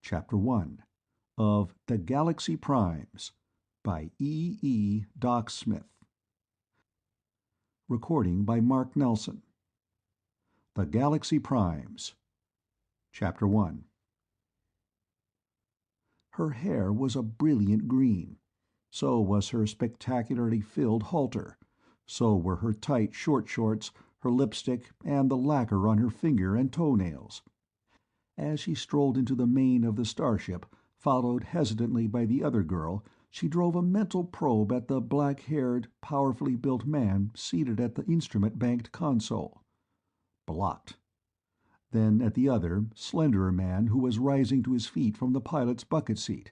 Chapter 1 of The Galaxy Primes by E. Doc Smith. Recording by Mark Nelson. The Galaxy Primes. Chapter 1. Her hair was a brilliant green. So was her spectacularly filled halter. So were her tight short shorts, her lipstick, and the lacquer on her finger and toenails. As she strolled into the main of the starship, followed hesitantly by the other girl, she drove a mental probe at the black-haired, powerfully built man seated at the instrument-banked console. Blocked. Then at the other, slenderer man who was rising to his feet from the pilot's bucket seat.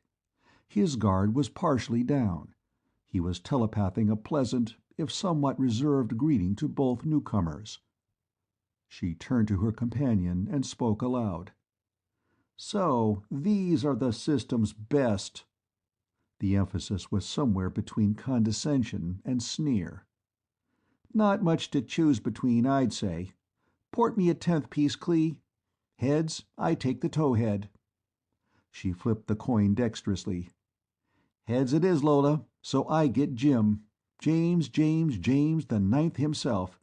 His guard was partially down. He was telepathing a pleasant, if somewhat reserved greeting to both newcomers. She turned to her companion and spoke aloud. "So, these are the system's best." The emphasis was somewhere between condescension and sneer. "Not much to choose between, I'd say. Port me a 10th piece, Clee. Heads, I take the towhead." She flipped the coin dexterously. "Heads it is, Lola, so I get Jim. James, the ninth himself.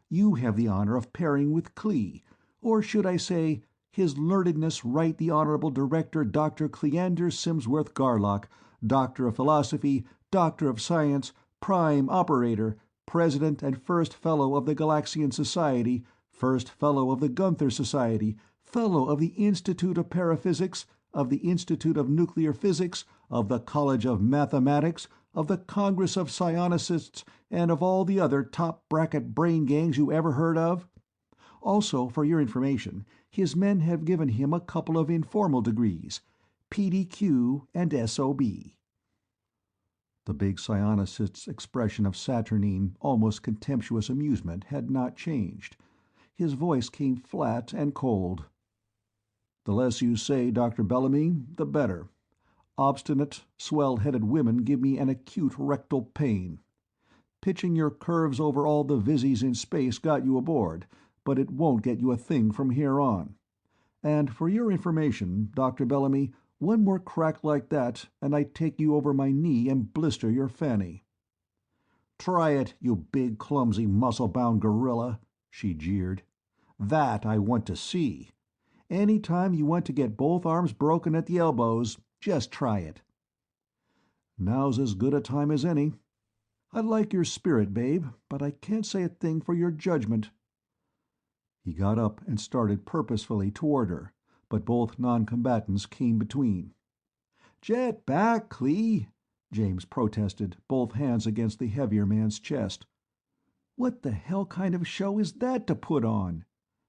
You have the honor of pairing with Clee, or should I say, His Learnedness Right the Honorable Director Dr. Cleander Simsworth Garlock, Doctor of Philosophy, Doctor of Science, Prime Operator, President and First Fellow of the Galaxian Society, First Fellow of the Gunther Society, Fellow of the Institute of Paraphysics, of the Institute of Nuclear Physics, of the College of Mathematics, of the Congress of Psionists, and of all the other top-bracket brain gangs you ever heard of. Also, for your information, his men have given him a couple of informal degrees, PDQ and SOB." The big psionicist's expression of saturnine, almost contemptuous amusement had not changed. His voice came flat and cold. "The less you say, Dr. Bellamy, the better. Obstinate, swell-headed women give me an acute rectal pain. Pitching your curves over all the vizies in space got you aboard, but it won't get you a thing from here on. And for your information, Dr. Bellamy, one more crack like that, and I take you over my knee and blister your fanny." "Try it, you big, clumsy, muscle-bound gorilla," she jeered. "That I want to see. Any time you want to get both arms broken at the elbows, just try it." "Now's as good a time as any. I like your spirit, babe, but I can't say a thing for your judgment." He got up and started purposefully toward her, but both non-combatants came between. "Jet back, Clee," James protested, both hands against the heavier man's chest. "What the hell kind of show is that to put on?"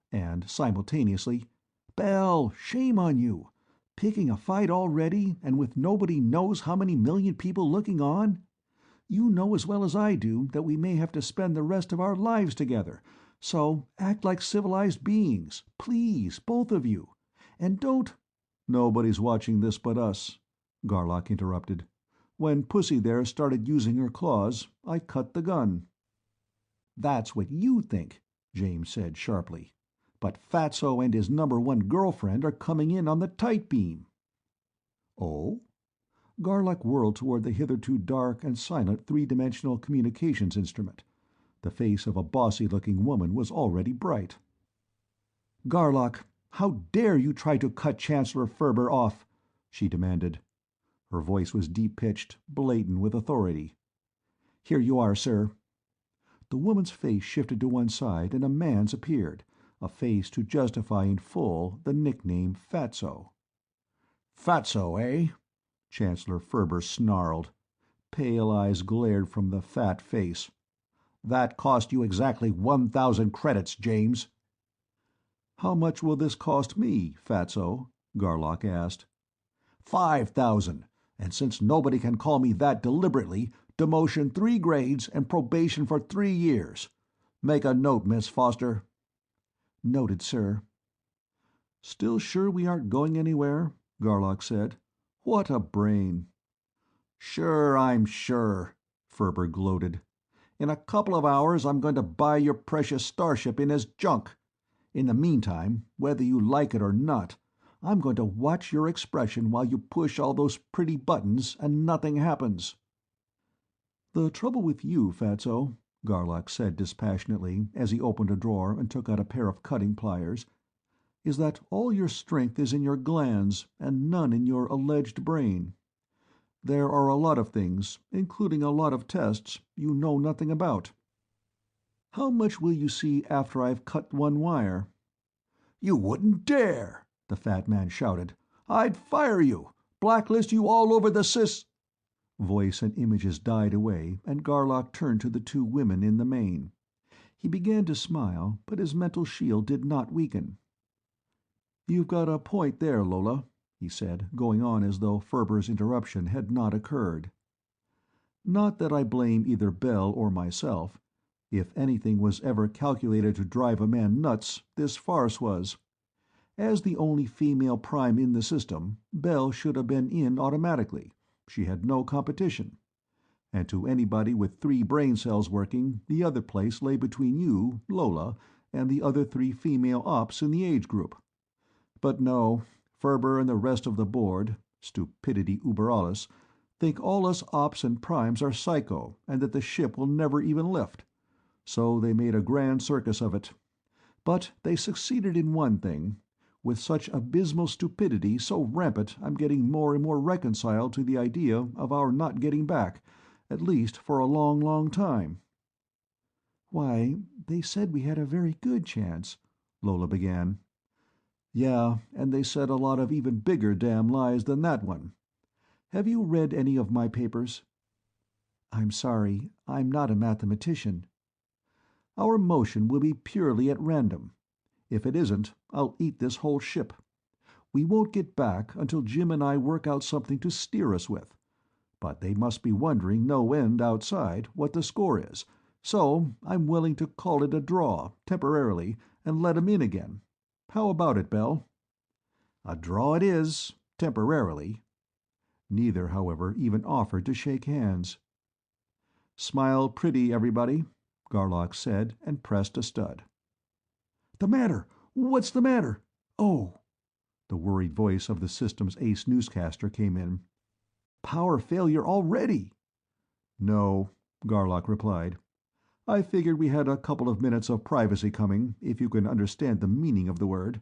And, simultaneously, "Bell, shame on you! Picking a fight already, and with nobody knows how many million people looking on? You know as well as I do that we may have to spend the rest of our lives together, so act like civilized beings, please, both of you. And don't—" "Nobody's watching this but us," Garlock interrupted. "When Pussy there started using her claws, I cut the gun." "That's what you think," James said sharply. "But Fatso and his #1 girlfriend are coming in on the tight beam." "Oh?" Garlock whirled toward the hitherto dark and silent three-dimensional communications instrument. The face of a bossy-looking woman was already bright. "Garlock, how dare you try to cut Chancellor Ferber off?" she demanded. Her voice was deep-pitched, blatant with authority. "Here you are, sir." The woman's face shifted to one side and a man's appeared, a face to justify in full the nickname Fatso. "Fatso, eh?" Chancellor Ferber snarled. Pale eyes glared from the fat face. "That cost you exactly 1,000 credits, James." "How much will this cost me, Fatso?" Garlock asked. 5,000, and since nobody can call me that deliberately, demotion 3 grades and probation for 3 years. Make a note, Miss Foster." "Noted, sir." "Still sure we aren't going anywhere?" Garlock said. "What a brain." "Sure, I'm sure," Ferber gloated. "In a couple of hours I'm going to buy your precious starship in as junk. In the meantime, whether you like it or not, I'm going to watch your expression while you push all those pretty buttons and nothing happens." "The trouble with you, Fatso," Garlock said dispassionately as he opened a drawer and took out a pair of cutting pliers, "is that all your strength is in your glands and none in your alleged brain. There are a lot of things, including a lot of tests, you know nothing about. How much will you see after I've cut one wire?" "You wouldn't dare!" the fat man shouted. "I'd fire you! Blacklist you all over the sys—" Voice and images died away, and Garlock turned to the two women in the main. He began to smile, but his mental shield did not weaken. "You've got a point there, Lola," he said, going on as though Ferber's interruption had not occurred. "Not that I blame either Bell or myself. If anything was ever calculated to drive a man nuts, this farce was. As the only female prime in the system, Bell should have been in automatically. She had no competition. And to anybody with 3 brain cells working, the other place lay between you, Lola, and the other 3 female ops in the age group. But no, Ferber and the rest of the board, stupidity uber alles, think all us ops and primes are psycho and that the ship will never even lift. So they made a grand circus of it. But they succeeded in one thing. With such abysmal stupidity so rampant, I'm getting more and more reconciled to the idea of our not getting back, at least for a long, long time." "Why, they said we had a very good chance," Lola began. "Yeah, and they said a lot of even bigger damn lies than that one. Have you read any of my papers?" "I'm sorry, I'm not a mathematician." "Our motion will be purely at random. If it isn't, I'll eat this whole ship. We won't get back until Jim and I work out something to steer us with. But they must be wondering no end outside what the score is, so I'm willing to call it a draw, temporarily, and let 'em in again. How about it, Bell?" "A draw it is, temporarily." Neither, however, even offered to shake hands. "Smile pretty, everybody," Garlock said, and pressed a stud. "The matter? What's the matter? Oh." The worried voice of the system's ace newscaster came in. "Power failure already!" "No," Garlock replied. "I figured we had a couple of minutes of privacy coming, if you can understand the meaning of the word.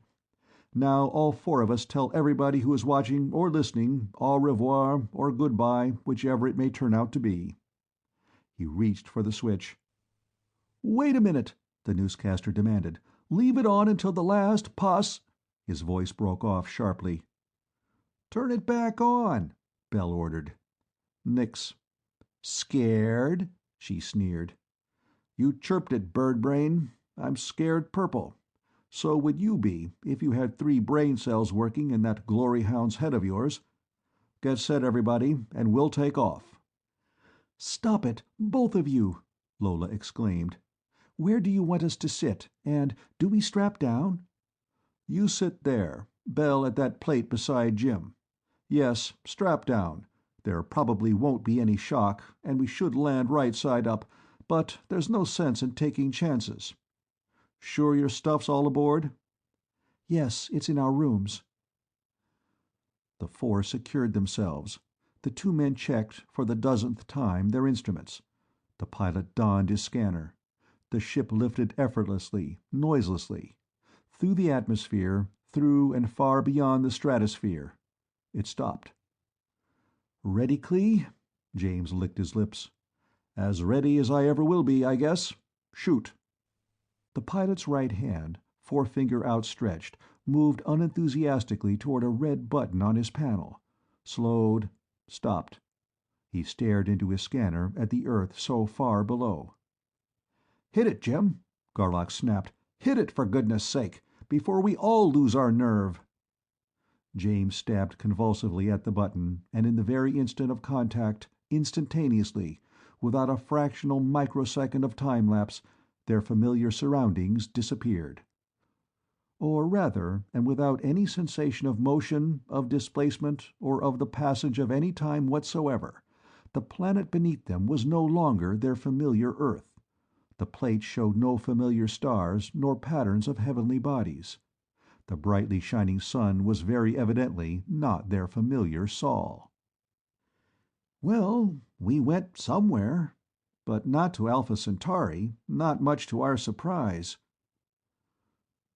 Now all 4 of us tell everybody who is watching or listening au revoir or goodbye, whichever it may turn out to be." He reached for the switch. "Wait a minute," the newscaster demanded. "Leave it on until the last pos—" His voice broke off sharply. "Turn it back on," Bell ordered. Nix. "Scared?" she sneered. "You chirped it, bird brain. I'm scared purple. So would you be if you had 3 brain cells working in that glory hound's head of yours. Get set, everybody, and we'll take off." "Stop it, both of you!" Lola exclaimed. "Where do you want us to sit, and do we strap down?" "You sit there, Bell at that plate beside Jim. Yes, strap down. There probably won't be any shock, and we should land right side up, but there's no sense in taking chances. Sure your stuff's all aboard?" "Yes, it's in our rooms." The 4 secured themselves. The 2 men checked, for the dozenth time, their instruments. The pilot donned his scanner. The ship lifted effortlessly, noiselessly. Through the atmosphere, through and far beyond the stratosphere. It stopped. "Ready, Clee?" James licked his lips. "As ready as I ever will be, I guess. Shoot." The pilot's right hand, forefinger outstretched, moved unenthusiastically toward a red button on his panel. Slowed. Stopped. He stared into his scanner at the Earth so far below. "Hit it, Jim!" Garlock snapped. "Hit it, for goodness sake, before we all lose our nerve!" James stabbed convulsively at the button, and in the very instant of contact, instantaneously, without a fractional microsecond of time lapse, their familiar surroundings disappeared. Or rather, and without any sensation of motion, of displacement, or of the passage of any time whatsoever, the planet beneath them was no longer their familiar Earth. The plate showed no familiar stars nor patterns of heavenly bodies. The brightly shining sun was very evidently not their familiar Sol. "Well, we went somewhere. But not to Alpha Centauri, not much to our surprise."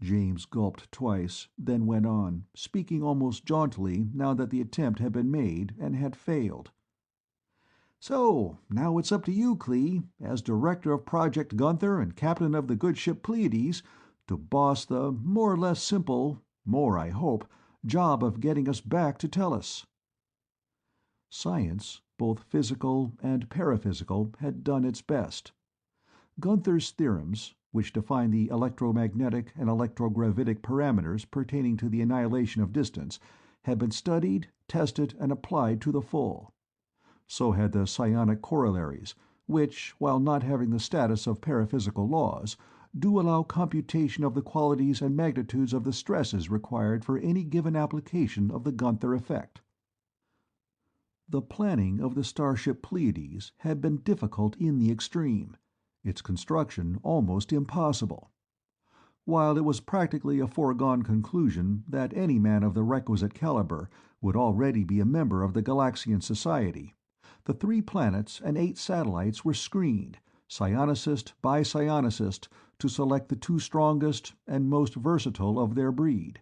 James gulped twice, then went on, speaking almost jauntily now that the attempt had been made and had failed. "So, now it's up to you, Clee, as director of Project Gunther and captain of the good ship Pleiades, to boss the more or less simple, more, I hope, job of getting us back to Tellus." Science, both physical and paraphysical, had done its best. Gunther's theorems, which define the electromagnetic and electrogravitic parameters pertaining to the annihilation of distance, had been studied, tested, and applied to the full. So had the psionic corollaries, which, while not having the status of paraphysical laws, do allow computation of the qualities and magnitudes of the stresses required for any given application of the Gunther effect. The planning of the starship Pleiades had been difficult in the extreme, its construction almost impossible. While it was practically a foregone conclusion that any man of the requisite caliber would already be a member of the Galaxian Society, the 3 planets and 8 satellites were screened, psionicist by psionicist, to select the 2 strongest and most versatile of their breed.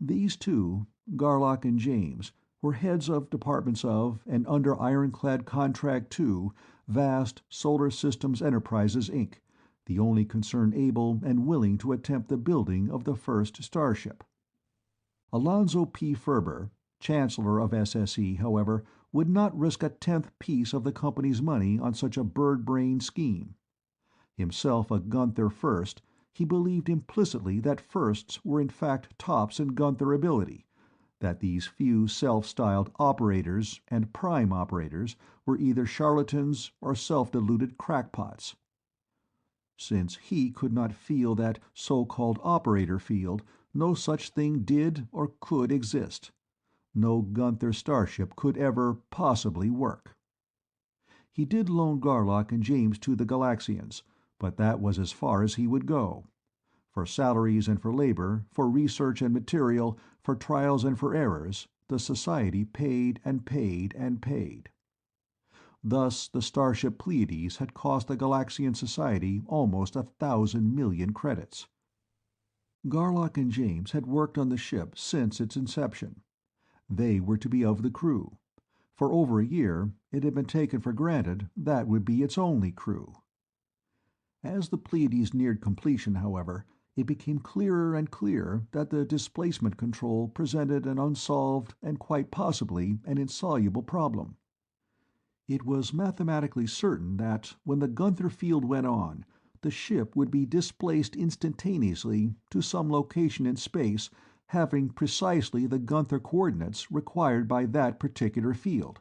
These 2, Garlock and James, were heads of departments of, and under ironclad contract to, vast Solar Systems Enterprises, Inc., the only concern able and willing to attempt the building of the first starship. Alonzo P. Ferber, Chancellor of SSE, however, would not risk a tenth piece of the company's money on such a bird-brained scheme. Himself a Gunther first, he believed implicitly that firsts were in fact tops in Gunther ability, that these few self-styled operators and prime operators were either charlatans or self-deluded crackpots. Since he could not feel that so-called operator field, no such thing did or could exist. No Gunther starship could ever possibly work. He did loan Garlock and James to the Galaxians, but that was as far as he would go. For salaries and for labor, for research and material, for trials and for errors, the Society paid and paid and paid. Thus the starship Pleiades had cost the Galaxian Society almost 1,000 million credits. Garlock and James had worked on the ship since its inception. They were to be of the crew. For over a year, it had been taken for granted that would be its only crew. As the Pleiades neared completion, however, it became clearer and clearer that the displacement control presented an unsolved and quite possibly an insoluble problem. It was mathematically certain that, when the Gunther field went on, the ship would be displaced instantaneously to some location in space having precisely the Gunther coordinates required by that particular field.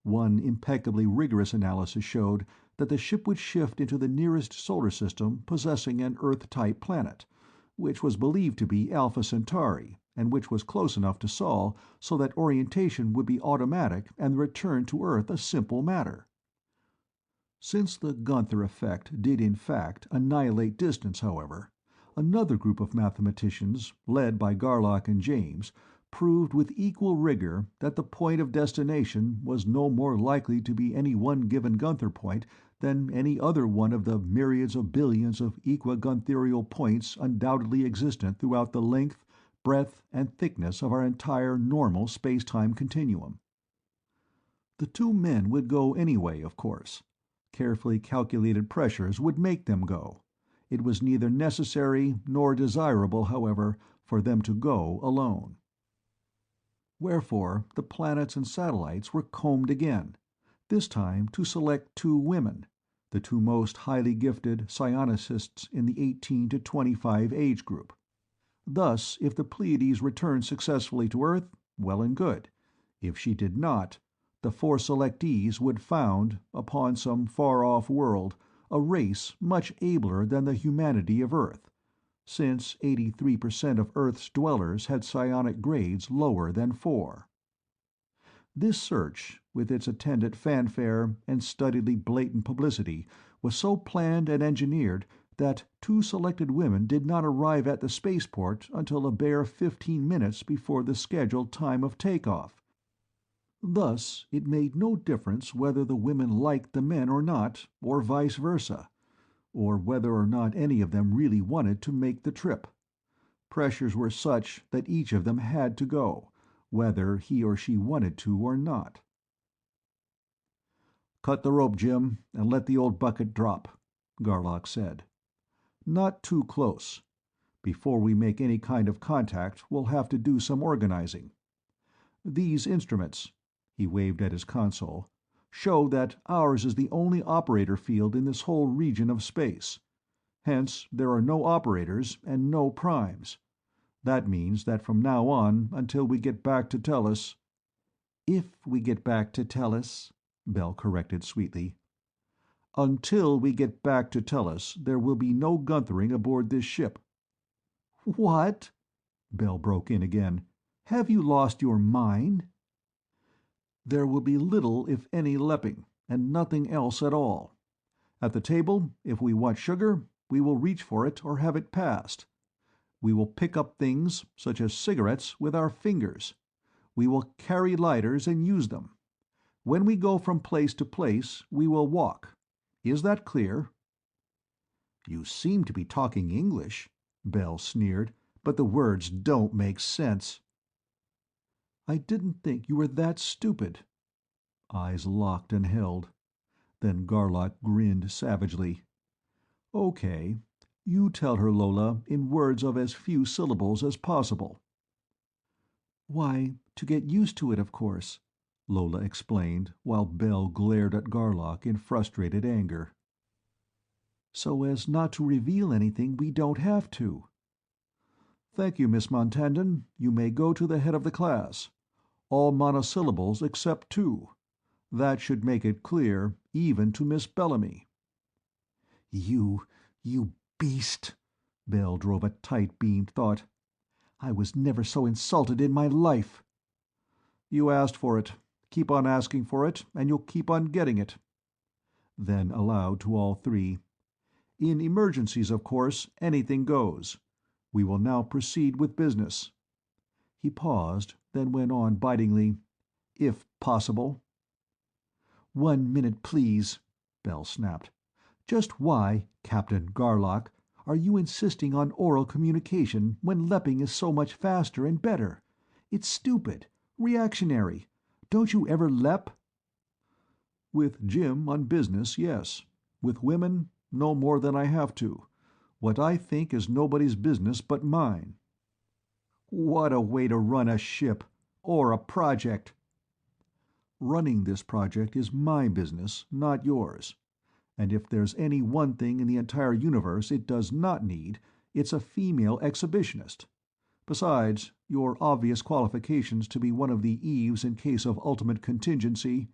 One impeccably rigorous analysis showed that the ship would shift into the nearest solar system possessing an Earth-type planet, which was believed to be Alpha Centauri, and which was close enough to Sol so that orientation would be automatic and the return to Earth a simple matter. Since the Gunther effect did in fact annihilate distance, however, another group of mathematicians, led by Garlock and James, proved with equal rigor that the point of destination was no more likely to be any one given Gunther point than any other one of the myriads of billions of equa-Guntherial points undoubtedly existent throughout the length, breadth, and thickness of our entire normal space-time continuum. The 2 men would go anyway, of course. Carefully calculated pressures would make them go. It was neither necessary nor desirable, however, for them to go alone. Wherefore the planets and satellites were combed again, this time to select 2 women, the 2 most highly gifted psionicists in the 18 to 25 age group. Thus, if the Pleiades returned successfully to Earth, well and good. If she did not, the 4 selectees would found, upon some far-off world, a race much abler than the humanity of Earth, since 83% of Earth's dwellers had psionic grades lower than 4. This search, with its attendant fanfare and studiedly blatant publicity, was so planned and engineered that two selected women did not arrive at the spaceport until a bare 15 minutes before the scheduled time of takeoff. Thus, it made no difference whether the women liked the men or not, or vice versa, or whether or not any of them really wanted to make the trip. Pressures were such that each of them had to go, whether he or she wanted to or not. "Cut the rope, Jim, and let the old bucket drop," Garlock said. "Not too close. Before we make any kind of contact, we'll have to do some organizing. These instruments," he waved at his console, "show that ours is the only operator field in this whole region of space. Hence, there are no operators and no primes. That means that from now on, until we get back to Tellus—" "If we get back to Tellus," Bell corrected sweetly. "Until we get back to Tellus, there will be no Gunthering aboard this ship." "What?" Bell broke in again. "Have you lost your mind?" "There will be little if any lepping, and nothing else at all. At the table, if we want sugar, we will reach for it or have it passed. We will pick up things, such as cigarettes, with our fingers. We will carry lighters and use them. When we go from place to place, we will walk. Is that clear?" "You seem to be talking English," Bell sneered, "but the words don't make sense." "I didn't think you were that stupid." Eyes locked and held. Then Garlock grinned savagely. "Okay. You tell her, Lola, in words of as few syllables as possible." "Why, to get used to it, of course," Lola explained, while Bell glared at Garlock in frustrated anger. "So as not to reveal anything we don't have to." "Thank you, Miss Montandon. You may go to the head of the class. All monosyllables except two. That should make it clear, even to Miss Bellamy." You beast," Bell drove a tight-beamed thought. "I was never so insulted in my life." "You asked for it. Keep on asking for it, and you'll keep on getting it." Then aloud to all three, "In emergencies, of course, anything goes. We will now proceed with business." He paused, then went on bitingly, "If possible." "1 minute, please," Bell snapped. "Just why, Captain Garlock, are you insisting on oral communication when lepping is so much faster and better? It's stupid, reactionary. Don't you ever lep?" "With Jim on business, yes. With women, no more than I have to. What I think is nobody's business but mine." "What a way to run a ship! Or a project!" "Running this project is my business, not yours. And if there's any one thing in the entire universe it does not need, it's a female exhibitionist. Besides, your obvious qualifications to be one of the Eves in case of ultimate contingency—"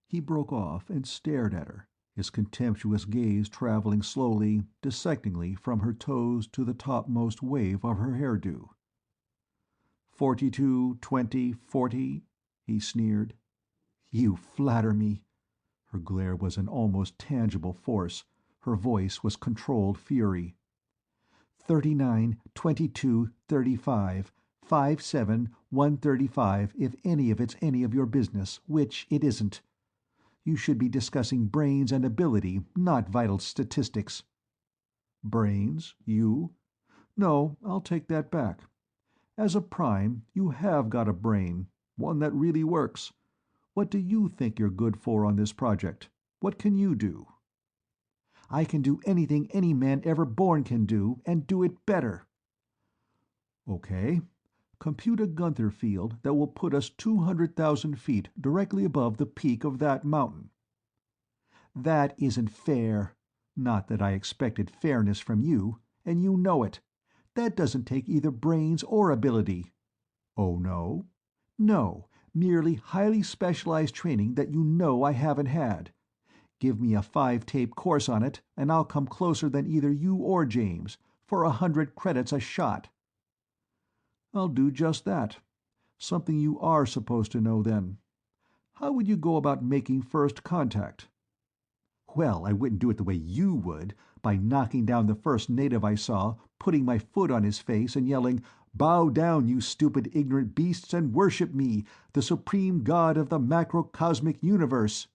He broke off and stared at her, his contemptuous gaze traveling slowly, dissectingly from her toes to the topmost wave of her hairdo. 42, 20, 40, he sneered. "You flatter me." Her glare was an almost tangible force. Her voice was controlled fury. 39, 22, 35, 57, 135, if any of it's any of your business, which it isn't. You should be discussing brains and ability, not vital statistics." "Brains? You?" "No, I'll take that back. As a prime, you have got a brain, one that really works. What do you think you're good for on this project? What can you do?" "I can do anything any man ever born can do, and do it better." "Okay. Compute a Gunther field that will put us 200,000 feet directly above the peak of that mountain." "That isn't fair. Not that I expected fairness from you, and you know it. That doesn't take either brains or ability." "Oh, no?" "No. Merely highly specialized training that you know I haven't had. Give me a 5-tape course on it, and I'll come closer than either you or James, for 100 credits a shot." "I'll do just that. Something you are supposed to know, then. How would you go about making first contact?" Well, I wouldn't do it the way you would, by knocking down the first native I saw, putting my foot on his face, and yelling, 'Bow down, you stupid ignorant beasts, and worship me, the supreme god of the macrocosmic universe!'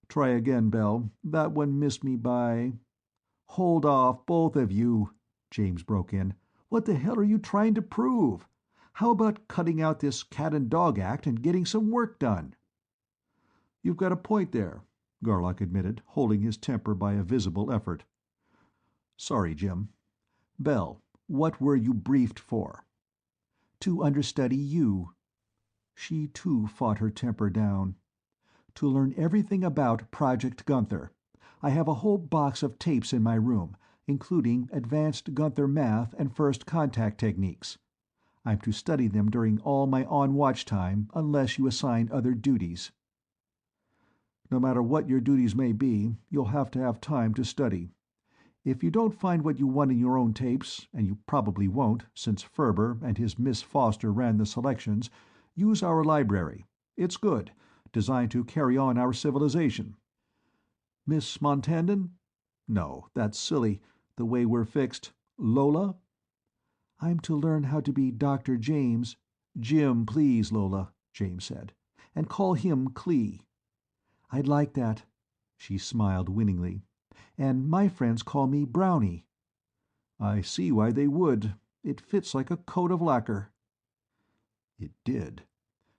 Try again, Bell. That one missed me by—" "Hold off, both of you," James broke in. "What the hell are you trying to prove? How about cutting out this cat-and-dog act and getting some work done?" "You've got a point there," Garlock admitted, holding his temper by a visible effort. "Sorry, Jim. Bell, what were you briefed for?" "To understudy you." She, too, fought her temper down. "To learn everything about Project Gunther. I have a whole box of tapes in my room, including advanced Gunther math and first contact techniques. I'm to study them during all my on-watch time, unless you assign other duties." "No matter what your duties may be, you'll have to have time to study. If you don't find what you want in your own tapes, and you probably won't, since Ferber and his Miss Foster ran the selections, use our library. It's good, designed to carry on our civilization. Miss Montandon? No, that's silly, the way we're fixed. Lola?" "I'm to learn how to be Dr. James—" "Jim, please, Lola," James said. "And call him Clee." "I'd like that." She smiled winningly. "And my friends call me Brownie." "I see why they would. It fits like a coat of lacquer." It did.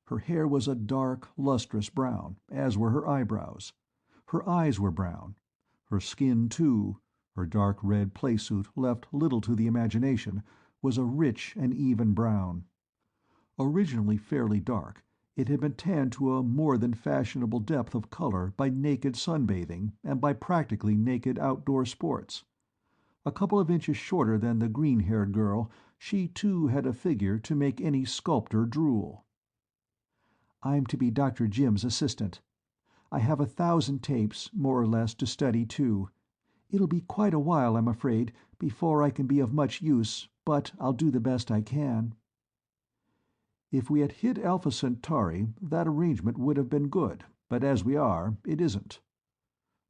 Her hair was a dark, lustrous brown, as were her eyebrows. Her eyes were brown. Her skin, too, her dark red playsuit left little to the imagination, was a rich and even brown. Originally fairly dark, it had been tanned to a more than fashionable depth of color by naked sunbathing and by practically naked outdoor sports. A couple of inches shorter than the green-haired girl, she too had a figure to make any sculptor drool. "I'm to be Dr. Jim's assistant. I have 1,000 tapes, more or less, to study too. It'll be quite a while, I'm afraid, before I can be of much use, but I'll do the best I can." If we had hit Alpha Centauri, that arrangement would have been good, but as we are, it isn't.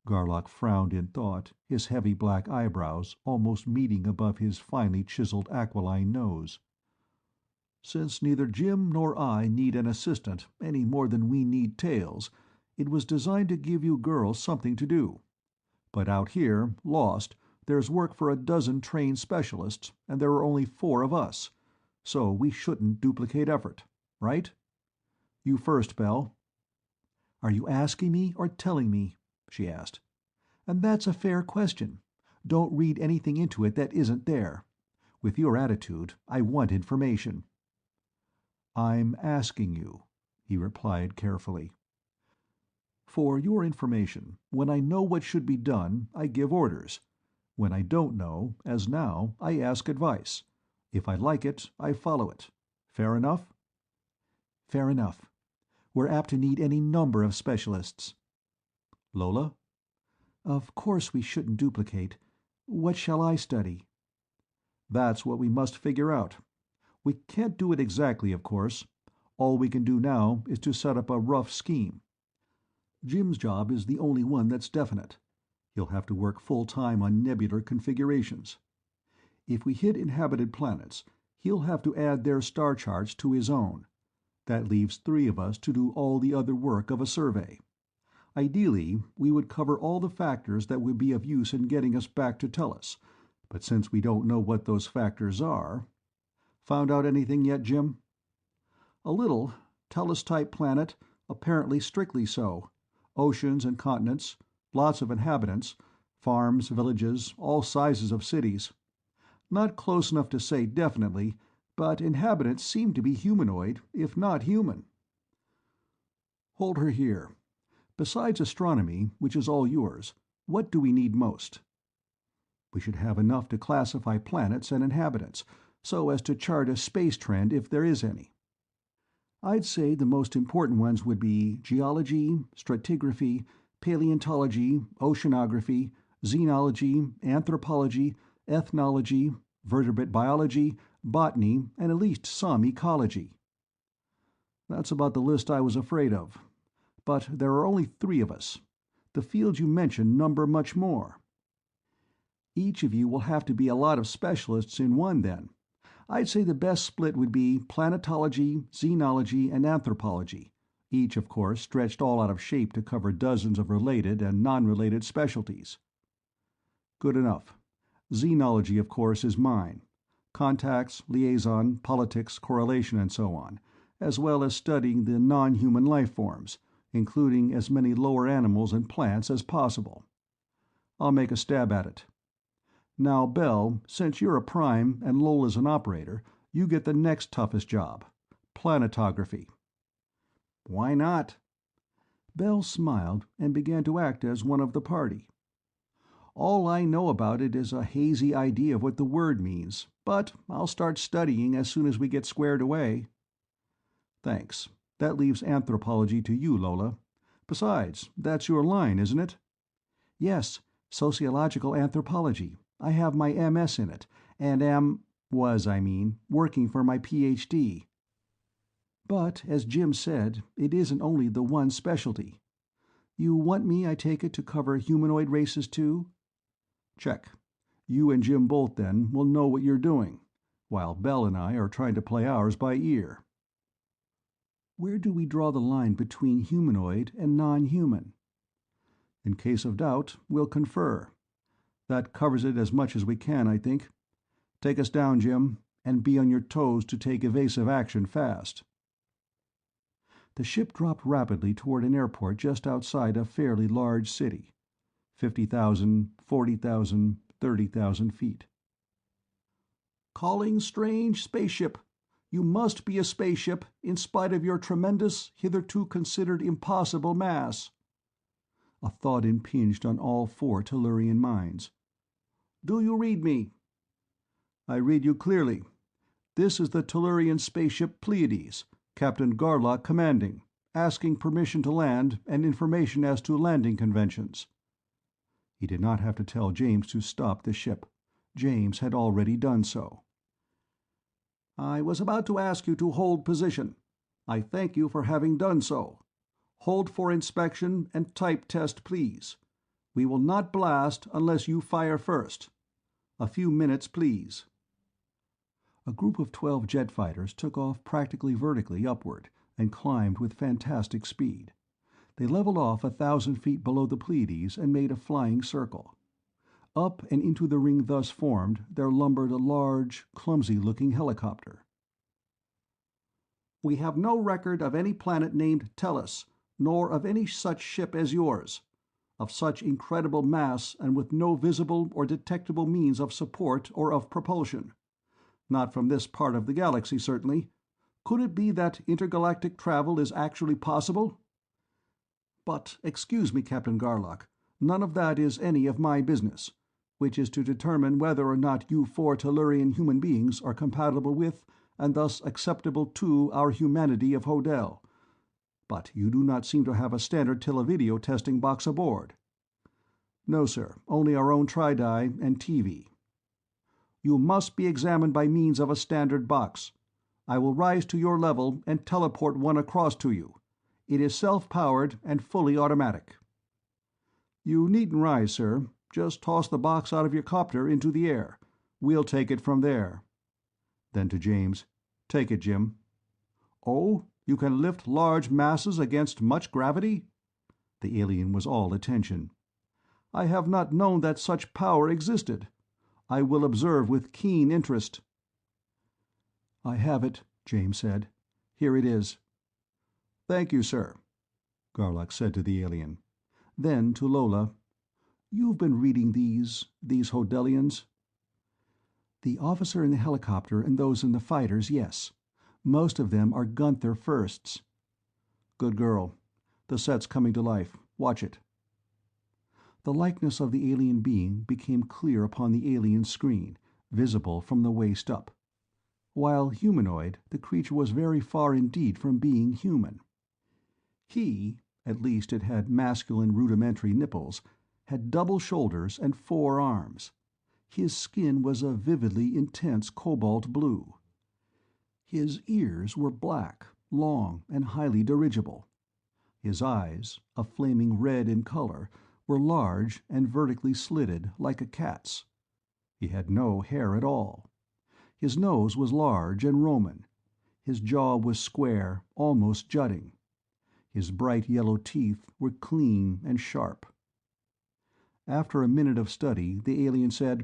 Garlock frowned in thought, his heavy black eyebrows almost meeting above his finely chiseled aquiline nose. "Since neither Jim nor I need an assistant any more than we need tails, it was designed to give you girls something to do. But out here, lost, there's work for 12 trained specialists, and there are only 4 of us, so we shouldn't duplicate effort. Right? You first, Bell." "Are you asking me or telling me?" she asked. "And that's a fair question. Don't read anything into it that isn't there. With your attitude, I want information." "I'm asking you," he replied carefully. "For your information, when I know what should be done, I give orders. When I don't know, as now, I ask advice. If I like it, I follow it. Fair enough?" "Fair enough. We're apt to need any number of specialists." "Lola?" "Of course we shouldn't duplicate. What shall I study?" "That's what we must figure out. We can't do it exactly, of course. All we can do now is to set up a rough scheme. Jim's job is the only one that's definite. He'll have to work full-time on nebular configurations. If we hit inhabited planets, he'll have to add their star charts to his own. That leaves 3 of us to do all the other work of a survey. Ideally, we would cover all the factors that would be of use in getting us back to Tellus, but since we don't know what those factors are— Found out anything yet, Jim?" "A little. Tellus-type planet, apparently strictly so. Oceans and continents, lots of inhabitants, farms, villages, all sizes of cities. Not close enough to say definitely, but inhabitants seem to be humanoid, if not human." "Hold her here. Besides astronomy, which is all yours, what do we need most?" "We should have enough to classify planets and inhabitants, so as to chart a space trend if there is any. I'd say the most important ones would be geology, stratigraphy, paleontology, oceanography, xenology, anthropology, ethnology, vertebrate biology, botany, and at least some ecology." "That's about the list I was afraid of. But there are only 3 of us. The fields you mentioned number much more. Each of you will have to be a lot of specialists in one, then. I'd say the best split would be planetology, xenology, and anthropology, each, of course, stretched all out of shape to cover dozens of related and non-related specialties. Good enough. Xenology, of course, is mine. Contacts, liaison, politics, correlation, and so on, as well as studying the non-human life forms, including as many lower animals and plants as possible. I'll make a stab at it. Now, Bell, since you're a prime and Lola's an operator, you get the next toughest job. Planetography. Why not? Bell smiled and began to act as one of the party. All I know about it is a hazy idea of what the word means, but I'll start studying as soon as we get squared away. Thanks. That leaves anthropology to you, Lola. Besides, that's your line, isn't it? Yes, sociological anthropology. I have my MS in it, and working for my PhD. But, as Jim said, it isn't only the one specialty. You want me, I take it, to cover humanoid races too? Check. You and Jim both, then, will know what you're doing, while Bell and I are trying to play ours by ear. Where do we draw the line between humanoid and non-human? In case of doubt, we'll confer. That covers it as much as we can, I think. Take us down, Jim, and be on your toes to take evasive action fast. The ship dropped rapidly toward an airport just outside a fairly large city. 50,000, 40,000, 30,000 feet. Calling strange spaceship. You must be a spaceship, in spite of your tremendous, hitherto considered impossible mass. A thought impinged on all four Tellurian minds. Do you read me? I read you clearly. This is the Tellurian spaceship Pleiades, Captain Garlock commanding, asking permission to land and information as to landing conventions. He did not have to tell James to stop the ship. James had already done so. I was about to ask you to hold position. I thank you for having done so. Hold for inspection and type test, please. We will not blast unless you fire first. A few minutes, please. A group of 12 jet fighters took off practically vertically upward and climbed with fantastic speed. They leveled off 1,000 feet below the Pleiades and made a flying circle. Up and into the ring thus formed there lumbered a large, clumsy-looking helicopter. We have no record of any planet named Tellus, nor of any such ship as yours. Of such incredible mass and with no visible or detectable means of support or of propulsion. Not from this part of the galaxy, certainly. Could it be that intergalactic travel is actually possible? But, excuse me, Captain Garlock, none of that is any of my business, which is to determine whether or not you four Tellurian human beings are compatible with, and thus acceptable to, our humanity of Hodel. But you do not seem to have a standard televideo testing box aboard. No, sir, only our own tri-di and TV. You must be examined by means of a standard box. I will rise to your level and teleport one across to you. It is self-powered and fully automatic. You needn't rise, sir. Just toss the box out of your copter into the air. We'll take it from there. Then to James, take it, Jim. Oh, you can lift large masses against much gravity? The alien was all attention. I have not known that such power existed. I will observe with keen interest. I have it, James said. Here it is. Thank you, sir, Garlock said to the alien. Then to Lola, you've been reading these Hodelians? The officer in the helicopter and those in the fighters, yes. Most of them are Gunther firsts. Good girl. The set's coming to life. Watch it. The likeness of the alien being became clear upon the alien's screen, visible from the waist up. While humanoid, the creature was very far indeed from being human. He, at least it had masculine rudimentary nipples, had double shoulders and 4 arms. His skin was a vividly intense cobalt blue. His ears were black, long, and highly dirigible. His eyes, a flaming red in color, were large and vertically slitted like a cat's. He had no hair at all. His nose was large and Roman. His jaw was square, almost jutting. His bright yellow teeth were clean and sharp. After a minute of study, the alien said,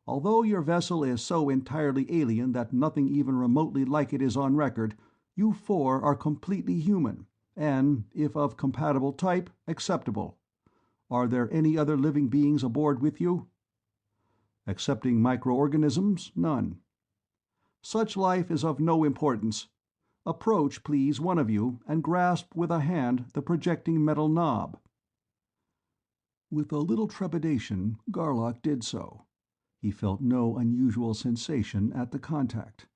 "Although your vessel is so entirely alien that nothing even remotely like it is on record, you four are completely human, and, if of compatible type, acceptable. Are there any other living beings aboard with you?" "Excepting microorganisms, none." "Such life is of no importance. Approach, please, one of you, and grasp with a hand the projecting metal knob." With a little trepidation, Garlock did so. He felt no unusual sensation at the contact.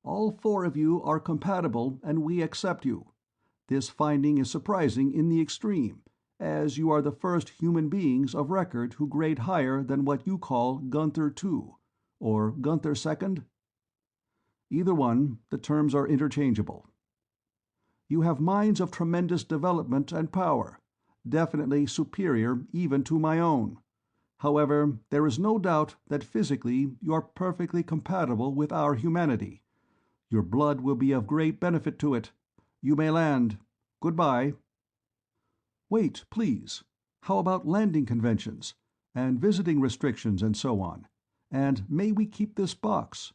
"All four of you are compatible, and we accept you. This finding is surprising in the extreme, as you are the first human beings of record who grade higher than what you call Gunther II, or Gunther II? Either one, the terms are interchangeable. You have minds of tremendous development and power, definitely superior even to my own. However, there is no doubt that physically you are perfectly compatible with our humanity. Your blood will be of great benefit to it. You may land. Goodbye." "Wait, please. How about landing conventions, and visiting restrictions and so on? And may we keep this box?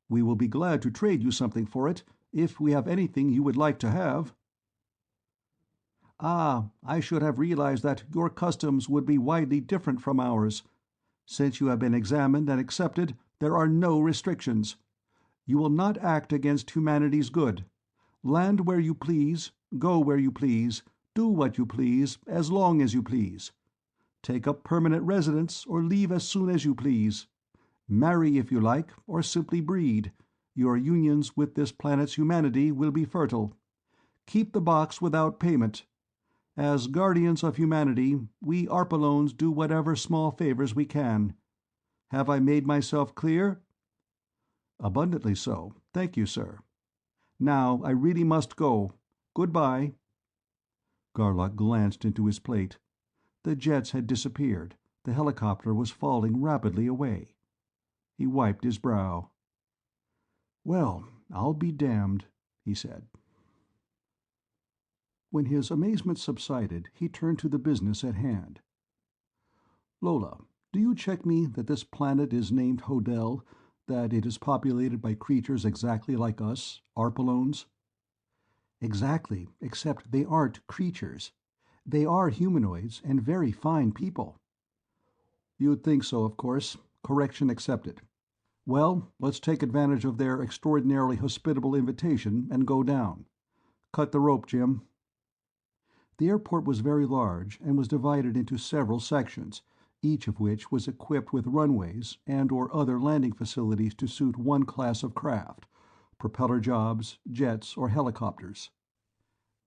We will be glad to trade you something for it, if we have anything you would like to have." "Ah, I should have realized that your customs would be widely different from ours. Since you have been examined and accepted, there are no restrictions. You will not act against humanity's good. Land where you please, go where you please, do what you please, as long as you please. Take up permanent residence or leave as soon as you please. Marry if you like, or simply breed. Your unions with this planet's humanity will be fertile. Keep the box without payment. As guardians of humanity, we Arpalones do whatever small favors we can. Have I made myself clear?" "Abundantly so. Thank you, sir. Now I really must go. Goodbye." Garlock glanced into his plate. The jets had disappeared. The helicopter was falling rapidly away. He wiped his brow. "Well, I'll be damned," he said. When his amazement subsided, he turned to the business at hand. "Lola, do you check me that this planet is named Hodel, that it is populated by creatures exactly like us, Arpalones?" "Exactly, except they aren't creatures. They are humanoids, and very fine people." "You'd think so, of course. Correction accepted. Well, let's take advantage of their extraordinarily hospitable invitation and go down. Cut the rope, Jim." The airport was very large and was divided into several sections, each of which was equipped with runways and/or other landing facilities to suit one class of craft: propeller jobs, jets, or helicopters.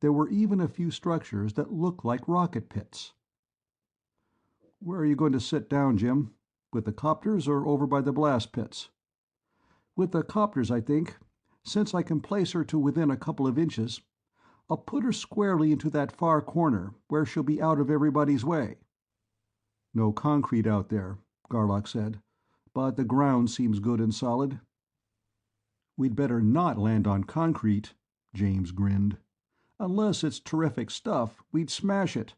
There were even a few structures that looked like rocket pits. "Where are you going to sit down, Jim? With the copters or over by the blast pits?" "With the copters, I think. Since I can place her to within a couple of inches, I'll put her squarely into that far corner, where she'll be out of everybody's way." "No concrete out there," Garlock said, "but the ground seems good and solid." "We'd better not land on concrete," James grinned. "Unless it's terrific stuff, we'd smash it.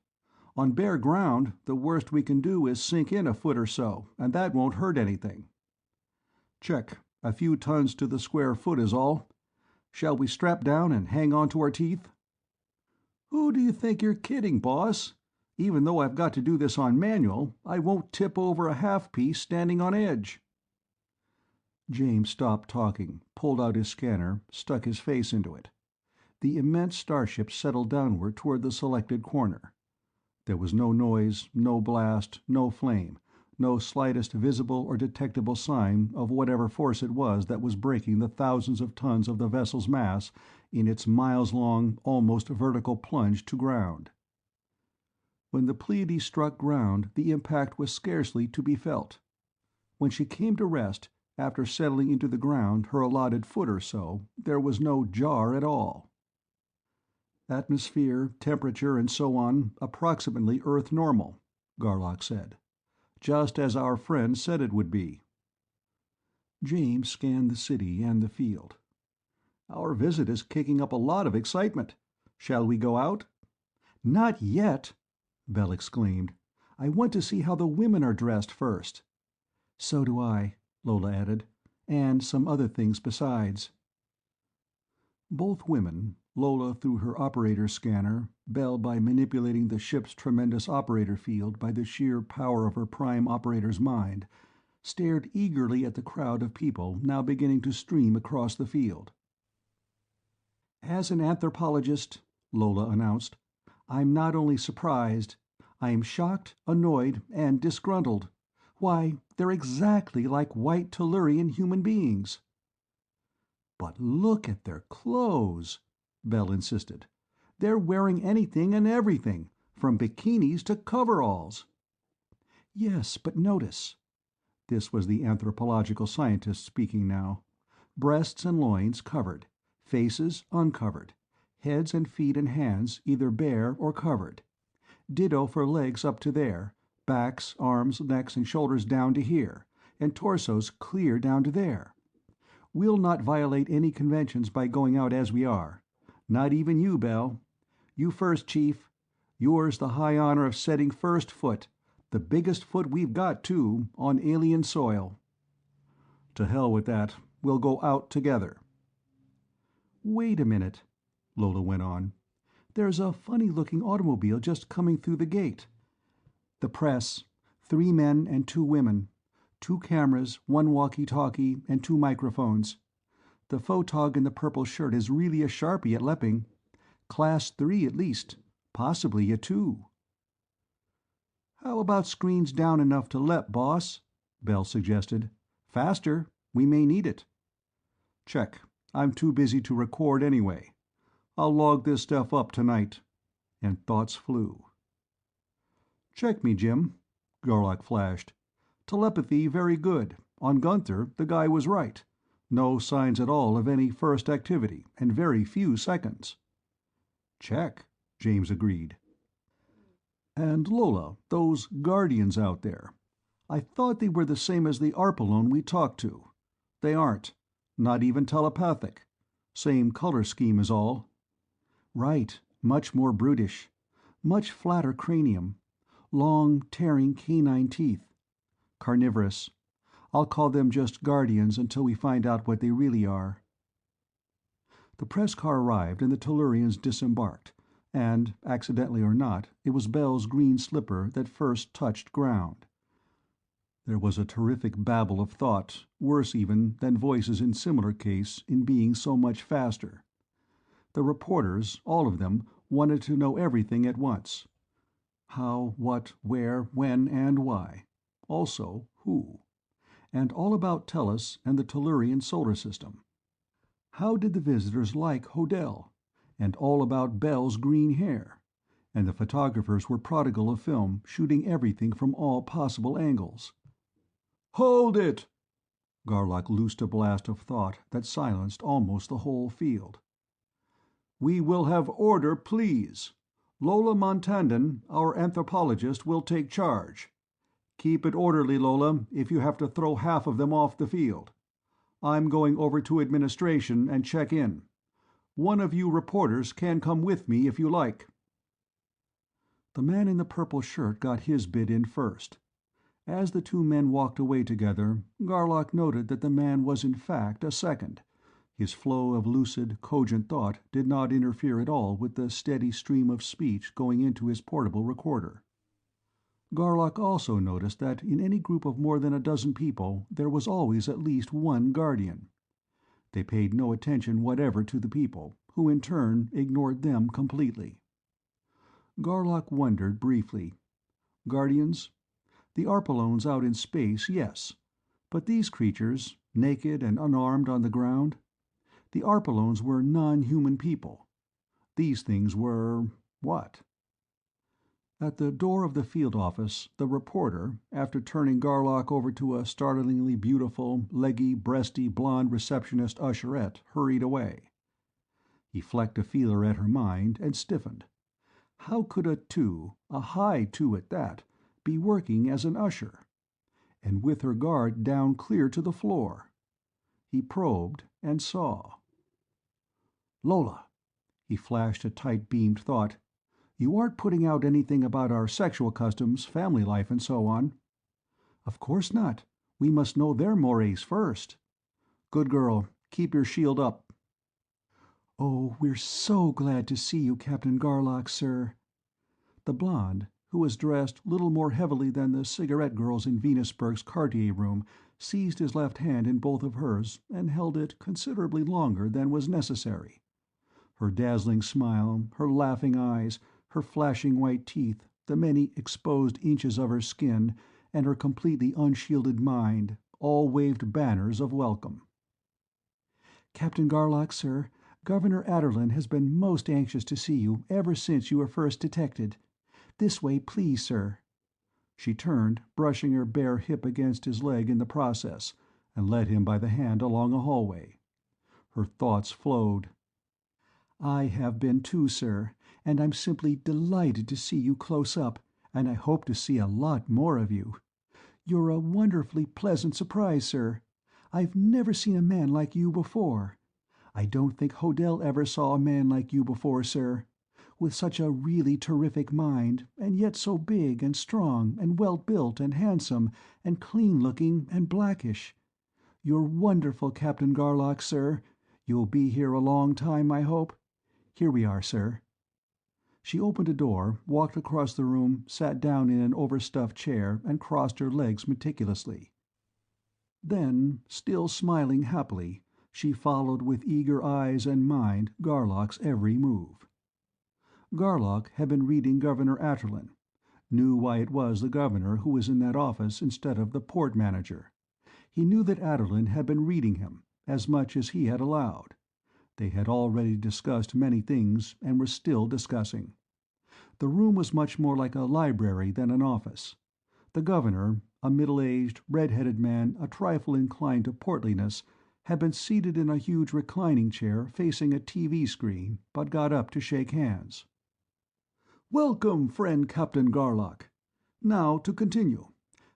On bare ground, the worst we can do is sink in a foot or so, and that won't hurt anything." "Check. A few tons to the square foot is all. Shall we strap down and hang on to our teeth?" "Who do you think you're kidding, boss? Even though I've got to do this on manual, I won't tip over a half-piece standing on edge." James stopped talking, pulled out his scanner, stuck his face into it. The immense starship settled downward toward the selected corner. There was no noise, no blast, no flame, no slightest visible or detectable sign of whatever force it was that was breaking the thousands of tons of the vessel's mass in its miles-long, almost vertical plunge to ground. When the Pleiades struck ground, the impact was scarcely to be felt. When she came to rest, after settling into the ground her allotted foot or so, there was no jar at all. Atmosphere, temperature, and so on, approximately Earth normal, Garlock said. Just as our friend said it would be. James scanned the city and the field. Our visit is kicking up a lot of excitement. Shall we go out? Not yet, Belle exclaimed. I want to see how the women are dressed first. So do I, Lola added, and some other things besides. Both women, Lola through her operator scanner, Belle by manipulating the ship's tremendous operator field by the sheer power of her prime operator's mind, stared eagerly at the crowd of people now beginning to stream across the field. As an anthropologist, Lola announced, I'm not only surprised, I am shocked, annoyed, and disgruntled. Why, they're exactly like white Tellurian human beings. But look at their clothes, Belle insisted. They're wearing anything and everything, from bikinis to coveralls. Yes, but notice. This was the anthropological scientist speaking now. Breasts and loins covered, faces uncovered, heads and feet and hands either bare or covered. Ditto for legs up to there, backs, arms, necks, and shoulders down to here, and torsos clear down to there. We'll not violate any conventions by going out as we are. Not even you, Belle. You first, Chief. Yours the high honor of setting first foot, the biggest foot we've got, too, on alien soil. To hell with that. We'll go out together. Wait a minute, Lola went on. There's a funny-looking automobile just coming through the gate. The press, 3 men and 2 women. 2 cameras, 1 walkie-talkie, and 2 microphones. The photog in the purple shirt is really a sharpie at lepping. Class 3 at least, possibly a 2. How about screens down enough to lep, boss? Belle suggested. Faster, we may need it. Check. I'm too busy to record anyway. I'll log this stuff up tonight. And thoughts flew. Check me, Jim, Garlock flashed. Telepathy very good. On Gunther, the guy was right. No signs at all of any first activity, and very few seconds. Check, James agreed. And Lola, those guardians out there. I thought they were the same as the Arpalone we talked to. They aren't. Not even telepathic. Same color scheme is all. Right, much more brutish. Much flatter cranium. Long, tearing canine teeth. Carnivorous. I'll call them just guardians until we find out what they really are. The press car arrived and the Tellurians disembarked, and, accidentally or not, it was Belle's green slipper that first touched ground. There was a terrific babble of thought, worse even than voices in similar case in being so much faster. The reporters, all of them, wanted to know everything at once. How, what, where, when, and why. Also, who. And all about Tellus and the Tellurian solar system. How did the visitors like Hodel? And all about Belle's green hair. And the photographers were prodigal of film, shooting everything from all possible angles. "Hold it!" Garlock loosed a blast of thought that silenced almost the whole field. "We will have order, please. Lola Montandon, our anthropologist, will take charge. Keep it orderly, Lola, if you have to throw half of them off the field. I'm going over to administration and check in. One of you reporters can come with me if you like." The man in the purple shirt got his bit in first. As the 2 men walked away together, Garlock noted that the man was in fact a second. His flow of lucid, cogent thought did not interfere at all with the steady stream of speech going into his portable recorder. Garlock also noticed that in any group of more than a dozen people there was always at least one guardian. They paid no attention whatever to the people, who in turn ignored them completely. Garlock wondered briefly. Guardians? The Arpalones out in space, yes. But these creatures, naked and unarmed on the ground? The Arpalones were non-human people. These things were... what? At the door of the field office, the reporter, after turning Garlock over to a startlingly beautiful, leggy, breasty blonde receptionist usherette, hurried away. He flecked a feeler at her mind and stiffened. How could a 2, a high 2 at that, be working as an usher? And with her guard down clear to the floor. He probed and saw. Lola, he flashed a tight-beamed thought, you aren't putting out anything about our sexual customs, family life, and so on? Of course not. We must know their mores first. Good girl. Keep your shield up. Oh, we're so glad to see you, Captain Garlock, sir. The blonde, who was dressed little more heavily than the cigarette girls in Venusberg's Cartier room, seized his left hand in both of hers and held it considerably longer than was necessary. Her dazzling smile, her laughing eyes, her flashing white teeth, the many exposed inches of her skin, and her completely unshielded mind, all waved banners of welcome. Captain Garlock, sir, Governor Adderlin has been most anxious to see you ever since you were first detected. This way, please, sir. She turned, brushing her bare hip against his leg in the process, and led him by the hand along a hallway. Her thoughts flowed. I have been too, sir, and I'm simply delighted to see you close up, and I hope to see a lot more of you. You're a wonderfully pleasant surprise, sir. I've never seen a man like you before. I don't think Hodel ever saw a man like you before, sir. With such a really terrific mind, and yet so big and strong and well-built and handsome and clean-looking and blackish. You're wonderful, Captain Garlock, sir. You'll be here a long time, I hope. Here we are, sir. She opened a door, walked across the room, sat down in an overstuffed chair, and crossed her legs meticulously. Then, still smiling happily, she followed with eager eyes and mind Garlock's every move. Garlock had been reading Governor Atterlin, knew why it was the governor who was in that office instead of the port manager. He knew that Atterlin had been reading him, as much as he had allowed. They had already discussed many things, and were still discussing. The room was much more like a library than an office. The governor, a middle-aged, red-headed man a trifle inclined to portliness, had been seated in a huge reclining chair facing a TV screen, but got up to shake hands. "Welcome, friend Captain Garlock. Now to continue.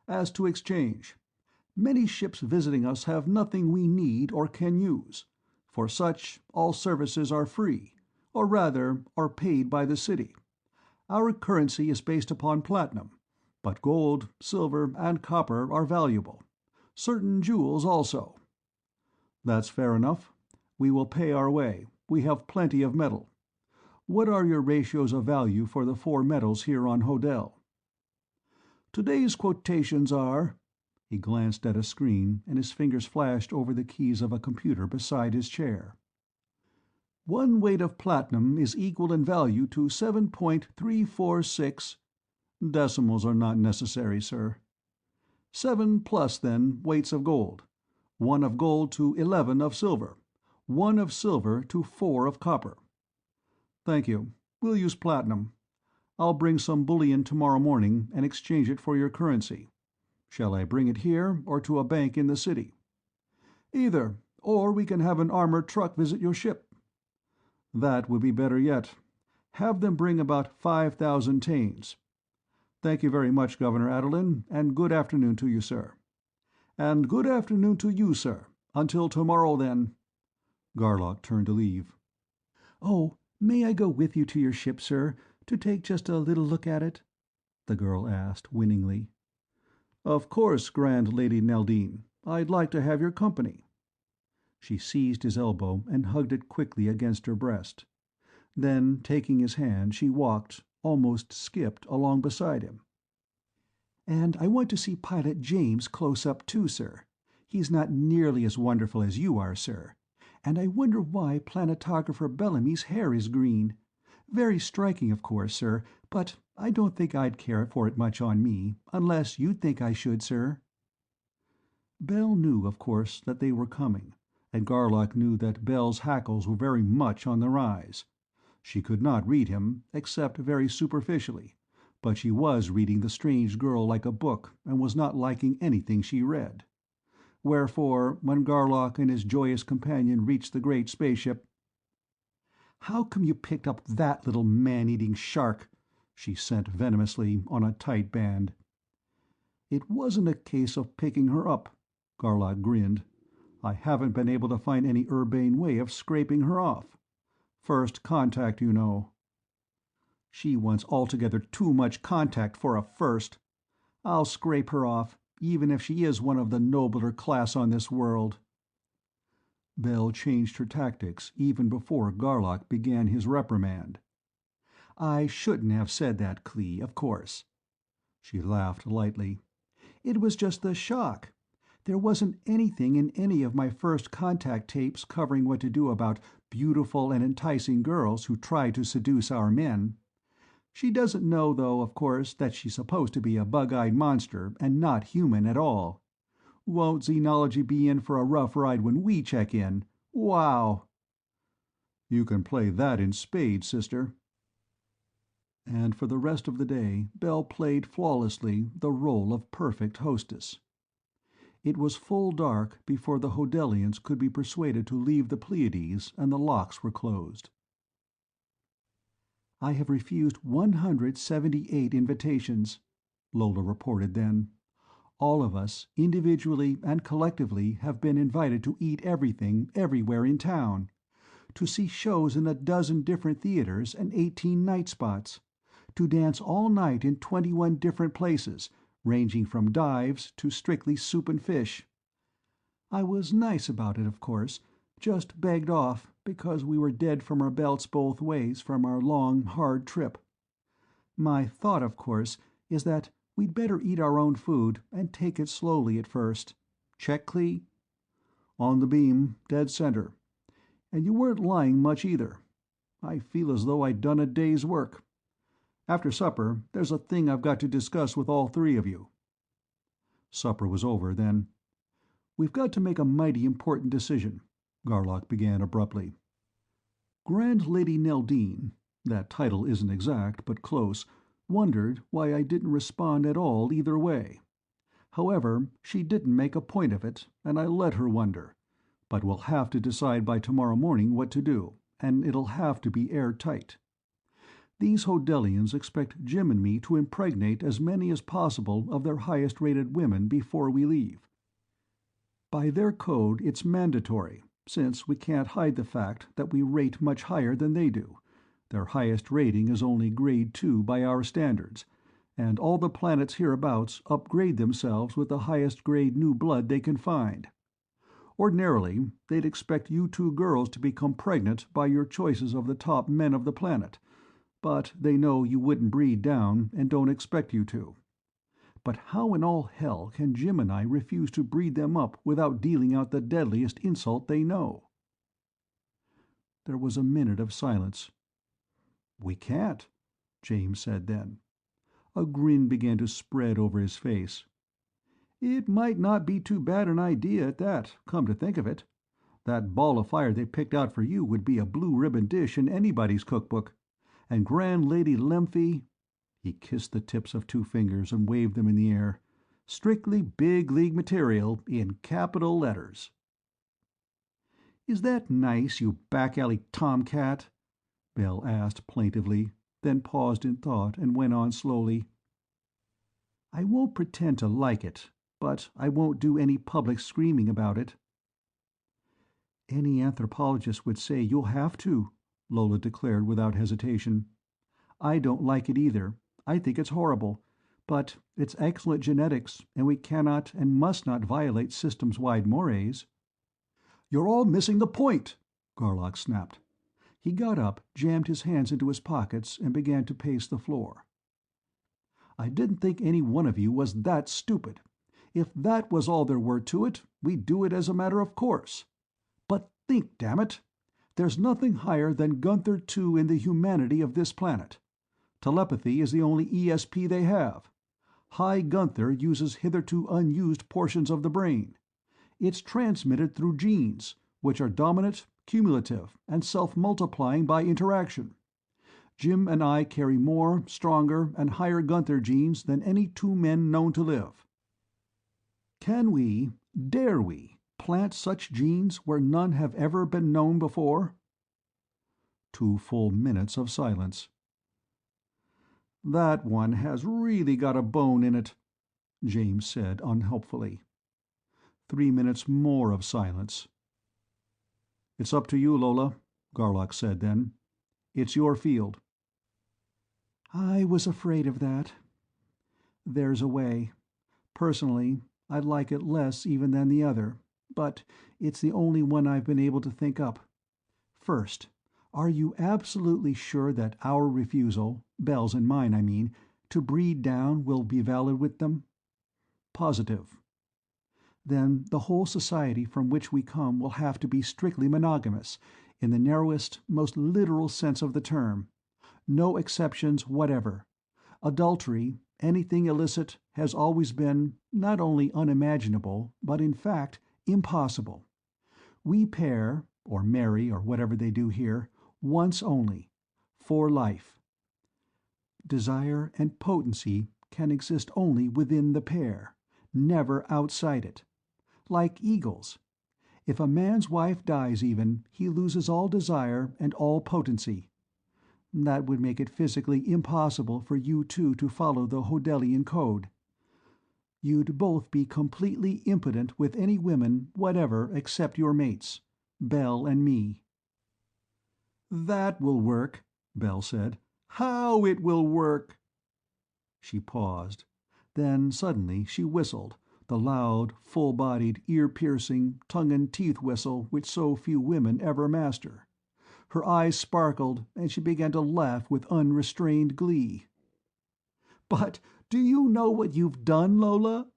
As to exchange. Many ships visiting us have nothing we need or can use. For such, all services are free, or rather, are paid by the city. Our currency is based upon platinum, but gold, silver, and copper are valuable. Certain jewels also." "That's fair enough. We will pay our way. We have plenty of metal. What are your ratios of value for the 4 metals here on Hodel?" "Today's quotations are—" He glanced at a screen, and his fingers flashed over the keys of a computer beside his chair. "1 weight of platinum is equal in value to 7.346— Decimals are not necessary, sir. 7 plus, then, weights of gold. 1 of gold to 11 of silver. 1 of silver to 4 of copper." "Thank you. We'll use platinum. I'll bring some bullion tomorrow morning and exchange it for your currency. Shall I bring it here, or to a bank in the city?" "Either, or we can have an armored truck visit your ship." "That would be better yet. Have them bring about 5,000 taines. Thank you very much, Governor Adderlin, and good afternoon to you, sir." "And good afternoon to you, sir. Until tomorrow, then." Garlock turned to leave. "Oh, may I go with you to your ship, sir, to take just a little look at it?" the girl asked, winningly. "Of course, Grand Lady Neldine. I'd like to have your company." She seized his elbow and hugged it quickly against her breast. Then, taking his hand, she walked, almost skipped, along beside him. "And I want to see Pilot James close up too, sir. He's not nearly as wonderful as you are, sir. And I wonder why Planetographer Bellamy's hair is green. Very striking, of course, sir, but I don't think I'd care for it much on me, unless you'd think I should, sir." Bell knew, of course, that they were coming, and Garlock knew that Bell's hackles were very much on the rise. She could not read him, except very superficially, but she was reading the strange girl like a book, and was not liking anything she read. Wherefore, when Garlock and his joyous companion reached the great spaceship— How come you picked up that little man-eating shark?" she sent venomously on a tight band. "It wasn't a case of picking her up," Garlock grinned. "I haven't been able to find any urbane way of scraping her off. First contact, you know." "She wants altogether too much contact for a first. I'll scrape her off, even if she is one of the nobler class on this world." Belle changed her tactics even before Garlock began his reprimand. "I shouldn't have said that, Clee, of course." She laughed lightly. "It was just the shock. There wasn't anything in any of my first contact tapes covering what to do about beautiful and enticing girls who try to seduce our men. She doesn't know, though, of course, that she's supposed to be a bug-eyed monster and not human at all. Won't xenology be in for a rough ride when we check in? Wow!" "You can play that in spades, sister." And for the rest of the day Belle played flawlessly the role of perfect hostess. It was full dark before the Hodelians could be persuaded to leave the Pleiades and the locks were closed. "I have refused 178 invitations," Lola reported then. "All of us, individually and collectively, have been invited to eat everything, everywhere in town. To see shows in 12 different theaters and 18 night spots. To dance all night in 21 different places, ranging from dives to strictly soup and fish. I was nice about it, of course, just begged off because we were dead from our belts both ways from our long, hard trip. My thought, of course, is that we'd better eat our own food and take it slowly at first. Check, Clee?" "On the beam, dead center. And you weren't lying much either. I feel as though I'd done a day's work. After supper, there's a thing I've got to discuss with all three of you." Supper was over then. "We've got to make a mighty important decision," Garlock began abruptly. "Grand Lady Neldine, that title isn't exact, but close, wondered why I didn't respond at all either way. However, she didn't make a point of it, and I let her wonder. But we'll have to decide by tomorrow morning what to do, and it'll have to be airtight. These Hodelians expect Jim and me to impregnate as many as possible of their highest-rated women before we leave. By their code, it's mandatory, since we can't hide the fact that we rate much higher than they do. Their highest rating is only Grade 2 by our standards, and all the planets hereabouts upgrade themselves with the highest grade new blood they can find. Ordinarily, they'd expect you two girls to become pregnant by your choices of the top men of the planet, but they know you wouldn't breed down and don't expect you to. But how in all hell can Jim and I refuse to breed them up without dealing out the deadliest insult they know?" There was a minute of silence. "We can't," James said then. A grin began to spread over his face. "It might not be too bad an idea at that, come to think of it. That ball of fire they picked out for you would be a blue ribbon dish in anybody's cookbook. And Grand Lady Lymphy—" he kissed the tips of 2 fingers and waved them in the air. "Strictly big league material in capital letters." "Is that nice, you back-alley tomcat?" Belle asked plaintively, then paused in thought and went on slowly. "I won't pretend to like it, but I won't do any public screaming about it." "Any anthropologist would say you'll have to," Lola declared without hesitation. "I don't like it either. I think it's horrible. But it's excellent genetics, and we cannot and must not violate systems-wide mores." "You're all missing the point," Garlock snapped. He got up, jammed his hands into his pockets, and began to pace the floor. "I didn't think any one of you was that stupid. If that was all there were to it, we'd do it as a matter of course. But think, damn it! There's nothing higher than Gunther 2 in the humanity of this planet. Telepathy is the only ESP they have. High Gunther uses hitherto unused portions of the brain. It's transmitted through genes, which are dominant, cumulative, and self-multiplying by interaction. Jim and I carry more, stronger, and higher Gunther genes than any 2 men known to live. Can we, dare we, plant such genes where none have ever been known before?" 2 full minutes of silence. "That one has really got a bone in it," James said unhelpfully. 3 minutes more of silence. "It's up to you, Lola," Garlock said then. "It's your field." "I was afraid of that. There's a way. Personally, I like it less even than the other, but it's the only one I've been able to think up. First, are you absolutely sure that our refusal, Belle's and mine, I mean, to breed down will be valid with them?" "Positive." "Then the whole society from which we come will have to be strictly monogamous, in the narrowest, most literal sense of the term. No exceptions whatever. Adultery, anything illicit, has always been, not only unimaginable, but in fact, impossible. We pair, or marry, or whatever they do here, once only. For life. Desire and potency can exist only within the pair, never outside it. Like eagles. If a man's wife dies even, he loses all desire and all potency. That would make it physically impossible for you two to follow the Hodelian code. You'd both be completely impotent with any women whatever except your mates, Belle and me." "That will work," Belle said. "How it will work!" She paused. Then suddenly she whistled, the loud, full-bodied, ear-piercing, tongue-and-teeth whistle which so few women ever master. Her eyes sparkled, and she began to laugh with unrestrained glee. "But do you know what you've done, Lola?"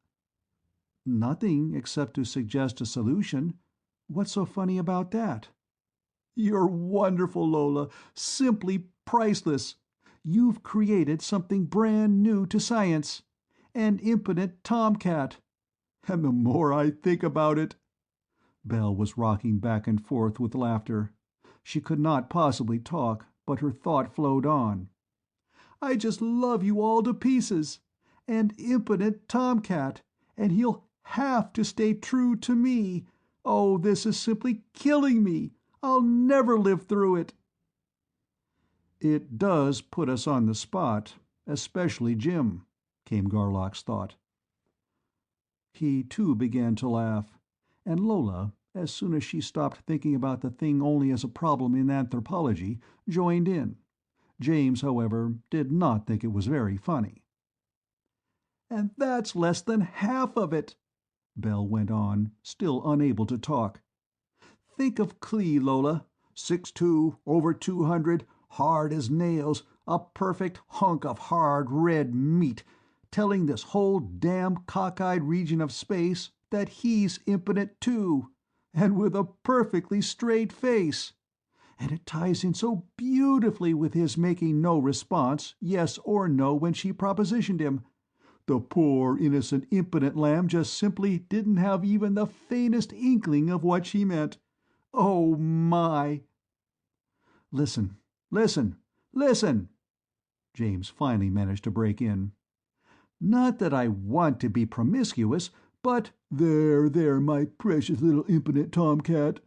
"Nothing, except to suggest a solution. What's so funny about that?" "You're wonderful, Lola. Simply priceless. You've created something brand new to science. An impotent tomcat. And the more I think about it—" Belle was rocking back and forth with laughter. She could not possibly talk, but her thought flowed on. "I just love you all to pieces. An impotent tomcat, and he'll have to stay true to me. Oh, this is simply killing me. I'll never live through it." "It does put us on the spot, especially Jim," came Garlock's thought. He too began to laugh, and Lola, as soon as she stopped thinking about the thing only as a problem in anthropology, joined in. James, however, did not think it was very funny. "And that's less than half of it," Belle went on, still unable to talk. "Think of Clee, Lola. 6'2", over 200, hard as nails, a perfect hunk of hard red meat, telling this whole damn cockeyed region of space that he's impotent too, and with a perfectly straight face. And it ties in so beautifully with his making no response, yes or no, when she propositioned him. The poor, innocent, impotent lamb just simply didn't have even the faintest inkling of what she meant. Oh, my!" "Listen, listen, listen!" James finally managed to break in. "Not that I want to be promiscuous, but—" "There, my precious little impotent tomcat,"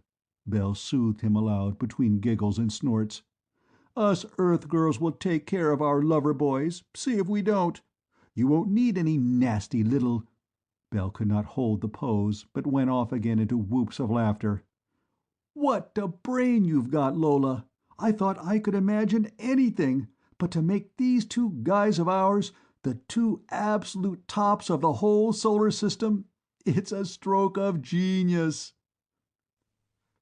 Belle soothed him aloud between giggles and snorts. "Us Earth girls will take care of our lover boys, see if we don't. You won't need any nasty little—" Belle could not hold the pose, but went off again into whoops of laughter. "What a brain you've got, Lola! I thought I could imagine anything, but to make these two guys of ours the two absolute tops of the whole solar system, it's a stroke of genius."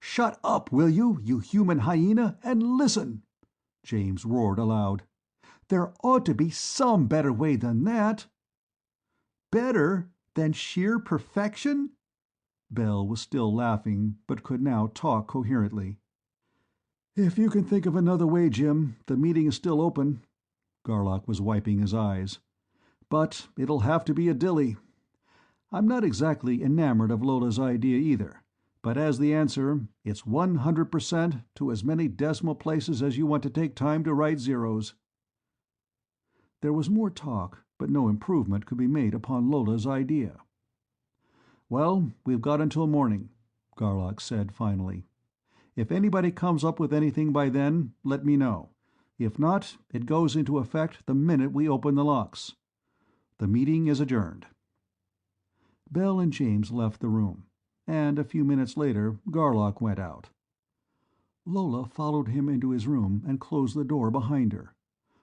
"Shut up, will you, you human hyena, and listen!" James roared aloud. "There ought to be some better way than that." "Better than sheer perfection?" Belle was still laughing, but could now talk coherently. "If you can think of another way, Jim, the meeting is still open." Garlock was wiping his eyes. "But it'll have to be a dilly. I'm not exactly enamored of Lola's idea either, but as the answer, it's 100% to as many decimal places as you want to take time to write zeros." There was more talk, but no improvement could be made upon Lola's idea. "Well, we've got until morning," Garlock said finally. If anybody comes up with anything by then, let me know. If not, it goes into effect the minute we open the locks. The meeting is adjourned." Bell and James left the room, and a few minutes later Garlock went out. Lola followed him into his room and closed the door behind her.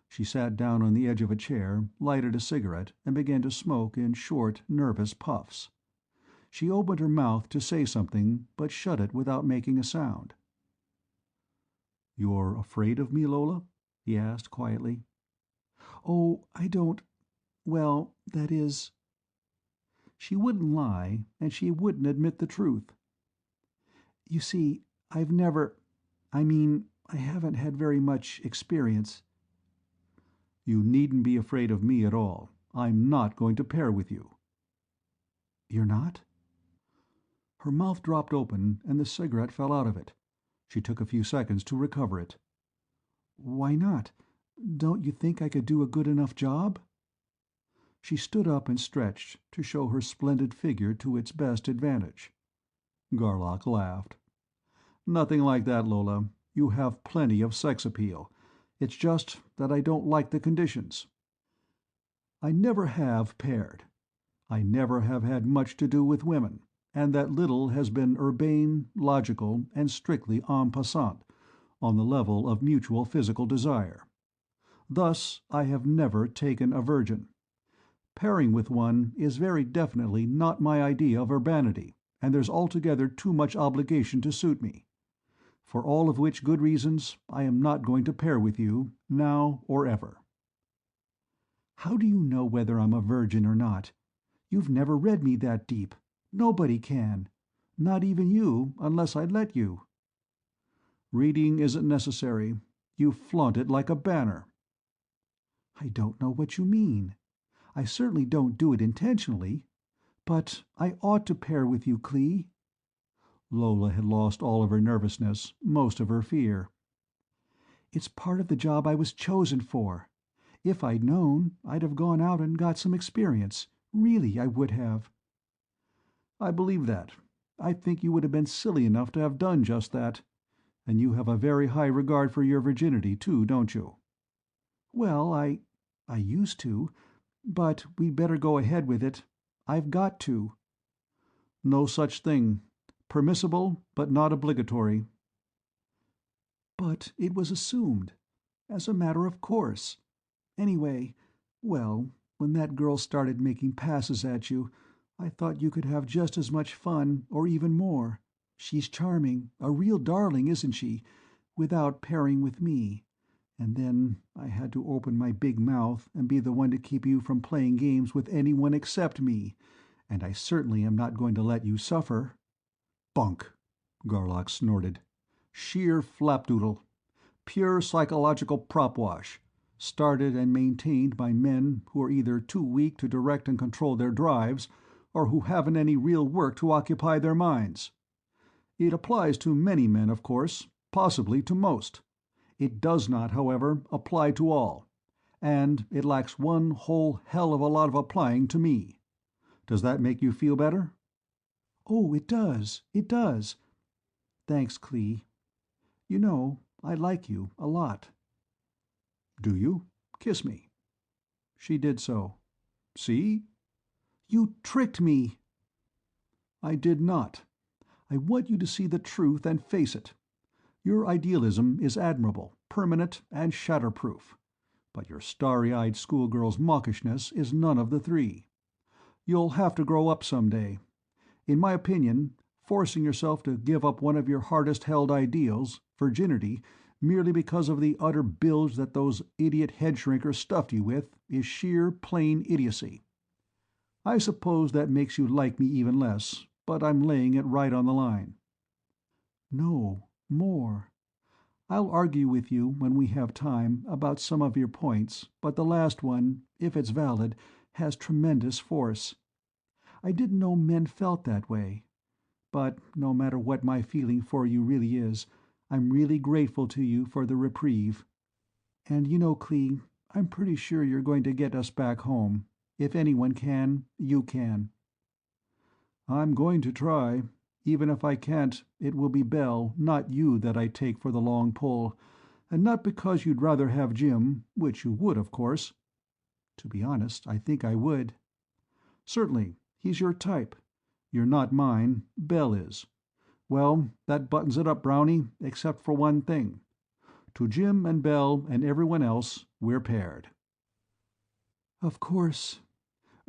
She sat down on the edge of a chair, lighted a cigarette, and began to smoke in short, nervous puffs. She opened her mouth to say something, but shut it without making a sound. "You're afraid of me, Lola?" he asked quietly. "Oh, I don't... well, that is..." She wouldn't lie, and she wouldn't admit the truth. "You see, I've never... I haven't had very much experience." "You needn't be afraid of me at all. I'm not going to pair with you." "You're not?" Her mouth dropped open, and the cigarette fell out of it. She took a few seconds to recover it. "Why not? Don't you think I could do a good enough job?" She stood up and stretched, to show her splendid figure to its best advantage. Garlock laughed. "Nothing like that, Lola. You have plenty of sex appeal. It's just that I don't like the conditions. I never have paired. I never have had much to do with women, and that little has been urbane, logical, and strictly en passant, on the level of mutual physical desire. Thus, I have never taken a virgin. Pairing with one is very definitely not my idea of urbanity, and there's altogether too much obligation to suit me. For all of which good reasons, I am not going to pair with you, now or ever." "How do you know whether I'm a virgin or not? You've never read me that deep. Nobody can. Not even you, unless I let you." "Reading isn't necessary. You flaunt it like a banner." "I don't know what you mean. I certainly don't do it intentionally. But I ought to pair with you, Clee." Lola had lost all of her nervousness, most of her fear. "It's part of the job I was chosen for. If I'd known, I'd have gone out and got some experience. Really, I would have." "I believe that. I think you would have been silly enough to have done just that. And you have a very high regard for your virginity, too, don't you?" "Well, I used to. But we'd better go ahead with it. I've got to." "No such thing. Permissible, but not obligatory." "But it was assumed. As a matter of course. Anyway, well, when that girl started making passes at you, I thought you could have just as much fun, or even more. She's charming, a real darling, isn't she, without pairing with me. And then I had to open my big mouth and be the one to keep you from playing games with anyone except me, and I certainly am not going to let you suffer." "Bunk!" Garlock snorted. "Sheer flapdoodle. Pure psychological propwash, started and maintained by men who are either too weak to direct and control their drives, or who haven't any real work to occupy their minds. It applies to many men, of course, possibly to most. It does not, however, apply to all, and it lacks one whole hell of a lot of applying to me. Does that make you feel better?" "Oh, it does, it does. Thanks, Clee. You know, I like you a lot." "Do you? Kiss me." She did so. "See?" "You tricked me!" "I did not. I want you to see the truth and face it. Your idealism is admirable, permanent, and shatterproof, but your starry-eyed schoolgirl's mawkishness is none of the three. You'll have to grow up some day. In my opinion, forcing yourself to give up one of your hardest-held ideals, virginity, merely because of the utter bilge that those idiot head-shrinkers stuffed you with, is sheer, plain idiocy. I suppose that makes you like me even less, but I'm laying it right on the line." "No, more. I'll argue with you when we have time about some of your points, but the last one, if it's valid, has tremendous force. I didn't know men felt that way. But no matter what my feeling for you really is, I'm really grateful to you for the reprieve. And you know, Clee, I'm pretty sure you're going to get us back home. If anyone can, you can." "I'm going to try. Even if I can't, it will be Belle, not you, that I take for the long pull, and not because you'd rather have Jim, which you would, of course. To be honest, I think I would. Certainly, he's your type. You're not mine, Belle is. Well, that buttons it up, Brownie, except for one thing. To Jim and Belle and everyone else, we're paired. Of course.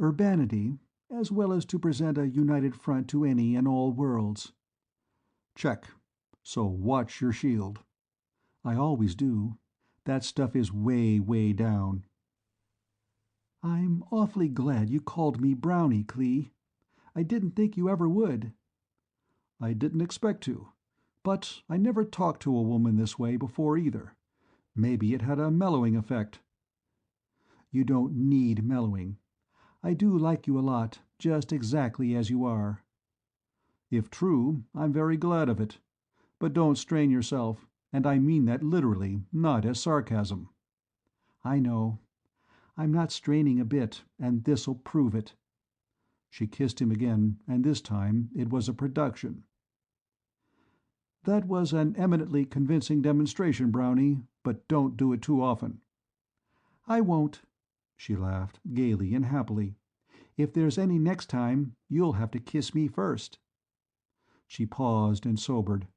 Urbanity, as well as to present a united front to any and all worlds. Check. So watch your shield. I always do. That stuff is way, way down. I'm awfully glad you called me Brownie, Clee. I didn't think you ever would. I didn't expect to. But I never talked to a woman this way before either. Maybe it had a mellowing effect. You don't need mellowing. I do like you a lot, just exactly as you are. If true, I'm very glad of it. But don't strain yourself, and I mean that literally, not as sarcasm. I know. I'm not straining a bit, and this'll prove it. She kissed him again, and this time it was a production. That was an eminently convincing demonstration, Brownie, but don't do it too often. I won't, she laughed, gaily and happily. If there's any next time, you'll have to kiss me first. She paused and sobered.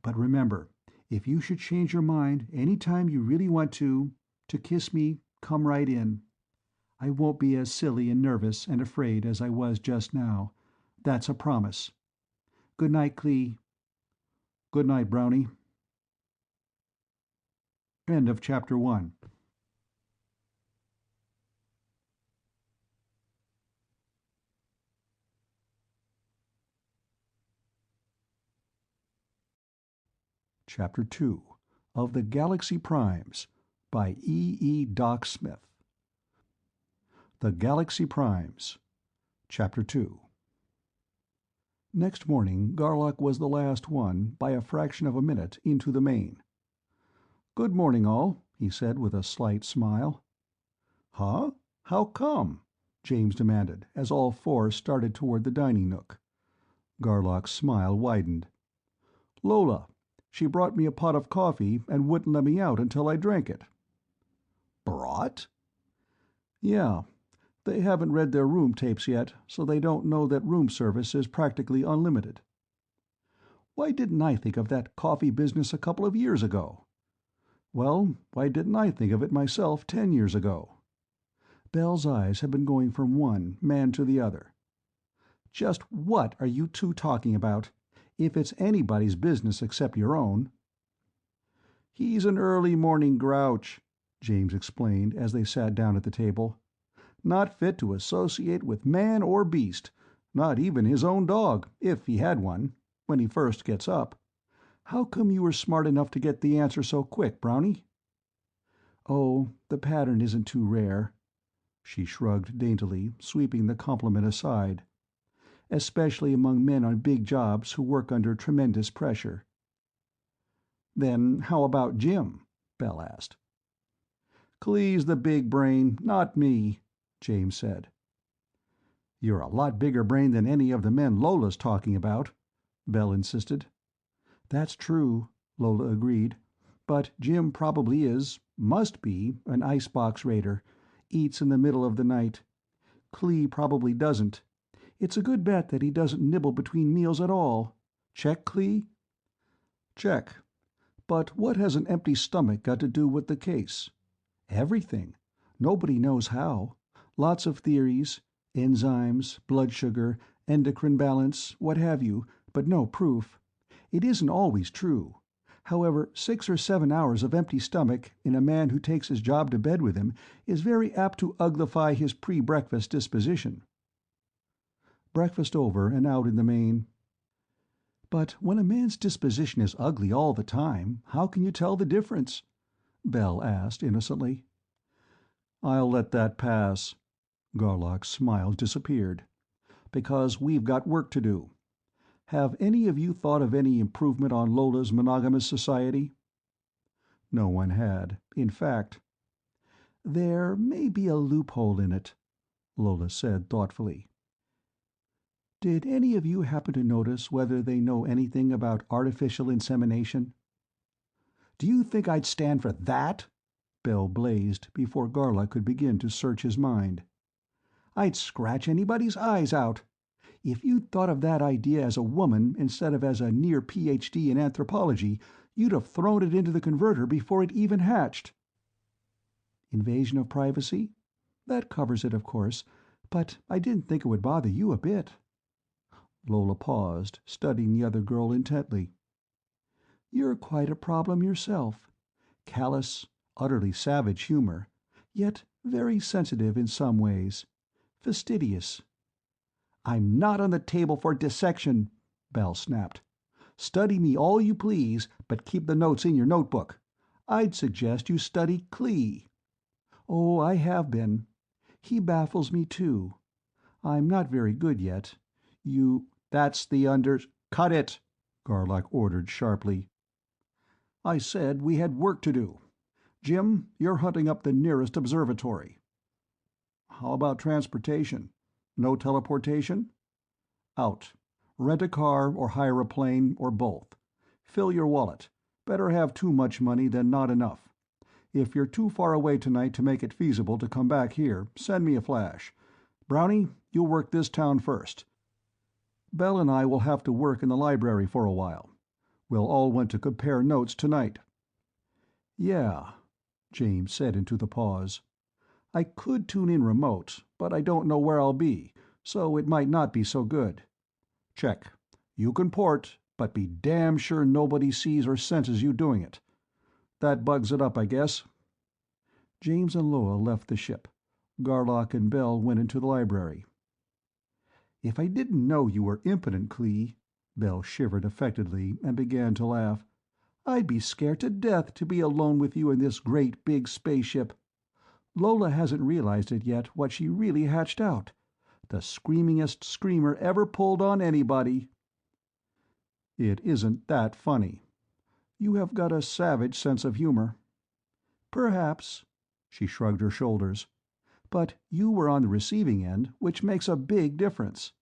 But remember, if you should change your mind any time you really want to kiss me, come right in. I won't be as silly and nervous and afraid as I was just now. That's a promise. Good night, Clee. Good night, Brownie. End of Chapter 1. Chapter 2 of the Galaxy Primes by E. Doc Smith. The Galaxy Primes. Chapter 2. Next morning, Garlock was the last one, by a fraction of a minute, into the main. "Good morning, all," he said with a slight smile. "Huh? How come?" James demanded, as all four started toward the dining nook. Garlock's smile widened. "Lola. She brought me a pot of coffee and wouldn't let me out until I drank it." "Brought?" "Yeah. They haven't read their room tapes yet, so they don't know that room service is practically unlimited." "Why didn't I think of that coffee business a couple of years ago?" "Well, why didn't I think of it myself 10 years ago?" Belle's eyes had been going from one man to the other. "Just what are you two talking about? If it's anybody's business except your own." "He's an early morning grouch," James explained as they sat down at the table. "Not fit to associate with man or beast, not even his own dog, if he had one, when he first gets up. How come you were smart enough to get the answer so quick, Brownie?" "Oh, the pattern isn't too rare." She shrugged daintily, sweeping the compliment aside. "Especially among men on big jobs who work under tremendous pressure." "Then how about Jim?" Bell asked. "Clee's the big brain, not me," James said. "You're a lot bigger brain than any of the men Lola's talking about," Bell insisted. "That's true," Lola agreed. "But Jim probably must be, an icebox raider, eats in the middle of the night. Clee probably doesn't. It's a good bet that he doesn't nibble between meals at all. Check, Clee?" "Check. But what has an empty stomach got to do with the case?" "Everything. Nobody knows how. Lots of theories. Enzymes, blood sugar, endocrine balance, what have you, but no proof. It isn't always true. However, 6 or 7 hours of empty stomach in a man who takes his job to bed with him is very apt to uglify his pre-breakfast disposition." Breakfast over and out in the main. "But when a man's disposition is ugly all the time, how can you tell the difference?" Bell asked innocently. "I'll let that pass." Garlock's smile disappeared. "Because we've got work to do. Have any of you thought of any improvement on Lola's monogamous society?" No one had. In fact, "There may be a loophole in it," Lola said thoughtfully. Did any of you happen to notice whether they know anything about artificial insemination?" "Do you think I'd stand for that?" Bell blazed before Garlock could begin to search his mind. "I'd scratch anybody's eyes out. If you'd thought of that idea as a woman instead of as a near Ph.D. in anthropology, you'd have thrown it into the converter before it even hatched." "Invasion of privacy? That covers it, of course, but I didn't think it would bother you a bit." Lola paused, studying the other girl intently. "You're quite a problem yourself. Callous, utterly savage humor, yet very sensitive in some ways. Fastidious." "I'm not on the table for dissection," Bell snapped. "Study me all you please, but keep the notes in your notebook. I'd suggest you study Klee." "Oh, I have been. He baffles me, too. I'm not very good yet. You—" "That's the under—" "Cut it!" Garlock ordered sharply. "I said we had work to do. Jim, you're hunting up the nearest observatory." "How about transportation? No teleportation?" "Out. Rent a car or hire a plane, or both. Fill your wallet. Better have too much money than not enough. If you're too far away tonight to make it feasible to come back here, send me a flash. Brownie, you'll work this town first. Bell and I will have to work in the library for a while. We'll all want to compare notes tonight." "Yeah," James said into the pause. "I could tune in remote, but I don't know where I'll be, so it might not be so good. Check. You can port, but be damn sure nobody sees or senses you doing it. That bugs it up, I guess." James and Lola left the ship. Garlock and Bell went into the library. "If I didn't know you were impotent, Klee," Bell shivered affectedly and began to laugh, "I'd be scared to death to be alone with you in this great big spaceship. Lola hasn't realized it yet what she really hatched out. The screamingest screamer ever pulled on anybody." "It isn't that funny. You have got a savage sense of humor." "Perhaps." She shrugged her shoulders. "But you were on the receiving end, which makes a big difference.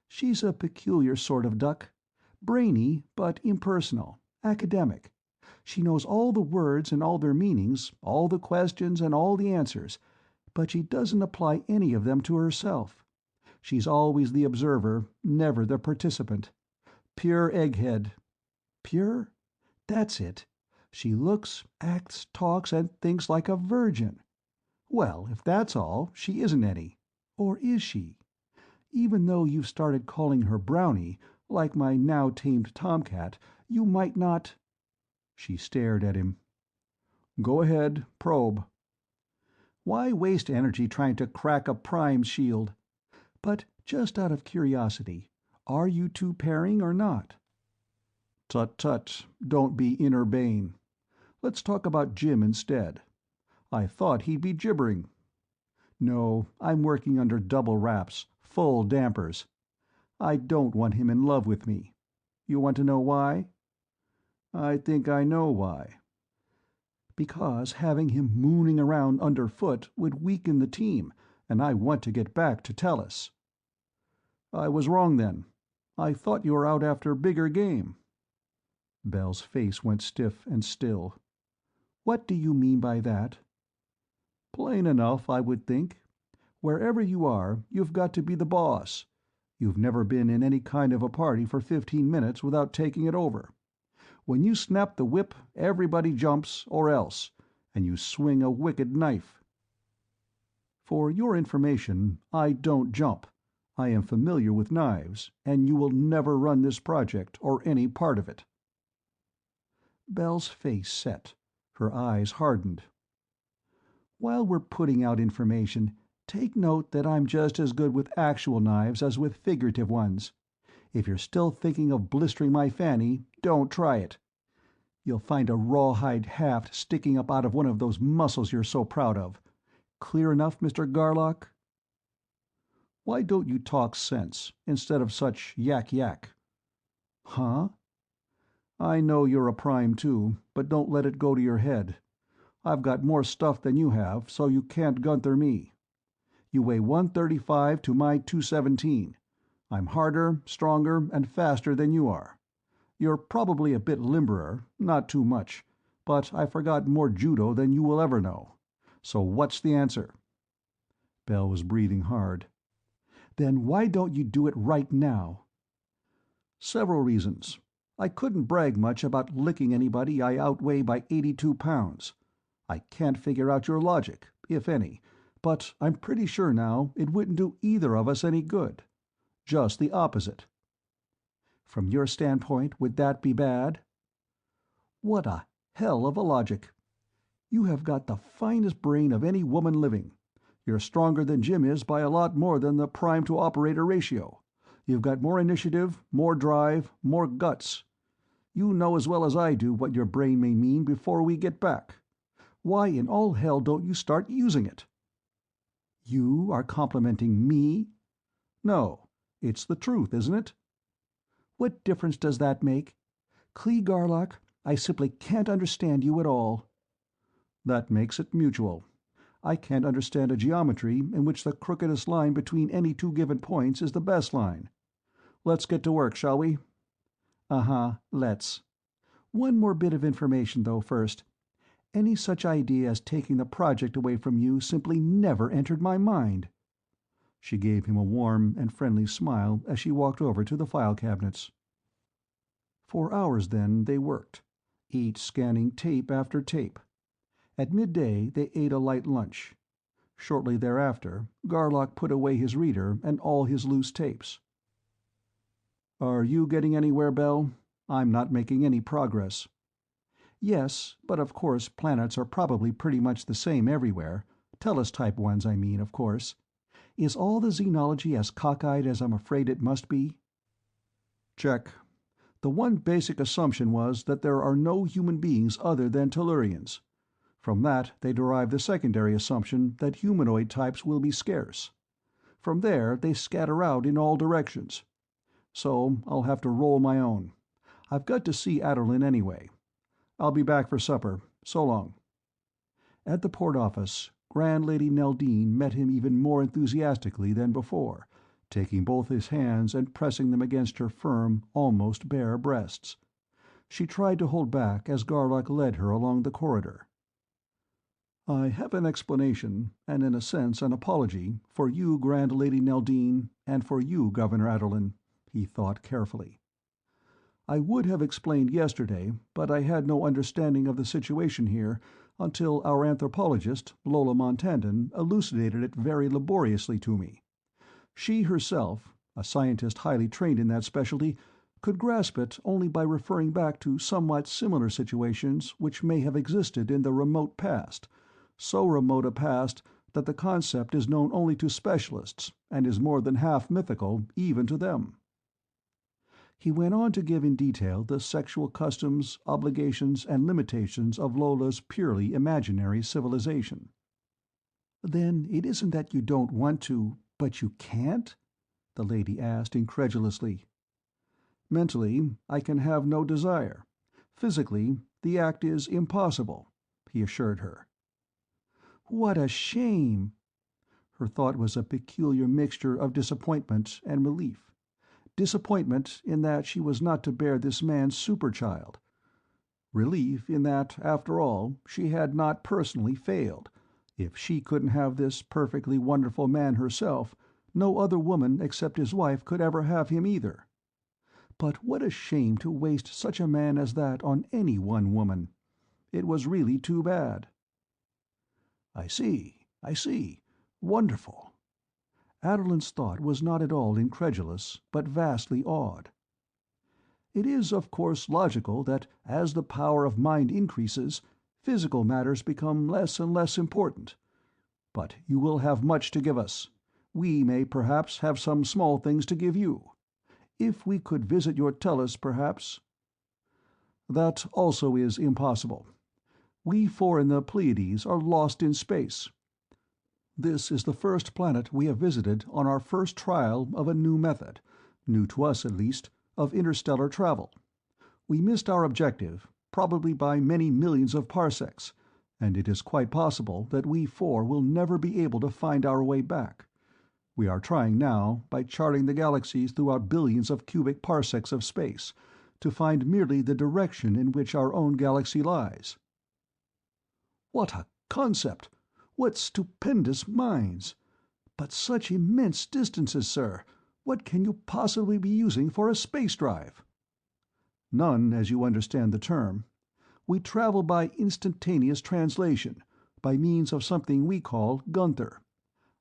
She's a peculiar sort of duck. Brainy, but impersonal, academic. She knows all the words and all their meanings, all the questions and all the answers, but she doesn't apply any of them to herself. She's always the observer, never the participant. Pure egghead. Pure? That's it. She looks, acts, talks, and thinks like a virgin. Well, if that's all, she isn't any. Or is she? Even though you've started calling her Brownie, like my now-tamed tomcat, you might not—" She stared at him. "Go ahead, probe." "Why waste energy trying to crack a prime shield? But just out of curiosity, are you two pairing or not?" "Tut tut, don't be inner-bane. Let's talk about Jim instead. I thought he'd be gibbering." "No, I'm working under double wraps, full dampers. I don't want him in love with me. You want to know why?" "I think I know why." "Because having him mooning around underfoot would weaken the team, and I want to get back to Tellus." "I was wrong then. I thought you were out after bigger game." Bell's face went stiff and still. "What do you mean by that?" "Plain enough, I would think. Wherever you are, you've got to be the boss. You've never been in any kind of a party for 15 minutes without taking it over. When you snap the whip, everybody jumps, or else, and you swing a wicked knife." "For your information, I don't jump. I am familiar with knives, and you will never run this project or any part of it." Bell's face set. Her eyes hardened. "While we're putting out information, take note that I'm just as good with actual knives as with figurative ones. If you're still thinking of blistering my fanny, don't try it. You'll find a rawhide haft sticking up out of one of those muscles you're so proud of. Clear enough, Mr. Garlock?" "Why don't you talk sense, instead of such yak-yak?" "Huh?" "I know you're a prime too, but don't let it go to your head. I've got more stuff than you have, so you can't Gunther me. You weigh 135 to my 217. I'm harder, stronger, and faster than you are. You're probably a bit limberer, not too much, but I forgot more judo than you will ever know. So what's the answer?" Bell was breathing hard. "Then why don't you do it right now?" "Several reasons. I couldn't brag much about licking anybody I outweigh by 82 pounds. I can't figure out your logic, if any, but I'm pretty sure now it wouldn't do either of us any good. Just the opposite." "From your standpoint, would that be bad?" "What a hell of a logic! You have got the finest brain of any woman living. You're stronger than Jim is by a lot more than the prime-to-operator ratio. You've got more initiative, more drive, more guts. You know as well as I do what your brain may mean before we get back. Why in all hell don't you start using it?" "You are complimenting me?" "No. It's the truth, isn't it?" "What difference does that make? Clee Garlock, I simply can't understand you at all." "That makes it mutual. I can't understand a geometry in which the crookedest line between any two given points is the best line. Let's get to work, shall we?" "Uh-huh, let's. One more bit of information, though, first. Any such idea as taking the project away from you simply never entered my mind." She gave him a warm and friendly smile as she walked over to the file cabinets. For hours then they worked, each scanning tape after tape. At midday they ate a light lunch. Shortly thereafter, Garlock put away his reader and all his loose tapes. "Are you getting anywhere, Bell? I'm not making any progress." "Yes, but of course planets are probably pretty much the same everywhere. Tellus-type ones, I mean, of course. Is all the xenology as cockeyed as I'm afraid it must be?" Check. The one basic assumption was that there are no human beings other than Tellurians. From that, they derive the secondary assumption that humanoid types will be scarce. From there, they scatter out in all directions. So I'll have to roll my own. I've got to see Aderlin anyway. I'll be back for supper. So long." At the port office, Grand Lady Neldine met him even more enthusiastically than before, taking both his hands and pressing them against her firm, almost bare breasts. She tried to hold back as Garlock led her along the corridor. "I have an explanation, and in a sense an apology, for you, Grand Lady Neldine, and for you, Governor Aderlin," he thought carefully. "I would have explained yesterday, but I had no understanding of the situation here until our anthropologist, Lola Montandon, elucidated it very laboriously to me. She herself, a scientist highly trained in that specialty, could grasp it only by referring back to somewhat similar situations which may have existed in the remote past, so remote a past that the concept is known only to specialists and is more than half mythical even to them." He went on to give in detail the sexual customs, obligations, and limitations of Lola's purely imaginary civilization. "Then it isn't that you don't want to, but you can't?" the lady asked incredulously. "Mentally, I can have no desire. Physically, the act is impossible," he assured her. "What a shame!" Her thought was a peculiar mixture of disappointment and relief. Disappointment in that she was not to bear this man's superchild. Relief in that, after all, she had not personally failed. If she couldn't have this perfectly wonderful man herself, no other woman except his wife could ever have him either. But what a shame to waste such a man as that on any one woman. It was really too bad. I see. Wonderful." Aderlin's thought was not at all incredulous, but vastly awed. "It is, of course, logical that as the power of mind increases, physical matters become less and less important. But you will have much to give us. We may perhaps have some small things to give you. If we could visit your Tellus, perhaps—" "That also is impossible. We four in the Pleiades are lost in space. This is the first planet we have visited on our first trial of a new method, new to us at least, of interstellar travel. We missed our objective, probably by many millions of parsecs, and it is quite possible that we four will never be able to find our way back. We are trying now, by charting the galaxies throughout billions of cubic parsecs of space, to find merely the direction in which our own galaxy lies." "What a concept! What stupendous minds! But such immense distances, sir! What can you possibly be using for a space drive?" "None, as you understand the term. We travel by instantaneous translation, by means of something we call Gunther.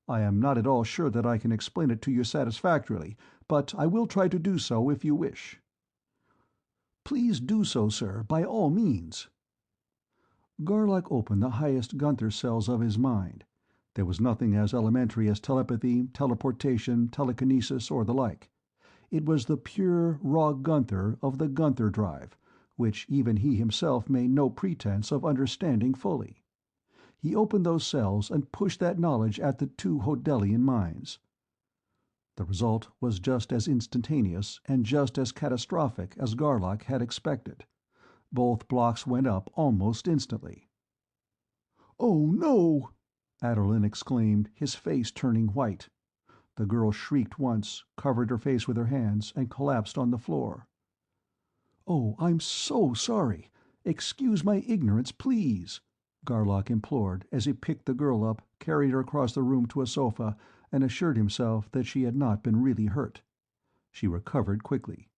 I am not at all sure that I can explain it to you satisfactorily, but I will try to do so if you wish." "Please do so, sir, by all means." Garlock opened the highest Gunther cells of his mind. There was nothing as elementary as telepathy, teleportation, telekinesis, or the like. It was the pure, raw Gunther of the Gunther drive, which even he himself made no pretense of understanding fully. He opened those cells and pushed that knowledge at the two Hodelian minds. The result was just as instantaneous and just as catastrophic as Garlock had expected. Both blocks went up almost instantly. "Oh, no!" Adeline exclaimed, his face turning white. The girl shrieked once, covered her face with her hands, and collapsed on the floor. "Oh, I'm so sorry! Excuse my ignorance, please," Garlock implored, as he picked the girl up, carried her across the room to a sofa, and assured himself that she had not been really hurt. She recovered quickly.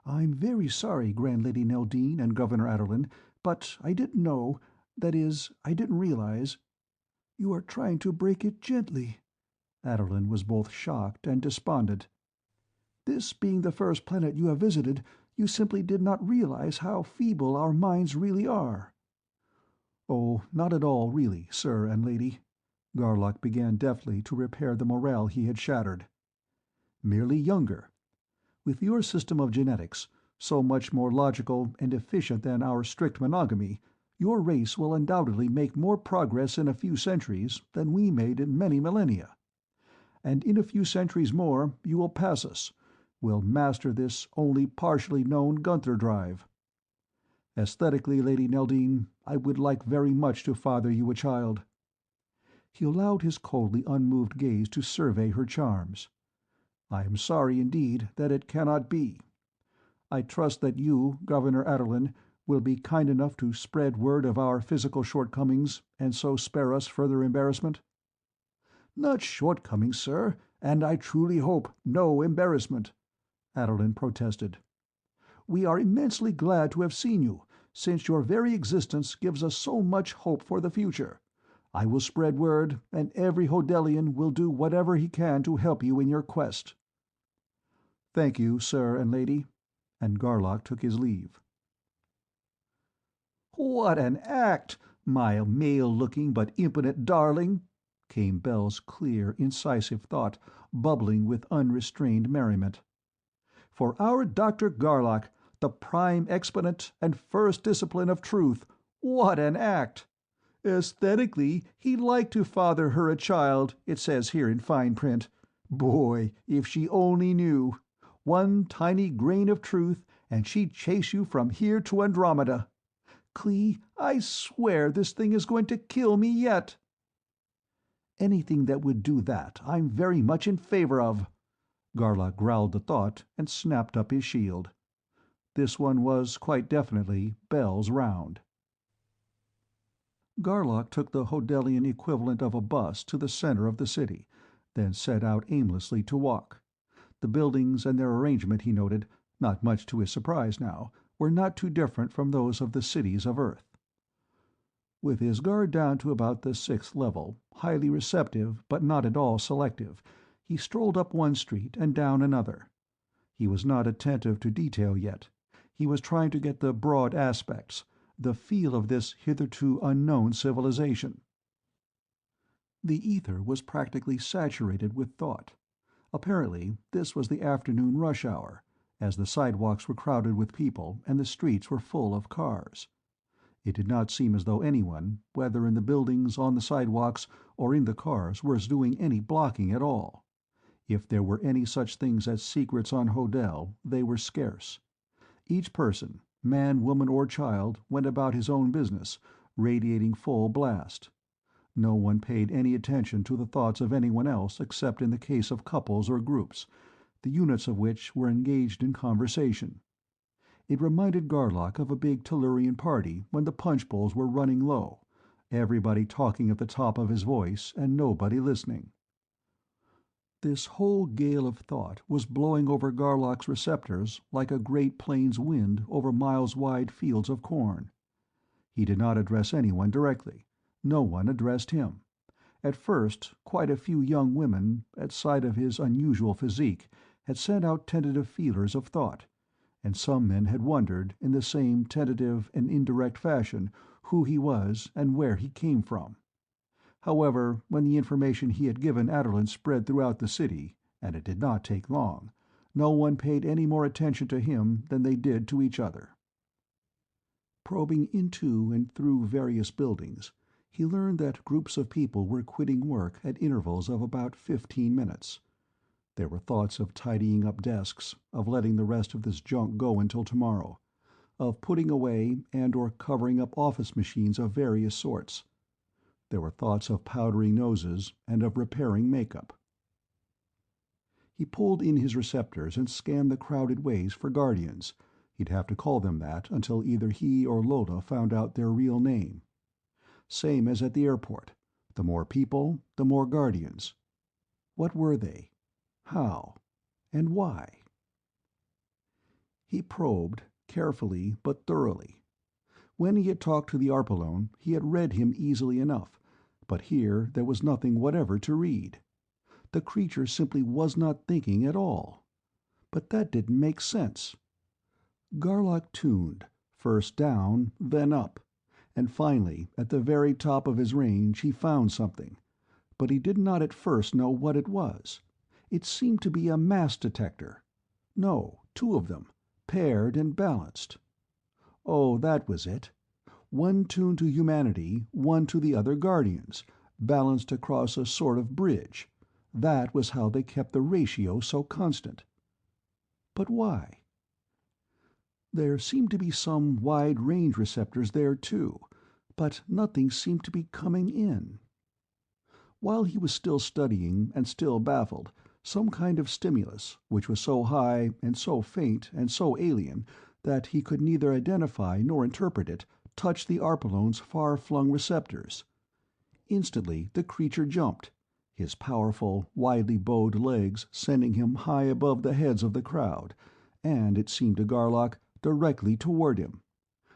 "I'm very sorry, Grand Lady Neldine and Governor Aderlin, but I didn't know— that is, I didn't realize—" "You are trying to break it gently." Aderlin was both shocked and despondent. "This being the first planet you have visited, you simply did not realize how feeble our minds really are." "Oh, not at all, really, sir and lady." Garlock began deftly to repair the morale he had shattered. "Merely younger. With your system of genetics, so much more logical and efficient than our strict monogamy, your race will undoubtedly make more progress in a few centuries than we made in many millennia. And in a few centuries more you will pass us, will master this only partially known Gunther drive. Aesthetically, Lady Neldine, I would like very much to father you a child." He allowed his coldly unmoved gaze to survey her charms. "I am sorry indeed that it cannot be. I trust that you, Governor Aderlin, will be kind enough to spread word of our physical shortcomings, and so spare us further embarrassment." "Not shortcomings, sir, and I truly hope no embarrassment," Aderlin protested. "We are immensely glad to have seen you, since your very existence gives us so much hope for the future. I will spread word, and every Hodelian will do whatever he can to help you in your quest." "Thank you, sir and lady," and Garlock took his leave. "What an act, my male-looking but impotent darling!" came Bell's clear, incisive thought, bubbling with unrestrained merriment. "For our Dr. Garlock, the prime exponent and first discipline of truth, what an act! Aesthetically, he'd like to father her a child, it says here in fine print. Boy, if she only knew! One tiny grain of truth, and she'd chase you from here to Andromeda. Clee, I swear this thing is going to kill me yet." "Anything that would do that, I'm very much in favor of." Garlock growled the thought and snapped up his shield. This one was quite definitely Bell's round. Garlock took the Hodelian equivalent of a bus to the center of the city, then set out aimlessly to walk. The buildings and their arrangement, he noted, not much to his surprise now, were not too different from those of the cities of Earth. With his guard down to about the 6th level, highly receptive but not at all selective, he strolled up one street and down another. He was not attentive to detail yet. He was trying to get the broad aspects, the feel of this hitherto unknown civilization. The ether was practically saturated with thought. Apparently, this was the afternoon rush hour, as the sidewalks were crowded with people and the streets were full of cars. It did not seem as though anyone, whether in the buildings, on the sidewalks, or in the cars, was doing any blocking at all. If there were any such things as secrets on Hodel, they were scarce. Each person, man, woman, or child, went about his own business, radiating full blast. No one paid any attention to the thoughts of anyone else except in the case of couples or groups, the units of which were engaged in conversation. It reminded Garlock of a big Tellurian party when the punch bowls were running low, everybody talking at the top of his voice and nobody listening. This whole gale of thought was blowing over Garlock's receptors like a Great Plains wind over miles-wide fields of corn. He did not address anyone directly. No one addressed him. At first, quite a few young women, at sight of his unusual physique, had sent out tentative feelers of thought, and some men had wondered, in the same tentative and indirect fashion, who he was and where he came from. However, when the information he had given Aderlin spread throughout the city, and it did not take long, no one paid any more attention to him than they did to each other. Probing into and through various buildings, he learned that groups of people were quitting work at intervals of about 15 minutes. There were thoughts of tidying up desks, of letting the rest of this junk go until tomorrow, of putting away and or covering up office machines of various sorts. There were thoughts of powdering noses and of repairing makeup. He pulled in his receptors and scanned the crowded ways for guardians. He'd have to call them that until either he or Lola found out their real name. Same as at the airport. The more people, the more guardians. What were they? How? And why? He probed, carefully but thoroughly. When he had talked to the Arpalone, he had read him easily enough, but here there was nothing whatever to read. The creature simply was not thinking at all. But that didn't make sense. Garlock tuned, first down, then up, and finally, at the very top of his range, he found something. But he did not at first know what it was. It seemed to be a mass detector. No, two of them, paired and balanced. Oh, that was it. One tuned to humanity, one to the other guardians, balanced across a sort of bridge. That was how they kept the ratio so constant. But why? There seemed to be some wide-range receptors there, too, but nothing seemed to be coming in. While he was still studying and still baffled, some kind of stimulus, which was so high and so faint and so alien that he could neither identify nor interpret it, touched the Arpalone's far-flung receptors. Instantly the creature jumped, his powerful, widely bowed legs sending him high above the heads of the crowd, and, it seemed to Garlock, directly toward him.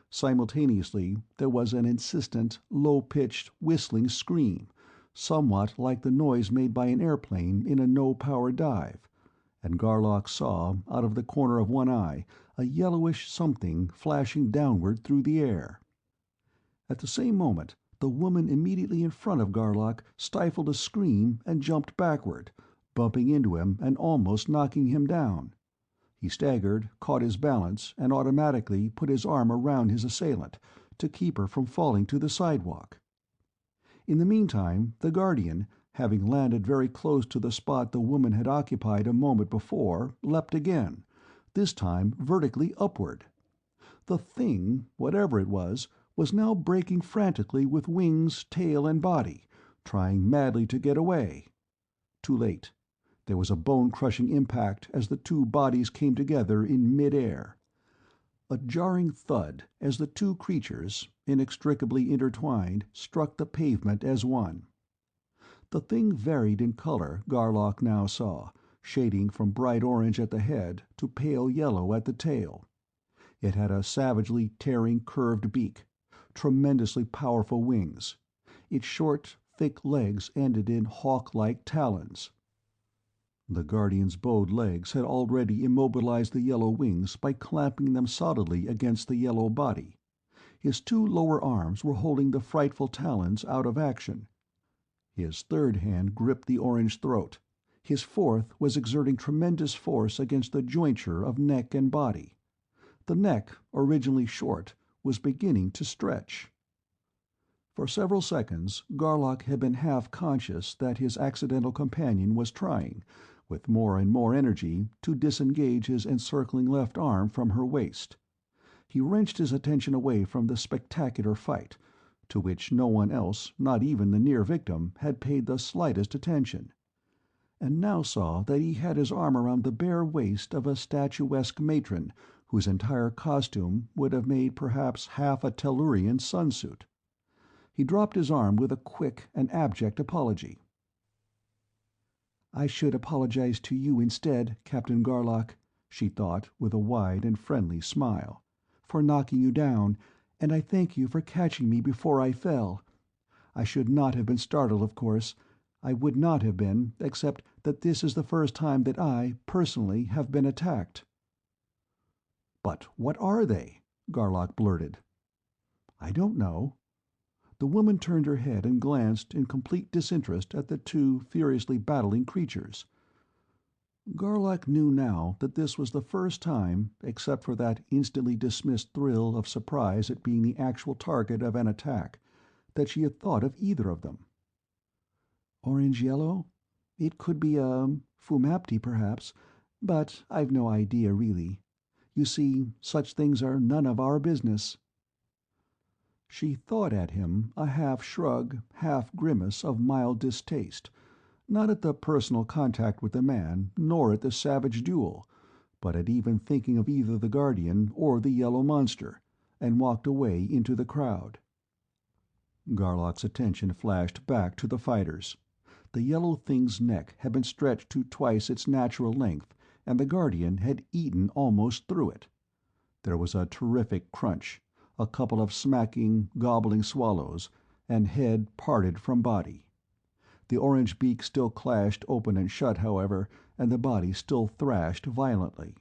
Simultaneously there was an insistent, low-pitched, whistling scream, somewhat like the noise made by an airplane in a no-power dive, and Garlock saw, out of the corner of one eye, a yellowish something flashing downward through the air. At the same moment, the woman immediately in front of Garlock stifled a scream and jumped backward, bumping into him and almost knocking him down. He staggered, caught his balance, and automatically put his arm around his assailant, to keep her from falling to the sidewalk. In the meantime, the Guardian, having landed very close to the spot the woman had occupied a moment before, leapt again, this time vertically upward. The thing, whatever it was now breaking frantically with wings, tail, and body, trying madly to get away. Too late. There was a bone-crushing impact as the two bodies came together in mid-air. A jarring thud as the two creatures, inextricably intertwined, struck the pavement as one. The thing varied in color, Garlock now saw, shading from bright orange at the head to pale yellow at the tail. It had a savagely tearing curved beak, tremendously powerful wings. Its short, thick legs ended in hawk-like talons. The Guardian's bowed legs had already immobilized the yellow wings by clamping them solidly against the yellow body. His two lower arms were holding the frightful talons out of action. His third hand gripped the orange throat. His fourth was exerting tremendous force against the jointure of neck and body. The neck, originally short, was beginning to stretch. For several seconds, Garlock had been half conscious that his accidental companion was trying, with more and more energy, to disengage his encircling left arm from her waist. He wrenched his attention away from the spectacular fight, to which no one else, not even the near victim, had paid the slightest attention, and now saw that he had his arm around the bare waist of a statuesque matron whose entire costume would have made perhaps half a Tellurian sunsuit. He dropped his arm with a quick and abject apology. "I should apologize to you instead, Captain Garlock," she thought, with a wide and friendly smile, "for knocking you down, and I thank you for catching me before I fell. I should not have been startled, of course. I would not have been, except that this is the first time that I, personally, have been attacked." "But what are they?" Garlock blurted. "I don't know." The woman turned her head and glanced in complete disinterest at the two furiously battling creatures. Garlock knew now that this was the first time, except for that instantly dismissed thrill of surprise at being the actual target of an attack, that she had thought of either of them. "Orange-yellow? It could be a fumapti, perhaps, but I've no idea, really. You see, such things are none of our business." She thought at him, a half-shrug, half-grimace of mild distaste, not at the personal contact with the man, nor at the savage duel, but at even thinking of either the Guardian or the yellow monster, and walked away into the crowd. Garlock's attention flashed back to the fighters. The yellow thing's neck had been stretched to twice its natural length, and the Guardian had eaten almost through it. There was a terrific crunch, a couple of smacking, gobbling swallows, and head parted from body. The orange beak still clashed open and shut, however, and the body still thrashed violently.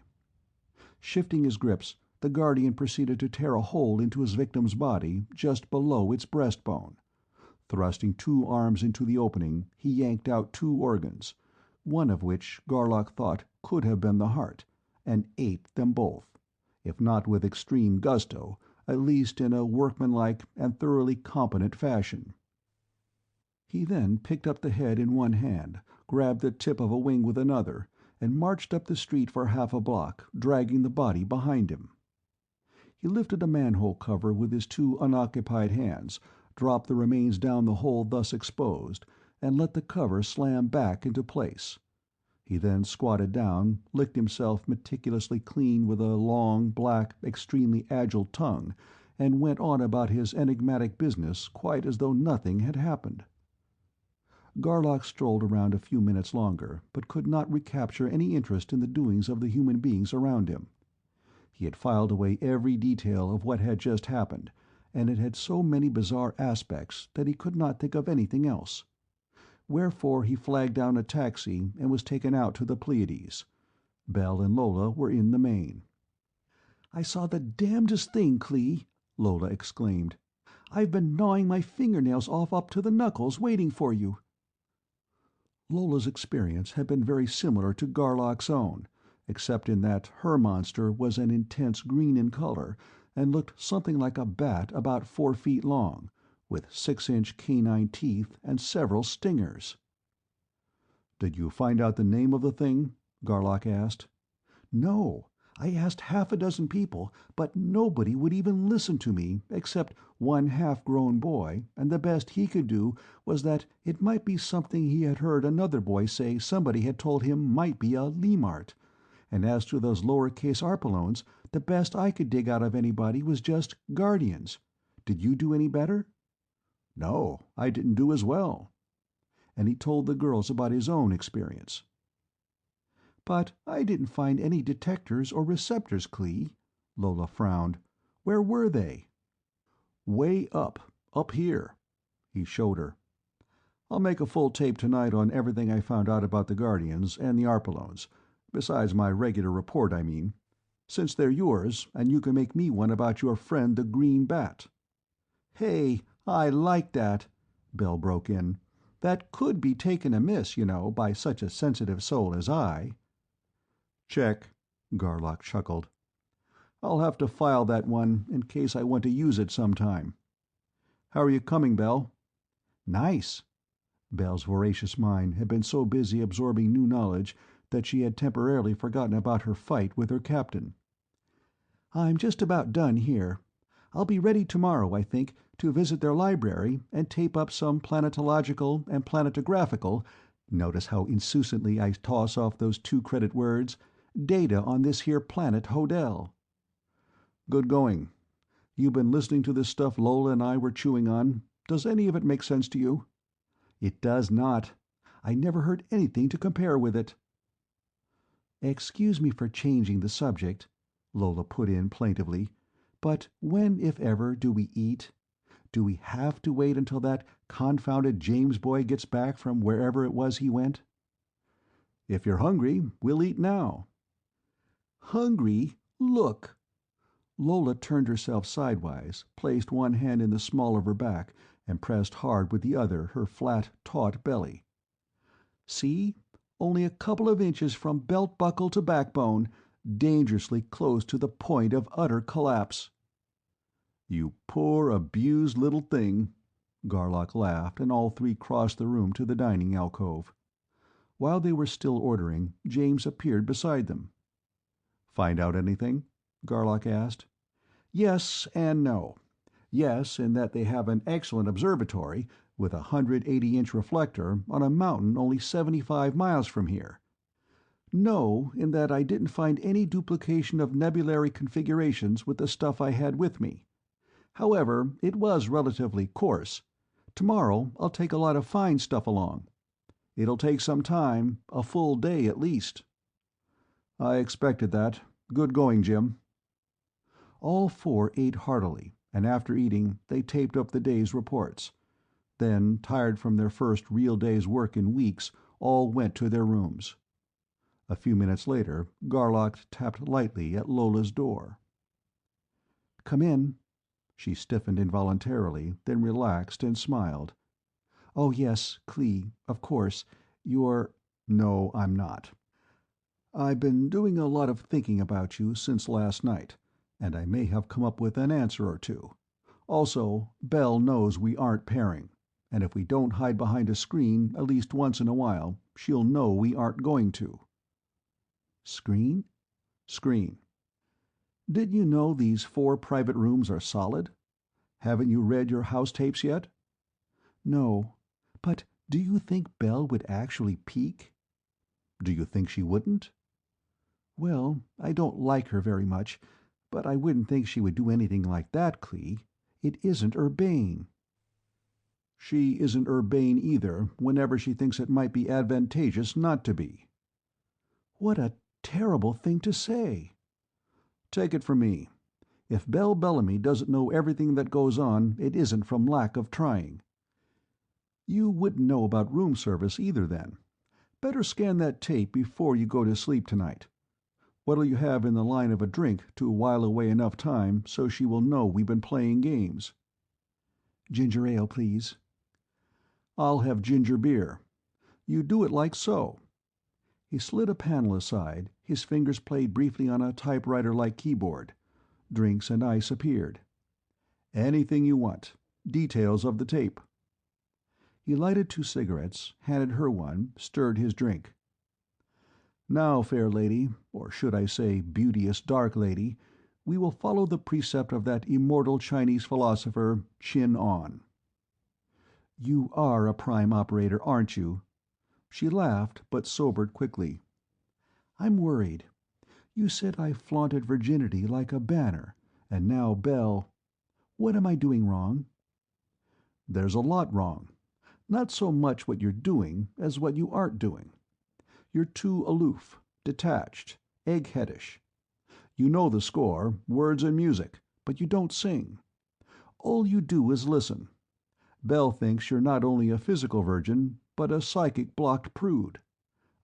Shifting his grips, the Guardian proceeded to tear a hole into his victim's body just below its breastbone. Thrusting two arms into the opening, he yanked out two organs, one of which Garlock thought could have been the heart, and ate them both, if not with extreme gusto, at least in a workmanlike and thoroughly competent fashion. He then picked up the head in one hand, grabbed the tip of a wing with another, and marched up the street for half a block, dragging the body behind him. He lifted a manhole cover with his two unoccupied hands, dropped the remains down the hole thus exposed, and let the cover slam back into place. He then squatted down, licked himself meticulously clean with a long, black, extremely agile tongue, and went on about his enigmatic business quite as though nothing had happened. Garlock strolled around a few minutes longer, but could not recapture any interest in the doings of the human beings around him. He had filed away every detail of what had just happened, and it had so many bizarre aspects that he could not think of anything else. Wherefore he flagged down a taxi and was taken out to the Pleiades. Bell and Lola were in the main. "I saw the damnedest thing, Clee!" Lola exclaimed. "I've been gnawing my fingernails off up to the knuckles waiting for you." Lola's experience had been very similar to Garlock's own, except in that her monster was an intense green in color and looked something like a bat about 4 feet long, with 6-inch canine teeth and several stingers. "Did you find out the name of the thing?" Garlock asked. "No. I asked half a dozen people, but nobody would even listen to me except one half-grown boy, and the best he could do was that it might be something he had heard another boy say somebody had told him might be a lemart. And as to those lower-case arpalones, the best I could dig out of anybody was just guardians. Did you do any better?" "No, I didn't do as well." And he told the girls about his own experience. "But I didn't find any detectors or receptors, Clee." Lola frowned. "Where were they?" "Way up here." He showed her. "I'll make a full tape tonight on everything I found out about the Guardians and the Arpalones, besides my regular report, I mean. Since they're yours, and you can make me one about your friend the Green Bat." "Hey, I like that," Bell broke in. "That could be taken amiss, you know, by such a sensitive soul as I." "Check," Garlock chuckled. "I'll have to file that one in case I want to use it sometime. How are you coming, Bell?" "Nice." Bell's voracious mind had been so busy absorbing new knowledge that she had temporarily forgotten about her fight with her captain. "I'm just about done here. I'll be ready tomorrow, I think, to visit their library and tape up some planetological and planetographical, notice how insouciantly I toss off those two-credit words, data on this here planet Hodel." "Good going. You've been listening to this stuff Lola and I were chewing on. Does any of it make sense to you?" "It does not. I never heard anything to compare with it." "Excuse me for changing the subject," Lola put in plaintively, "but when, if ever, do we eat? Do we have to wait until that confounded James boy gets back from wherever it was he went?" "If you're hungry, we'll eat now." "Hungry? Look!" Lola turned herself sidewise, placed one hand in the small of her back, and pressed hard with the other her flat, taut belly. "See? Only a couple of inches from belt buckle to backbone, dangerously close to the point of utter collapse." "You poor, abused little thing." Garlock laughed, and all three crossed the room to the dining alcove. While they were still ordering, James appeared beside them. "Find out anything?" Garlock asked. "Yes and no. Yes, in that they have an excellent observatory, with a 180-inch reflector, on a mountain only 75 miles from here. No, in that I didn't find any duplication of nebulary configurations with the stuff I had with me. However, it was relatively coarse. Tomorrow I'll take a lot of fine stuff along. It'll take some time, a full day at least." "I expected that. Good going, Jim." All four ate heartily, and after eating they taped up the day's reports. Then, tired from their first real day's work in weeks, all went to their rooms. A few minutes later, Garlock tapped lightly at Lola's door. "Come in." She stiffened involuntarily, then relaxed and smiled. "Oh yes, Clee, of course. You're—" "No, I'm not." "I've been doing a lot of thinking about you since last night, and I may have come up with an answer or two. Also, Belle knows we aren't pairing, and if we don't hide behind a screen at least once in a while, she'll know we aren't going to." "Screen?" "Screen." "Did you know these 4 private rooms are solid? Haven't you read your house tapes yet?" "No. But do you think Belle would actually peek?" "Do you think she wouldn't?" "Well, I don't like her very much, but I wouldn't think she would do anything like that, Clee. It isn't urbane." "She isn't urbane either, whenever she thinks it might be advantageous not to be." "What a terrible thing to say!" "Take it from me. If Belle Bellamy doesn't know everything that goes on, it isn't from lack of trying." "You wouldn't know about room service either, then. Better scan that tape before you go to sleep tonight. What'll you have in the line of a drink to while away enough time so she will know we've been playing games?" "Ginger ale, please." "I'll have ginger beer. You do it like so." He slid a panel aside, his fingers played briefly on a typewriter-like keyboard. Drinks and ice appeared. "Anything you want. Details of the tape." He lighted 2 cigarettes, handed her one, stirred his drink. "Now, fair lady, or should I say beauteous dark lady, we will follow the precept of that immortal Chinese philosopher, Chin On." "You are a prime operator, aren't you?" She laughed, but sobered quickly. "I'm worried. You said I flaunted virginity like a banner, and now Belle— What am I doing wrong?" "There's a lot wrong. Not so much what you're doing as what you aren't doing. You're too aloof, detached, eggheadish. You know the score, words and music, but you don't sing. All you do is listen. Belle thinks you're not only a physical virgin, but a psychic blocked prude.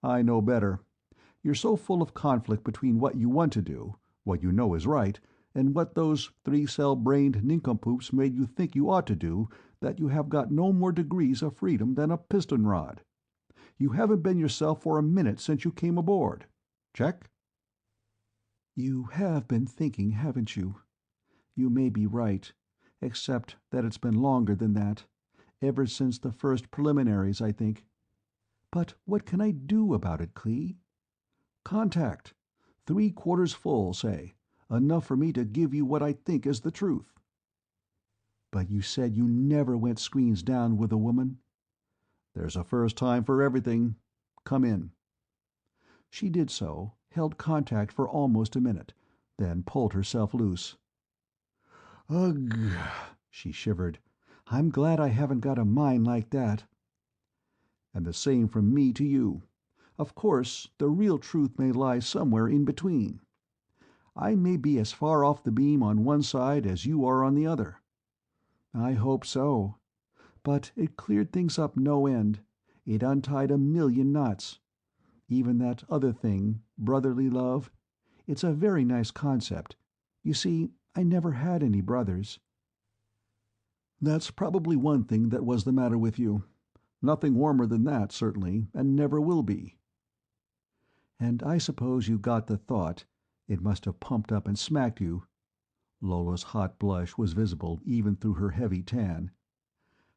I know better. You're so full of conflict between what you want to do, what you know is right, and what those 3-cell-brained nincompoops made you think you ought to do, that you have got no more degrees of freedom than a piston rod. You haven't been yourself for a minute since you came aboard. Check?" "You have been thinking, haven't you? You may be right, except that it's been longer than that. Ever since the first preliminaries, I think. But what can I do about it, Clee? Contact. 3/4 full, say. Enough for me to give you what I think is the truth." But you said you never went screens down with a woman? There's a first time for everything. Come in. She did so, held contact for almost a minute, then pulled herself loose. Ugh, she shivered. I'm glad I haven't got a mind like that. And the same from me to you. Of course, the real truth may lie somewhere in between. I may be as far off the beam on one side as you are on the other. I hope so. But it cleared things up no end. It untied a million knots. Even that other thing, brotherly love, it's a very nice concept. You see, I never had any brothers. That's probably one thing that was the matter with you. Nothing warmer than that, certainly, and never will be. And I suppose you got the thought, it must have pumped up and smacked you. Lola's hot blush was visible even through her heavy tan.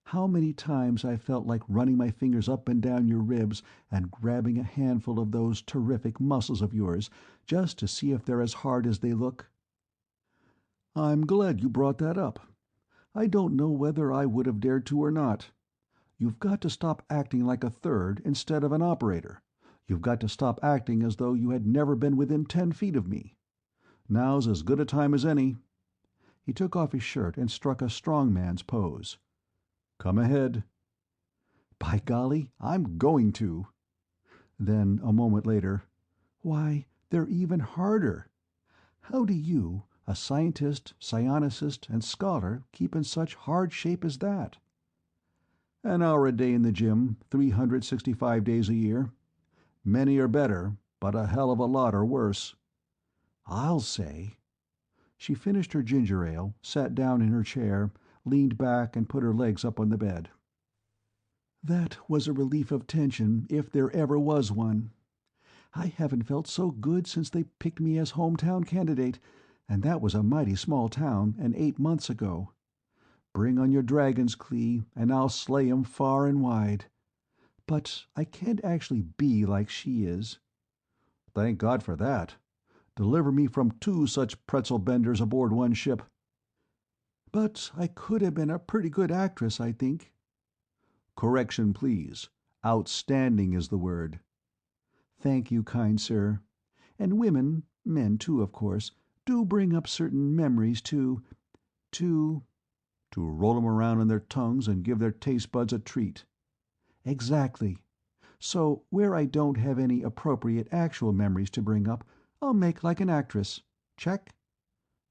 How many times I felt like running my fingers up and down your ribs and grabbing a handful of those terrific muscles of yours, just to see if they're as hard as they look. I'm glad you brought that up. I don't know whether I would have dared to or not. You've got to stop acting like a third instead of an operator. You've got to stop acting as though you had never been within 10 feet of me. Now's as good a time as any. He took off his shirt and struck a strong man's pose. Come ahead. By golly, I'm going to. Then, a moment later, why, they're even harder. How do you, a scientist, psionicist, and scholar, keep in such hard shape as that? An hour a day in the gym, 365 days a year. Many are better, but a hell of a lot are worse. I'll say. She finished her ginger ale, sat down in her chair, leaned back and put her legs up on the bed. That was a relief of tension, if there ever was one. I haven't felt so good since they picked me as hometown candidate, and that was a mighty small town, and 8 months ago. Bring on your dragons, Clee, and I'll slay 'em far and wide. But I can't actually be like she is. Thank God for that. Deliver me from 2 such pretzel benders aboard one ship. But I could have been a pretty good actress, I think. Correction, please. Outstanding is the word. Thank you, kind sir. And women, men too, of course, do bring up certain memories to... To roll 'em around on their tongues and give their taste buds a treat. Exactly. So, where I don't have any appropriate actual memories to bring up, I'll make like an actress. Check?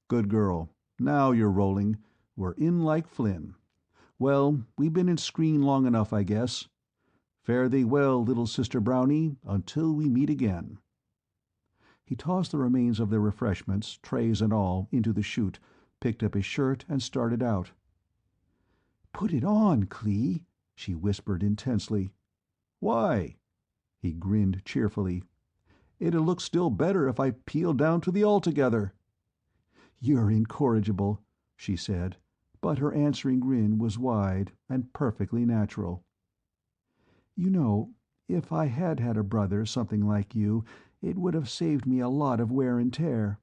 Good girl. Now you're rolling. We're in like Flynn. Well, we've been in screen long enough, I guess. Fare thee well, little Sister Brownie, until we meet again. He tossed the remains of their refreshments, trays and all, into the chute, picked up his shirt, and started out. "Put it on, Clee," she whispered intensely. Why? He grinned cheerfully. It'll look still better if I peel down to the altogether. "You're incorrigible," she said, but her answering grin was wide and perfectly natural. "You know, if I had had a brother something like you, it would have saved me a lot of wear and tear.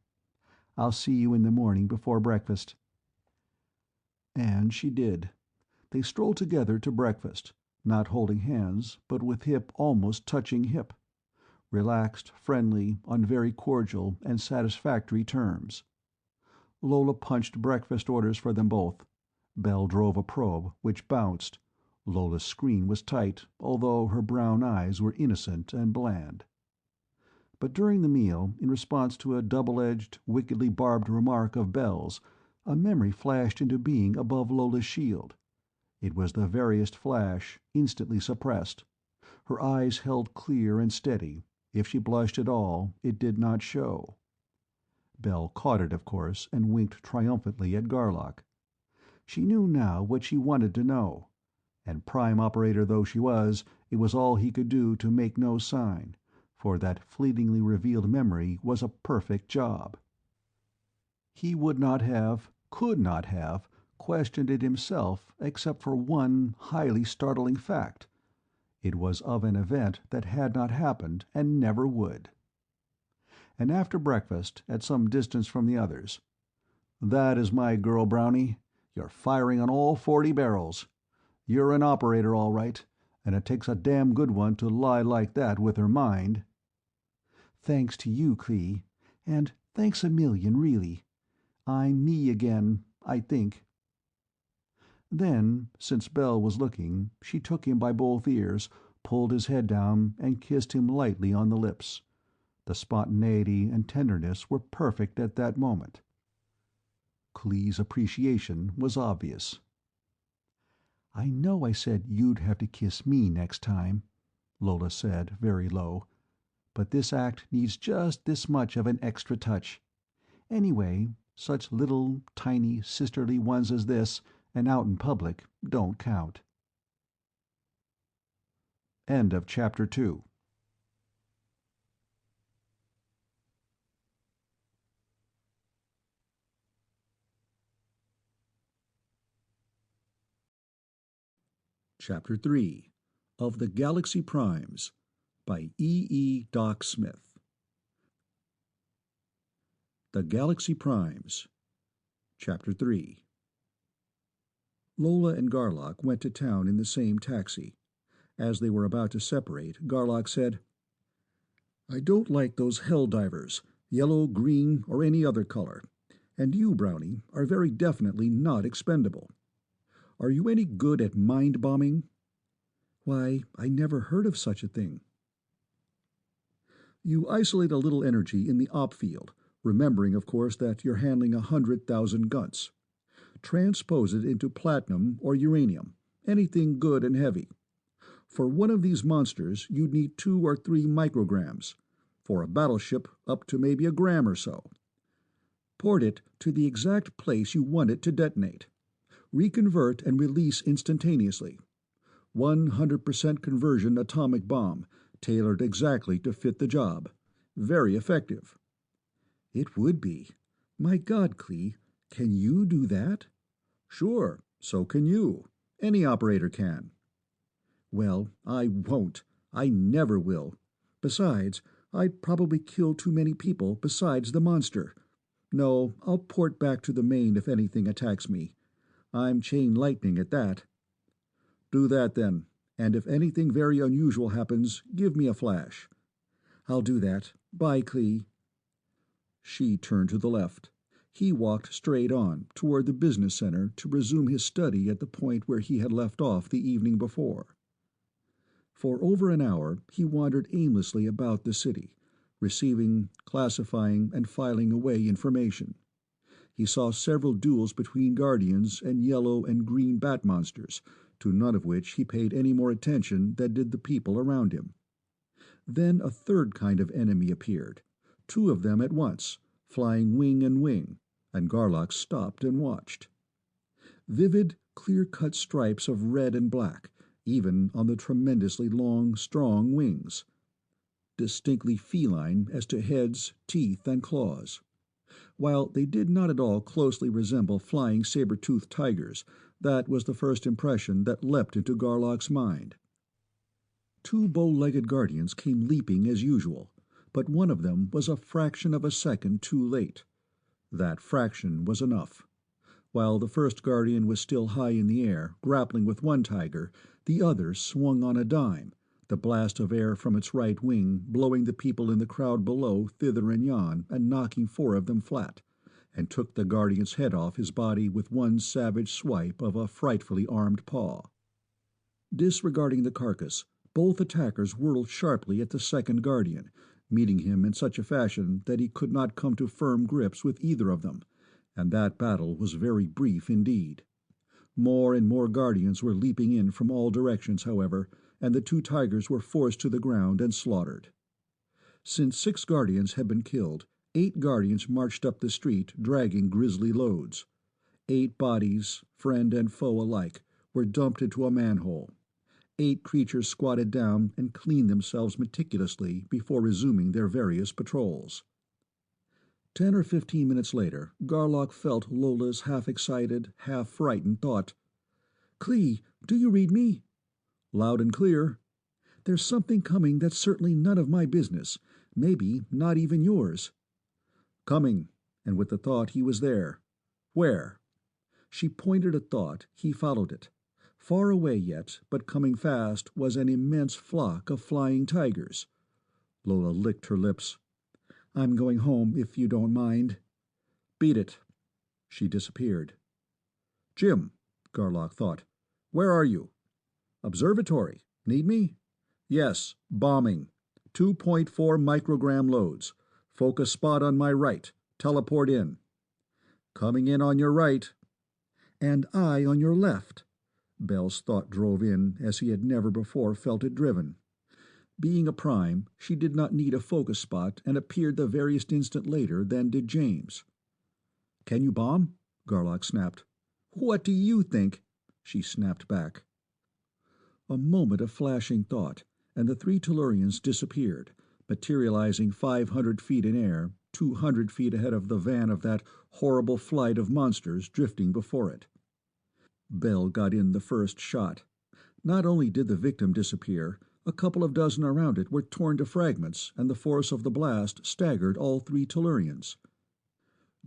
I'll see you in the morning before breakfast." And she did. They strolled together to breakfast, not holding hands, but with hip almost touching hip. Relaxed, friendly, on very cordial and satisfactory terms. Lola punched breakfast orders for them both. Belle drove a probe, which bounced. Lola's screen was tight, although her brown eyes were innocent and bland. But during the meal, in response to a double-edged, wickedly barbed remark of Belle's, a memory flashed into being above Lola's shield. It was the veriest flash, instantly suppressed. Her eyes held clear and steady. If she blushed at all, it did not show. Belle caught it, of course, and winked triumphantly at Garlock. She knew now what she wanted to know, and prime operator though she was, it was all he could do to make no sign, for that fleetingly revealed memory was a perfect job. He would not have, could not have, questioned it himself except for one highly startling fact. It was of an event that had not happened and never would. And after breakfast, at some distance from the others, "That is my girl, Brownie. You're firing on all 40 barrels. You're an operator, all right, and it takes a damn good one to lie like that with her mind." "Thanks to you, Clee. And thanks a million, really. I'm me again, I think." Then, since Belle was looking, she took him by both ears, pulled his head down, and kissed him lightly on the lips. The spontaneity and tenderness were perfect at that moment. Clee's appreciation was obvious. "I know I said you'd have to kiss me next time," Lola said, very low, "but this act needs just this much of an extra touch. Anyway, such little, tiny, sisterly ones as this, and out in public, don't count." End of Chapter 2. Chapter 3 of the Galaxy Primes by E. Doc Smith. The Galaxy Primes. Chapter 3. Lola and Garlock went to town in the same taxi. As they were about to separate, Garlock said, "I don't like those hell divers, yellow, green, or any other color. And you, Brownie, are very definitely not expendable. Are you any good at mind bombing?" "Why, I never heard of such a thing." "You isolate a little energy in the op field, remembering, of course, that you're handling 100,000 guns. Transpose it into platinum or uranium, anything good and heavy. For one of these monsters, you'd need 2 or 3 micrograms. For a battleship, up to maybe a gram or so. Port it to the exact place you want it to detonate. Reconvert and release instantaneously. 100% conversion atomic bomb, tailored exactly to fit the job. Very effective." "It would be. My God, Clee, can you do that?" "Sure, so can you. Any operator can." "Well, I won't. I never will. Besides, I'd probably kill too many people besides the monster. No, I'll port back to the main if anything attacks me. I'm chain lightning at that." "Do that then, and if anything very unusual happens, give me a flash." "I'll do that. Bye, Clee." She turned to the left. He walked straight on, toward the business center, to resume his study at the point where he had left off the evening before. For over an hour he wandered aimlessly about the city, receiving, classifying, and filing away information. He saw several duels between Guardians and yellow and green bat monsters, to none of which he paid any more attention than did the people around him. Then a third kind of enemy appeared, 2 of them at once, flying wing and wing, and Garlock stopped and watched. Vivid, clear-cut stripes of red and black, even on the tremendously long, strong wings. Distinctly feline as to heads, teeth, and claws. While they did not at all closely resemble flying saber-toothed tigers, that was the first impression that leapt into Garlock's mind. 2 bow-legged Guardians came leaping as usual, but one of them was a fraction of a second too late. That fraction was enough. While the first Guardian was still high in the air, grappling with one tiger, the other swung on a dime, the blast of air from its right wing blowing the people in the crowd below thither and yon and knocking 4 of them flat, and took the Guardian's head off his body with one savage swipe of a frightfully armed paw. Disregarding the carcass, both attackers whirled sharply at the second Guardian, meeting him in such a fashion that he could not come to firm grips with either of them, and that battle was very brief indeed. More and more Guardians were leaping in from all directions, however, and the 2 tigers were forced to the ground and slaughtered. Since 6 Guardians had been killed, 8 Guardians marched up the street dragging grisly loads. 8 bodies, friend and foe alike, were dumped into a manhole. 8 creatures squatted down and cleaned themselves meticulously before resuming their various patrols. 10 or 15 minutes later, Garlock felt Lola's half-excited, half-frightened thought. "Clee, do you read me?" "Loud and clear." "There's something coming that's certainly none of my business, maybe not even yours." "Coming," and with the thought he was there. "Where?" She pointed a thought, he followed it. Far away yet, but coming fast, was an immense flock of flying tigers. Lola licked her lips. "I'm going home, if you don't mind." "Beat it." She disappeared. "Jim," Garlock thought. "Where are you?" "Observatory. Need me?" "Yes. Bombing. 2.4 microgram loads. Focus spot on my right. Teleport in." "Coming in on your right." "And I on your left." Bell's thought drove in as he had never before felt it driven. Being a prime, she did not need a focus spot and appeared the veriest instant later than did James. "Can you bomb?" Garlock snapped. "What do you think?" she snapped back. A moment of flashing thought, and the three Tellurians disappeared, materializing 500 feet in air, 200 feet ahead of the van of that horrible flight of monsters drifting before it. Bell got in the first shot. Not only did the victim disappear, a couple of dozen around it were torn to fragments, and the force of the blast staggered all three Tellurians.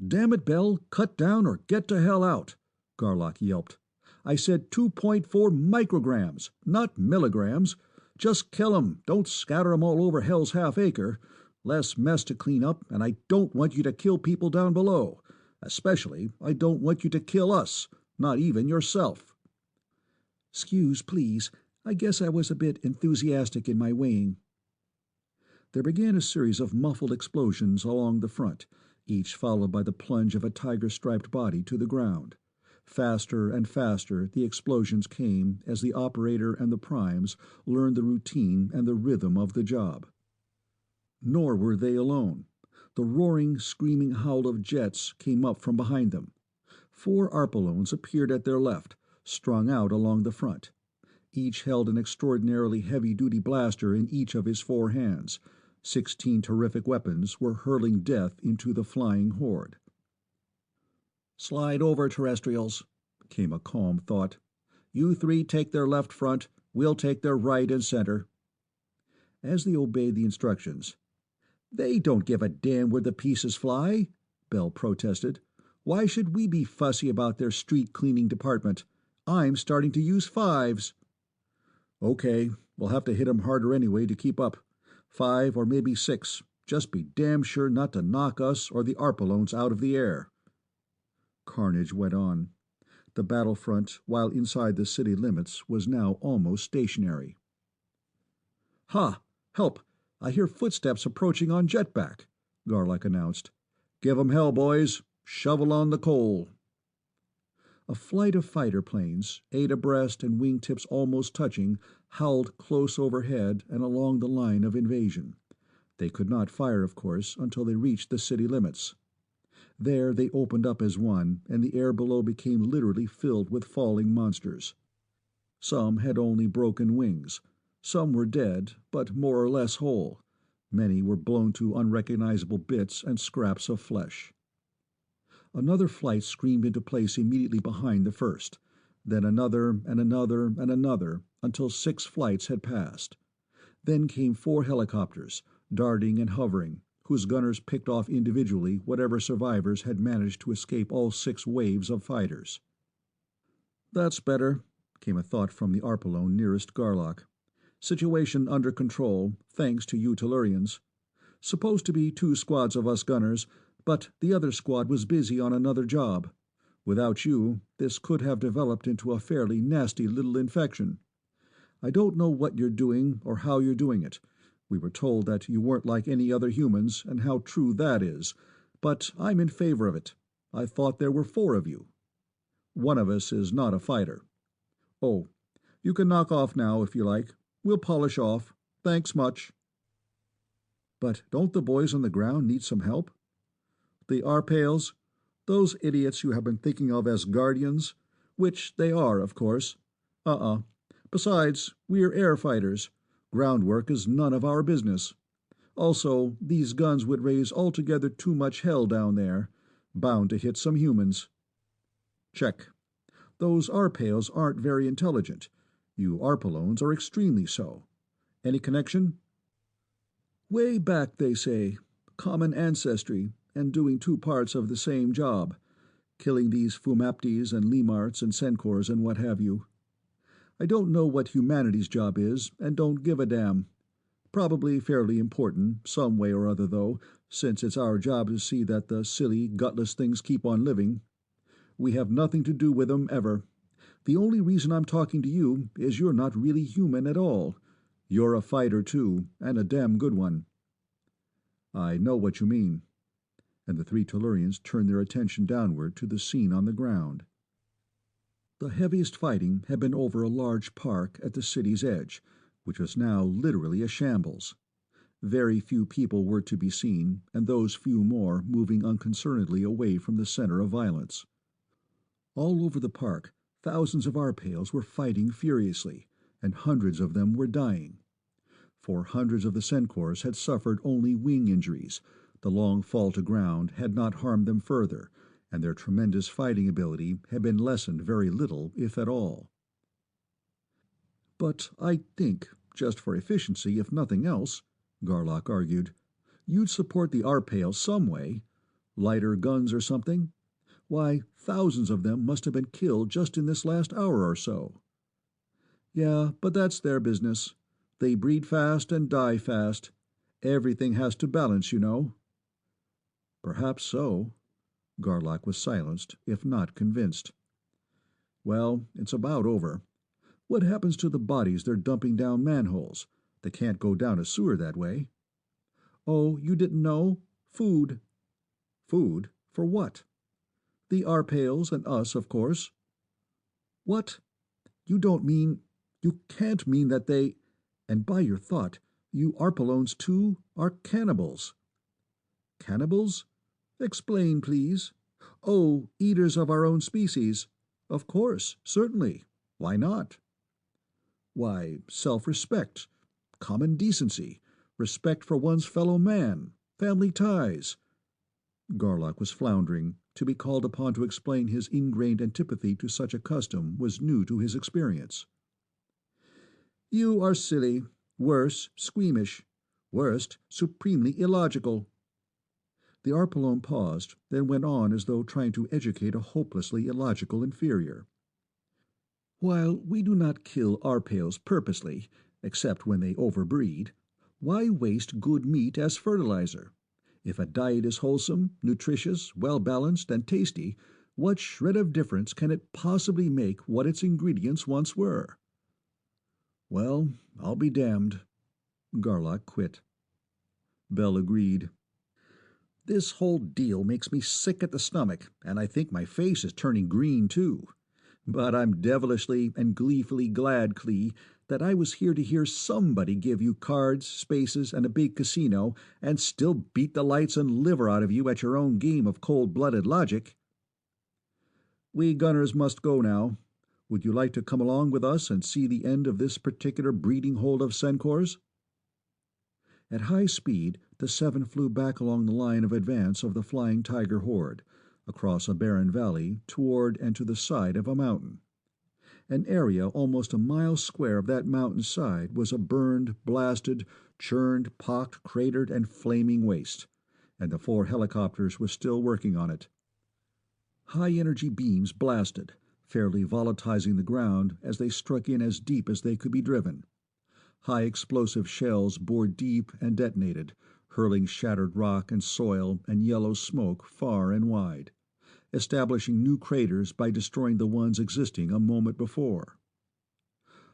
"Damn it, Bell, cut down or get to hell out!" Garlock yelped. "I said 2.4 micrograms, not milligrams. Just kill 'em, don't scatter 'em all over hell's half-acre. Less mess to clean up, and I don't want you to kill people down below. Especially, I don't want you to kill us, not even yourself." "'Scuse, please. I guess I was a bit enthusiastic in my weighing." There began a series of muffled explosions along the front, each followed by the plunge of a tiger-striped body to the ground. Faster and faster the explosions came as the operator and the primes learned the routine and the rhythm of the job. Nor were they alone. The roaring, screaming howl of jets came up from behind them. 4 Arpalones appeared at their left, strung out along the front. Each held an extraordinarily heavy-duty blaster in each of his 4 hands. 16 terrific weapons were hurling death into the flying horde. "Slide over, Terrestrials," came a calm thought. "You 3 take their left front, we'll take their right and center." As they obeyed the instructions, "They don't give a damn where the pieces fly," Bell protested. "Why should we be fussy about their street-cleaning department? I'm starting to use 5s. "Okay, we'll have to hit 'em harder anyway to keep up. 5 or maybe 6. Just be damn sure not to knock us or the Arpalones out of the air." Carnage went on. The battlefront, while inside the city limits, was now almost stationary. "Ha! Help! I hear footsteps approaching on jetback," Garlock announced. "Give 'em hell, boys. Shovel on the coal." A flight of fighter planes, 8 abreast and wingtips almost touching, howled close overhead and along the line of invasion. They could not fire, of course, until they reached the city limits. There they opened up as one, and the air below became literally filled with falling monsters. Some had only broken wings. Some were dead, but more or less whole. Many were blown to unrecognizable bits and scraps of flesh. Another flight screamed into place immediately behind the first. Then another and another and another, until 6 flights had passed. Then came 4 helicopters, darting and hovering, whose gunners picked off individually whatever survivors had managed to escape all 6 waves of fighters. "That's better," came a thought from the Arpalone nearest Garlock. "Situation under control, thanks to you Tellurians. Supposed to be 2 squads of us gunners, but the other squad was busy on another job. Without you, this could have developed into a fairly nasty little infection. I don't know what you're doing or how you're doing it. We were told that you weren't like any other humans, and how true that is. But I'm in favor of it. I thought there were 4 of you. One of us is not a fighter. Oh, you can knock off now if you like. We'll polish off. Thanks much." "But don't the boys on the ground need some help?" "The Arpales? Those idiots you have been thinking of as guardians? Which they are, of course. Besides, we're air fighters. Groundwork is none of our business. Also, these guns would raise altogether too much hell down there. Bound to hit some humans." "Check. Those Arpales aren't very intelligent. You Arpalones are extremely so. Any connection?" "Way back, they say. Common ancestry, and doing 2 parts of the same job. killing these Fumaptis and Lemarts and Senkors and what have you. I don't know what humanity's job is, and don't give a damn. Probably fairly important, some way or other, though, since it's our job to see that the silly, gutless things keep on living. We have nothing to do with them, ever. The only reason I'm talking to you is you're not really human at all. You're a fighter, too, and a damn good one." "I know what you mean." And the three Tellurians turned their attention downward to the scene on the ground. The heaviest fighting had been over a large park at the city's edge, which was now literally a shambles. Very few people were to be seen, and those few more moving unconcernedly away from the center of violence. All over the park, thousands of Arpales were fighting furiously, and hundreds of them were dying. For hundreds of the Senkors had suffered only wing injuries. The long fall to ground had not harmed them further, and their tremendous fighting ability had been lessened very little, if at all. "But I think, just for efficiency, if nothing else," Garlock argued, "you'd support the Arpales some way. Lighter guns or something? Why, thousands of them must have been killed just in this last hour or so." "Yeah, but that's their business. They breed fast and die fast. Everything has to balance, you know." "Perhaps so." Garlock was silenced, if not convinced. "Well, it's about over. What happens to the bodies they're dumping down manholes? They can't go down a sewer that way." "Oh, you didn't know? Food." "Food? For what?" "The Arpales and us, of course." "What? You don't mean— you can't mean that they— and by your thought, you Arpalones, too, are cannibals." "Cannibals? Explain, please." "Oh, eaters of our own species. Of course, certainly. Why not?" "Why, self-respect, common decency, respect for one's fellow man, family ties." Garlock was floundering. To be called upon to explain his ingrained antipathy to such a custom was new to his experience. "You are silly. Worse, squeamish. Worst, supremely illogical." The Arpalone paused, then went on as though trying to educate a hopelessly illogical inferior. "While we do not kill Arpales purposely, except when they overbreed, why waste good meat as fertilizer? If a diet is wholesome, nutritious, well-balanced, and tasty, what shred of difference can it possibly make what its ingredients once were?" "Well, I'll be damned." Garlock quit. Bell agreed. "This whole deal makes me sick at the stomach, and I think my face is turning green, too. But I'm devilishly and gleefully glad, Clee, that I was here to hear somebody give you cards, spaces, and a big casino, and still beat the lights and liver out of you at your own game of cold-blooded logic." "We gunners must go now. Would you like to come along with us and see the end of this particular breeding hold of Senkors?" At high speed, the seven flew back along the line of advance of the flying tiger horde, across a barren valley, toward and to the side of a mountain. An area almost a mile square of that mountain's side was a burned, blasted, churned, pocked, cratered, and flaming waste, and the four helicopters were still working on it. High-energy beams blasted, fairly volatilizing the ground as they struck in as deep as they could be driven. High-explosive shells bored deep and detonated, hurling shattered rock and soil and yellow smoke far and wide, establishing new craters by destroying the ones existing a moment before.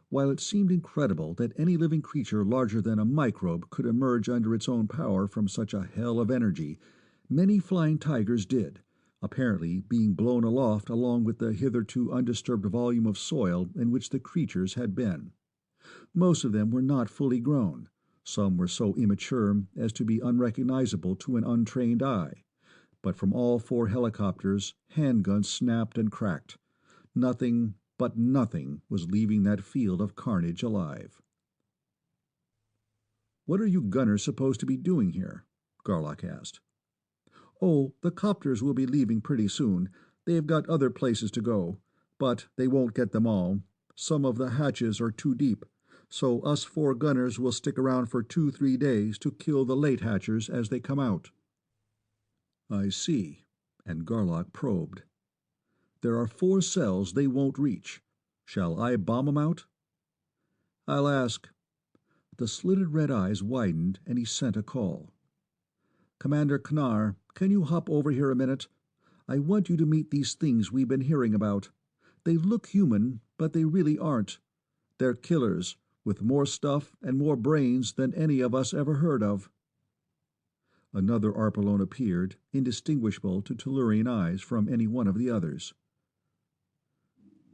While it seemed incredible that any living creature larger than a microbe could emerge under its own power from such a hell of energy, many flying tigers did, apparently being blown aloft along with the hitherto undisturbed volume of soil in which the creatures had been. Most of them were not fully grown. Some were so immature as to be unrecognizable to an untrained eye. But from all four helicopters, handguns snapped and cracked. Nothing, but nothing, was leaving that field of carnage alive. "What are you gunners supposed to be doing here?" Garlock asked. "Oh, the copters will be leaving pretty soon. They've got other places to go. But they won't get them all. Some of the hatches are too deep. So us four gunners will stick around for 2-3 days to kill the late hatchers as they come out." "I see." And Garlock probed. There are 4 cells they won't reach. Shall I bomb 'em out?" "I'll ask." The slitted red eyes widened, and he sent a call. "Commander Knar, can you hop over here a minute? I want you to meet these things we've been hearing about. They look human, but they really aren't. They're killers, with more stuff and more brains than any of us ever heard of." Another Arpalone appeared, indistinguishable to Tellurian eyes from any one of the others.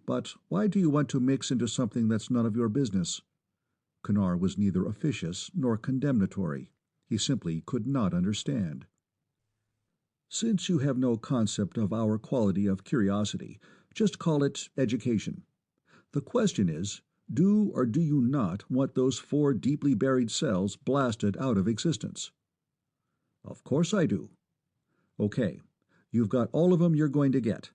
"But why do you want to mix into something that's none of your business?" Knar was neither officious nor condemnatory. He simply could not understand. "Since you have no concept of our quality of curiosity, just call it education. The question is, do or do you not want those 4 deeply buried cells blasted out of existence?" "Of course I do." "Okay, you've got all of them you're going to get.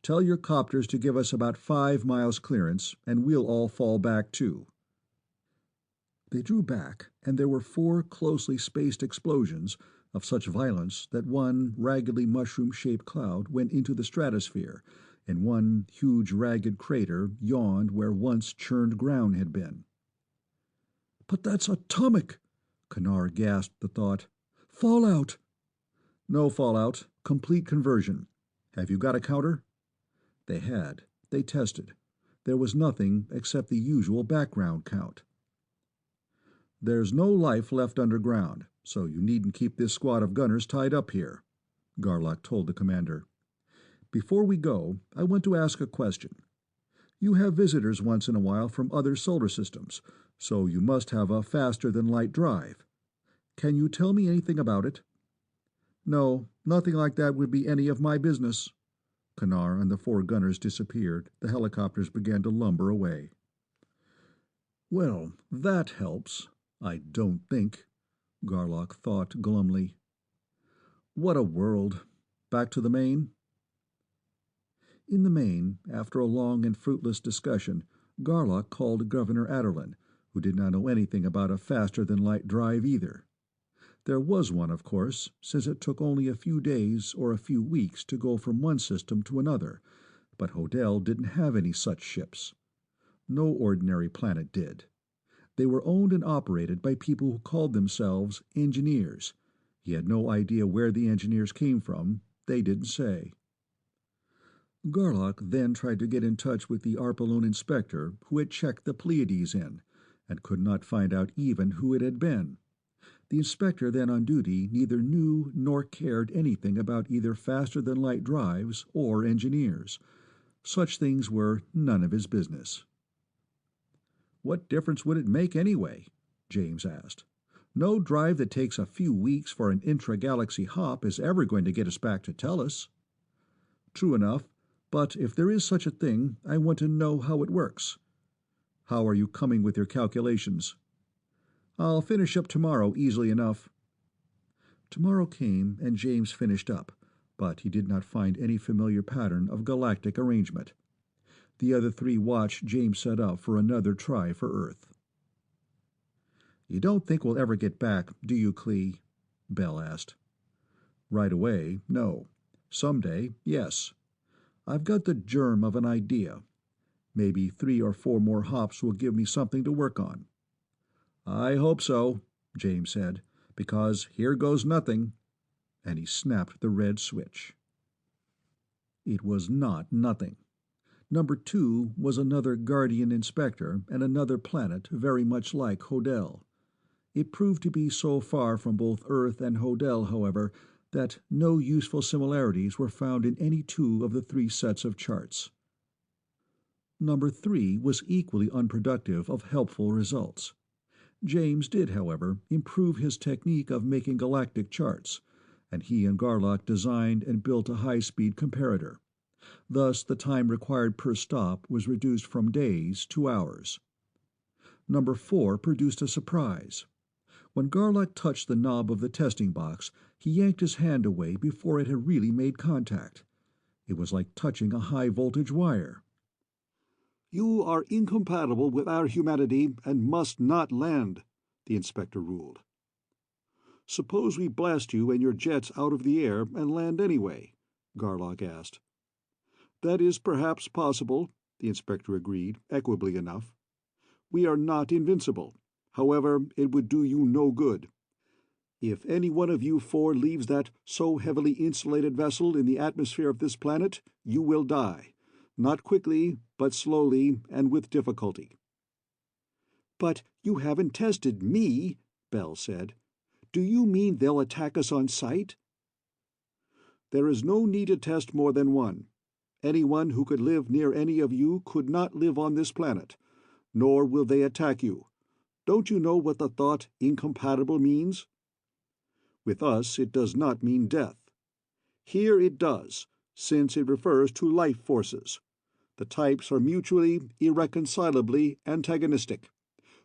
Tell your copters to give us about 5 miles clearance, and we'll all fall back too." They drew back, and there were 4 closely spaced explosions of such violence that one raggedly mushroom-shaped cloud went into the stratosphere, and one huge ragged crater yawned where once churned ground had been. "But that's atomic!" Knar gasped the thought. "Fallout!" "No fallout. Complete conversion. Have you got a counter?" They had. They tested. There was nothing except the usual background count. "There's no life left underground, so you needn't keep this squad of gunners tied up here," Garlock told the commander. "Before we go, I want to ask a question. You have visitors once in a while from other solar systems, so you must have a faster-than-light drive. Can you tell me anything about it?" "No, nothing like that would be any of my business." Knar and the 4 gunners disappeared. The helicopters began to lumber away. "Well, that helps, I don't think," Garlock thought glumly. "What a world. Back to the main?" In the main, after a long and fruitless discussion, Garlock called Governor Adderlin, who did not know anything about a faster-than-light drive either. There was one, of course, since it took only a few days or a few weeks to go from one system to another, but Hodel didn't have any such ships. No ordinary planet did. They were owned and operated by people who called themselves engineers. He had no idea where the engineers came from. They didn't say. Garlock then tried to get in touch with the Arpalone inspector who had checked the Pleiades in, and could not find out even who it had been. The inspector then on duty neither knew nor cared anything about either faster-than-light drives or engineers. Such things were none of his business. "What difference would it make anyway?" James asked. "No drive that takes a few weeks for an intra-galaxy hop is ever going to get us back to Tellus." "True enough, but if there is such a thing, I want to know how it works. How are you coming with your calculations?" "I'll finish up tomorrow easily enough." Tomorrow came, and James finished up, but he did not find any familiar pattern of galactic arrangement. The other 3 watched James set up for another try for Earth. "You don't think we'll ever get back, do you, Clee?" Bell asked. "Right away, no. Someday, yes. I've got the germ of an idea. Maybe 3 or 4 more hops will give me something to work on." "I hope so," James said, "because here goes nothing." And he snapped the red switch. It was not nothing. Number 2 was another Guardian inspector and another planet very much like Hodel. It proved to be so far from both Earth and Hodel, however, that no useful similarities were found in any 2 of the 3 sets of charts. Number 3 was equally unproductive of helpful results. James did, however, improve his technique of making galactic charts, and he and Garlock designed and built a high-speed comparator. Thus the time required per stop was reduced from days to hours. Number 4 produced a surprise. When Garlock touched the knob of the testing box, he yanked his hand away before it had really made contact. It was like touching a high-voltage wire. "You are incompatible with our humanity and must not land," the inspector ruled. "Suppose we blast you and your jets out of the air and land anyway?" Garlock asked. That is perhaps possible, the inspector agreed, equably enough. We are not invincible. However, it would do you no good. If any one of you four leaves that so heavily insulated vessel in the atmosphere of this planet, you will die. Not quickly, but slowly and with difficulty. But you haven't tested me, Bell said. Do you mean they'll attack us on sight? There is no need to test more than one. Anyone who could live near any of you could not live on this planet, nor will they attack you. Don't you know what the thought incompatible means? With us it does not mean death. Here it does, since it refers to life forces. The types are mutually, irreconcilably antagonistic.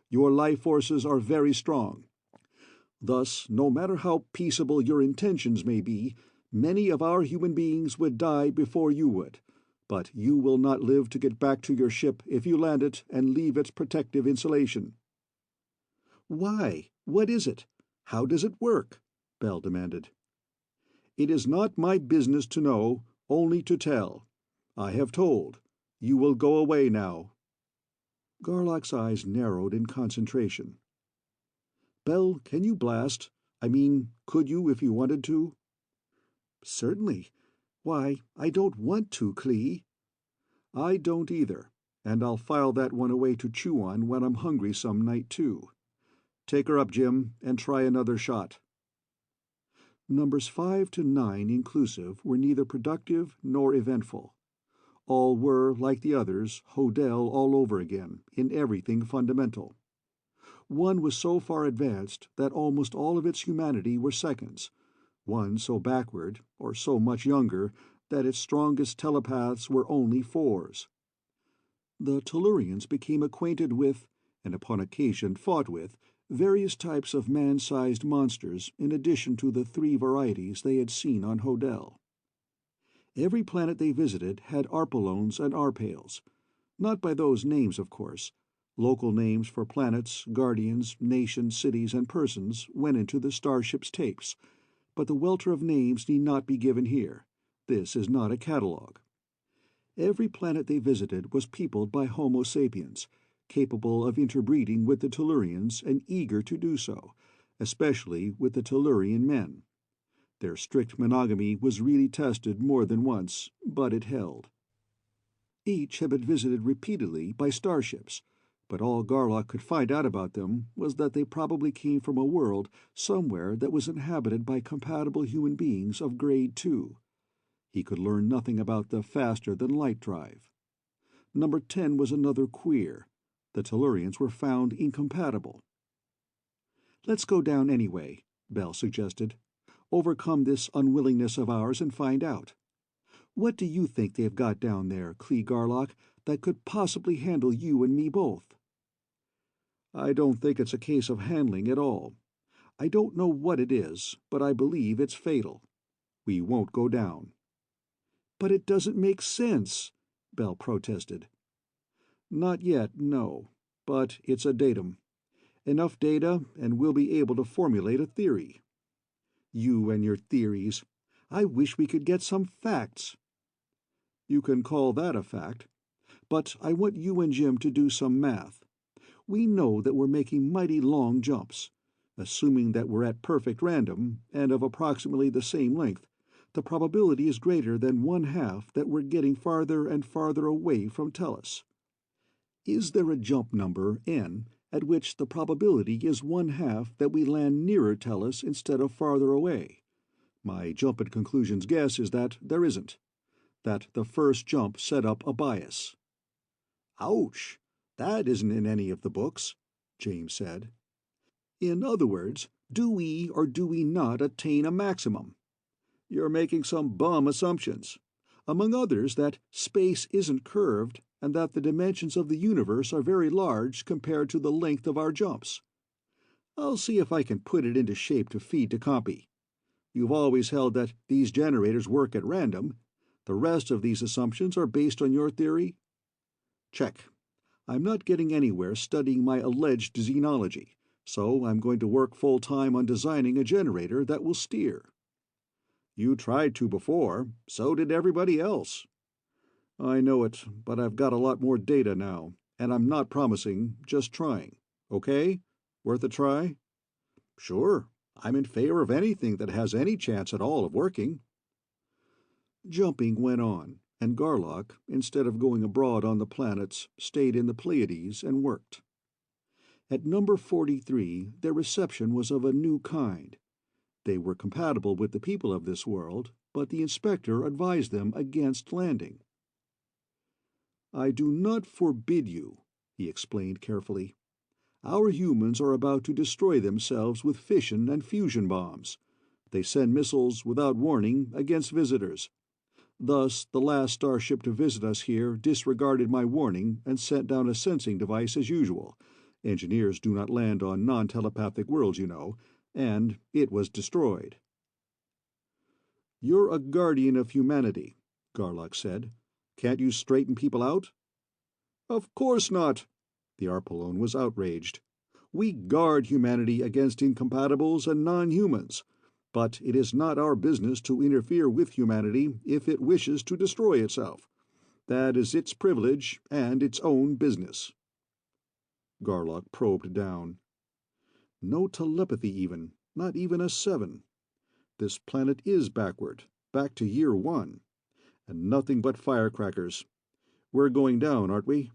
Your life forces are very strong. Thus, no matter how peaceable your intentions may be, many of our human beings would die before you would. But you will not live to get back to your ship if you land it and leave its protective insulation. Why? What is it? How does it work? Bell demanded. It is not my business to know, only to tell. I have told. You will go away now. Garlock's eyes narrowed in concentration. Bell, can you blast? I mean, could you if you wanted to? Certainly. Why, I don't want to, Clee. I don't either, and I'll file that one away to chew on when I'm hungry some night, too. Take her up, Jim, and try another shot. Numbers 5 to 9 inclusive were neither productive nor eventful. All were, like the others, Hodel all over again, in everything fundamental. One was so far advanced that almost all of its humanity were seconds, one so backward, or so much younger, that its strongest telepaths were only fours. The Tellurians became acquainted with, and upon occasion fought with, various types of man-sized monsters in addition to the 3 varieties they had seen on Hodel. Every planet they visited had Arpalones and Arpales, not by those names, of course. Local names for planets, guardians, nations, cities, and persons went into the starship's tapes, but the welter of names need not be given here. This is not a catalogue. Every planet they visited was peopled by Homo sapiens, capable of interbreeding with the Tellurians and eager to do so, especially with the Tellurian men. Their strict monogamy was really tested more than once, but it held. Each had been visited repeatedly by starships, but all Garlock could find out about them was that they probably came from a world somewhere that was inhabited by compatible human beings of grade 2. He could learn nothing about the faster-than-light drive. Number 10 was another queer. The Tellurians were found incompatible. "Let's go down anyway," Bell suggested. "Overcome this unwillingness of ours and find out. What do you think they've got down there, Clee Garlock, that could possibly handle you and me both?" "I don't think it's a case of handling at all. I don't know what it is, but I believe it's fatal. We won't go down." "But it doesn't make sense," Bell protested. "Not yet, no. But it's a datum. Enough data, and we'll be able to formulate a theory." "You and your theories. I wish we could get some facts." "You can call that a fact. But I want you and Jim to do some math. We know that we're making mighty long jumps. Assuming that we're at perfect random, and of approximately the same length, the probability is greater than 1/2 that we're getting farther and farther away from Tellus. Is there a jump number, n, at which the probability is 1/2 that we land nearer Tellus instead of farther away? My jump at conclusions guess is that there isn't. That the first jump set up a bias." "Ouch! That isn't in any of the books," James said. "In other words, do we or do we not attain a maximum? You're making some bum assumptions. Among others, that space isn't curved and that the dimensions of the universe are very large compared to the length of our jumps. I'll see if I can put it into shape to feed to Compy. You've always held that these generators work at random. The rest of these assumptions are based on your theory?" "Check. I'm not getting anywhere studying my alleged xenology, so I'm going to work full-time on designing a generator that will steer." "You tried to before. So did everybody else." I know it, but I've got a lot more data now, and I'm not promising, just trying. Okay? Worth a try? Sure. I'm in favor of anything that has any chance at all of working. Jumping went on, and Garlock, instead of going abroad on the planets, stayed in the Pleiades and worked. At number 43, their reception was of a new kind. They were compatible with the people of this world, but the inspector advised them against landing. I do not forbid you, he explained carefully. Our humans are about to destroy themselves with fission and fusion bombs. They send missiles without warning against visitors. Thus, the last starship to visit us here disregarded my warning and sent down a sensing device as usual. Engineers do not land on non-telepathic worlds, you know, and it was destroyed. You're a guardian of humanity, Garlock said. Can't you straighten people out? Of course not. The Arpalone was outraged. We guard humanity against incompatibles and non-humans, but it is not our business to interfere with humanity if it wishes to destroy itself. That is its privilege and its own business. Garlock probed down. No telepathy even, not even a 7. This planet is backward, back to year 1, and nothing but firecrackers. We're going down, aren't we?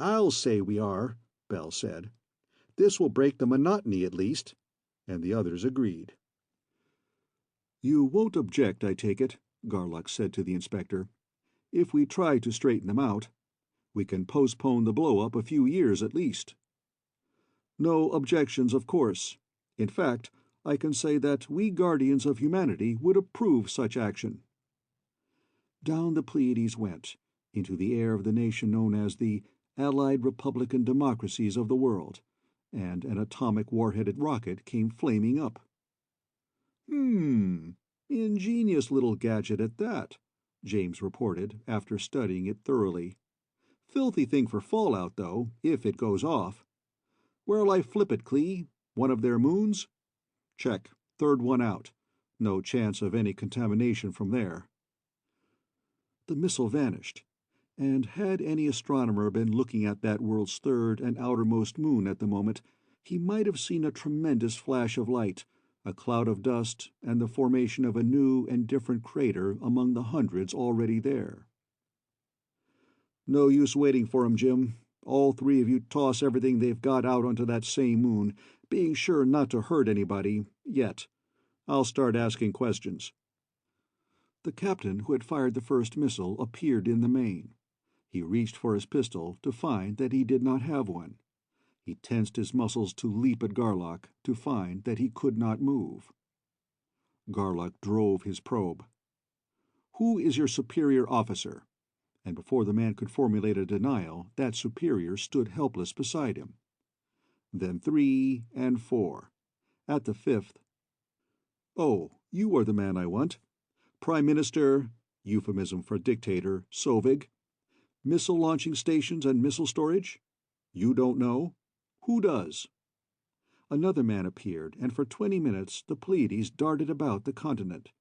I'll say we are, Bell said. This will break the monotony at least, and the others agreed. You won't object, I take it, Garlock said to the inspector. If we try to straighten them out, we can postpone the blow-up a few years at least. No objections, of course. In fact, I can say that we guardians of humanity would approve such action. Down the Pleiades went, into the air of the nation known as the Allied Republican Democracies of the World, and an atomic war-headed rocket came flaming up. Ingenious little gadget at that, James reported after studying it thoroughly. Filthy thing for fallout, though, if it goes off. Where'll I flip it, Clee? One of their moons? Check. Third one out. No chance of any contamination from there. The missile vanished, and had any astronomer been looking at that world's third and outermost moon at the moment, he might have seen a tremendous flash of light, a cloud of dust, and the formation of a new and different crater among the hundreds already there. No use waiting for 'em, Jim. All 3 of you toss everything they've got out onto that same moon, being sure not to hurt anybody, yet. I'll start asking questions. The captain who had fired the first missile appeared in the main. He reached for his pistol to find that he did not have one. He tensed his muscles to leap at Garlock to find that he could not move. Garlock drove his probe. Who is your superior officer? And before the man could formulate a denial, that superior stood helpless beside him. Then 3 and 4. At the 5th, "Oh, you are the man I want. Prime Minister, euphemism for dictator, Sovig. Missile launching stations and missile storage? You don't know? Who does?" Another man appeared, and for 20 minutes the Pleiades darted about the continent.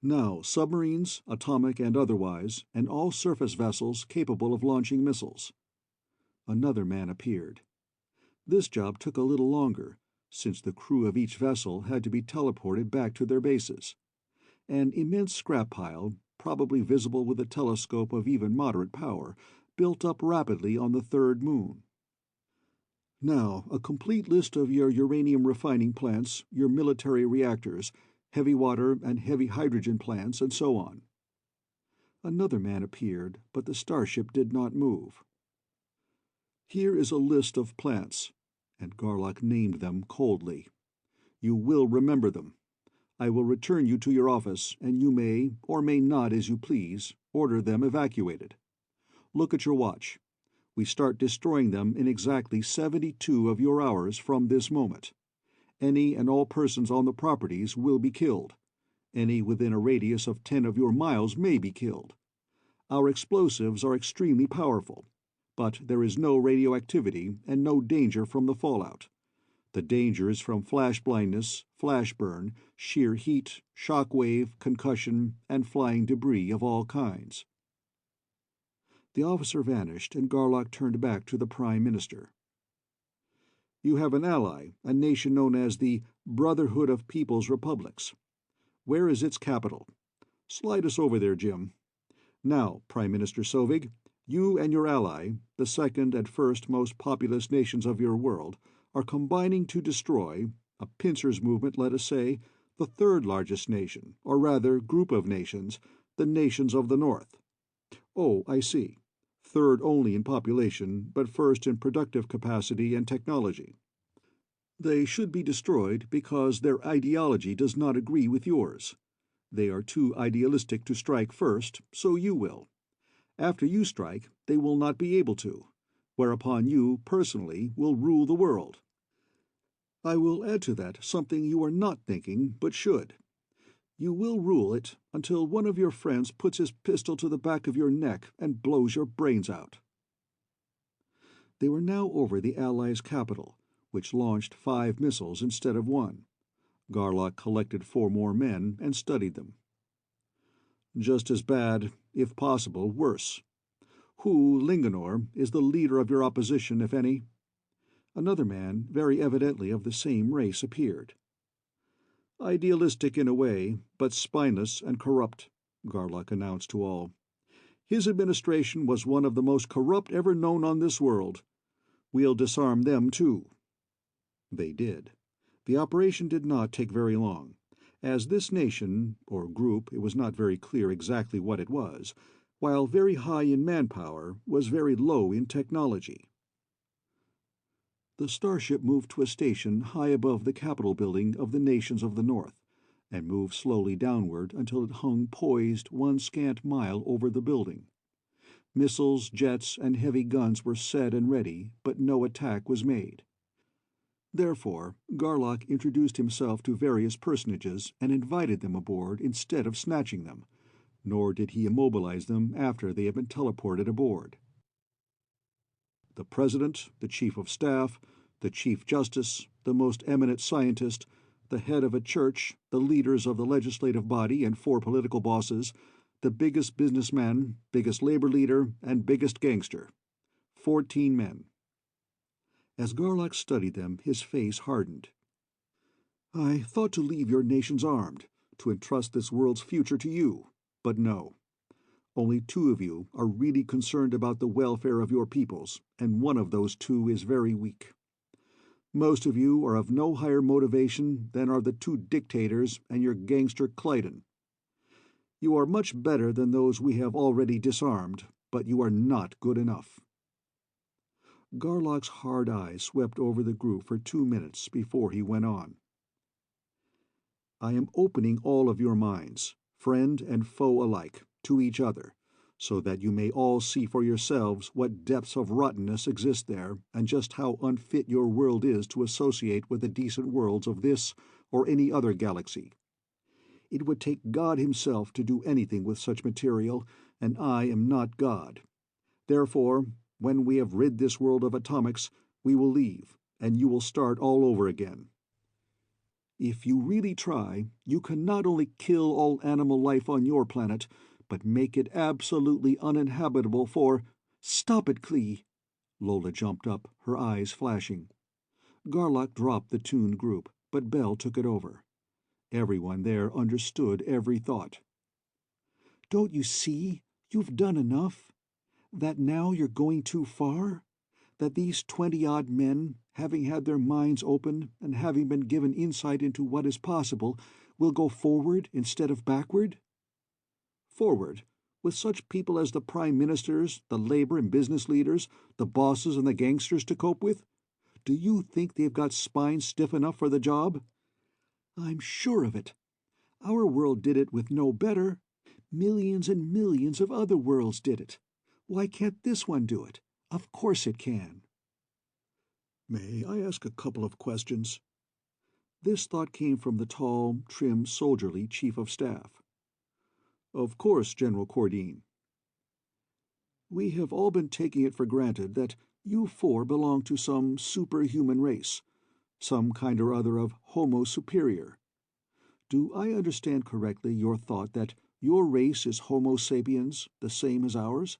Now submarines, atomic and otherwise, and all surface vessels capable of launching missiles. Another man appeared. This job took a little longer, since the crew of each vessel had to be teleported back to their bases. An immense scrap pile, probably visible with a telescope of even moderate power, built up rapidly on the third moon. Now, a complete list of your uranium refining plants, your military reactors, heavy water and heavy hydrogen plants, and so on. Another man appeared, but the starship did not move. Here is a list of plants, and Garlock named them coldly. You will remember them. I will return you to your office, and you may, or may not as you please, order them evacuated. Look at your watch. We start destroying them in exactly 72 of your hours from this moment. Any and all persons on the properties will be killed. Any within a radius of 10 of your miles may be killed. Our explosives are extremely powerful, but there is no radioactivity and no danger from the fallout. The danger is from flash blindness, flash burn, sheer heat, shock wave, concussion, and flying debris of all kinds. The officer vanished, and Garlock turned back to the Prime Minister. "You have an ally, a nation known as the Brotherhood of People's Republics. Where is its capital? Slide us over there, Jim. Now, Prime Minister Sovig, you and your ally, the second and first most populous nations of your world, are combining to destroy, a pincers movement, let us say, the third largest nation, or rather group of nations, the nations of the North. Oh, I see. Third only in population, but first in productive capacity and technology. They should be destroyed because their ideology does not agree with yours. They are too idealistic to strike first, so you will. After you strike, they will not be able to, whereupon you, personally, will rule the world. I will add to that something you are not thinking, but should. You will rule it until one of your friends puts his pistol to the back of your neck and blows your brains out." They were now over the Allies' capital, which launched 5 missiles instead of 1. Garlock collected 4 more men and studied them. "Just as bad, if possible, worse. Who, Linganor, is the leader of your opposition, if any?" Another man, very evidently of the same race, appeared. "Idealistic in a way, but spineless and corrupt," Garlock announced to all. "His administration was one of the most corrupt ever known on this world. We'll disarm them, too." They did. The operation did not take very long, as this nation, or group, it was not very clear exactly what it was, while very high in manpower, was very low in technology. The starship moved to a station high above the Capitol building of the nations of the North, and moved slowly downward until it hung poised 1 scant mile over the building. Missiles, jets, and heavy guns were set and ready, but no attack was made. Therefore, Garlock introduced himself to various personages and invited them aboard instead of snatching them, nor did he immobilize them after they had been teleported aboard. The President, the Chief of Staff, the Chief Justice, the most eminent scientist, the head of a church, the leaders of the legislative body and 4 political bosses, the biggest businessman, biggest labor leader, and biggest gangster. 14 men. As Garlock studied them, his face hardened. "I thought to leave your nations armed, to entrust this world's future to you, but no. Only 2 of you are really concerned about the welfare of your peoples, and one of those 2 is very weak. Most of you are of no higher motivation than are the 2 dictators and your gangster Clyden. You are much better than those we have already disarmed, but you are not good enough." Garlock's hard eyes swept over the group for 2 minutes before he went on. "I am opening all of your minds, friend and foe alike, to each other, so that you may all see for yourselves what depths of rottenness exist there, and just how unfit your world is to associate with the decent worlds of this or any other galaxy. It would take God himself to do anything with such material, and I am not God. Therefore, when we have rid this world of atomics, we will leave, and you will start all over again. If you really try, you can not only kill all animal life on your planet, but make it absolutely uninhabitable for—" "Stop it, Klee!" Lola jumped up, her eyes flashing. Garlock dropped the tuned group, but Bell took it over. Everyone there understood every thought. "Don't you see? You've done enough. That now you're going too far? That these 20-odd men, having had their minds opened and having been given insight into what is possible, will go forward instead of backward?" "Forward? With such people as the prime ministers, the labor and business leaders, the bosses and the gangsters to cope with? Do you think they've got spines stiff enough for the job?" "I'm sure of it. Our world did it with no better. Millions and millions of other worlds did it. Why can't this one do it? Of course it can." "May I ask a couple of questions?" This thought came from the tall, trim, soldierly chief of staff. "Of course, General Cordine." "We have all been taking it for granted that you 4 belong to some superhuman race, some kind or other of Homo superior. Do I understand correctly your thought that your race is Homo sapiens, the same as ours?"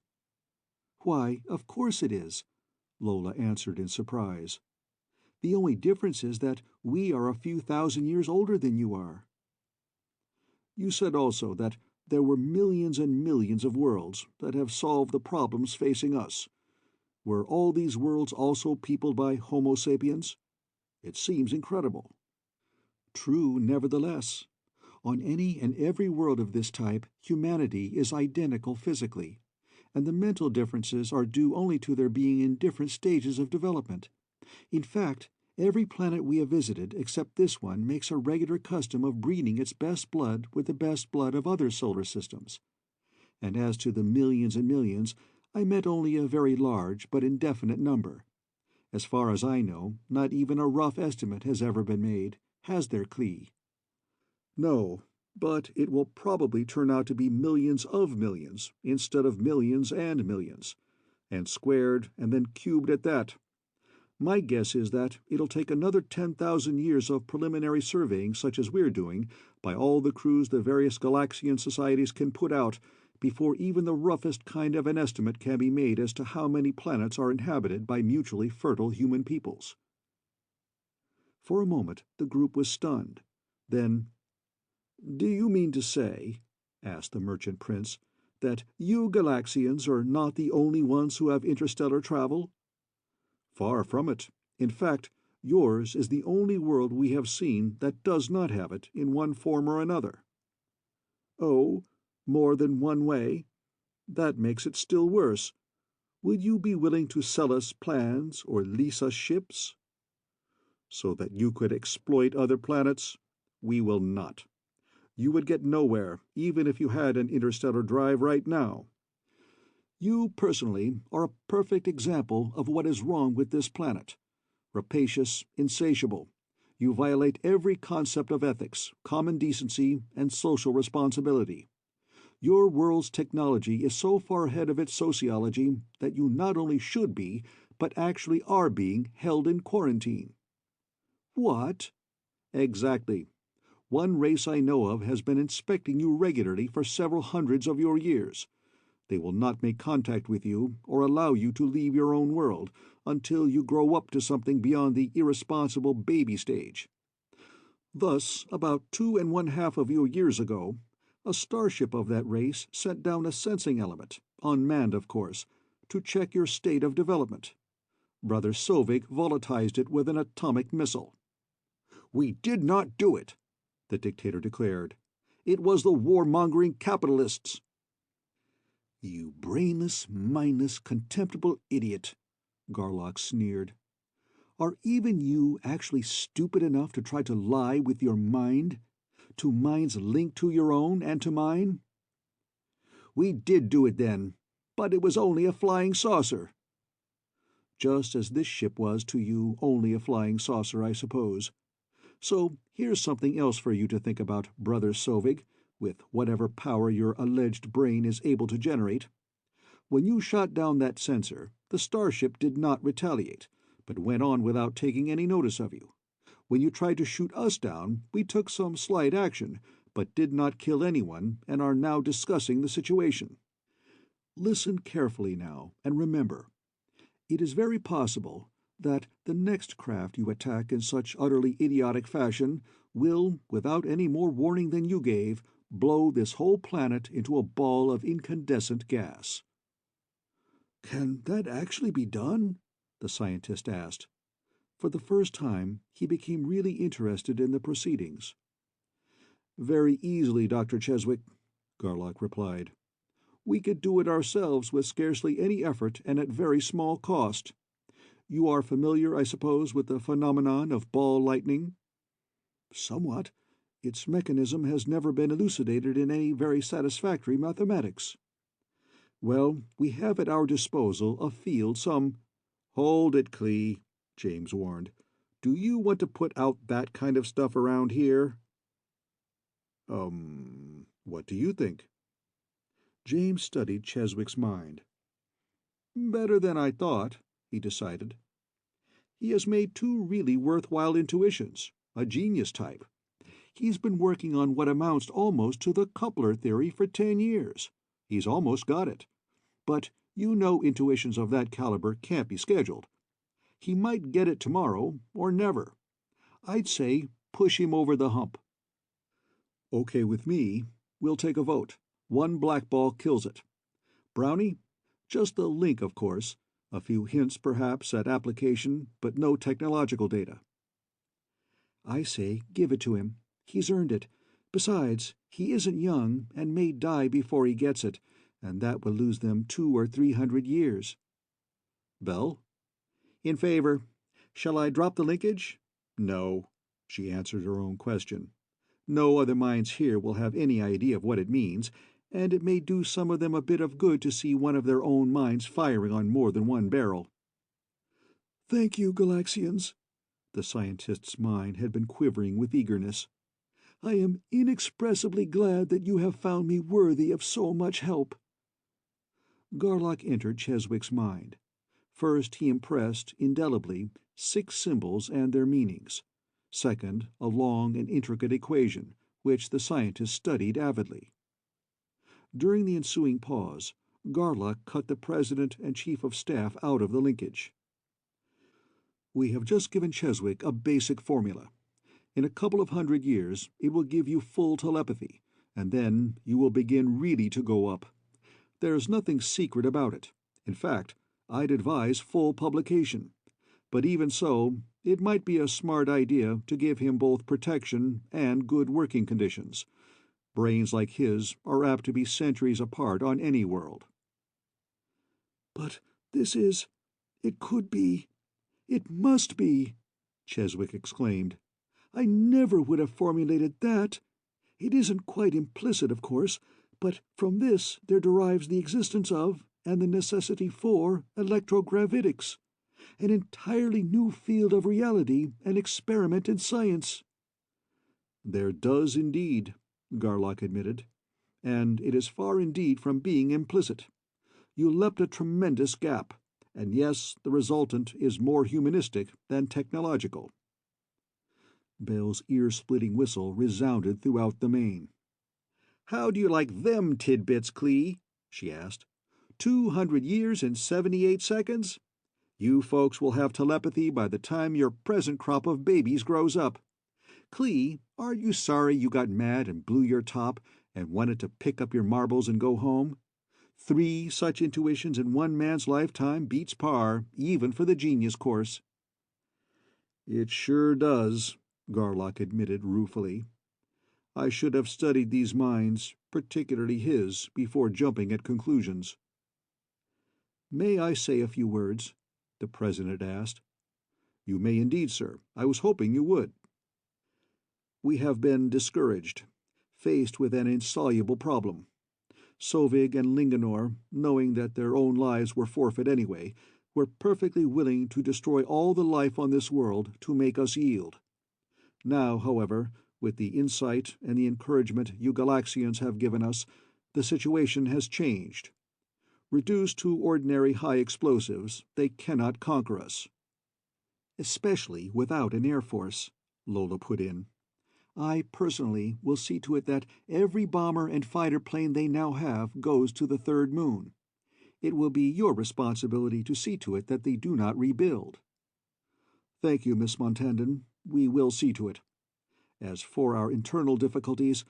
Why, of course it is, Lola answered in surprise. The only difference is that we are a few thousand years older than you are. You said also that there were millions and millions of worlds that have solved the problems facing us. Were all these worlds also peopled by Homo sapiens? It seems incredible. True, nevertheless. On any and every world of this type, humanity is identical physically, and the mental differences are due only to their being in different stages of development. In fact, every planet we have visited except this one makes a regular custom of breeding its best blood with the best blood of other solar systems. And as to the millions and millions, I meant only a very large but indefinite number. As far as I know, not even a rough estimate has ever been made, has there, Clee? No, but it will probably turn out to be millions of millions instead of millions and squared and then cubed at that. My guess is that it'll take another 10,000 years of preliminary surveying such as we're doing by all the crews the various Galaxian societies can put out before even the roughest kind of an estimate can be made as to how many planets are inhabited by mutually fertile human peoples. For a moment the group was stunned. Then, "Do you mean to say," asked the merchant prince, "that you Galaxians are not the only ones who have interstellar travel?" "Far from it. In fact, yours is the only world we have seen that does not have it in one form or another." "Oh, more than one way? That makes it still worse. Would you be willing to sell us plans or lease us ships?" "So that you could exploit other planets? We will not. You would get nowhere, even if you had an interstellar drive right now. You, personally, are a perfect example of what is wrong with this planet. Rapacious, insatiable. You violate every concept of ethics, common decency, and social responsibility. Your world's technology is so far ahead of its sociology that you not only should be, but actually are being held in quarantine." "What?" "Exactly. One race I know of has been inspecting you regularly for several hundreds of your years. They will not make contact with you or allow you to leave your own world until you grow up to something beyond the irresponsible baby stage. Thus, about 2½ of your years ago, a starship of that race sent down a sensing element, unmanned of course, to check your state of development. Brother Sovik volatilized it with an atomic missile." "We did not do it," the dictator declared. "It was the warmongering capitalists." "You brainless, mindless, contemptible idiot," Garlock sneered. "Are even you actually stupid enough to try to lie with your mind? To minds linked to your own and to mine?" "We did do it then, but it was only a flying saucer." "Just as this ship was to you only a flying saucer, I suppose. So here's something else for you to think about, Brother Sovig, with whatever power your alleged brain is able to generate. When you shot down that sensor, the starship did not retaliate, but went on without taking any notice of you. When you tried to shoot us down, we took some slight action, but did not kill anyone and are now discussing the situation. Listen carefully now, and remember, it is very possible that the next craft you attack in such utterly idiotic fashion will, without any more warning than you gave, blow this whole planet into a ball of incandescent gas." "Can that actually be done?" the scientist asked. For the first time, he became really interested in the proceedings. "Very easily, Dr. Cheswick," Garlock replied. "We could do it ourselves with scarcely any effort and at very small cost. You are familiar, I suppose, with the phenomenon of ball lightning?" "Somewhat. Its mechanism has never been elucidated in any very satisfactory mathematics." "Well, we have at our disposal a field some—" "Hold it, Clee," James warned. "Do you want to put out that kind of stuff around here?" What do you think?" James studied Cheswick's mind. "Better than I thought," he decided. "He has made two really worthwhile intuitions, a genius type. He's been working on what amounts almost to the coupler theory for 10 years. He's almost got it. But You know intuitions of that caliber can't be scheduled. He might get it tomorrow, or never. I'd say push him over the hump. Okay with me. We'll take a vote. One black ball kills it. Brownie? Just the link, of course. A few hints, perhaps, at application, but no technological data. I say give it to him. He's earned it. Besides, he isn't young and may die before he gets it, and that will lose them 200 or 300 years. Bell? In favor. Shall I drop the linkage? No, she answered her own question. No other minds here will have any idea of what it means, and it may do some of them a bit of good to see one of their own minds firing on more than one barrel. Thank you, Galaxians. The scientist's mind had been quivering with eagerness. I am inexpressibly glad that you have found me worthy of so much help. Garlock entered Cheswick's mind. First, he impressed, indelibly, 6 symbols and their meanings. Second, a long and intricate equation, which the scientist studied avidly. During the ensuing pause, Garlock cut the President and Chief of Staff out of the linkage. We have just given Cheswick a basic formula. In a couple of 100 years, it will give you full telepathy, and then you will begin really to go up. There's nothing secret about it. In fact, I'd advise full publication. But even so, it might be a smart idea to give him both protection and good working conditions. Brains like his are apt to be centuries apart on any world. But this is... it could be... it must be, Cheswick exclaimed. I never would have formulated that. It isn't quite implicit, of course, but from this there derives the existence of, and the necessity for, electrogravitics, an entirely new field of reality and experiment in science. There does indeed, Garlock admitted, and it is far indeed from being implicit. You leapt a tremendous gap, and yes, the resultant is more humanistic than technological. Bell's ear-splitting whistle resounded throughout the main. How do you like them tidbits, Clee? She asked. 200 years and 78 seconds? You folks will have telepathy by the time your present crop of babies grows up. Clee, are you sorry you got mad and blew your top and wanted to pick up your marbles and go home? 3 such intuitions in one man's lifetime beats par, even for the genius course. It sure does, Garlock admitted ruefully. I should have studied these minds, particularly his, before jumping at conclusions. May I say a few words? The President asked. You may indeed, sir. I was hoping you would. We have been discouraged, faced with an insoluble problem. Sovig and Linganor, knowing that their own lives were forfeit anyway, were perfectly willing to destroy all the life on this world to make us yield. Now, however, with the insight and the encouragement you Galaxians have given us, the situation has changed. Reduced to ordinary high explosives, they cannot conquer us. Especially without an air force, Lola put in. I personally will see to it that every bomber and fighter plane they now have goes to the third moon. It will be your responsibility to see to it that they do not rebuild. Thank you, Miss Montandon. We will see to it. As for our internal difficulties,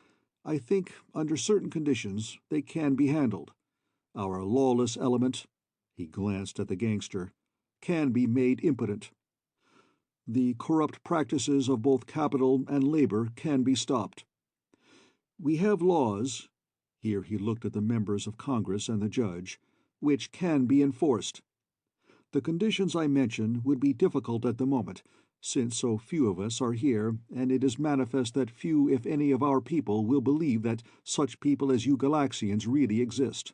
I think, under certain conditions, they can be handled. Our lawless element, he glanced at the gangster, can be made impotent. The corrupt practices of both capital and labor can be stopped. We have laws, here he looked at the members of Congress and the judge, which can be enforced. The conditions I mention would be difficult at the moment, since so few of us are here, and it is manifest that few, if any, of our people will believe that such people as you Galaxians really exist.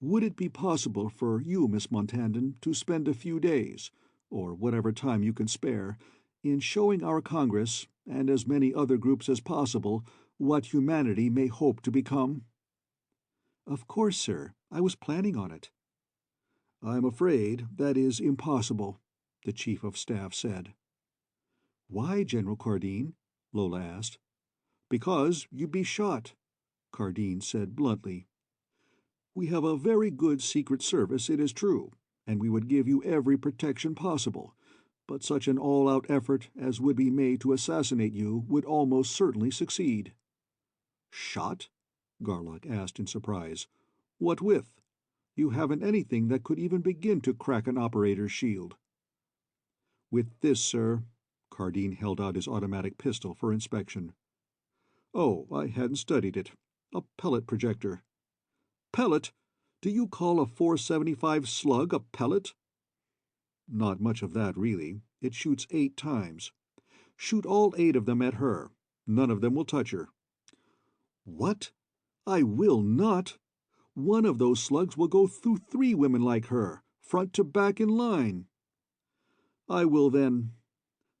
Would it be possible for you, Miss Montandon, to spend a few days, or whatever time you can spare, in showing our Congress, and as many other groups as possible, what humanity may hope to become? Of course, sir. I was planning on it. I'm afraid that is impossible, the Chief of Staff said. Why, General Cardine? Lola asked. Because you'd be shot, Cardine said bluntly. We have a very good Secret Service, it is true, and we would give you every protection possible, but such an all-out effort as would be made to assassinate you would almost certainly succeed." "Shot?" Garlock asked in surprise. "What with? You haven't anything that could even begin to crack an operator's shield." "With this, sir." Cardine held out his automatic pistol for inspection. "Oh, I hadn't studied it. A pellet projector." "Pellet? Do you call a 475 slug a pellet?" "Not much of that, really. It shoots 8 times. Shoot all 8 of them at her. None of them will touch her." "What? I will not. One of those slugs will go through 3 women like her, front to back in line." "I will then."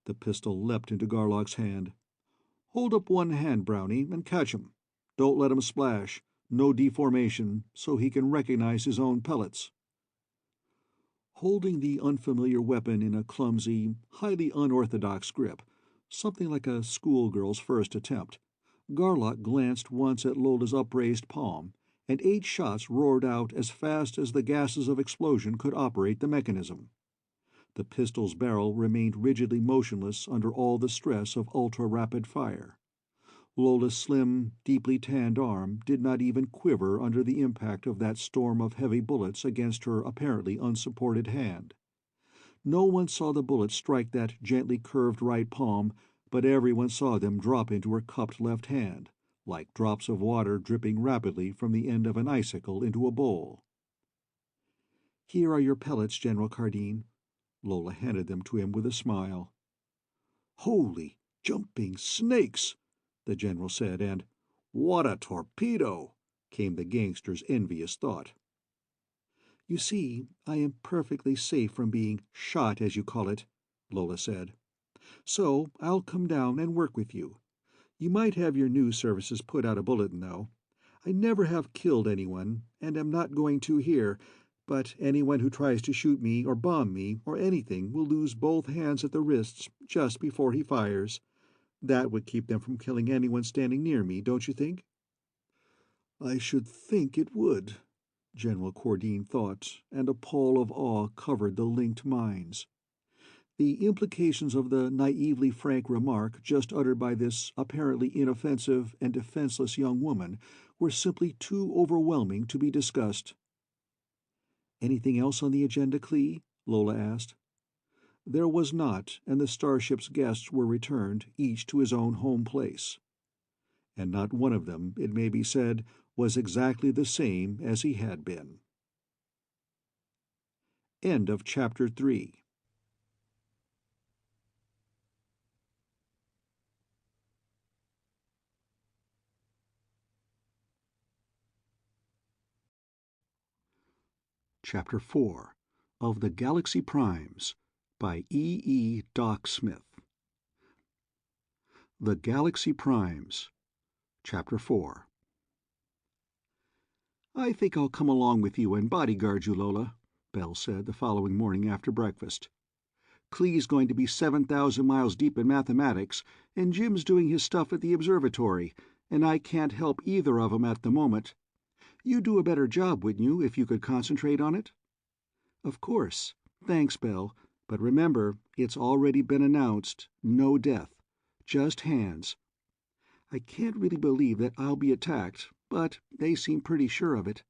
The pistol leapt into Garlock's hand. "Hold up one hand, Brownie, and catch 'em. Don't let 'em splash. No deformation, so he can recognize his own pellets." Holding the unfamiliar weapon in a clumsy, highly unorthodox grip, something like a schoolgirl's first attempt, Garlock glanced once at Lola's upraised palm, and 8 shots roared out as fast as the gases of explosion could operate the mechanism. The pistol's barrel remained rigidly motionless under all the stress of ultra-rapid fire. Lola's slim, deeply tanned arm did not even quiver under the impact of that storm of heavy bullets against her apparently unsupported hand. No one saw the bullets strike that gently curved right palm, but everyone saw them drop into her cupped left hand, like drops of water dripping rapidly from the end of an icicle into a bowl. "Here are your pellets, General Cardine." Lola handed them to him with a smile. "Holy jumping snakes!" the general said, and "What a torpedo!" came the gangster's envious thought. "You see, I am perfectly safe from being shot, as you call it," Lola said. "So I'll come down and work with you. You might have your news services put out a bulletin, though. I never have killed anyone, and am not going to here, but anyone who tries to shoot me or bomb me or anything will lose both hands at the wrists just before he fires. That would keep them from killing anyone standing near me, don't you think?" "I should think it would," General Cordine thought, and a pall of awe covered the linked minds. The implications of the naively frank remark just uttered by this apparently inoffensive and defenseless young woman were simply too overwhelming to be discussed. "Anything else on the agenda, Clee?" Lola asked. There was not, and the starship's guests were returned, each to his own home place. And not one of them, it may be said, was exactly the same as he had been. End of Chapter 3. Chapter 4 of the Galaxy Primes by E. Doc Smith. The Galaxy Primes. Chapter 4. "I think I'll come along with you and bodyguard you, Lola," Bell said the following morning after breakfast. "Clee's going to be 7,000 miles deep in mathematics, and Jim's doing his stuff at the observatory, and I can't help either of 'em at the moment. You'd do a better job, wouldn't you, if you could concentrate on it?" "Of course. Thanks, Bell. But remember, it's already been announced. No death. Just hands. I can't really believe that I'll be attacked, but they seem pretty sure of it."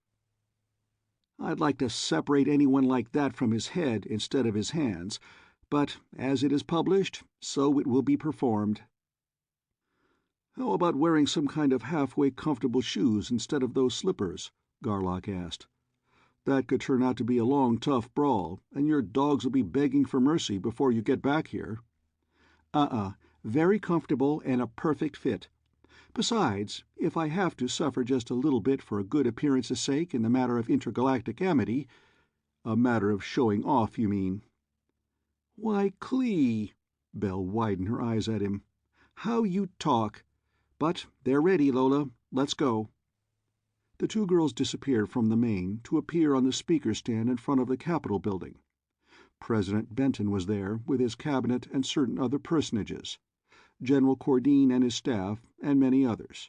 "I'd like to separate anyone like that from his head instead of his hands, but as it is published, so it will be performed." "How about wearing some kind of halfway comfortable shoes instead of those slippers?" Garlock asked. "That could turn out to be a long, tough brawl, and your dogs will be begging for mercy before you get back here." Very comfortable and a perfect fit. Besides, if I have to suffer just a little bit for a good appearance's sake in the matter of intergalactic amity—" "A matter of showing off, you mean?" "Why, Clee!" Bell widened her eyes at him. "How you talk! But they're ready, Lola. Let's go." The 2 girls disappeared from the main to appear on the speaker stand in front of the Capitol building. President Benton was there, with his cabinet and certain other personages, General Cordine and his staff, and many others.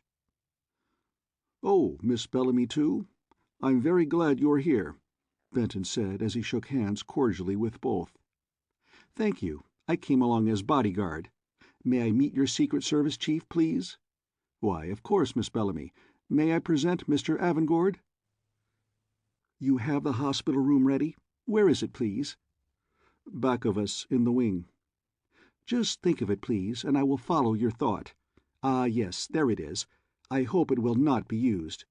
"Oh, Miss Bellamy, too? I'm very glad you're here," Benton said as he shook hands cordially with both. "Thank you. I came along as bodyguard. May I meet your Secret Service chief, please?" "Why, of course, Miss Bellamy. May I present Mr. Avangard?" "You have the hospital room ready? Where is it, please?" "Back of us, in the wing." "Just think of it, please, and I will follow your thought. Ah, yes, there it is. I hope it will not be used.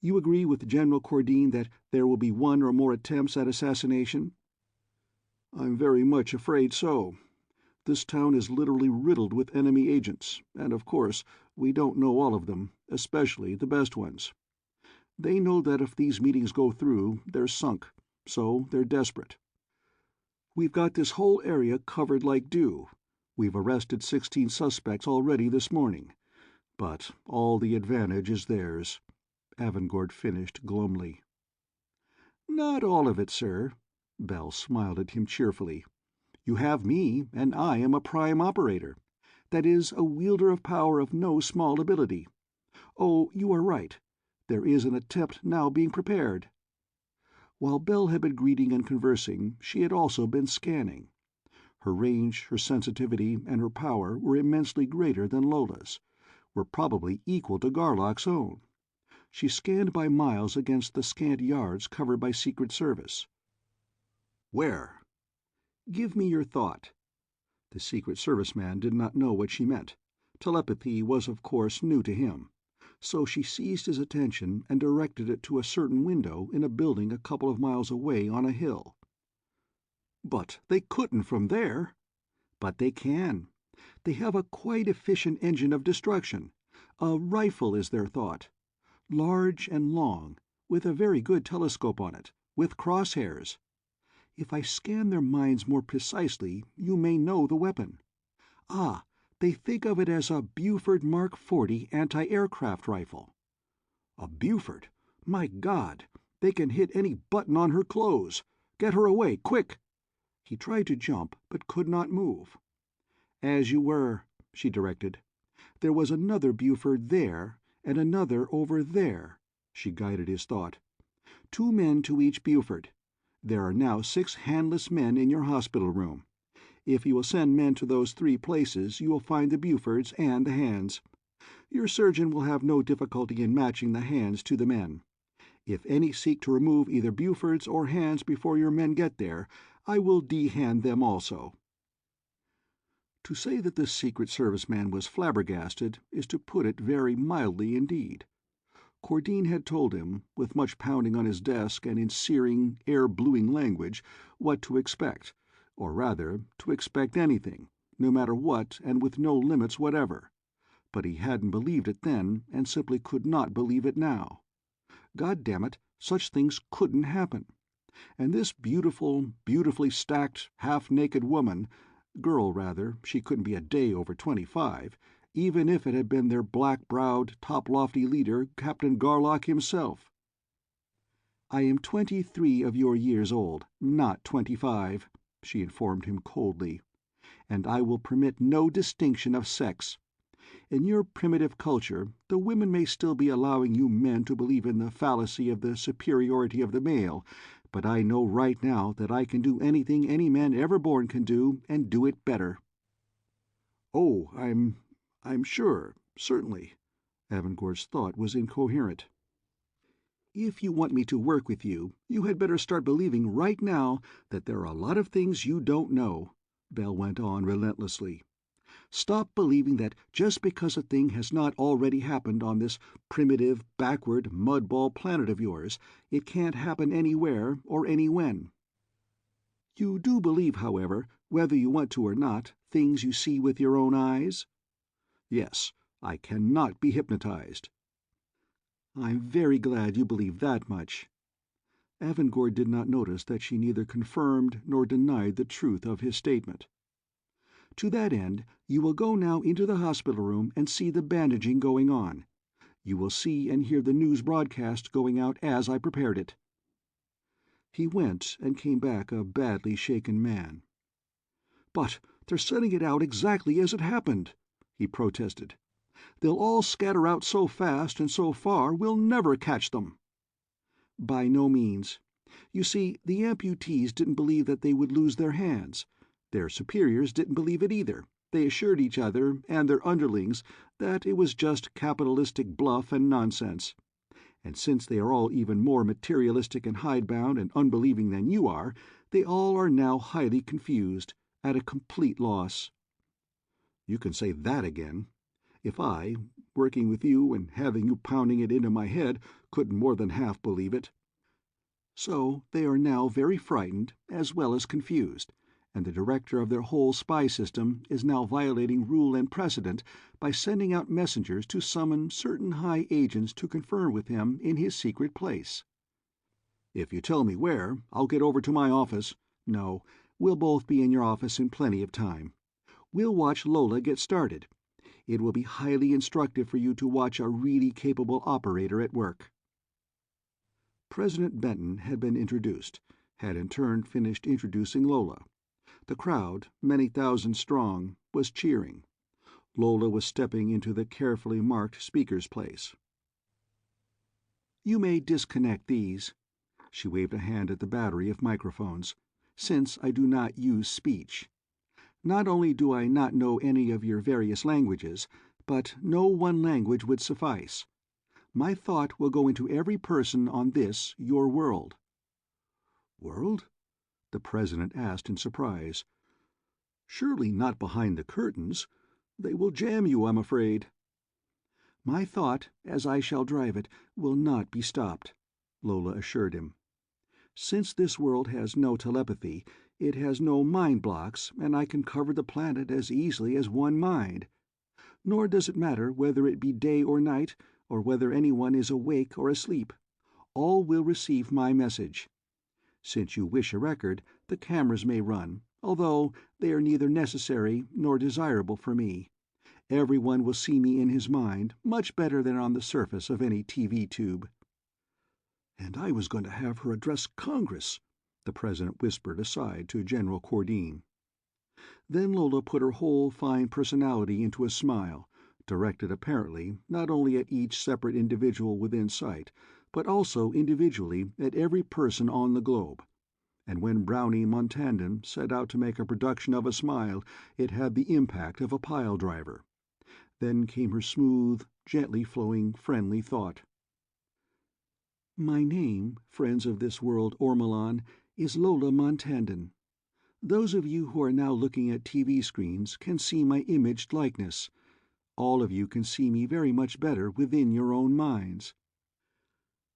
You agree with General Cordine that there will be one or more attempts at assassination?" "I'm very much afraid so. This town is literally riddled with enemy agents, and of course we don't know all of them, especially the best ones. They know that if these meetings go through, they're sunk, so they're desperate. We've got this whole area covered like dew. We've arrested 16 suspects already this morning. But all the advantage is theirs," Avangard finished glumly. "Not all of it, sir." Bell smiled at him cheerfully. "You have me, and I am a prime operator. That is, a wielder of power of no small ability. Oh, you are right. There is an attempt now being prepared." While Bell had been greeting and conversing, she had also been scanning. Her range, her sensitivity, and her power were immensely greater than Lola's, were probably equal to Garlock's own. She scanned by miles against the scant yards covered by Secret Service. "Where?" "Give me your thought." The Secret Service man did not know what she meant. Telepathy was of course new to him. So she seized his attention and directed it to a certain window in a building a couple of miles away on a hill. "But they couldn't from there." "But they can. They have a quite efficient engine of destruction. A rifle is their thought. Large and long, with a very good telescope on it, with crosshairs. If I scan their minds more precisely, you may know the weapon. Ah, they think of it as a Buford Mark 40 anti-aircraft rifle." "A Buford? My God! They can hit any button on her clothes. Get her away, quick!" He tried to jump, but could not move. "As you were," she directed. "There was another Buford there, and another over there," she guided his thought. "2 men to each Buford. There are now 6 handless men in your hospital room. If you will send men to those 3 places, you will find the Bufords and the hands. Your surgeon will have no difficulty in matching the hands to the men. If any seek to remove either Bufords or hands before your men get there, I will de-hand them also." To say that this Secret Service man was flabbergasted is to put it very mildly indeed. Cordine had told him, with much pounding on his desk and in searing, air-bluing language, what to expect, or rather, to expect anything, no matter what and with no limits whatever. But he hadn't believed it then, and simply could not believe it now. God damn it, such things couldn't happen. And this beautiful, beautifully stacked, half-naked woman, girl rather, she couldn't be a day over 25, even if it had been their black-browed, top-lofty leader, Captain Garlock himself. "I am 23 of your years old, not 25, she informed him coldly, "and I will permit no distinction of sex. In your primitive culture, the women may still be allowing you men to believe in the fallacy of the superiority of the male, but I know right now that I can do anything any man ever born can do, and do it better." "Oh, I'm sure, certainly." Avangard's thought was incoherent. "If you want me to work with you, you had better start believing right now that there are a lot of things you don't know," Bell went on relentlessly. "Stop believing that just because a thing has not already happened on this primitive, backward, mudball planet of yours, it can't happen anywhere or anywhen. You do believe, however, whether you want to or not, things you see with your own eyes?" "Yes, I cannot be hypnotized." "I'm very glad you believe that much." Avangard did not notice that she neither confirmed nor denied the truth of his statement. "To that end, you will go now into the hospital room and see the bandaging going on. You will see and hear the news broadcast going out as I prepared it." He went and came back a badly shaken man. "But they're sending it out exactly as it happened," he protested. "They'll all scatter out so fast and so far we'll never catch them." By no means. You see, the amputees didn't believe that they would lose their hands. Their superiors didn't believe it either. They assured each other and their underlings that it was just capitalistic bluff and nonsense. And since they are all even more materialistic and hidebound and unbelieving than you are, they all are now highly confused, at a complete loss. You can say that again. If I, working with you and having you pounding it into my head, couldn't more than half believe it. So they are now very frightened, as well as confused, and the director of their whole spy system is now violating rule and precedent by sending out messengers to summon certain high agents to confer with him in his secret place. If you tell me where, I'll get over to my office. No, we'll both be in your office in plenty of time. We'll watch Lola get started. It will be highly instructive for you to watch a really capable operator at work." President Benton had been introduced, had in turn finished introducing Lola. The crowd, many thousand strong, was cheering. Lola was stepping into the carefully marked speaker's place. "You may disconnect these." She waved a hand at the battery of microphones. "Since I do not use speech. Not only do I not know any of your various languages, but no one language would suffice. My thought will go into every person on this, your world." "World?" the President asked in surprise. "Surely not behind the curtains. They will jam you, I'm afraid." "My thought, as I shall drive it, will not be stopped," Lola assured him. "Since this world has no telepathy, it has no mind blocks, and I can cover the planet as easily as one mind. Nor does it matter whether it be day or night, or whether anyone is awake or asleep. All will receive my message. Since you wish a record, the cameras may run, although they are neither necessary nor desirable for me. Everyone will see me in his mind, much better than on the surface of any TV tube." "And I was going to have her address Congress," the President whispered aside to General Cordine. Then Lola put her whole fine personality into a smile, directed apparently not only at each separate individual within sight, but also individually at every person on the globe. And when Brownie Montandan set out to make a production of a smile, it had the impact of a pile driver. Then came her smooth, gently flowing, friendly thought. "My name, friends of this world Ormolan, is Lola Montandan. Those of you who are now looking at TV screens can see my imaged likeness. All of you can see me very much better within your own minds.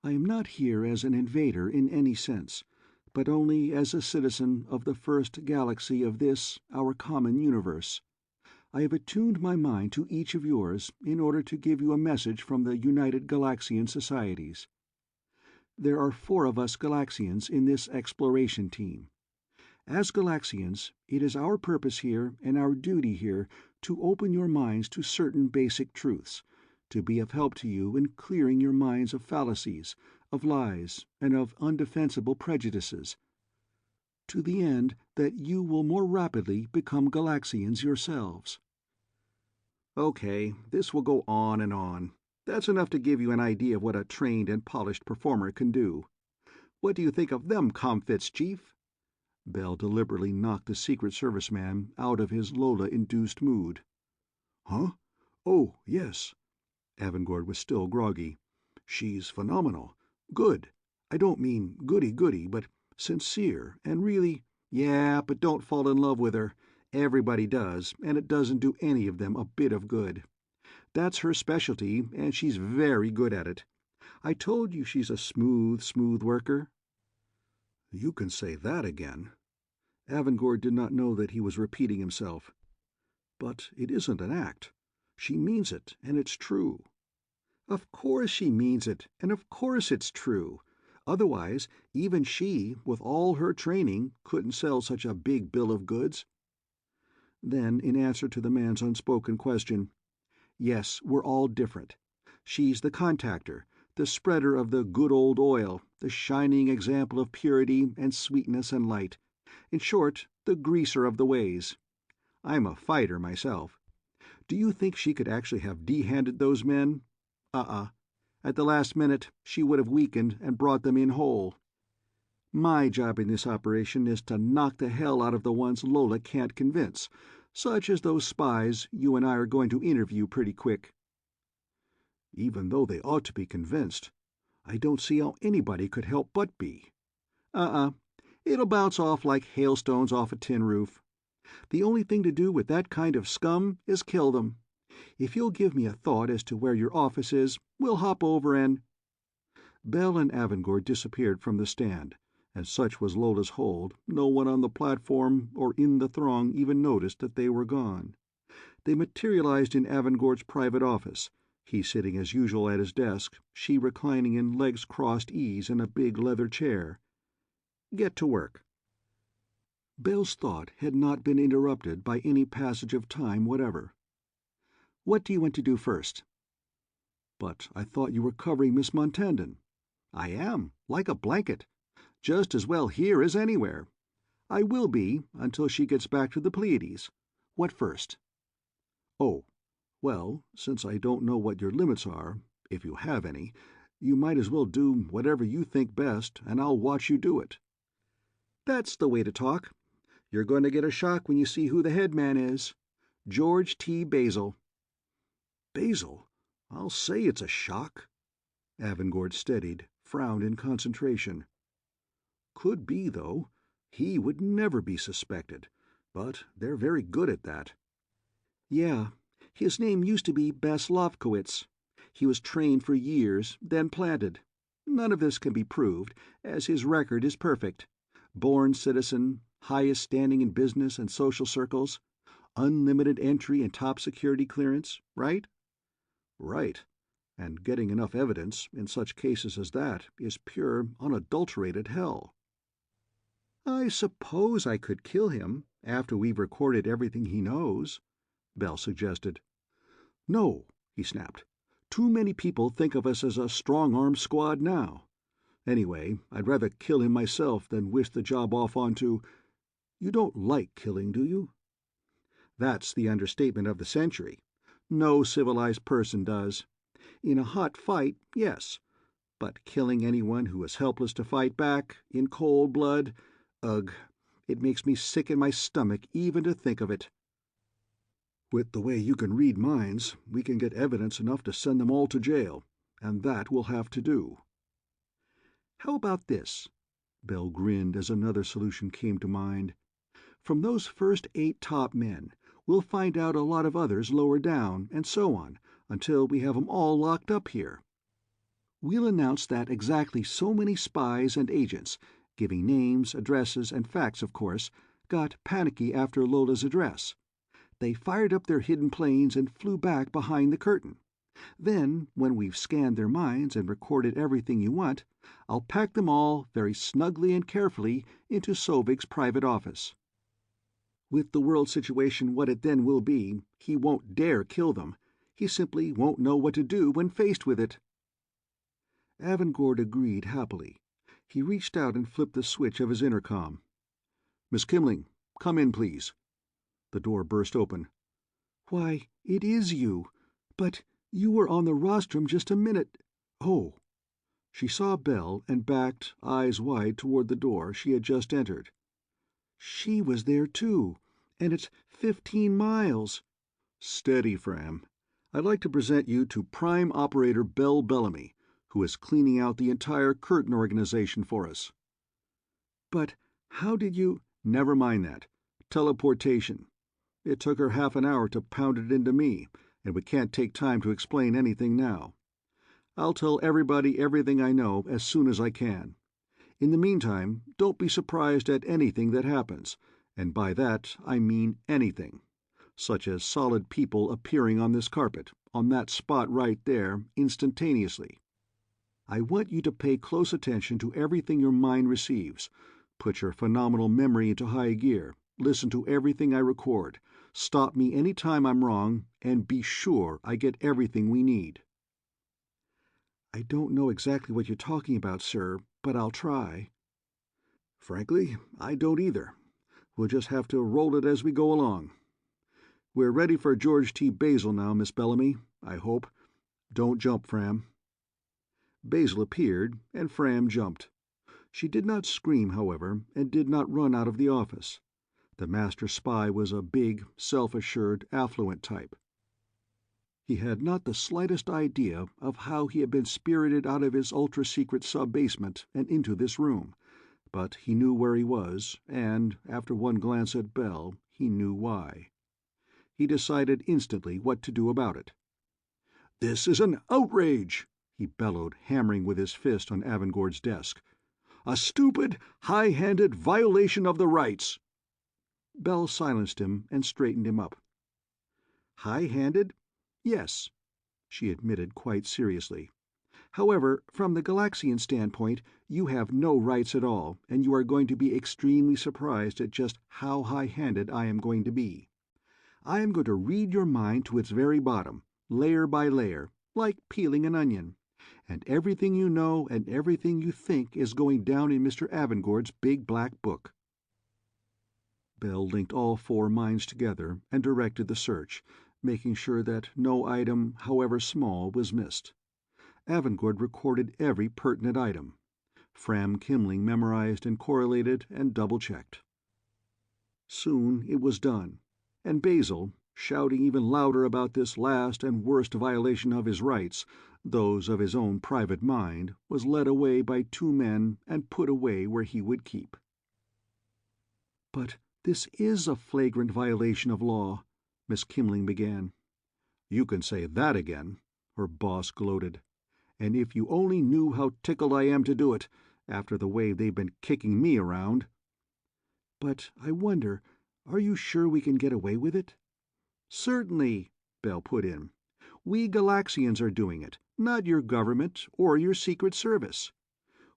I am not here as an invader in any sense, but only as a citizen of the first galaxy of this, our common universe. I have attuned my mind to each of yours in order to give you a message from the United Galaxian Societies. There are 4 of us Galaxians in this exploration team. As Galaxians, it is our purpose here and our duty here to open your minds to certain basic truths, to be of help to you in clearing your minds of fallacies, of lies, and of undefensible prejudices, to the end that you will more rapidly become Galaxians yourselves." "Okay, this will go on and on. That's enough to give you an idea of what a trained and polished performer can do. What do you think of them comfits, Chief?" Bell deliberately knocked the Secret Service man out of his Lola-induced mood. "Huh? Oh, yes." Avangard was still groggy. "She's phenomenal. Good. I don't mean goody-goody, but sincere and really—" "Yeah, but don't fall in love with her. Everybody does, and it doesn't do any of them a bit of good. That's her specialty, and she's very good at it. I told you she's a smooth worker." "You can say that again." Avangard did not know that he was repeating himself. "But it isn't an act. She means it, and it's true." "Of course she means it, and of course it's true. Otherwise, even she, with all her training, couldn't sell such a big bill of goods." Then, in answer to the man's unspoken question, "Yes, we're all different. She's the contactor, the spreader of the good old oil, the shining example of purity and sweetness and light. In short, the greaser of the ways. I'm a fighter myself. Do you think she could actually have de-handed those men? Uh-uh. At the last minute, she would have weakened and brought them in whole. My job in this operation is to knock the hell out of the ones Lola can't convince, such as those spies you and I are going to interview pretty quick." "Even though they ought to be convinced, I don't see how anybody could help but be." "Uh-uh. It'll bounce off like hailstones off a tin roof. The only thing to do with that kind of scum is kill them. If you'll give me a thought as to where your office is, we'll hop over and—" Bell and Avangard disappeared from the stand, and such was Lola's hold, no one on the platform or in the throng even noticed that they were gone. They materialized in Avangard's private office, he sitting as usual at his desk, she reclining in legs-crossed ease in a big leather chair. "Get to work." Bell's thought had not been interrupted by any passage of time whatever. "What do you want to do first?" "But I thought you were covering Miss Montandon." "I am, like a blanket. Just as well here as anywhere. I will be until she gets back to the Pleiades. What first?" "Oh, well, since I don't know what your limits are, if you have any, you might as well do whatever you think best, and I'll watch you do it." "That's the way to talk. You're going to get a shock when you see who the head man is. George T. Basil." "Basil? I'll say it's a shock." Avangard steadied, frowned in concentration. "Could be, though. He would never be suspected, but they're very good at that." "Yeah. His name used to be Baslovkowitz. He was trained for years, then planted. None of this can be proved, as his record is perfect. Born citizen, highest standing in business and social circles, unlimited entry and top security clearance, right?" "Right. And getting enough evidence, in such cases as that, is pure, unadulterated hell." "I suppose I could kill him, after we've recorded everything he knows," Bell suggested. "No," he snapped. "Too many people think of us as a strong-arm squad now. Anyway, I'd rather kill him myself than wish the job off onto— You don't like killing, do you?" "That's the understatement of the century. No civilized person does. In a hot fight, yes. But killing anyone who is helpless to fight back, in cold blood, ugh, it makes me sick in my stomach even to think of it." "With the way you can read minds, we can get evidence enough to send them all to jail, and that we'll have to do." "How about this?" Bell grinned as another solution came to mind. "From those first 8 top men, we'll find out a lot of others lower down, and so on, until we have 'em all locked up here. We'll announce that exactly so many spies and agents, giving names, addresses, and facts, of course, got panicky after Lola's address. They fired up their hidden planes and flew back behind the curtain. Then, when we've scanned their minds and recorded everything you want, I'll pack them all very snugly and carefully into Sovig's private office. With the world situation what it then will be, he won't dare kill them. He simply won't know what to do when faced with it." Avangard agreed happily. He reached out and flipped the switch of his intercom. "Miss Kimling, come in, please." The door burst open. "Why, it is you. But you were on the rostrum just a minute—" "Oh." She saw Bell and backed, eyes wide, toward the door she had just entered. "She was there, too. And it's 15 miles." "Steady, Fram. I'd like to present you to Prime Operator Bell Bellamy, who is cleaning out the entire curtain organization for us." "But how did you—" "Never mind that. Teleportation. It took her half an hour to pound it into me, and we can't take time to explain anything now. I'll tell everybody everything I know as soon as I can. In the meantime, don't be surprised at anything that happens, and by that I mean anything, such as solid people appearing on this carpet, on that spot right there, instantaneously. I want you to pay close attention to everything your mind receives. Put your phenomenal memory into high gear. Listen to everything I record. Stop me any time I'm wrong, and be sure I get everything we need." "I don't know exactly what you're talking about, sir, but I'll try." "Frankly, I don't either. We'll just have to roll it as we go along. We're ready for George T. Basil now, Miss Bellamy, I hope. Don't jump, Fram." Basil appeared, and Fram jumped. She did not scream, however, and did not run out of the office. The master spy was a big, self-assured, affluent type. He had not the slightest idea of how he had been spirited out of his ultra-secret sub-basement and into this room, but he knew where he was, and, after one glance at Bell, he knew why. He decided instantly what to do about it. "This is an outrage!" he bellowed, hammering with his fist on Avangard's desk. "A stupid, high-handed violation of the rights!" Bell silenced him and straightened him up. "High-handed? Yes," she admitted quite seriously. "However, from the Galaxian standpoint, you have no rights at all, and you are going to be extremely surprised at just how high-handed I am going to be. I am going to read your mind to its very bottom, layer by layer, like peeling an onion, and everything you know and everything you think is going down in Mr. Avangard's big black book." Bell linked all four minds together and directed the search, making sure that no item, however small, was missed. Avangard recorded every pertinent item. Fram Kimling memorized and correlated and double-checked. Soon it was done, and Basil, shouting even louder about this last and worst violation of his rights, those of his own private mind, was led away by two men and put away where he would keep. "But this is a flagrant violation of law," Miss Kimling began. "You can say that again," her boss gloated. "And if you only knew how tickled I am to do it, after the way they've been kicking me around." "But I wonder, are you sure we can get away with it?" "Certainly," Bell put in. "We Galaxians are doing it, not your government or your Secret Service.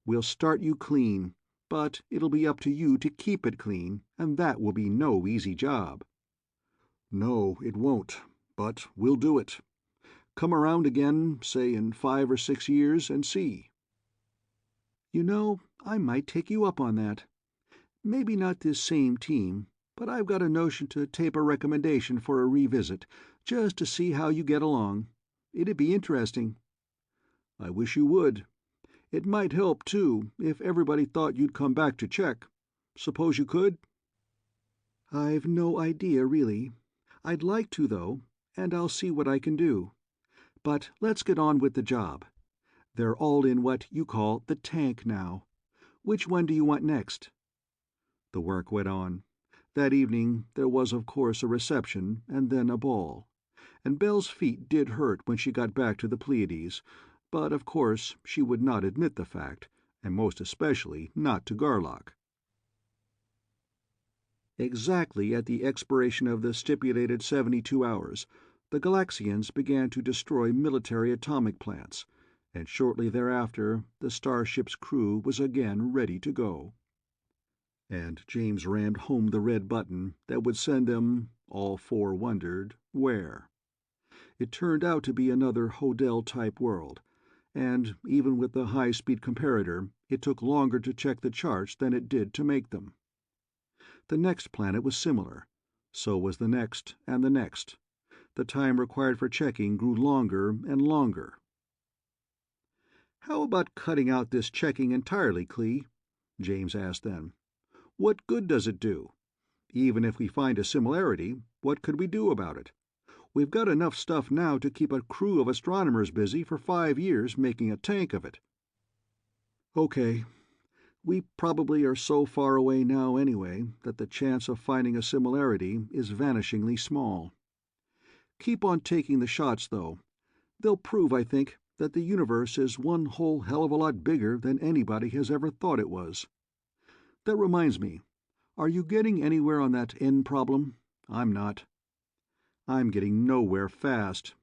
We'll start you clean, but it'll be up to you to keep it clean, and that will be no easy job." "No, it won't, but we'll do it. Come around again, say in 5 or 6 years, and see." "You know, I might take you up on that. Maybe not this same team, but I've got a notion to tape a recommendation for a revisit, just to see how you get along. It'd be interesting." "I wish you would. It might help, too, if everybody thought you'd come back to check. Suppose you could?" "I've no idea, really. I'd like to, though, and I'll see what I can do. But let's get on with the job. They're all in what you call the tank now. Which one do you want next?" The work went on. That evening there was of course a reception, and then a ball, and Bell's feet did hurt when she got back to the Pleiades, but of course she would not admit the fact, and most especially not to Garlock. Exactly at the expiration of the stipulated 72 hours, the Galaxians began to destroy military atomic plants, and shortly thereafter the starship's crew was again ready to go. And James rammed home the red button that would send them, all four wondered, where. It turned out to be another Hodel-type world, and even with the high-speed comparator, it took longer to check the charts than it did to make them. The next planet was similar. So was the next and the next. The time required for checking grew longer and longer. "How about cutting out this checking entirely, Clee?" James asked then. "What good does it do? Even if we find a similarity, what could we do about it? We've got enough stuff now to keep a crew of astronomers busy for 5 years making a tank of it." "Okay. We probably are so far away now anyway that the chance of finding a similarity is vanishingly small. Keep on taking the shots, though. They'll prove, I think, that the universe is one whole hell of a lot bigger than anybody has ever thought it was. That reminds me, are you getting anywhere on that N problem? I'm not. I'm getting nowhere fast.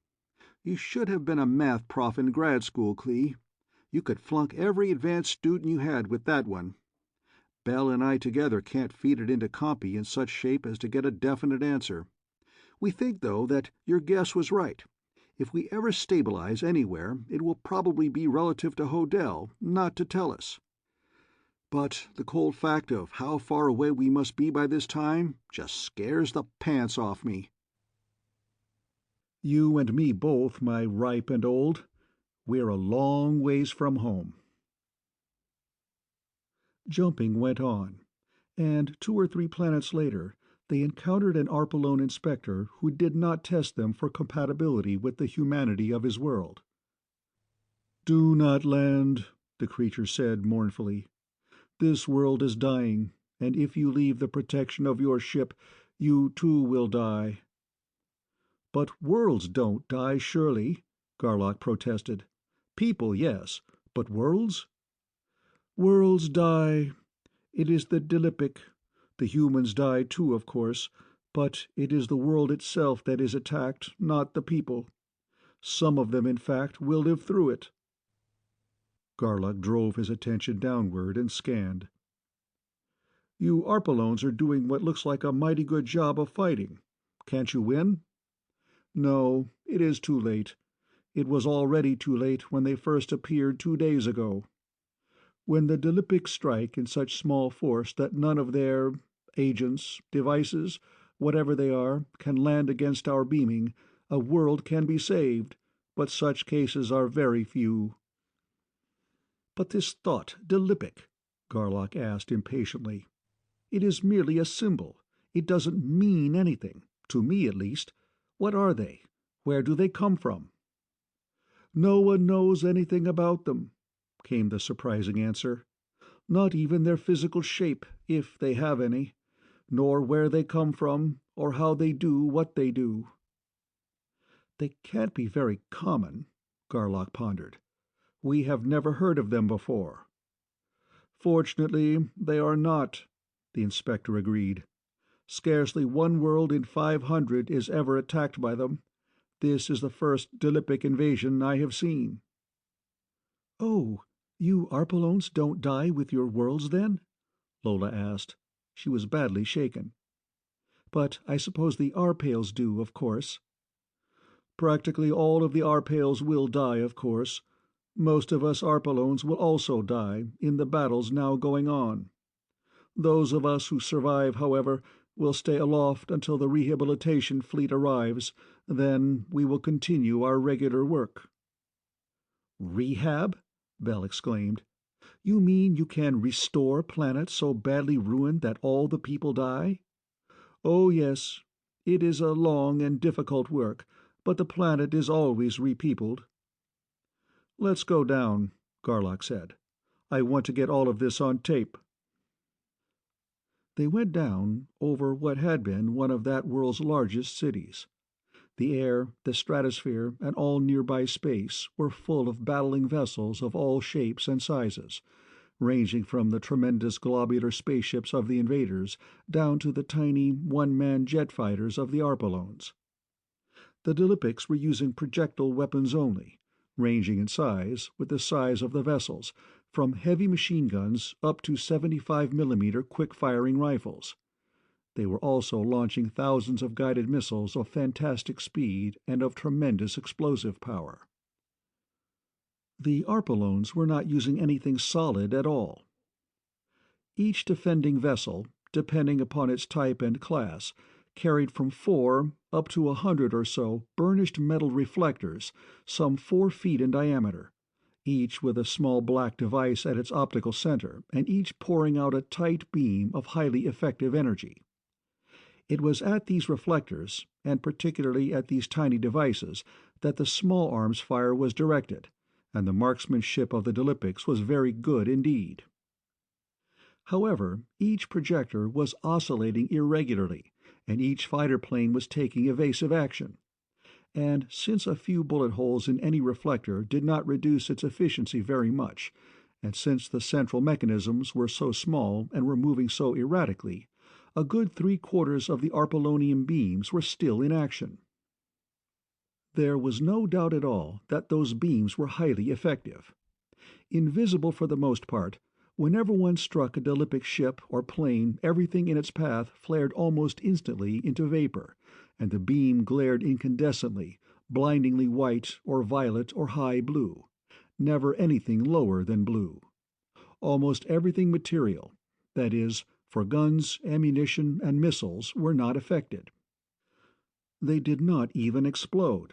You should have been a math prof in grad school, Clee. You could flunk every advanced student you had with that one. Bell and I together can't feed it into Compy in such shape as to get a definite answer. We think, though, that your guess was right. If we ever stabilize anywhere, it will probably be relative to Hodel, not to Tellus. But the cold fact of how far away we must be by this time just scares the pants off me." "You and me both, my ripe and old. We're a long ways from home." Jumping went on, and 2 or 3 planets later they encountered an Arpalone inspector who did not test them for compatibility with the humanity of his world. "Do not land," the creature said mournfully. "This world is dying, and if you leave the protection of your ship, you too will die." "But worlds don't die, surely," Garlock protested. "People, yes, but worlds?" "Worlds die. It is the Dilippic. The humans die too, of course, but it is the world itself that is attacked, not the people. Some of them, in fact, will live through it." Garlock drove his attention downward and scanned. "You Arpalones are doing what looks like a mighty good job of fighting. Can't you win?" "No, it is too late. It was already too late when they first appeared 2 days ago. When the Dilippics strike in such small force that none of their agents, devices, whatever they are, can land against our beaming, a world can be saved, but such cases are very few." "But this thought, Dilippic," Garlock asked impatiently. "It is merely a symbol. It doesn't mean anything, to me at least. What are they? Where do they come from?" "No one knows anything about them," came the surprising answer. "Not even their physical shape, if they have any, nor where they come from, or how they do what they do." "They can't be very common," Garlock pondered. "We have never heard of them before." "Fortunately, they are not," the inspector agreed. "Scarcely one world in 500 is ever attacked by them. This is the first Dilippic invasion I have seen." "Oh, you Arpalones don't die with your worlds, then?" Lola asked. She was badly shaken. "But I suppose the Arpales do, of course." "Practically all of the Arpales will die, of course. Most of us Arpalones will also die in the battles now going on. Those of us who survive, however, will stay aloft until the rehabilitation fleet arrives. Then we will continue our regular work." "Rehab?" Bell exclaimed. "You mean you can restore planets so badly ruined that all the people die?" "Oh, yes. It is a long and difficult work, but the planet is always repeopled." "Let's go down," Garlock said. "I want to get all of this on tape." They went down over what had been one of that world's largest cities. The air, the stratosphere, and all nearby space were full of battling vessels of all shapes and sizes, ranging from the tremendous globular spaceships of the invaders down to the tiny one-man jet fighters of the Arpalones. The Dilippics were using projectile weapons only, ranging in size with the size of the vessels, from heavy machine guns up to 75-millimeter quick-firing rifles. They were also launching thousands of guided missiles of fantastic speed and of tremendous explosive power. The Arpalones were not using anything solid at all. Each defending vessel, depending upon its type and class, carried from 4 up to 100 or so burnished metal reflectors, some 4 feet in diameter, each with a small black device at its optical center, and each pouring out a tight beam of highly effective energy. It was at these reflectors, and particularly at these tiny devices, that the small arms fire was directed, and the marksmanship of the Dilippics was very good indeed. However, each projector was oscillating irregularly, and each fighter plane was taking evasive action. And since a few bullet holes in any reflector did not reduce its efficiency very much, and since the central mechanisms were so small and were moving so erratically, a good 3/4 of the Arpalonian beams were still in action. There was no doubt at all that those beams were highly effective. Invisible for the most part, whenever one struck a Dilippic ship or plane, everything in its path flared almost instantly into vapor, and the beam glared incandescently, blindingly white or violet or high blue, never anything lower than blue. Almost everything material, that is, for guns, ammunition, and missiles, were not affected. They did not even explode.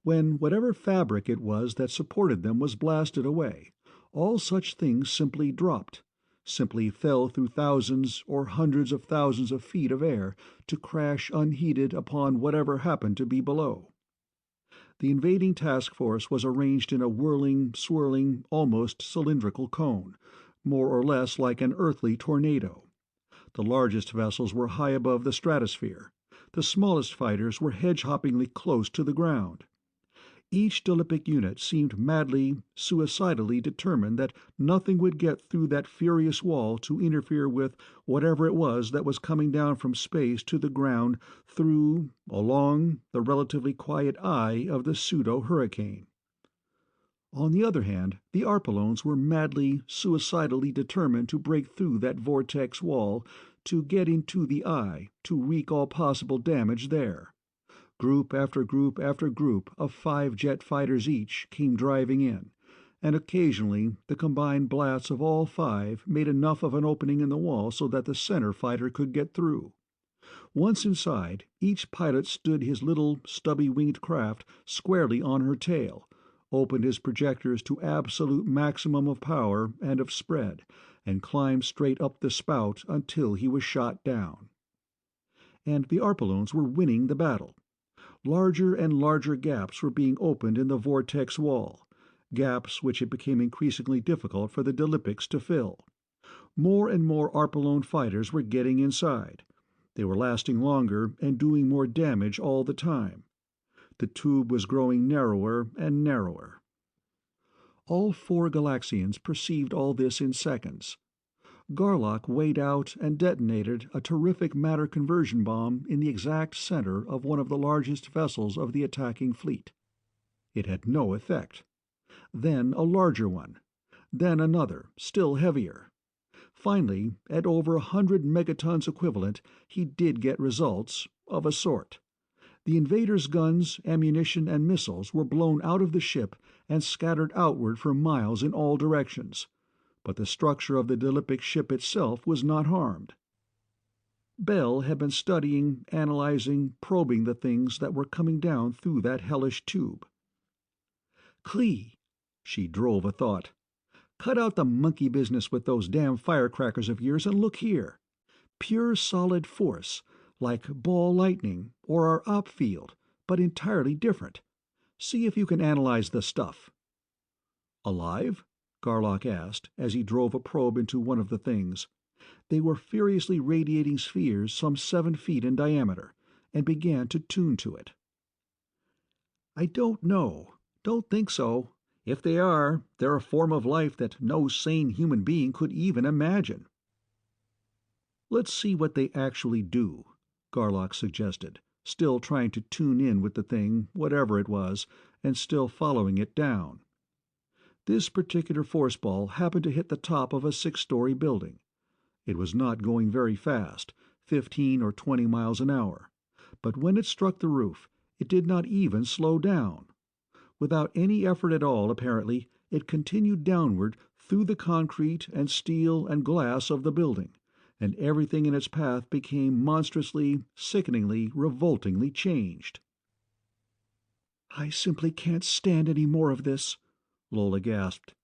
When whatever fabric it was that supported them was blasted away, all such things simply dropped, simply fell through thousands or hundreds of thousands of feet of air to crash unheeded upon whatever happened to be below. The invading task force was arranged in a whirling, swirling, almost cylindrical cone, more or less like an earthly tornado. The largest vessels were high above the stratosphere. The smallest fighters were hedge-hoppingly close to the ground. Each Dilippic unit seemed madly, suicidally determined that nothing would get through that furious wall to interfere with whatever it was that was coming down from space to the ground through, along, the relatively quiet eye of the pseudo-hurricane. On the other hand, the Arpalones were madly, suicidally determined to break through that vortex wall, to get into the eye, to wreak all possible damage there. Group after group after group of 5 jet fighters each came driving in, and occasionally the combined blasts of all 5 made enough of an opening in the wall so that the center fighter could get through. Once inside, each pilot stood his little stubby-winged craft squarely on her tail, opened his projectors to absolute maximum of power and of spread, and climbed straight up the spout until he was shot down. And the Arpalones were winning the battle. Larger and larger gaps were being opened in the vortex wall, gaps which it became increasingly difficult for the Dilippics to fill. More and more Arpalone fighters were getting inside. They were lasting longer and doing more damage all the time. The tube was growing narrower and narrower. All 4 Galaxians perceived all this in seconds. Garlock weighed out and detonated a terrific matter conversion bomb in the exact center of one of the largest vessels of the attacking fleet. It had no effect. Then a larger one. Then another, still heavier. Finally, at over 100 megatons equivalent, he did get results, of a sort. The invaders' guns, ammunition, and missiles were blown out of the ship and scattered outward for miles in all directions. But the structure of the Dilippic ship itself was not harmed. Bell had been studying, analyzing, probing the things that were coming down through that hellish tube. "Clee," she drove a thought, "cut out the monkey business with those damn firecrackers of yours and look here. Pure solid force, like ball lightning or our op field, but entirely different. See if you can analyze the stuff." "Alive?" Garlock asked, as he drove a probe into one of the things. They were furiously radiating spheres some 7 feet in diameter, and began to tune to it. "I don't know. Don't think so. If they are, they're a form of life that no sane human being could even imagine." "Let's see what they actually do," Garlock suggested, still trying to tune in with the thing, whatever it was, and still following it down. This particular force ball happened to hit the top of a 6-story building. It was not going very fast, 15 or 20 miles an hour, but when it struck the roof, it did not even slow down. Without any effort at all, apparently, it continued downward through the concrete and steel and glass of the building, and everything in its path became monstrously, sickeningly, revoltingly changed. "I simply can't stand any more of this," Lola gasped.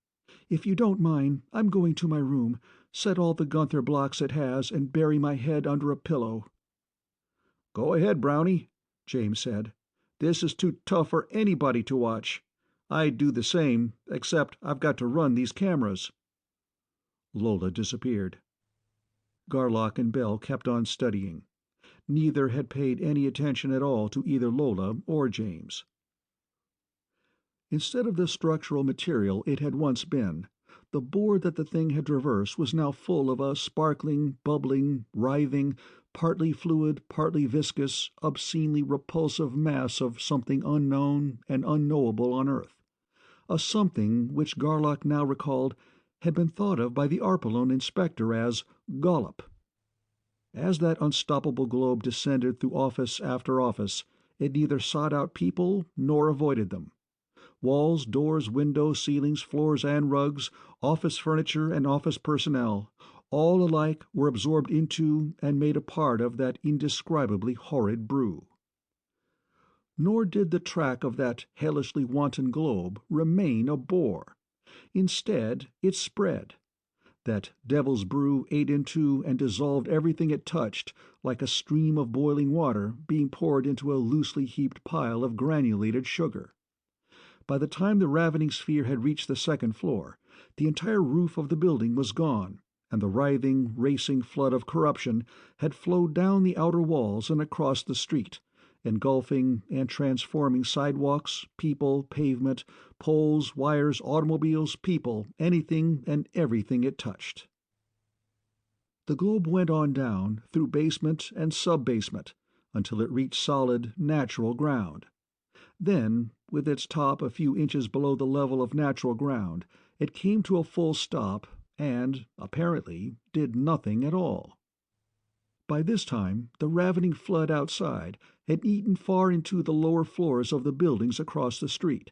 "If you don't mind, I'm going to my room, set all the Gunther blocks it has, and bury my head under a pillow." "Go ahead, Brownie," James said. "This is too tough for anybody to watch. I'd do the same, except I've got to run these cameras." Lola disappeared. Garlock and Bell kept on studying. Neither had paid any attention at all to either Lola or James. Instead of the structural material it had once been, the board that the thing had traversed was now full of a sparkling, bubbling, writhing, partly fluid, partly viscous, obscenely repulsive mass of something unknown and unknowable on Earth, a something which Garlock now recalled had been thought of by the Arpalone inspector as Gollop. As that unstoppable globe descended through office after office, it neither sought out people nor avoided them. Walls, doors, windows, ceilings, floors, and rugs, office furniture and office personnel, all alike were absorbed into and made a part of that indescribably horrid brew. Nor did the track of that hellishly wanton globe remain a bore. Instead, it spread. That devil's brew ate into and dissolved everything it touched, like a stream of boiling water being poured into a loosely heaped pile of granulated sugar. By the time the ravening sphere had reached the second floor, the entire roof of the building was gone, and the writhing, racing flood of corruption had flowed down the outer walls and across the street, engulfing and transforming sidewalks, people, pavement, poles, wires, automobiles, people, anything and everything it touched. The globe went on down through basement and sub-basement until it reached solid, natural ground. Then, with its top a few inches below the level of natural ground, it came to a full stop and, apparently, did nothing at all. By this time, the ravening flood outside had eaten far into the lower floors of the buildings across the street,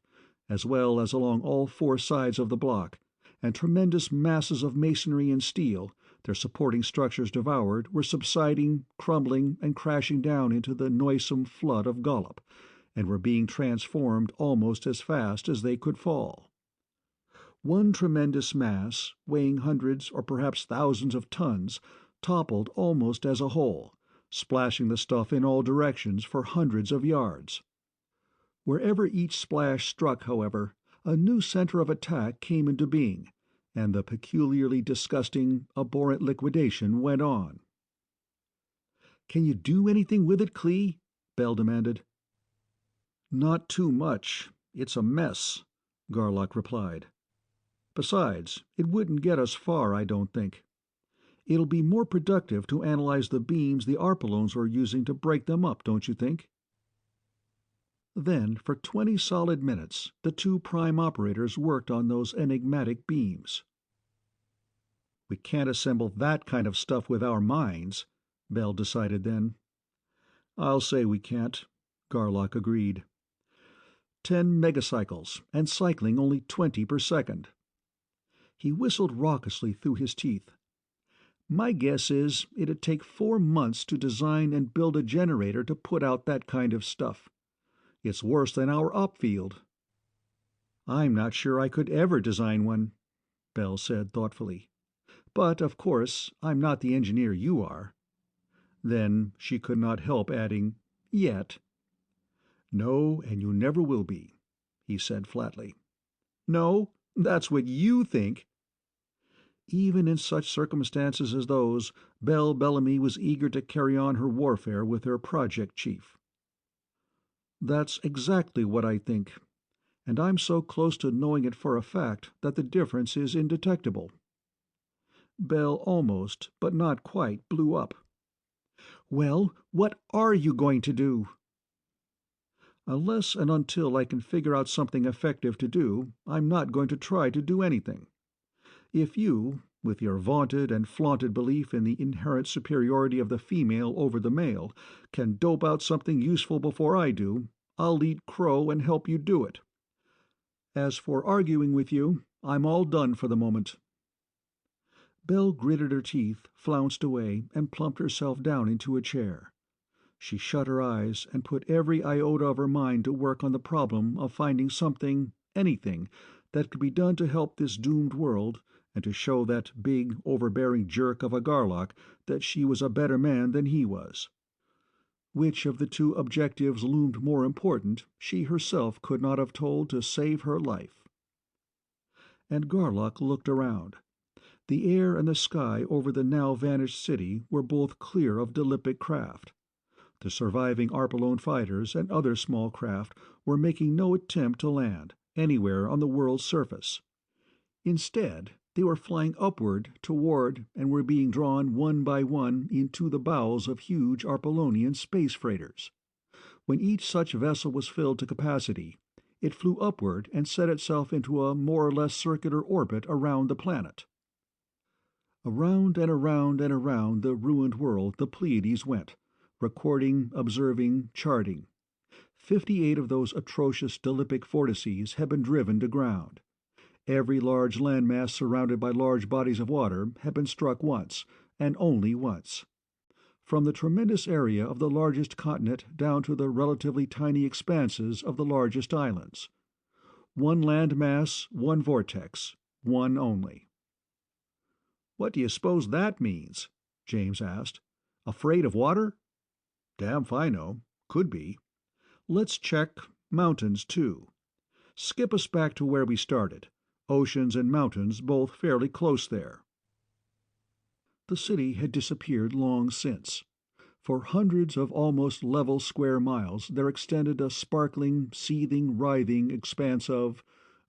as well as along all four sides of the block, and tremendous masses of masonry and steel, their supporting structures devoured, were subsiding, crumbling, and crashing down into the noisome flood of gollop, and were being transformed almost as fast as they could fall. One tremendous mass, weighing hundreds or perhaps thousands of tons, toppled almost as a whole, splashing the stuff in all directions for hundreds of yards. Wherever each splash struck, however, a new center of attack came into being, and the peculiarly disgusting, abhorrent liquidation went on. "Can you do anything with it, Clee?" Bell demanded. "Not too much. It's a mess," Garlock replied. "Besides, it wouldn't get us far, I don't think. It'll be more productive to analyze the beams the Arpalones are using to break them up, don't you think?" Then, for 20 solid minutes, the two prime operators worked on those enigmatic beams. "We can't assemble that kind of stuff with our minds," Bell decided then. "I'll say we can't," Garlock agreed. 10 megacycles, and cycling only 20 per second. He whistled raucously through his teeth. "My guess is it'd take 4 months to design and build a generator to put out that kind of stuff. It's worse than our op field." "I'm not sure I could ever design one," Bell said thoughtfully. "But, of course, I'm not the engineer you are." Then she could not help adding, "Yet." "No, and you never will be," he said flatly. "No, that's what you think." Even in such circumstances as those, Belle Bellamy was eager to carry on her warfare with her project chief. "That's exactly what I think, and I'm so close to knowing it for a fact that the difference is indetectable." Bell almost, but not quite, blew up. "Well, what are you going to do?" "Unless and until I can figure out something effective to do, I'm not going to try to do anything. If you, with your vaunted and flaunted belief in the inherent superiority of the female over the male, can dope out something useful before I do, I'll eat crow and help you do it. As for arguing with you, I'm all done for the moment." Belle gritted her teeth, flounced away, and plumped herself down into a chair. She shut her eyes and put every iota of her mind to work on the problem of finding something, anything, that could be done to help this doomed world, and to show that big, overbearing jerk of a Garlock that she was a better man than he was. Which of the two objectives loomed more important, she herself could not have told to save her life. And Garlock looked around. The air and the sky over the now vanished city were both clear of Delipic craft. The surviving Arpalone fighters and other small craft were making no attempt to land anywhere on the world's surface. Instead, they were flying upward toward and were being drawn one by one into the bowels of huge Arpalonian space freighters. When each such vessel was filled to capacity, it flew upward and set itself into a more or less circular orbit around the planet. Around and around and around the ruined world the Pleiades went, recording, observing, charting. 58 of those atrocious Delipic vortices had been driven to ground. Every large landmass surrounded by large bodies of water had been struck once, and only once. from the tremendous area of the largest continent down to the relatively tiny expanses of the largest islands. One land mass, one vortex, one only. "What do you suppose that means?" James asked. "Afraid of water?" "Damn if I know. Could be. Let's check mountains, too. Skip us back to where we started. Oceans and mountains both fairly close there." The city had disappeared long since. For hundreds of almost level square miles there extended a sparkling, seething, writhing expanse of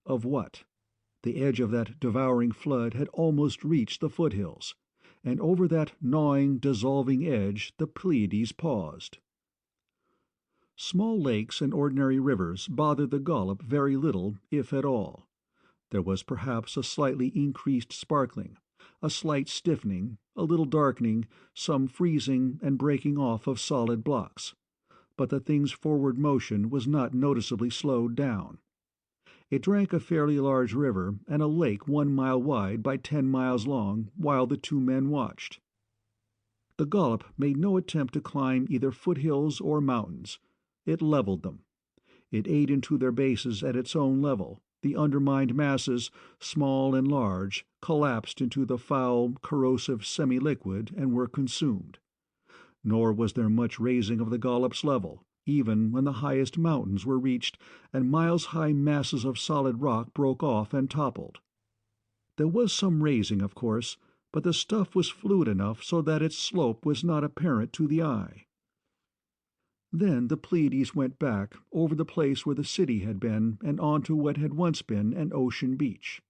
what? The edge of that devouring flood had almost reached the foothills, and over that gnawing, dissolving edge the Pleiades paused. Small lakes and ordinary rivers bothered the Gollop very little, if at all. There was perhaps a slightly increased sparkling, a slight stiffening, a little darkening, some freezing and breaking off of solid blocks, but the thing's forward motion was not noticeably slowed down. It drank a fairly large river and a lake 1 mile wide by 10 miles long while the two men watched. The Gollop made no attempt to climb either foothills or mountains. It leveled them. It ate into their bases at its own level. The undermined masses, small and large, collapsed into the foul, corrosive semi-liquid and were consumed. Nor was there much raising of the Gollop's level, even when the highest mountains were reached and mile-high masses of solid rock broke off and toppled. There was some raising, of course, but the stuff was fluid enough so that its slope was not apparent to the eye. Then the Pleiades went back over the place where the city had been and on to what had once been an ocean beach.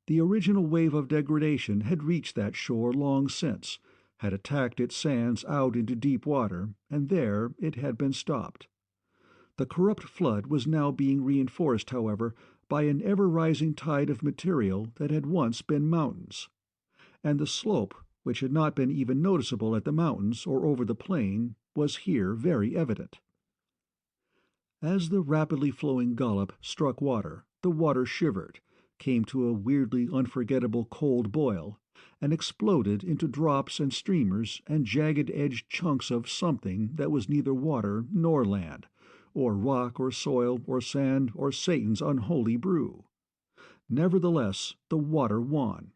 The original wave of degradation had reached that shore long since, had attacked its sands out into deep water, and there it had been stopped. The corrupt flood was now being reinforced, however, by an ever-rising tide of material that had once been mountains. And the slope, which had not been even noticeable at the mountains or over the plain, was here very evident. As the rapidly flowing Gollop struck water, the water shivered, came to a weirdly unforgettable cold boil, and exploded into drops and streamers and jagged-edged chunks of something that was neither water nor land, or rock or soil or sand or Satan's unholy brew. Nevertheless, the water won.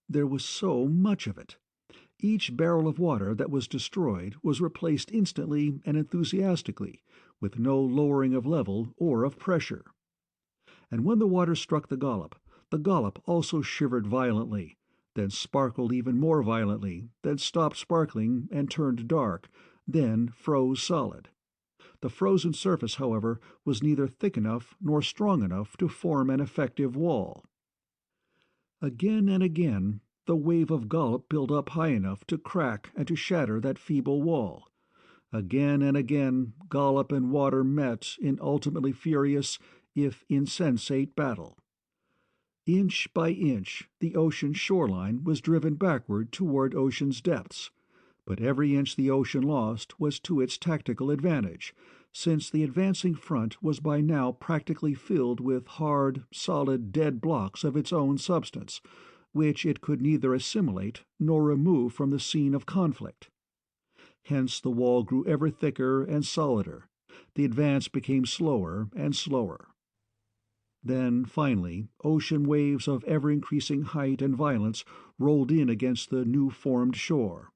There was so much of it. Each barrel of water that was destroyed was replaced instantly and enthusiastically, with no lowering of level or of pressure. And when the water struck the Gollop also shivered violently, then sparkled even more violently, then stopped sparkling and turned dark, then froze solid. The frozen surface, however, was neither thick enough nor strong enough to form an effective wall. Again and again the wave of Gollop built up high enough to crack and to shatter that feeble wall. Again and again Gollop and water met in ultimately furious, if insensate, battle. Inch by inch the ocean shoreline was driven backward toward ocean's depths, but every inch the ocean lost was to its tactical advantage, since the advancing front was by now practically filled with hard, solid, dead blocks of its own substance, which it could neither assimilate nor remove from the scene of conflict. Hence the wall grew ever thicker and solider, the advance became slower and slower. Then, finally, ocean waves of ever-increasing height and violence rolled in against the new-formed shore.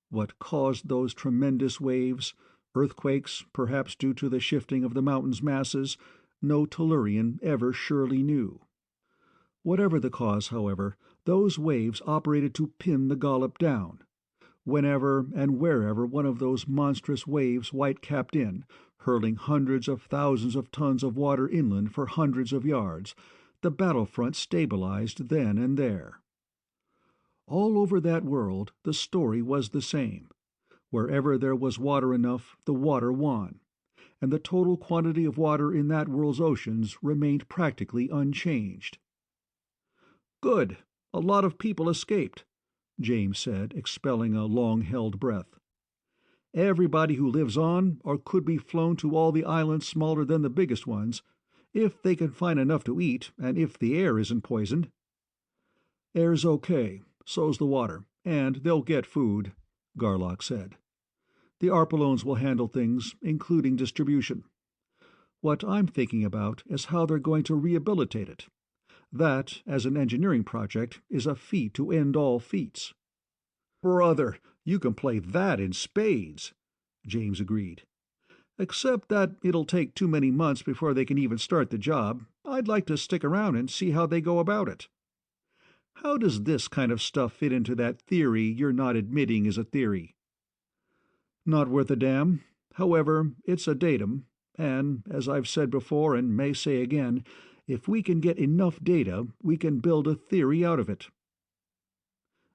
What caused those tremendous waves, earthquakes, perhaps due to the shifting of the mountain's masses, no Tellurian ever surely knew. Whatever the cause, however, those waves operated to pin the Gollop down. Whenever and wherever one of those monstrous waves white-capped in, hurling hundreds of thousands of tons of water inland for hundreds of yards, the battlefront stabilized then and there. All over that world the story was the same. Wherever there was water enough, the water won, and the total quantity of water in that world's oceans remained practically unchanged. "Good. A lot of people escaped," James said, expelling a long-held breath. "Everybody who lives on or could be flown to all the islands smaller than the biggest ones, if they can find enough to eat and if the air isn't poisoned." "Air's okay, so's the water, and they'll get food," Garlock said. "The Arpalones will handle things, including distribution. What I'm thinking about is how they're going to rehabilitate it. That, as an engineering project, is a feat to end all feats." "Brother, you can play that in spades," James agreed. "Except that it'll take too many months before they can even start the job. I'd like to stick around and see how they go about it." "How does this kind of stuff fit into that theory you're not admitting is a theory?" "Not worth a damn. However, it's a datum, and, as I've said before and may say again, if we can get enough data, we can build a theory out of it."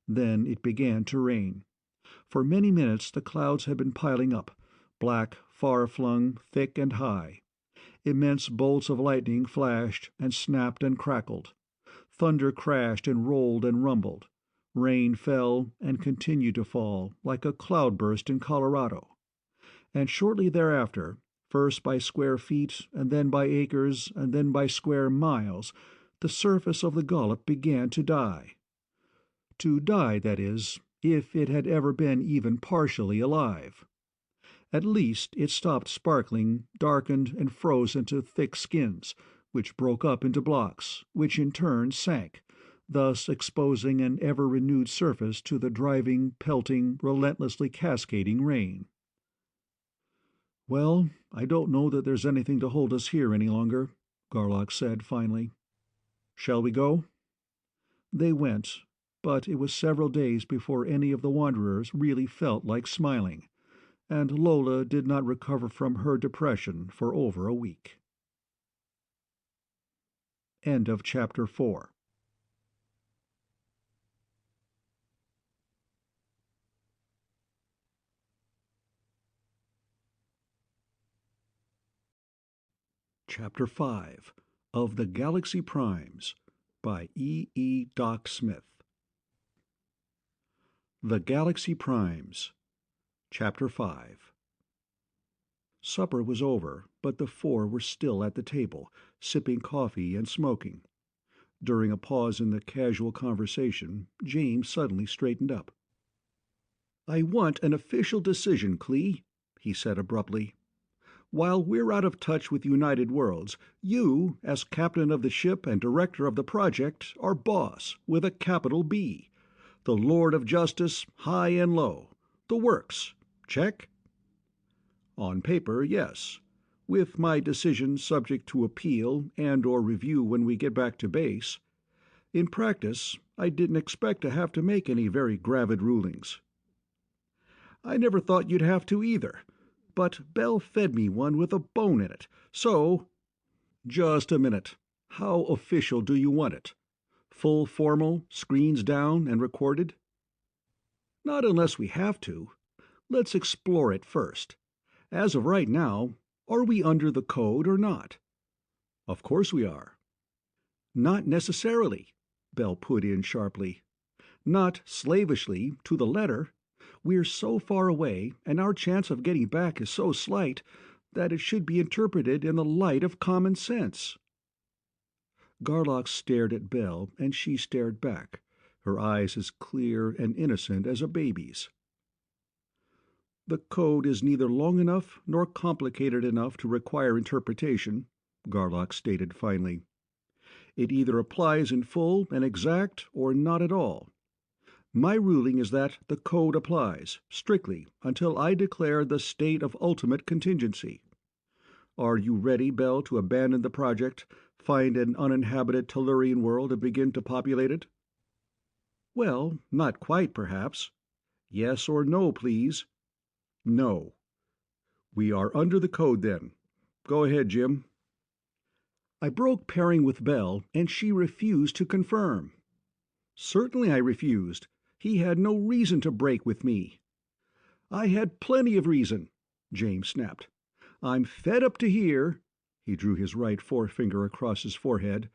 Then it began to rain. For many minutes the clouds had been piling up, black, far-flung, thick and high. Immense bolts of lightning flashed and snapped and crackled. Thunder crashed and rolled and rumbled. Rain fell and continued to fall like a cloudburst in Colorado. And shortly thereafter, first by square feet and then by acres and then by square miles, the surface of the Gullip began to die. To die, that is, if it had ever been even partially alive. At least it stopped sparkling, darkened, and froze into thick skins, which broke up into blocks, which in turn sank, thus exposing an ever-renewed surface to the driving, pelting, relentlessly cascading rain. "Well, I don't know that there's anything to hold us here any longer," Garlock said finally. "Shall we go?" They went, but it was several days before any of the wanderers really felt like smiling, and Lola did not recover from her depression for over a week. End of Chapter 4. Chapter 5 of the Galaxy Primes by E. Doc Smith. The Galaxy Primes. Chapter 5. Supper was over, but the four were still at the table, sipping coffee and smoking. During a pause in the casual conversation, James suddenly straightened up. "I want an official decision, Clee," he said abruptly. "While we're out of touch with United Worlds, you, as captain of the ship and director of the project, are boss, with a capital B. The Lord of Justice, high and low. The works. Check?" "On paper, yes. With my decision subject to appeal and/or review when we get back to base. In practice, I didn't expect to have to make any very gravid rulings." "I never thought you'd have to either. But Bell fed me one with a bone in it, so—" "Just a minute. How official do you want it? Full formal, screens down and recorded?" "Not unless we have to. Let's explore it first. As of right now, are we under the code or not?" "Of course we are." "Not necessarily," Bell put in sharply. "Not slavishly, to the letter. We're so far away, and our chance of getting back is so slight, that it should be interpreted in the light of common sense." Garlock stared at Bell, and she stared back, her eyes as clear and innocent as a baby's. "The code is neither long enough nor complicated enough to require interpretation," Garlock stated finally. "It either applies in full and exact or not at all. My ruling is that the code applies, strictly, until I declare the state of ultimate contingency. Are you ready, Bell, to abandon the project, find an uninhabited Tellurian world and begin to populate it?" "Well, not quite, perhaps. Yes or no, please." "No." "We are under the code, then. Go ahead, Jim." "I broke pairing with Bell, and she refused to confirm." "Certainly I refused. He had no reason to break with me." "I had plenty of reason," James snapped. "I'm fed up to here," he drew his right forefinger across his forehead,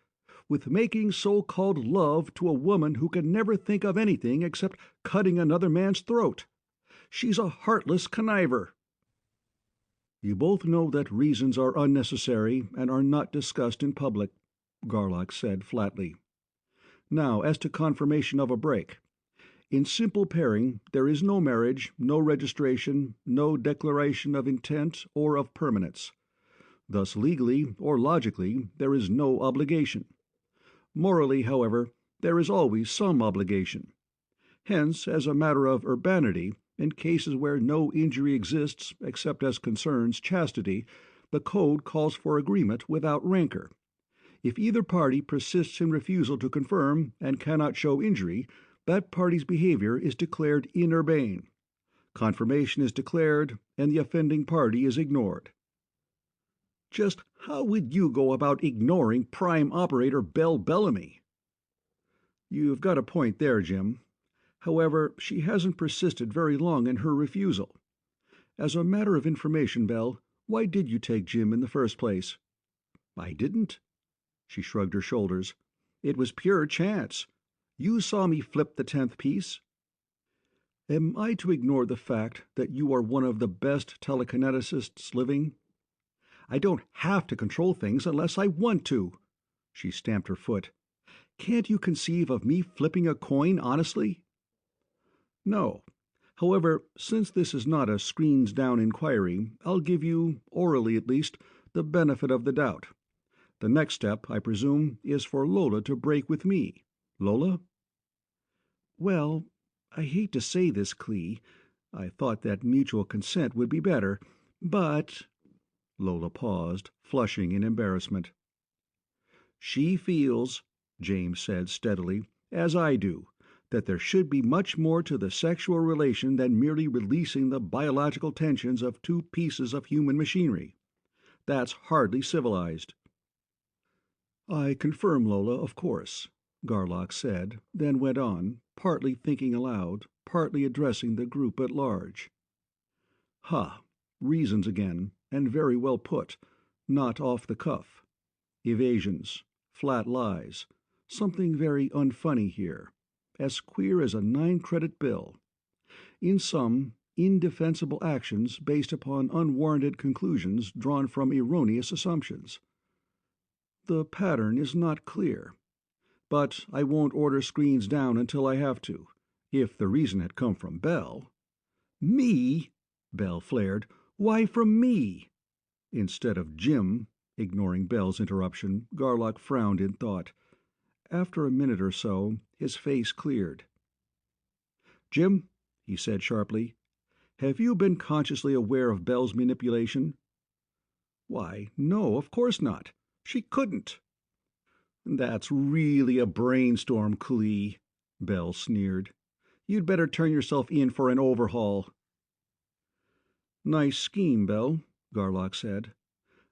"with making so-called love to a woman who can never think of anything except cutting another man's throat. She's a heartless conniver." "You both know that reasons are unnecessary and are not discussed in public," Garlock said flatly. "Now, as to confirmation of a break. In simple pairing, there is no marriage, no registration, no declaration of intent or of permanence. Thus, legally or logically, there is no obligation. Morally, however, there is always some obligation. Hence, as a matter of urbanity, in cases where no injury exists except as concerns chastity, the code calls for agreement without rancor. If either party persists in refusal to confirm and cannot show injury, that party's behavior is declared inurbane. Confirmation is declared, and the offending party is ignored. Just how would you go about ignoring Prime Operator Belle Bellamy? You've got a point there, Jim. However, she hasn't persisted very long in her refusal. As a matter of information, Belle, why did you take Jim in the first place? I didn't. She shrugged her shoulders. It was pure chance. You saw me flip the 10th piece. Am I to ignore the fact that you are one of the best telekineticists living? I don't have to control things unless I want to. She stamped her foot. Can't you conceive of me flipping a coin honestly? No. However, since this is not a screens-down inquiry, I'll give you, orally at least, the benefit of the doubt. The next step, I presume, is for Lola to break with me. Lola? Well, I hate to say this, Clee. I thought that mutual consent would be better, but... Lola paused, flushing in embarrassment. She feels, James said steadily, as I do, that there should be much more to the sexual relation than merely releasing the biological tensions of two pieces of human machinery. That's hardly civilized. I confirm, Lola, of course, Garlock said, then went on, partly thinking aloud, partly addressing the group at large. Reasons again, and very well put, not off the cuff. Evasions, flat lies, something very unfunny here, as queer as a 9-credit bill. In sum, indefensible actions based upon unwarranted conclusions drawn from erroneous assumptions. The pattern is not clear, but I won't order screens down until I have to. If the reason had come from Belle... Me? Belle flared. Why from me? Instead of Jim, ignoring Belle's interruption, Garlock frowned in thought. After a minute or so, his face cleared. Jim, he said sharply, have you been consciously aware of Belle's manipulation? Why, no, of course not. She couldn't. That's really a brainstorm, Clee, Belle sneered. You'd better turn yourself in for an overhaul. Nice scheme, Belle, Garlock said.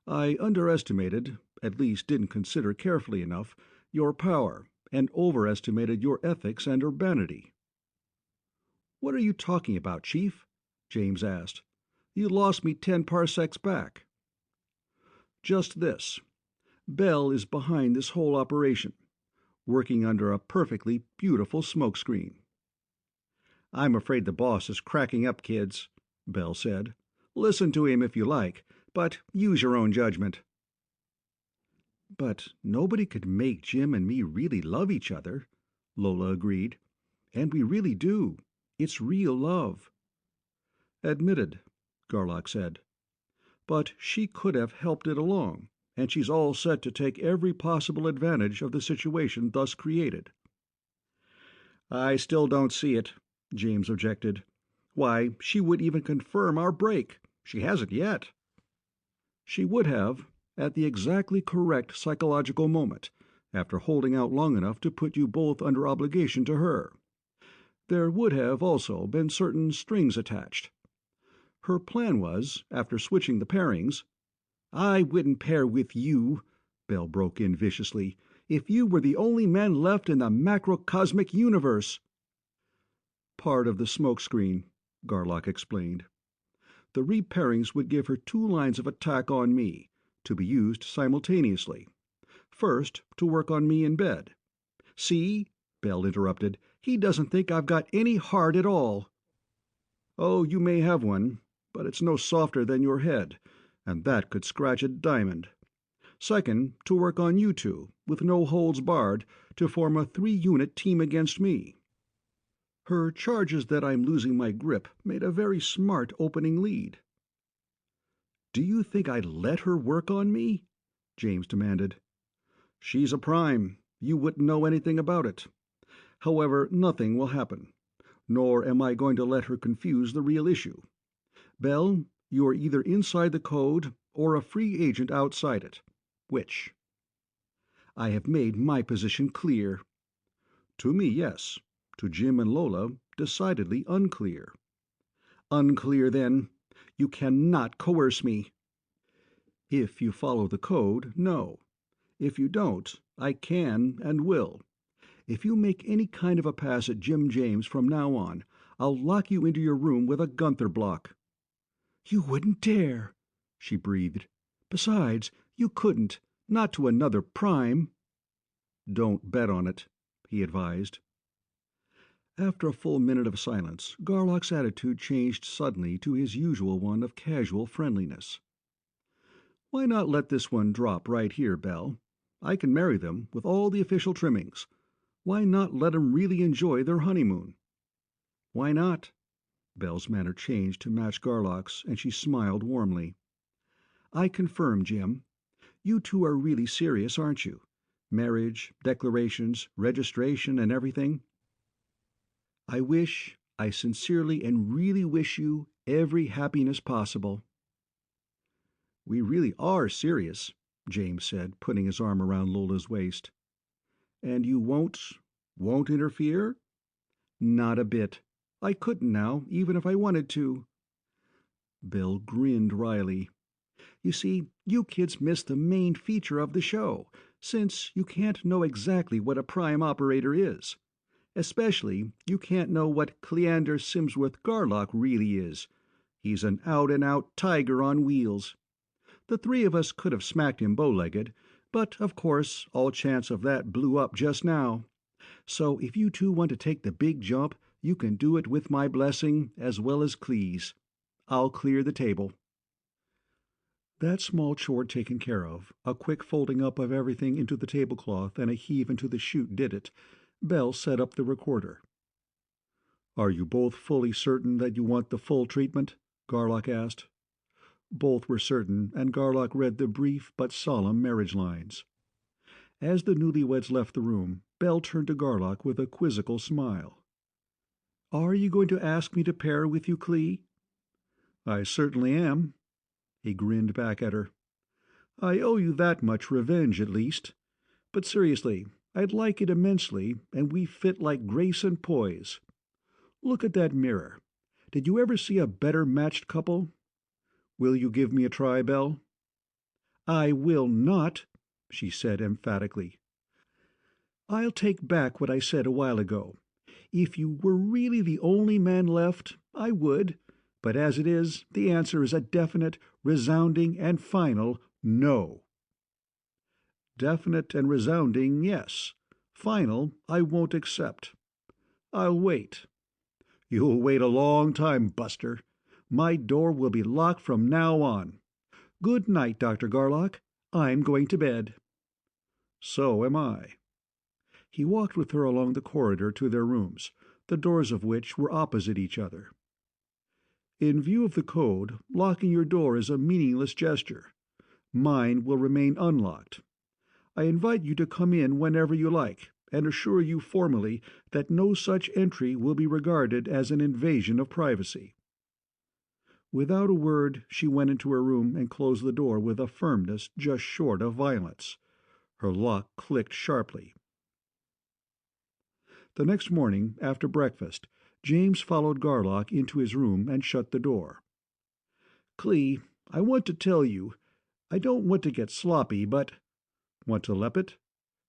I underestimated, at least didn't consider carefully enough, your power, and overestimated your ethics and urbanity. What are you talking about, Chief? James asked. You lost me 10 parsecs back. Just this. Belle is behind this whole operation, working under a perfectly beautiful smokescreen. I'm afraid the boss is cracking up, kids, Belle said. Listen to him if you like, but use your own judgment. But nobody could make Jim and me really love each other, Lola agreed. And we really do. It's real love. Admitted, Garlock said. But she could have helped it along, and she's all set to take every possible advantage of the situation thus created. I still don't see it, James objected. Why, she would even confirm our break. She hasn't yet. She would have, at the exactly correct psychological moment, after holding out long enough to put you both under obligation to her. There would have also been certain strings attached. Her plan was, after switching the pairings— I wouldn't pair with you, Belle broke in viciously, if you were the only man left in the macrocosmic universe. Part of the smokescreen, Garlock explained. The repairings would give her 2 lines of attack on me, to be used simultaneously. First, to work on me in bed. See, Belle interrupted, he doesn't think I've got any heart at all. Oh, you may have one, but it's no softer than your head, and that could scratch a diamond. Second, to work on you two, with no holds barred, to form a 3-unit team against me. Her charges that I'm losing my grip made a very smart opening lead." "Do you think I'd let her work on me?" James demanded. "She's a prime. You wouldn't know anything about it. However, nothing will happen. Nor am I going to let her confuse the real issue. Bell, you are either inside the code or a free agent outside it. Which?" "I have made my position clear." "To me, yes. To Jim and Lola, decidedly unclear." "Unclear, then. You cannot coerce me." "If you follow the code, no. If you don't, I can and will. If you make any kind of a pass at Jim James from now on, I'll lock you into your room with a Gunther block." "You wouldn't dare," she breathed. "Besides, you couldn't. Not to another prime." "Don't bet on it," he advised. After a full minute of silence, Garlock's attitude changed suddenly to his usual one of casual friendliness. "Why not let this one drop right here, Bell? I can marry them with all the official trimmings. Why not let 'em really enjoy their honeymoon?" "Why not?" Bell's manner changed to match Garlock's, and she smiled warmly. "I confirm, Jim. You two are really serious, aren't you? Marriage, declarations, registration, and everything. I sincerely and really wish you every happiness possible." "We really are serious," James said, putting his arm around Lola's waist. "And you won't interfere?" "Not a bit. I couldn't now, even if I wanted to." Bill grinned wryly. "You see, you kids miss the main feature of the show, since you can't know exactly what a prime operator is. Especially, you can't know what Cleander Simsworth Garlock really is. He's an out-and-out tiger on wheels. The three of us could have smacked him bow-legged, but, of course, all chance of that blew up just now. So if you two want to take the big jump, you can do it with my blessing as well as Clee's. I'll clear the table." That small chore taken care of, a quick folding up of everything into the tablecloth and a heave into the chute did it, Bell set up the recorder. "Are you both fully certain that you want the full treatment?" Garlock asked. Both were certain, and Garlock read the brief but solemn marriage lines. As the newlyweds left the room, Bell turned to Garlock with a quizzical smile. "Are you going to ask me to pair with you, Clee?" "I certainly am." He grinned back at her. "I owe you that much revenge, at least. But seriously, I'd like it immensely, and we fit like grace and poise. Look at that mirror. Did you ever see a better matched couple? Will you give me a try, Belle?" "I will not," she said emphatically. "I'll take back what I said a while ago. If you were really the only man left, I would. But as it is, the answer is a definite, resounding, and final no." "Definite and resounding, yes. Final, I won't accept. I'll wait." "You'll wait a long time, Buster. My door will be locked from now on. Good night, Dr. Garlock. I'm going to bed." "So am I." He walked with her along the corridor to their rooms, the doors of which were opposite each other. "In view of the code, locking your door is a meaningless gesture. Mine will remain unlocked. I invite you to come in whenever you like, and assure you formally that no such entry will be regarded as an invasion of privacy." Without a word, she went into her room and closed the door with a firmness just short of violence. Her lock clicked sharply. The next morning, after breakfast, James followed Garlock into his room and shut the door. "Clee, I want to tell you, I don't want to get sloppy, but—" "Want to lep it?"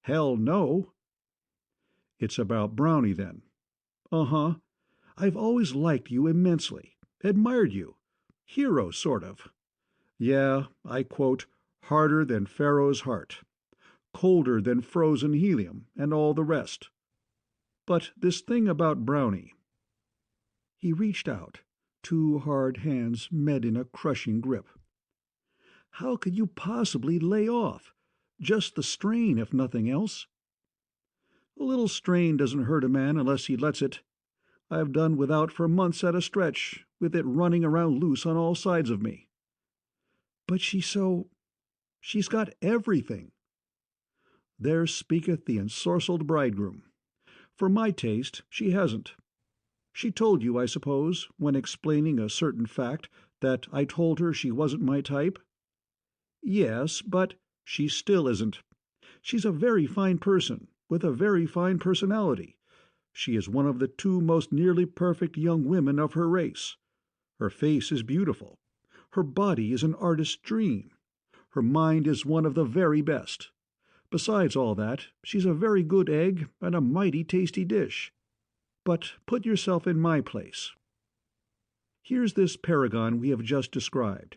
"Hell no." "It's about Brownie, then?" "Uh-huh. I've always liked you immensely. Admired you. Hero, sort of. Yeah, I quote, harder than Pharaoh's heart. Colder than frozen helium, and all the rest. But this thing about Brownie—" He reached out. Two hard hands met in a crushing grip. "How could you possibly lay off? Just the strain, if nothing else." "A little strain doesn't hurt a man unless he lets it." I've done without for months at a stretch, with it running around loose on all sides of me." "But she's got everything." "There speaketh the ensorcelled bridegroom. For my taste, she hasn't. She told you, I suppose, when explaining a certain fact, that I told her she wasn't my type?" "Yes, but she still isn't. She's a very fine person, with a very fine personality. She is one of the two most nearly perfect young women of her race. Her face is beautiful. Her body is an artist's dream. Her mind is one of the very best. Besides all that, she's a very good egg and a mighty tasty dish. But put yourself in my place. Here's this paragon we have just described.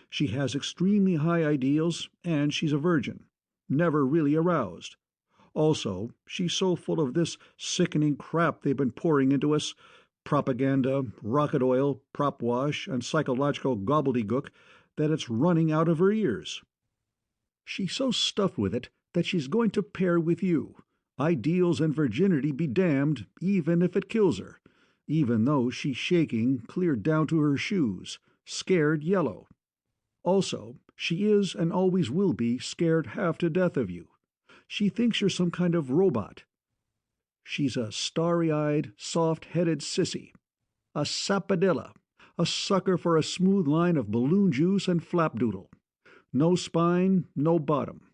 She has extremely high ideals, and she's a virgin, never really aroused. Also, she's so full of this sickening crap they've been pouring into us, propaganda, rocket oil, prop wash, and psychological gobbledygook, that it's running out of her ears. She's so stuffed with it that she's going to pair with you. Ideals and virginity be damned, even if it kills her, even though she's shaking clear down to her shoes, scared yellow. Also, she is and always will be scared half to death of you. She thinks you're some kind of robot. She's a starry-eyed, soft-headed sissy, a sappadilla, a sucker for a smooth line of balloon juice and flapdoodle. No spine, no bottom.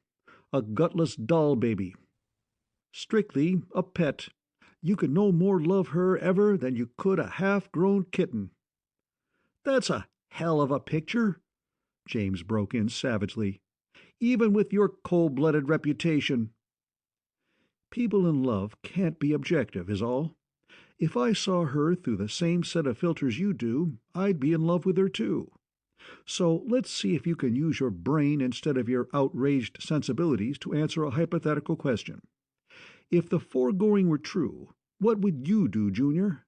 A gutless doll baby. Strictly a pet. You could no more love her ever than you could a half-grown kitten." "That's a hell of a picture," James broke in savagely, "even with your cold-blooded reputation." "People in love can't be objective, is all. If I saw her through the same set of filters you do, I'd be in love with her too. So let's see if you can use your brain instead of your outraged sensibilities to answer a hypothetical question. If the foregoing were true, what would you do, Junior?"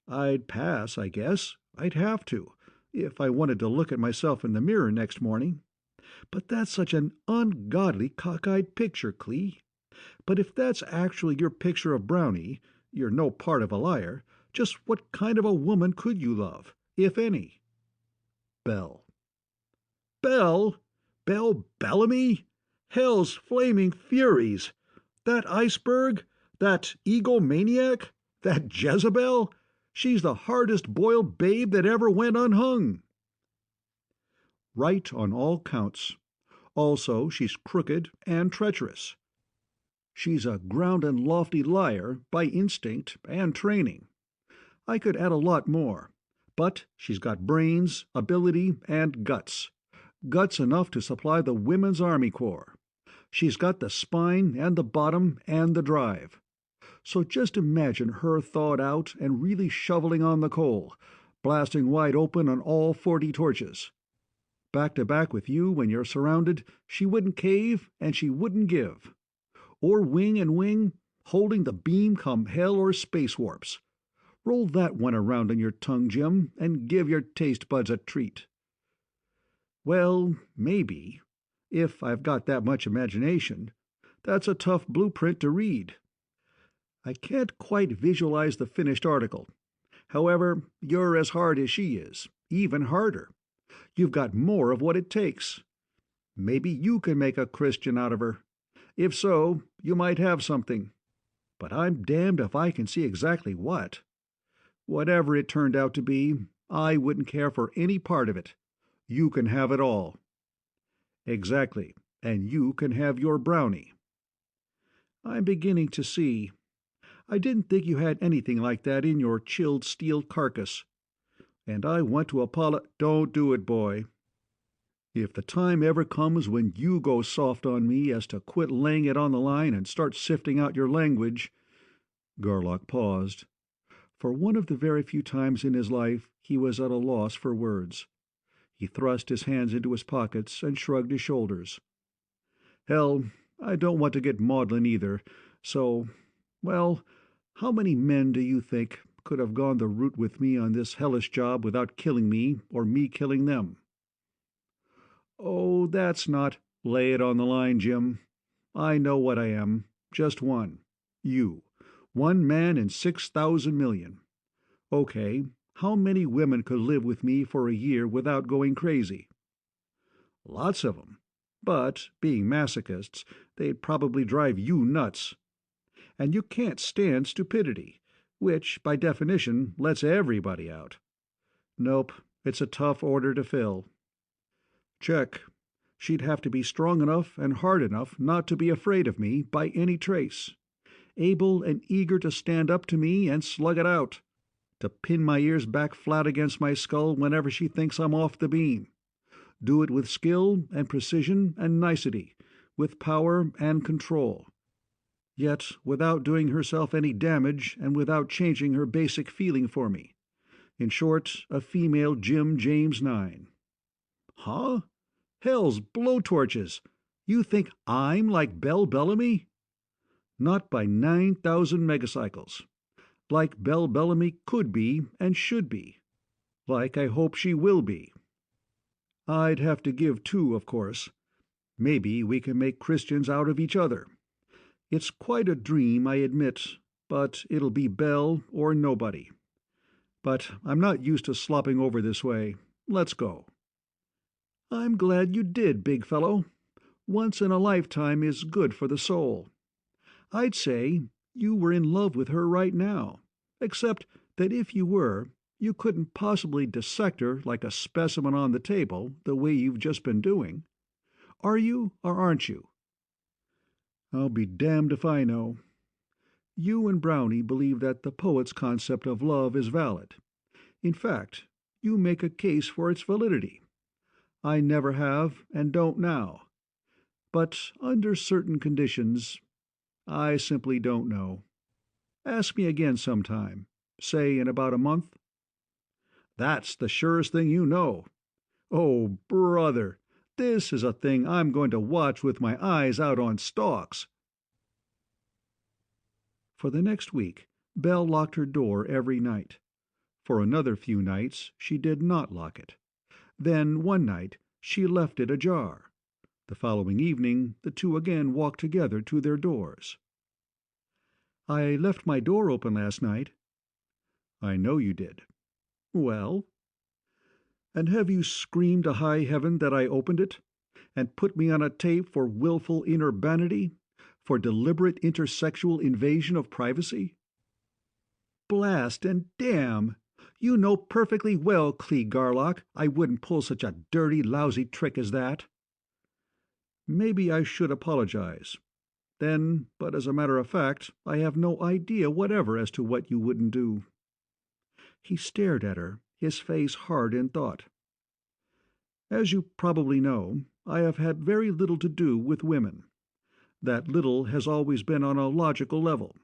"I'd pass, I guess. I'd have to, if I wanted to look at myself in the mirror next morning. But that's such an ungodly cockeyed picture, Clee. But if that's actually your picture of Brownie, you're no part of a liar. Just what kind of a woman could you love, if any?" "Belle." "Belle? Belle Bellamy? Hell's flaming furies! That iceberg? That egomaniac? That Jezebel? She's the hardest boiled babe that ever went unhung." "Right on all counts. Also, she's crooked and treacherous. She's a ground and lofty liar by instinct and training. I could add a lot more. But she's got brains, ability, and guts. Guts enough to supply the Women's Army Corps. She's got the spine and the bottom and the drive. So just imagine her thawed out and really shoveling on the coal, blasting wide open on all 40 torches. Back to back with you when you're surrounded, she wouldn't cave and she wouldn't give. Or wing and wing, holding the beam come hell or space warps. Roll that one around on your tongue, Jim, and give your taste buds a treat." "Well, maybe. If I've got that much imagination. That's a tough blueprint to read. I can't quite visualize the finished article. However, you're as hard as she is, even harder. You've got more of what it takes. Maybe you can make a Christian out of her. If so, you might have something. But I'm damned if I can see exactly what. Whatever it turned out to be, I wouldn't care for any part of it. You can have it all." "Exactly, and you can have your Brownie." "I'm beginning to see. I didn't think you had anything like that in your chilled steel carcass. And I want to Don't do it, boy. If the time ever comes when you go soft on me as to quit laying it on the line and start sifting out your language—" Garlock paused. For one of the very few times in his life he was at a loss for words. He thrust his hands into his pockets and shrugged his shoulders. "Hell, I don't want to get maudlin either, so, well, how many men do you think could have gone the route with me on this hellish job without killing me or me killing them?" "Oh, that's not—" "Lay it on the line, Jim. I know what I am. Just one. You. 1 man in 6,000 million. Okay, how many women could live with me for a year without going crazy? Lots of 'em. But, being masochists, they'd probably drive you nuts. And you can't stand stupidity, which, by definition, lets everybody out. Nope, it's a tough order to fill. Check. She'd have to be strong enough and hard enough not to be afraid of me by any trace. Able and eager to stand up to me and slug it out. To pin my ears back flat against my skull whenever she thinks I'm off the beam. Do it with skill and precision and nicety, with power and control. Yet without doing herself any damage and without changing her basic feeling for me. In short, a female Jim James 9. Huh? Hell's blowtorches! You think I'm like Belle Bellamy? Not by 9,000 megacycles. Like Belle Bellamy could be and should be. Like I hope she will be. I'd have to give too, of course. Maybe we can make Christians out of each other. It's quite a dream, I admit, but it'll be Belle or nobody. But I'm not used to slopping over this way. Let's go. I'm glad you did, big fellow. Once in a lifetime is good for the soul. I'd say you were in love with her right now, except that if you were, you couldn't possibly dissect her like a specimen on the table the way you've just been doing. Are you or aren't you? I'll be damned if I know. You and Brownie believe that the poet's concept of love is valid. In fact, you make a case for its validity. I never have and don't now. But under certain conditions, I simply don't know. Ask me again sometime, say in about a month. That's the surest thing you know. Oh, brother, this is a thing I'm going to watch with my eyes out on stalks. For the next week, Belle locked her door every night. For another few nights she did not lock it. Then one night she left it ajar. The following evening the two again walked together to their doors. I left my door open last night. I know you did. Well? And have you screamed to high heaven that I opened it, and put me on a tape for willful inurbanity, for deliberate intersexual invasion of privacy? Blast and damn! You know perfectly well, Clee Garlock, I wouldn't pull such a dirty, lousy trick as that. Maybe I should apologize. Then, but as a matter of fact, I have no idea whatever as to what you wouldn't do. He stared at her, his face hard in thought. As you probably know, I have had very little to do with women. That little has always been on a logical level.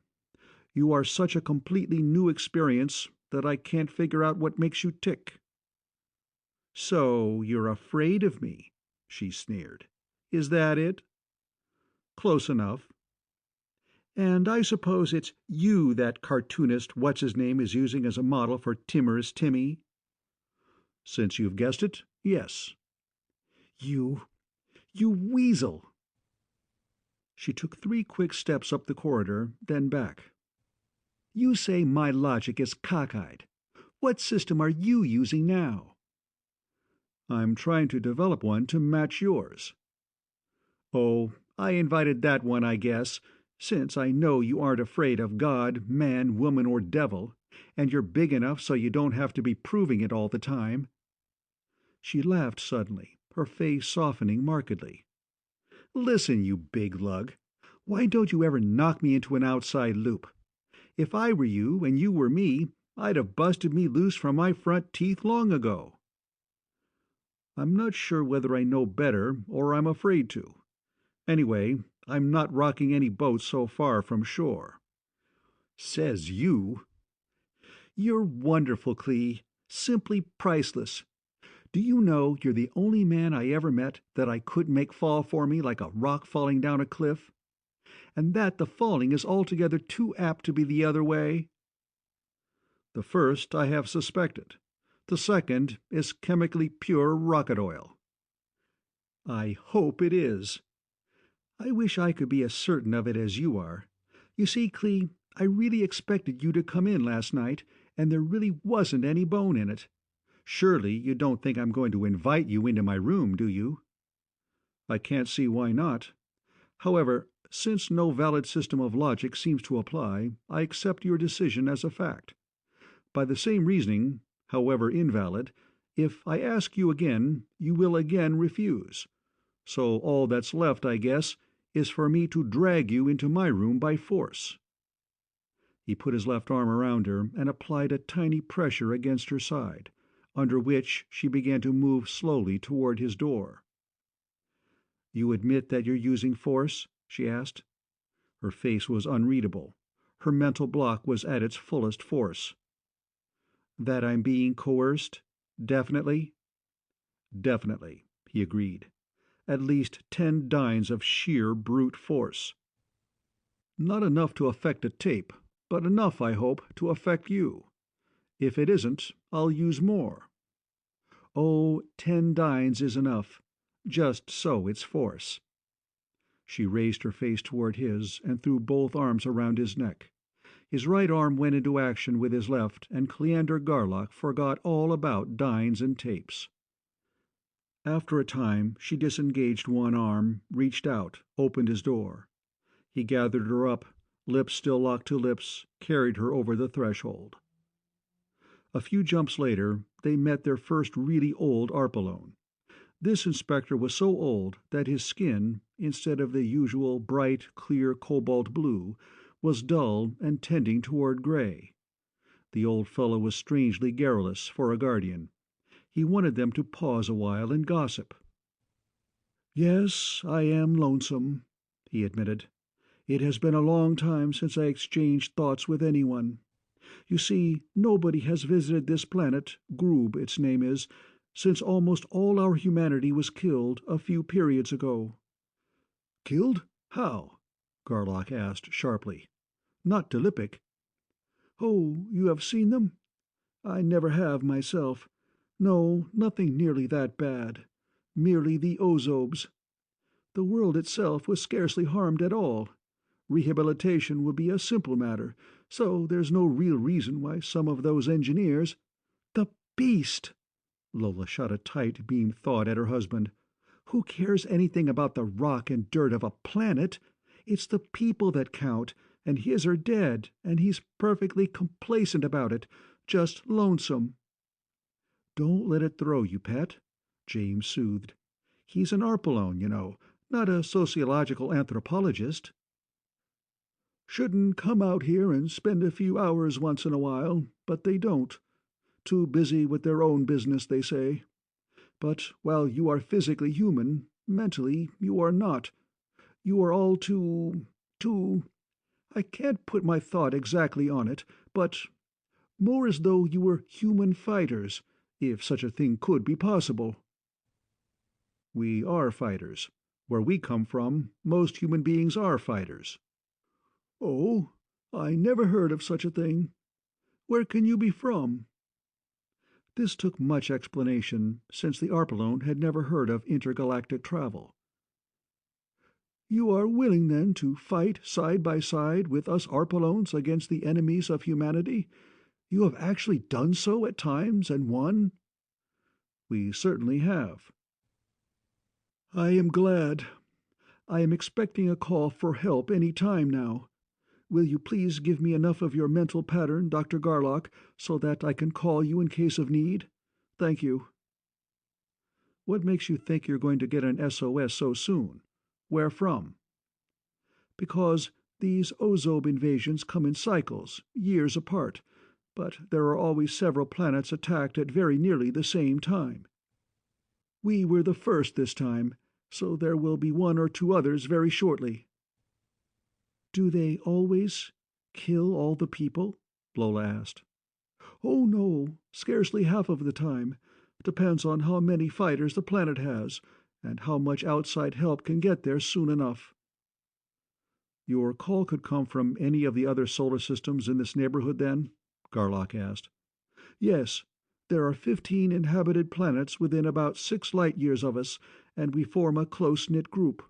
You are such a completely new experience that I can't figure out what makes you tick. So you're afraid of me, she sneered. Is that it? Close enough. And I suppose it's you that cartoonist What's-His-Name is using as a model for Timorous Timmy? Since you've guessed it, yes. You weasel! She took 3 quick steps up the corridor, then back. You say my logic is cockeyed. What system are you using now? I'm trying to develop one to match yours. Oh, I invited that one, I guess, since I know you aren't afraid of God, man, woman, or devil, and you're big enough so you don't have to be proving it all the time. She laughed suddenly, her face softening markedly. Listen, you big lug, why don't you ever knock me into an outside loop? If I were you and you were me, I'd have busted me loose from my front teeth long ago. I'm not sure whether I know better or I'm afraid to. Anyway, I'm not rocking any boat so far from shore. Says you. You're wonderful, Clee. Simply priceless. Do you know you're the only man I ever met that I couldn't make fall for me like a rock falling down a cliff? And that the falling is altogether too apt to be the other way? The first I have suspected. The second is chemically pure rocket oil. I hope it is. I wish I could be as certain of it as you are. You see, Clee, I really expected you to come in last night, and there really wasn't any bone in it. Surely you don't think I'm going to invite you into my room, do you?" "I can't see why not. However, since no valid system of logic seems to apply, I accept your decision as a fact. By the same reasoning, however invalid, if I ask you again, you will again refuse. So all that's left, I guess, is for me to drag you into my room by force." He put his left arm around her and applied a tiny pressure against her side, under which she began to move slowly toward his door. "You admit that you're using force?" she asked. Her face was unreadable. Her mental block was at its fullest force. "That I'm being coerced? Definitely?" "Definitely," he agreed. "At least 10 dynes of sheer brute force. Not enough to affect a tape, but enough, I hope, to affect you. If it isn't, I'll use more." "Oh, 10 dynes is enough. Just so it's force." She raised her face toward his and threw both arms around his neck. His right arm went into action with his left, and Cleander Garlock forgot all about dynes and tapes. After a time, she disengaged one arm, reached out, opened his door. He gathered her up, lips still locked to lips, carried her over the threshold. A few jumps later, they met their first really old Arpalone. This inspector was so old that his skin, instead of the usual bright, clear cobalt blue, was dull and tending toward gray. The old fellow was strangely garrulous for a guardian. He wanted them to pause a while and gossip. "Yes, I am lonesome," he admitted. "It has been a long time since I exchanged thoughts with anyone. You see, nobody has visited this planet, Groob its name is, since almost all our humanity was killed a few periods ago." "Killed? How?" Garlock asked sharply. "Not Dilippic?" "Oh, you have seen them?" "I never have myself. No, nothing nearly that bad. Merely the Ozobes. The world itself was scarcely harmed at all. Rehabilitation would be a simple matter, so there's no real reason why some of those engineers—" "The beast!" Lola shot a tight beam thought at her husband. "Who cares anything about the rock and dirt of a planet? It's the people that count, and his are dead, and he's perfectly complacent about it, just lonesome." "Don't let it throw you, pet," James soothed. "He's an Arpalone, you know, not a sociological anthropologist." "Shouldn't come out here and spend a few hours once in a while, but they don't. Too busy with their own business, they say. But while you are physically human, mentally you are not. You are all I can't put my thought exactly on it, but more as though you were human fighters, if such a thing could be possible." "We are fighters. Where we come from, most human beings are fighters." "Oh, I never heard of such a thing. Where can you be from?" This took much explanation, since the Arpalone had never heard of intergalactic travel. "You are willing, then, to fight side by side with us Arpalones against the enemies of humanity? You have actually done so at times and won?" "We certainly have." "I am glad. I am expecting a call for help any time now. Will you please give me enough of your mental pattern, Dr. Garlock, so that I can call you in case of need? Thank you." "What makes you think you're going to get an SOS so soon? Where from?" "Because these Ozobe invasions come in cycles, years apart, but there are always several planets attacked at very nearly the same time. We were the first this time, so there will be one or two others very shortly." "Do they always kill all the people?" Lola asked. "Oh, no, scarcely half of the time. Depends on how many fighters the planet has, and how much outside help can get there soon enough." "Your call could come from any of the other solar systems in this neighborhood, then?" Garlock asked. "Yes. There are 15 inhabited planets within about 6 light-years of us, and we form a close-knit group."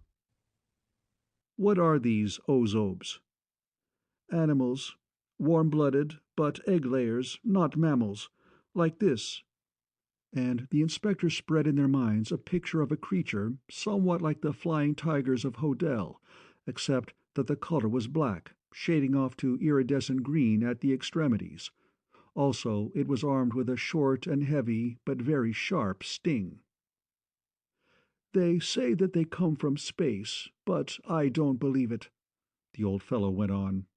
"What are these Ozobes?" Animals. Warm-blooded, but egg-layers, not mammals. Like this." And the inspector spread in their minds a picture of a creature somewhat like the flying tigers of Hodel, except that the color was black, shading off to iridescent green at the extremities. Also, it was armed with a short and heavy, but very sharp sting. "They say that they come from space, but I don't believe it," the old fellow went on.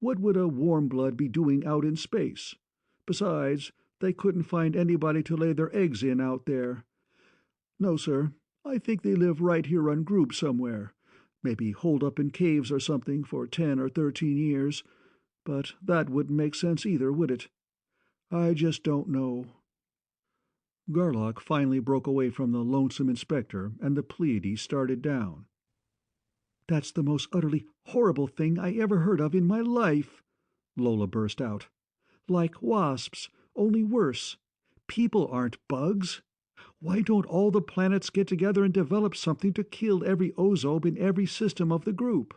"What would a warm blood be doing out in space? Besides, they couldn't find anybody to lay their eggs in out there. No, sir, I think they live right here on group somewhere, maybe holed up in caves or something for 10 or 13 years, but that wouldn't make sense either, would it? I just don't know." Garlock finally broke away from the lonesome inspector, and the Pleiades started down. "That's the most utterly horrible thing I ever heard of in my life," Lola burst out. "Like wasps, only worse. People aren't bugs. Why don't all the planets get together and develop something to kill every ozobe in every system of the group?"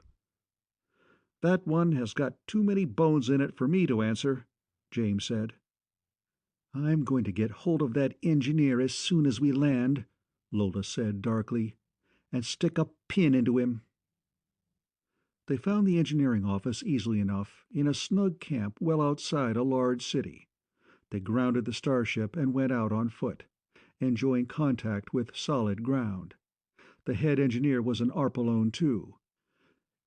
"That one has got too many bones in it for me to answer," James said. "I'm going to get hold of that engineer as soon as we land," Lola said darkly, "and stick a pin into him." They found the engineering office easily enough, in a snug camp well outside a large city. They grounded the starship and went out on foot, enjoying contact with solid ground. The head engineer was an Arpalone, too.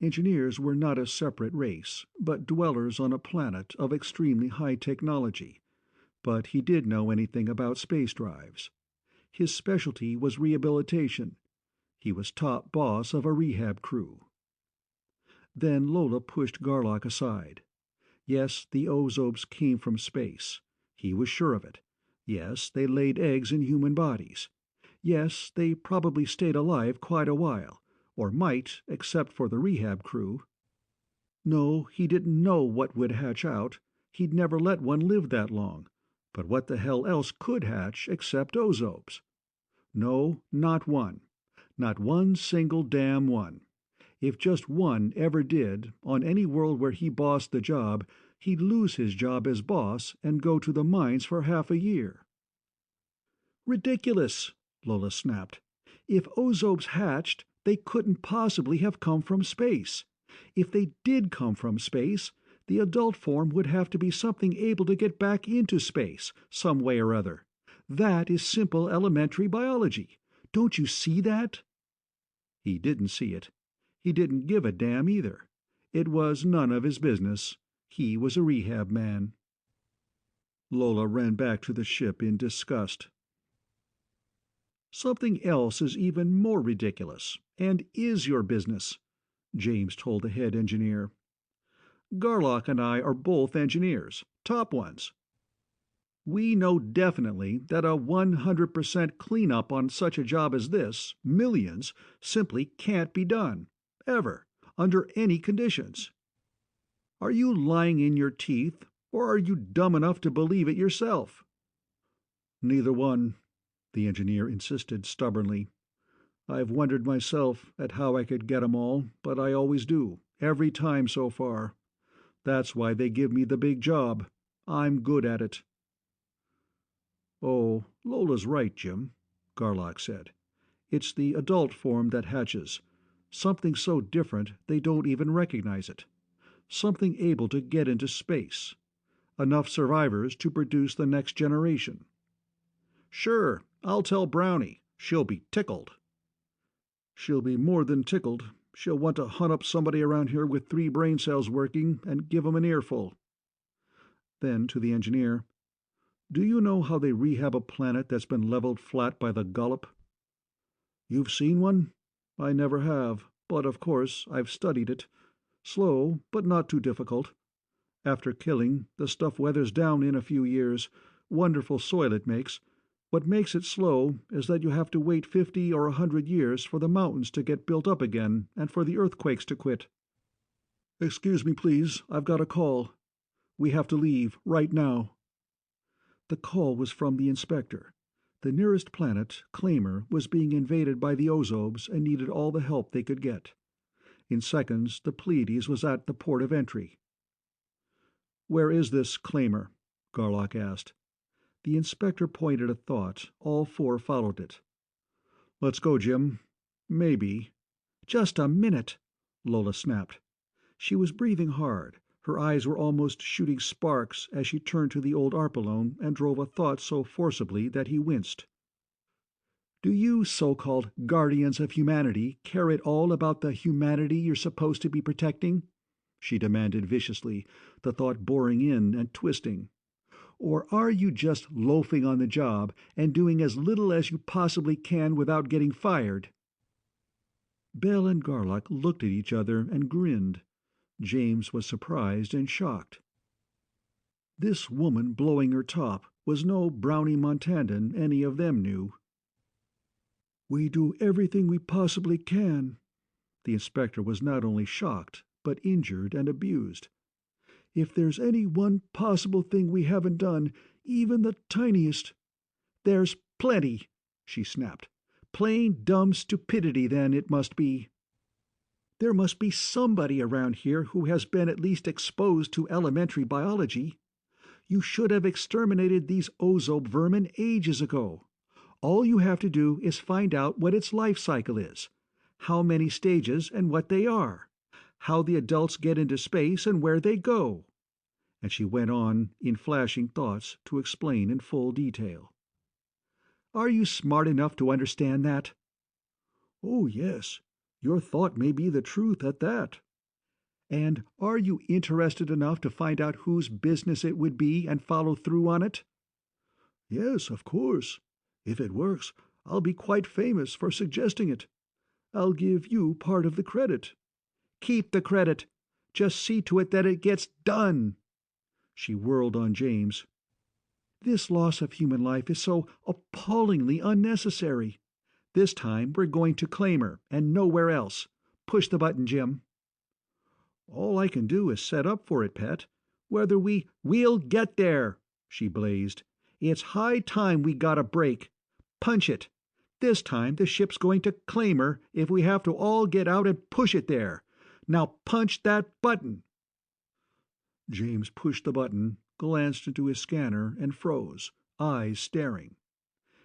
Engineers were not a separate race, but dwellers on a planet of extremely high technology. But he did know anything about space drives. His specialty was rehabilitation. He was top boss of a rehab crew. Then Lola pushed Garlock aside. Yes, the ozobes came from space. He was sure of it. Yes, they laid eggs in human bodies. Yes, they probably stayed alive quite a while, or might, except for the rehab crew. No, he didn't know what would hatch out. He'd never let one live that long. But what the hell else could hatch except ozobes? No, not one. Not one single damn one. If just one ever did, on any world where he bossed the job, he'd lose his job as boss and go to the mines for half a year. "Ridiculous," Lola snapped. "If ozobes hatched, they couldn't possibly have come from space. If they did come from space, the adult form would have to be something able to get back into space, some way or other. That is simple elementary biology. Don't you see that?" He didn't see it. He didn't give a damn either. It was none of his business. He was a rehab man. Lola ran back to the ship in disgust. "Something else is even more ridiculous, and is your business," James told the head engineer. "Garlock and I are both engineers, top ones. We know definitely that a 100% cleanup on such a job as this, millions, simply can't be done. Ever. Under any conditions. Are you lying in your teeth, or are you dumb enough to believe it yourself?" "Neither one," the engineer insisted stubbornly. "I've wondered myself at how I could get 'em all, but I always do, every time so far. That's why they give me the big job. I'm good at it." "Oh, Lola's right, Jim," Garlock said. "It's the adult form that hatches. Something so different they don't even recognize it. Something able to get into space. Enough survivors to produce the next generation." "Sure, I'll tell Brownie. She'll be tickled." "She'll be more than tickled. She'll want to hunt up somebody around here with 3 brain cells working and give 'em an earful." Then to the engineer, "Do you know how they rehab a planet that's been leveled flat by the Gullop?" "You've seen one?" "I never have, but of course I've studied it. Slow, but not too difficult. After killing, the stuff weathers down in a few years. Wonderful soil it makes. What makes it slow is that you have to wait 50 or 100 years for the mountains to get built up again and for the earthquakes to quit." "Excuse me, please. I've got a call. We have to leave, right now." The call was from the inspector. The nearest planet, Claimer, was being invaded by the ozobes and needed all the help they could get. In seconds, the Pleiades was at the port of entry. "Where is this Claimer?" Garlock asked. The inspector pointed a thought. All four followed it. "Let's go, Jim." "Maybe." "Just a minute," Lola snapped. She was breathing hard. Her eyes were almost shooting sparks as she turned to the old Arpalone and drove a thought so forcibly that he winced. "Do you so-called guardians of humanity care at all about the humanity you're supposed to be protecting?" she demanded viciously, the thought boring in and twisting. "Or are you just loafing on the job and doing as little as you possibly can without getting fired?" Bell and Garlock looked at each other and grinned. James was surprised and shocked. This woman blowing her top was no Brownie Montandan any of them knew. "We do everything we possibly can." The inspector was not only shocked, but injured and abused. "If there's any one possible thing we haven't done, even the tiniest—" "There's plenty," she snapped. "Plain dumb stupidity, then, it must be. There must be somebody around here who has been at least exposed to elementary biology. You should have exterminated these ozobe vermin ages ago. All you have to do is find out what its life cycle is, how many stages and what they are, how the adults get into space and where they go." And she went on, in flashing thoughts, to explain in full detail. "Are you smart enough to understand that?" "Oh, yes. Your thought may be the truth at that." "And are you interested enough to find out whose business it would be and follow through on it?" "Yes, of course. If it works, I'll be quite famous for suggesting it. I'll give you part of the credit." "Keep the credit. Just see to it that it gets done." She whirled on James. "This loss of human life is so appallingly unnecessary. This time we're going to Claimer, and nowhere else. Push the button, Jim." "All I can do is set up for it, Pet. Whether we'll get there," she blazed. "It's high time we got a break. Punch it. This time the ship's going to Claimer if we have to all get out and push it there. Now punch that button." James pushed the button, glanced into his scanner, and froze, eyes staring.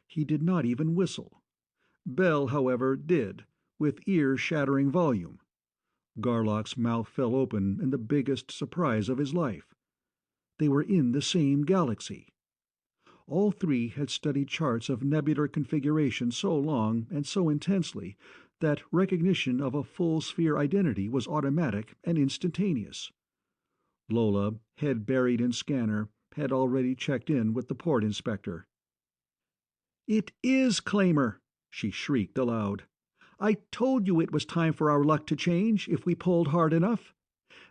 He did not even whistle. Bell, however, did, with ear-shattering volume. Garlock's mouth fell open in the biggest surprise of his life. They were in the same galaxy. All three had studied charts of nebular configuration so long and so intensely that recognition of a full-sphere identity was automatic and instantaneous. Lola, head buried in scanner, had already checked in with the port inspector. "It is Claimer!" she shrieked aloud. "I told you it was time for our luck to change, if we pulled hard enough.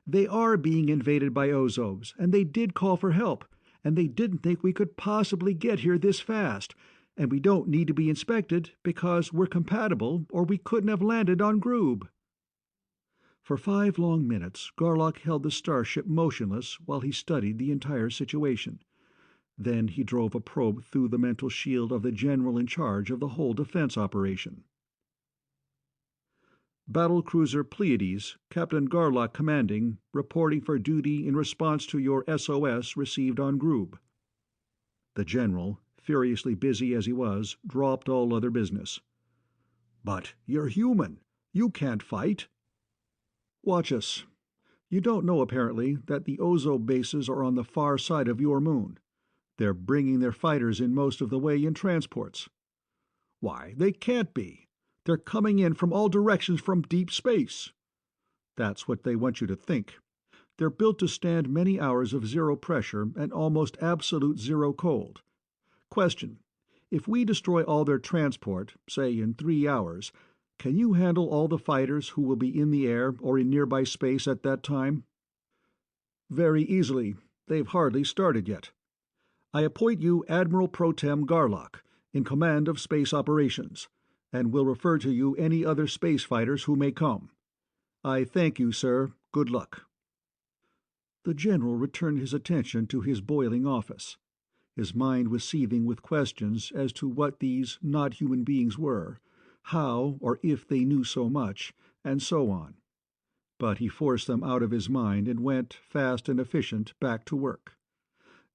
They are being invaded by ozobes, and they did call for help, and they didn't think we could possibly get here this fast, and we don't need to be inspected because we're compatible or we couldn't have landed on Groob." For 5 long minutes Garlock held the starship motionless while he studied the entire situation. Then he drove a probe through the mental shield of the general in charge of the whole defense operation. "Battlecruiser Pleiades, Captain Garlock commanding, reporting for duty in response to your SOS received on Groob." The general, furiously busy as he was, dropped all other business. "But you're human. You can't fight." "Watch us. You don't know, apparently, that the ozobe bases are on the far side of your moon. They're bringing their fighters in most of the way in transports." "Why, they can't be. They're coming in from all directions from deep space." "That's what they want you to think. They're built to stand many hours of zero pressure and almost absolute zero cold. Question: if we destroy all their transport, say in 3 hours, can you handle all the fighters who will be in the air or in nearby space at that time?" "Very easily. They've hardly started yet. I appoint you Admiral Pro Tem Garlock, in command of space operations, and will refer to you any other space fighters who may come. I thank you, sir. Good luck." The general returned his attention to his boiling office. His mind was seething with questions as to what these not-human beings were, how or if they knew so much, and so on. but he forced them out of his mind and went, fast and efficient, back to work.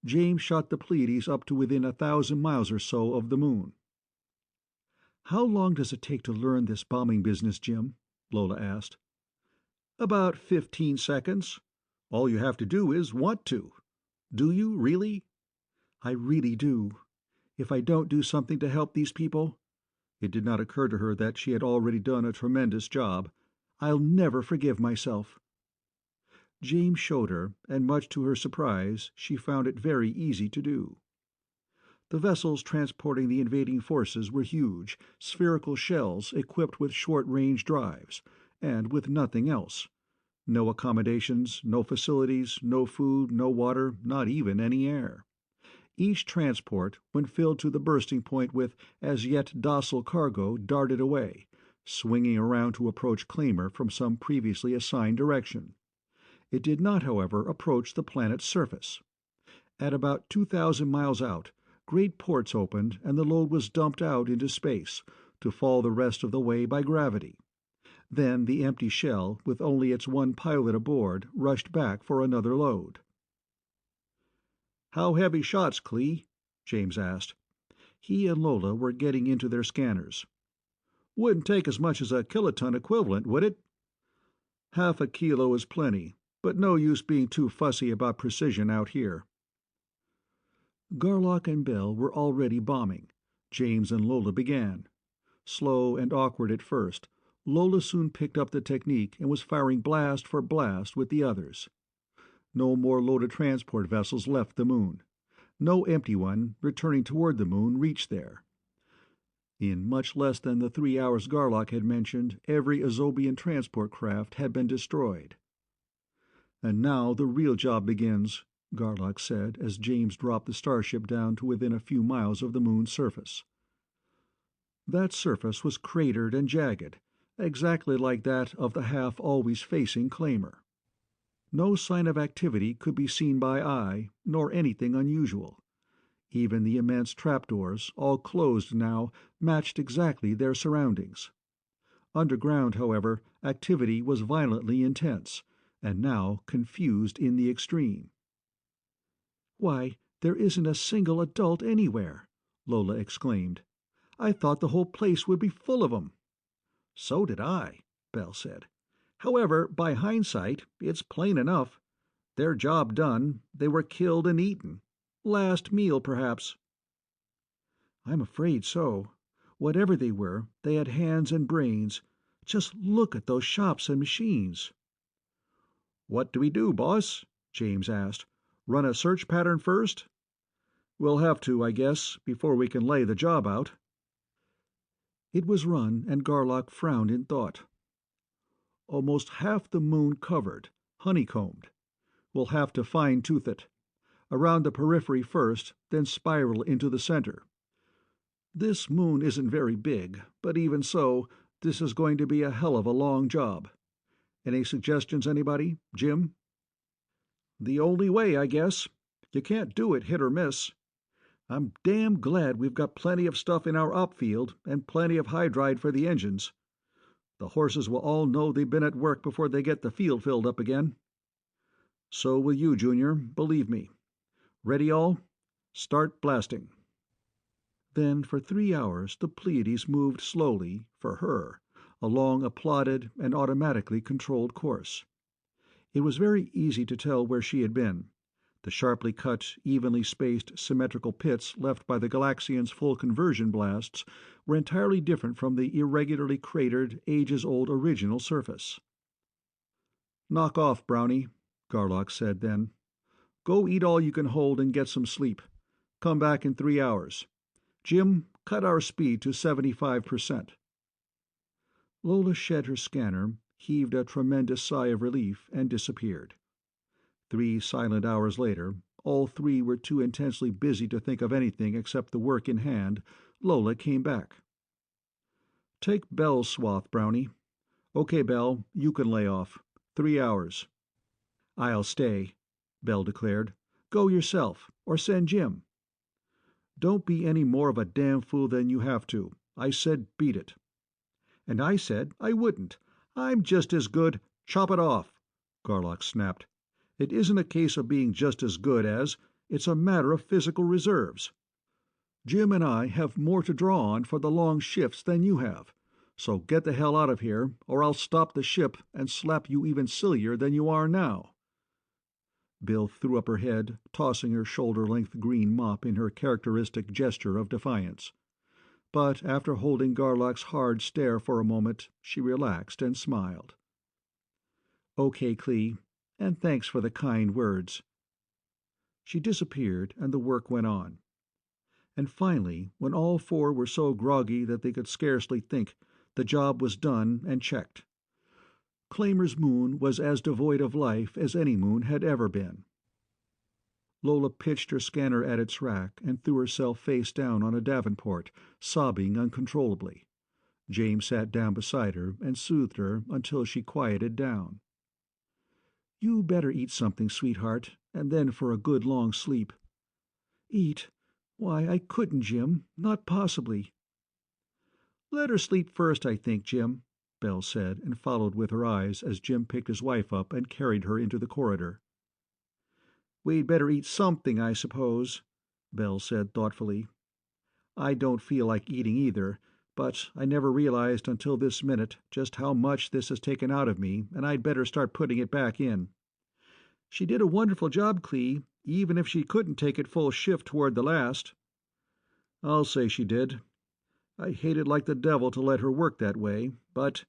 James shot the Pleiades up to within 1,000 miles or so of the moon. "How long does it take to learn this bombing business, Jim?" Lola asked. "About 15 seconds. All you have to do is want to. Do you, really?" "I really do. If I don't do something to help these people," it did not occur to her that she had already done a tremendous job, "I'll never forgive myself." James showed her, and much to her surprise she found it very easy to do. The vessels transporting the invading forces were huge, spherical shells equipped with short-range drives, and with nothing else. No accommodations, no facilities, no food, no water, not even any air. Each transport, when filled to the bursting point with as yet docile cargo, darted away, swinging around to approach Claimer from some previously assigned direction. It did not, however, approach the planet's surface. At about 2,000 miles out, great ports opened and the load was dumped out into space, to fall the rest of the way by gravity. Then the empty shell, with only its one pilot aboard, rushed back for another load. "How heavy shots, Clee?" James asked. He and Lola were getting into their scanners. "Wouldn't take as much as a kiloton equivalent, would it?" "Half a kilo is plenty, but no use being too fussy about precision out here." Garlock and Bell were already bombing. James and Lola began. Slow and awkward at first, Lola soon picked up the technique and was firing blast for blast with the others. No more loaded transport vessels left the moon. No empty one, returning toward the moon, reached there. In much less than the 3 hours Garlock had mentioned, every Azobian transport craft had been destroyed. "And now the real job begins," Garlock said as James dropped the starship down to within a few miles of the moon's surface. That surface was cratered and jagged, exactly like that of the half always facing Claimer. No sign of activity could be seen by eye, nor anything unusual. Even the immense trapdoors, all closed now, matched exactly their surroundings. Underground, however, activity was violently intense, and now confused in the extreme. "Why, there isn't a single adult anywhere!" Lola exclaimed. "I thought the whole place would be full of 'em." "So did I," Bell said. "However, by hindsight, it's plain enough. Their job done, they were killed and eaten. Last meal, perhaps." "I'm afraid so. Whatever they were, they had hands and brains. Just look at those shops and machines." "What do we do, boss?" James asked. "Run a search pattern first?" "We'll have to, I guess, before we can lay the job out." It was run, and Garlock frowned in thought. "Almost half the moon covered, honeycombed. We'll have to fine-tooth it. Around the periphery first, then spiral into the center. This moon isn't very big, but even so, this is going to be a hell of a long job. Any suggestions, anybody? Jim?" "The only way, I guess. You can't do it hit or miss. I'm damn glad we've got plenty of stuff in our op field and plenty of hydride for the engines. The horses will all know they've been at work before they get the field filled up again. So will you, Junior, believe me. Ready all? Start blasting." Then for 3 hours the Pleiades moved slowly, for her, along a plotted and automatically controlled course. It was very easy to tell where she had been. The sharply cut, evenly spaced, symmetrical pits left by the Galaxian's full conversion blasts were entirely different from the irregularly cratered, ages-old original surface. "Knock off, Brownie," Garlock said then. "Go eat all you can hold and get some sleep. Come back in 3 hours. Jim, cut our speed to 75%. Lola shed her scanner, heaved a tremendous sigh of relief, and disappeared. 3 silent hours later, all three were too intensely busy to think of anything except the work in hand. Lola came back. "Take Bell's swath, Brownie." "Okay, Bell, you can lay off. 3 hours." "I'll stay," Bell declared. "Go yourself, or send Jim." "Don't be any more of a damn fool than you have to. I said beat it." "And I said I wouldn't. I'm just as good—" "Chop it off," Garlock snapped. "It isn't a case of being just as good as, it's a matter of physical reserves. Jim and I have more to draw on for the long shifts than you have, so get the hell out of here, or I'll stop the ship and slap you even sillier than you are now." Bill threw up her head, tossing her shoulder-length green mop in her characteristic gesture of defiance. But after holding Garlock's hard stare for a moment, she relaxed and smiled. "Okay, Clee, and thanks for the kind words." She disappeared, and the work went on. And finally, when all four were so groggy that they could scarcely think, the job was done and checked. Claimer's moon was as devoid of life as any moon had ever been. Lola pitched her scanner at its rack and threw herself face down on a davenport, sobbing uncontrollably. James sat down beside her and soothed her until she quieted down. "You better eat something, sweetheart, and then for a good long sleep." "Eat? Why, I couldn't, Jim. Not possibly." "Let her sleep first, I think, Jim," Belle said, and followed with her eyes as Jim picked his wife up and carried her into the corridor. "We'd better eat something, I suppose," Belle said thoughtfully. "I don't feel like eating either, but I never realized until this minute just how much this has taken out of me, and I'd better start putting it back in. She did a wonderful job, Clee, even if she couldn't take it full shift toward the last." "I'll say she did. I hated like the devil to let her work that way, but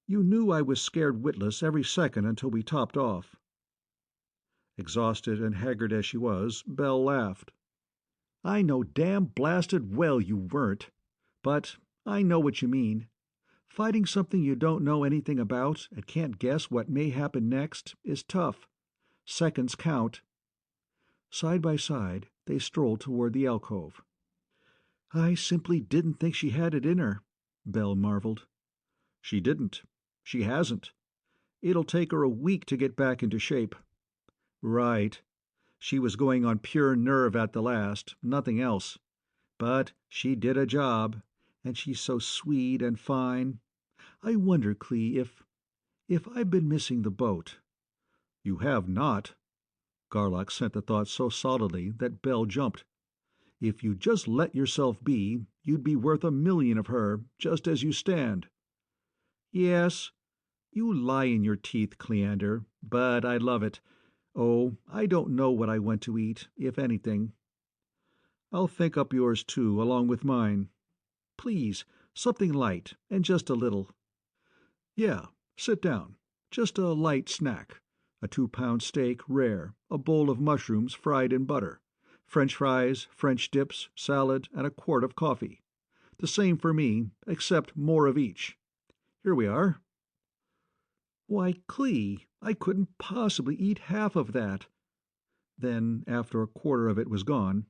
you knew I was scared witless every second until we topped off." Exhausted and haggard as she was, Belle laughed. "I know damn blasted well you weren't. But I know what you mean. Fighting something you don't know anything about and can't guess what may happen next is tough. Seconds count." Side by side, they strolled toward the alcove. "I simply didn't think she had it in her," Belle marveled. "She didn't. She hasn't. It'll take her a week to get back into shape." "Right. She was going on pure nerve at the last, nothing else. But she did a job, and she's so sweet and fine. I wonder, Clee, if I've been missing the boat." "You have not." Garlock sent the thought so solidly that Belle jumped. "If you'd just let yourself be, you'd be worth 1,000,000 of her, just as you stand." "Yes. You lie in your teeth, Cleander, but I love it. Oh, I don't know what I want to eat, if anything." "I'll think up yours, too, along with mine." "Please, something light, and just a little." "Yeah, sit down. Just a light snack. A 2-pound steak, rare, a bowl of mushrooms fried in butter, French fries, French dips, salad, and a quart of coffee. The same for me, except more of each. Here we are." "Why, Clee, I couldn't possibly eat half of that." Then, after a quarter of it was gone,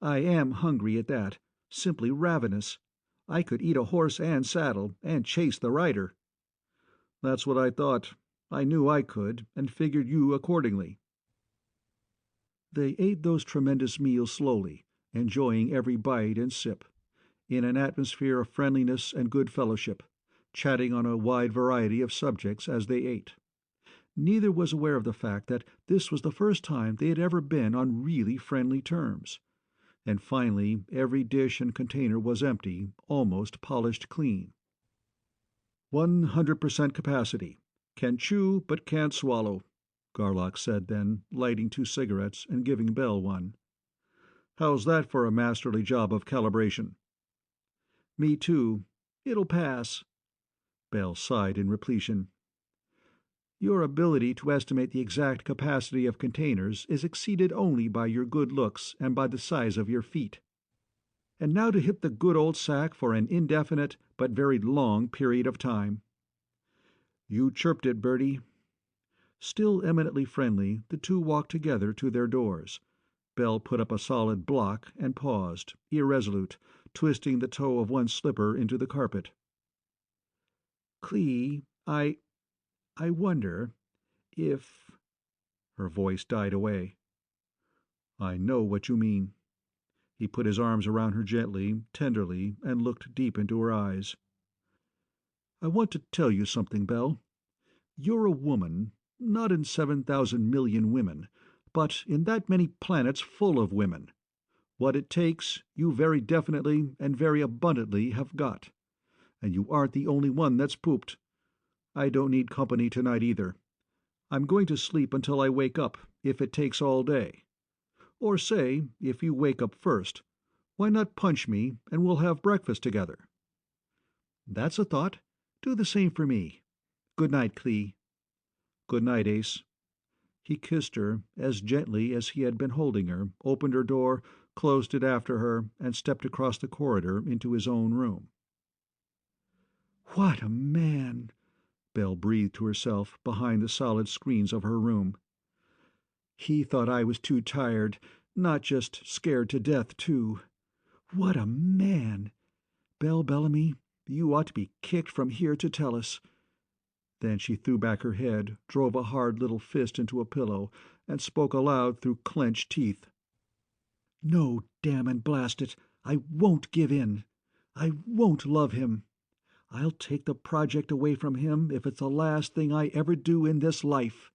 "I am hungry at that, simply ravenous. I could eat a horse and saddle, and chase the rider." "That's what I thought. I knew I could, and figured you accordingly." They ate those tremendous meals slowly, enjoying every bite and sip, in an atmosphere of friendliness and good fellowship, chatting on a wide variety of subjects as they ate. Neither was aware of the fact that this was the first time they had ever been on really friendly terms. And finally every dish and container was empty, almost polished clean. 100% capacity. Can chew but can't swallow," Garlock said then, lighting 2 cigarettes and giving Belle one. "How's that for a masterly job of calibration?" "Me too. It'll pass." Belle sighed in repletion. "Your ability to estimate the exact capacity of containers is exceeded only by your good looks and by the size of your feet. And now to hit the good old sack for an indefinite but very long period of time." "You chirped it, Bertie." Still eminently friendly, the two walked together to their doors. Belle put up a solid block and paused, irresolute, twisting the toe of one slipper into the carpet. "Clee, I wonder if—" Her voice died away. "I know what you mean." He put his arms around her gently, tenderly, and looked deep into her eyes. "I want to tell you something, Belle. You're a woman, not in 7,000 million women, but in that many planets full of women. What it takes, you very definitely and very abundantly have got. And you aren't the only one that's pooped. I don't need company tonight either. I'm going to sleep until I wake up, if it takes all day. Or say, if you wake up first, why not punch me and we'll have breakfast together? That's a thought. Do the same for me. Good night, Clee. Good night, Ace. He kissed her as gently as he had been holding her, opened her door, closed it after her, and stepped across the corridor into his own room. What a man! Belle breathed to herself behind the solid screens of her room. He thought I was too tired, not just scared to death, too. What a man! Belle Bellamy, you ought to be kicked from here to Tellus. Then she threw back her head, drove a hard little fist into a pillow, and spoke aloud through clenched teeth. No, damn and blast it, I won't give in. I won't love him. I'll take the project away from him if it's the last thing I ever do in this life.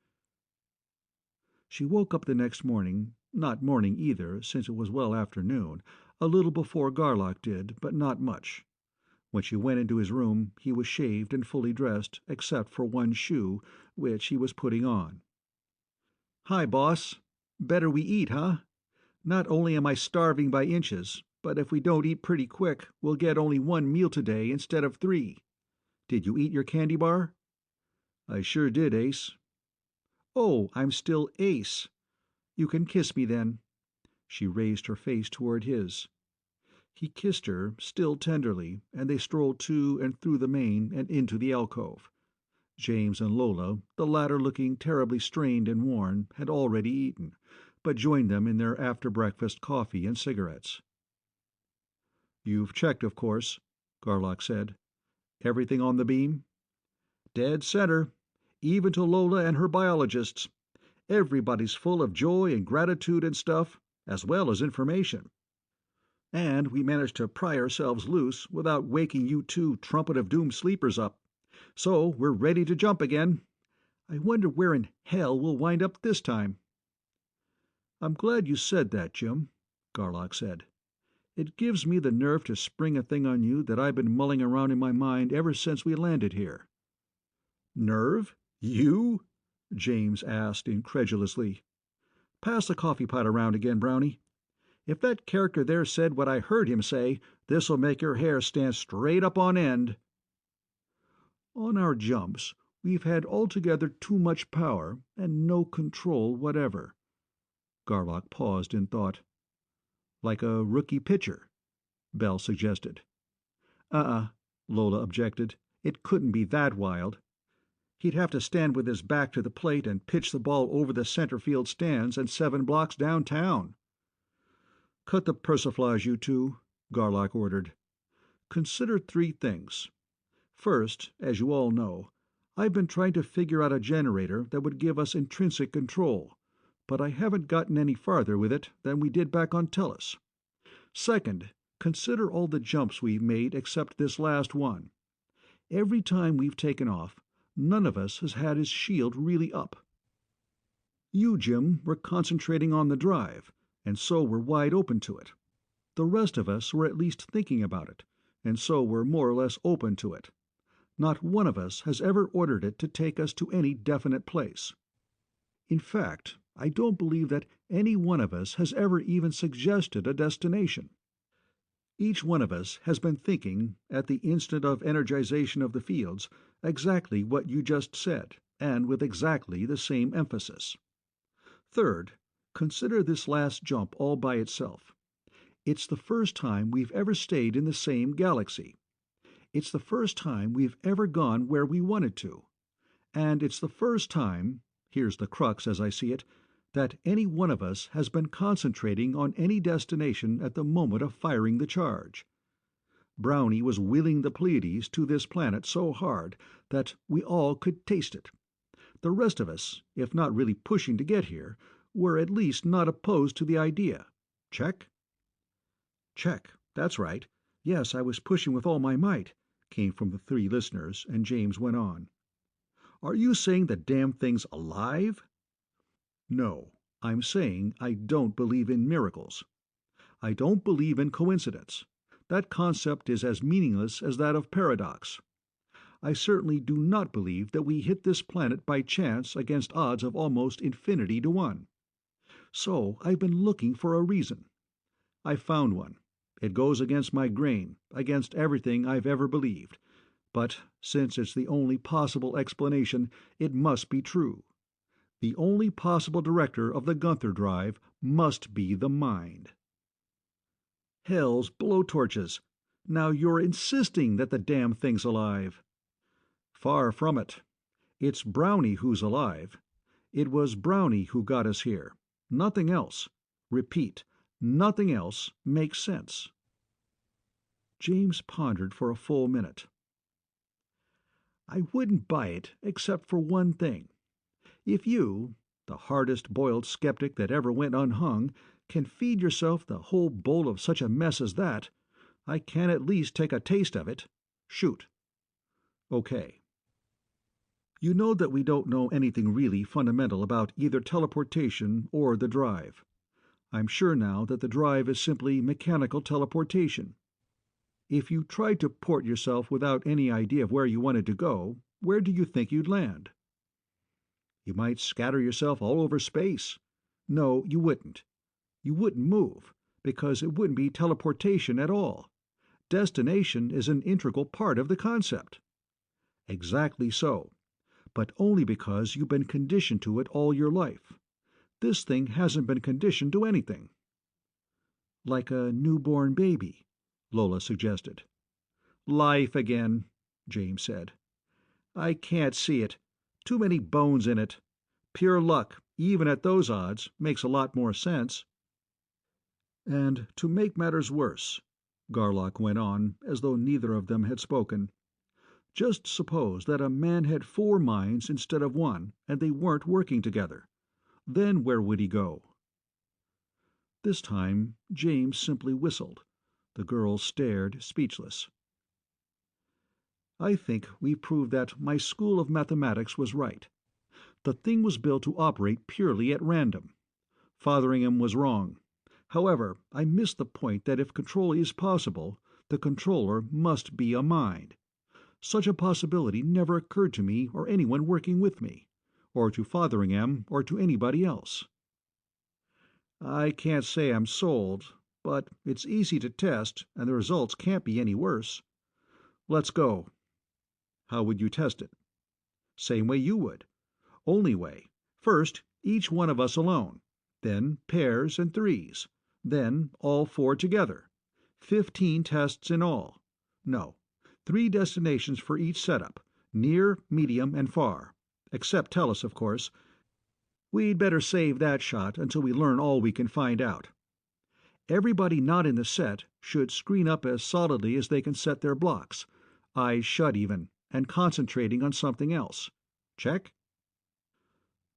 She woke up the next morning, not morning either, since it was well afternoon, a little before Garlock did, but not much. When she went into his room, he was shaved and fully dressed, except for one shoe, which he was putting on. "Hi, boss. Better we eat, huh? Not only am I starving by inches, but if we don't eat pretty quick, we'll get only one meal today instead of 3. Did you eat your candy bar?" "I sure did, Ace." "Oh, I'm still Ace. You can kiss me then." She raised her face toward his. He kissed her, still tenderly, and they strolled to and through the main and into the alcove. James and Lola, the latter looking terribly strained and worn, had already eaten, but joined them in their after-breakfast coffee and cigarettes. "You've checked, of course," Garlock said. "Everything on the beam?" "Dead center, even to Lola and her biologists. Everybody's full of joy and gratitude and stuff, as well as information. And we managed to pry ourselves loose without waking you two Trumpet of Doom sleepers up. So we're ready to jump again. I wonder where in hell we'll wind up this time." "I'm glad you said that, Jim," Garlock said. "It gives me the nerve to spring a thing on you that I've been mulling around in my mind ever since we landed here." "Nerve? You?" James asked incredulously. "Pass the coffee pot around again, Brownie. If that character there said what I heard him say, this'll make your hair stand straight up on end." "On our jumps, we've had altogether too much power and no control whatever." Garlock paused in thought. "Like a rookie pitcher," Bell suggested. Lola objected. "It couldn't be that wild. He'd have to stand with his back to the plate and pitch the ball over the center field stands and 7 blocks downtown." "Cut the persiflage, you two," Garlock ordered. "Consider 3 things. First, as you all know, I've been trying to figure out a generator that would give us intrinsic control, but I haven't gotten any farther with it than we did back on Tellus. Second, consider all the jumps we've made except this last one. Every time we've taken off, none of us has had his shield really up. You, Jim, were concentrating on the drive, and so were wide open to it. The rest of us were at least thinking about it, and so were more or less open to it. Not one of us has ever ordered it to take us to any definite place. In fact, I don't believe that any one of us has ever even suggested a destination. Each one of us has been thinking, at the instant of energization of the fields, exactly what you just said, and with exactly the same emphasis. Third, consider this last jump all by itself. It's the first time we've ever stayed in the same galaxy. It's the first time we've ever gone where we wanted to. And it's the first time, here's the crux as I see it, that any one of us has been concentrating on any destination at the moment of firing the charge. Brownie was willing the Pleiades to this planet so hard that we all could taste it. The rest of us, if not really pushing to get here, were at least not opposed to the idea. Check?" "Check. That's right. Yes, I was pushing with all my might," came from the 3 listeners, and James went on. Are you saying the damn thing's alive?" "No, I'm saying I don't believe in miracles. I don't believe in coincidence. That concept is as meaningless as that of paradox. I certainly do not believe that we hit this planet by chance against odds of almost infinity to one. So I've been looking for a reason. I've found one. It goes against my grain, against everything I've ever believed. But since it's the only possible explanation, it must be true. The only possible director of the Gunther drive must be the mind." Hell's blowtorches! Now you're insisting that the damn thing's alive. Far from it. It's Brownie who's alive. It was Brownie who got us here. Nothing else. Repeat, nothing else makes sense. James pondered for a full minute. "I wouldn't buy it except for one thing. If you, the hardest-boiled skeptic that ever went unhung, can feed yourself the whole bowl of such a mess as that, I can at least take a taste of it. Shoot." Okay. "You know that we don't know anything really fundamental about either teleportation or the drive. I'm sure now that the drive is simply mechanical teleportation. If you tried to port yourself without any idea of where you wanted to go, where do you think you'd land?" You might scatter yourself all over space. "No, you wouldn't. You wouldn't move, because it wouldn't be teleportation at all. Destination is an integral part of the concept." Exactly so. "But only because you've been conditioned to it all your life. This thing hasn't been conditioned to anything." "Like a newborn baby," Lola suggested. "Life again," James said. "I can't see it. Too many bones in it. Pure luck, even at those odds, makes a lot more sense." "And to make matters worse," Garlock went on, as though neither of them had spoken, "just suppose that a man had 4 minds instead of one, and they weren't working together. Then where would he go?" This time James simply whistled. The girl stared, speechless. "I think we've proved that my school of mathematics was right. The thing was built to operate purely at random. Fotheringham was wrong. However, I missed the point that if control is possible, the controller must be a mind. Such a possibility never occurred to me or anyone working with me, or to Fotheringham, or to anybody else." "I can't say I'm sold, but it's easy to test, and the results can't be any worse. Let's go." "How would you test it?" "Same way you would. Only way. First, each one of us alone. Then pairs and threes. Then all 4 together. 15 tests in all. No, 3 destinations for each setup, near, medium, and far. Except Tellus, of course. We'd better save that shot until we learn all we can find out. Everybody not in the set should screen up as solidly as they can set their blocks, eyes shut even, and concentrating on something else. Check?"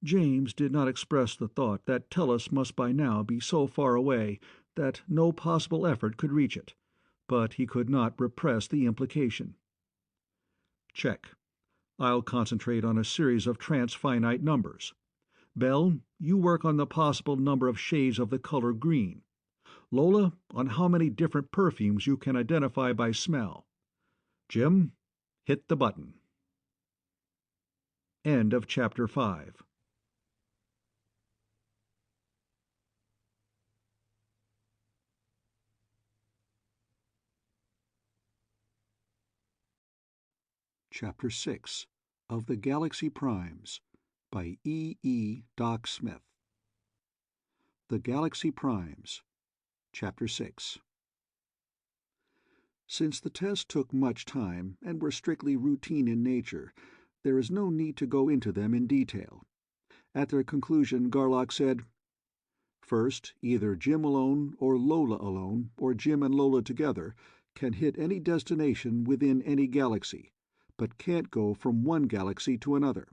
James did not express the thought that Tellus must by now be so far away that no possible effort could reach it, but he could not repress the implication. "Check. I'll concentrate on a series of transfinite numbers. Bell, you work on the possible number of shades of the color green. Lola, on how many different perfumes you can identify by smell. Jim, hit the button." End of Chapter 5. Chapter 6 of the Galaxy Primes by E. Doc Smith. The Galaxy Primes. Chapter 6. Since the tests took much time and were strictly routine in nature, there is no need to go into them in detail. At their conclusion, Garlock said, "First, either Jim alone, or Lola alone, or Jim and Lola together, can hit any destination within any galaxy, but can't go from one galaxy to another.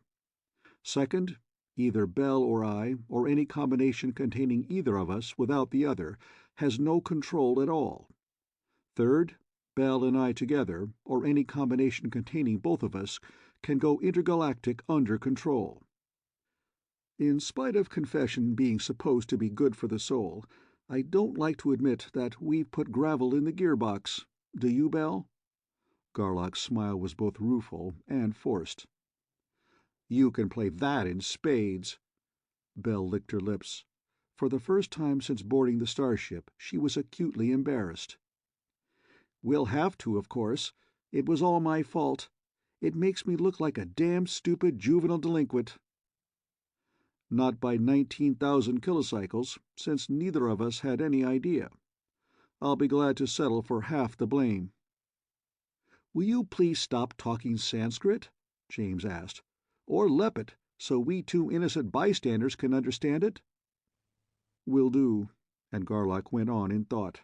Second, either Bell or I, or any combination containing either of us without the other, has no control at all. Third, Bell and I together, or any combination containing both of us, can go intergalactic under control. In spite of confession being supposed to be good for the soul, I don't like to admit that we've put gravel in the gearbox. Do you, Bell?" Garlock's smile was both rueful and forced. "You can play that in spades." Bell licked her lips. For the first time since boarding the starship, she was acutely embarrassed. "We'll have to, of course. It was all my fault. It makes me look like a damn stupid juvenile delinquent." "Not by 19,000 kilocycles, since neither of us had any idea. I'll be glad to settle for half the blame." "Will you please stop talking Sanskrit?" James asked. "Or Lepet, so we two innocent bystanders can understand it?" "Will do," and Garlock went on in thought.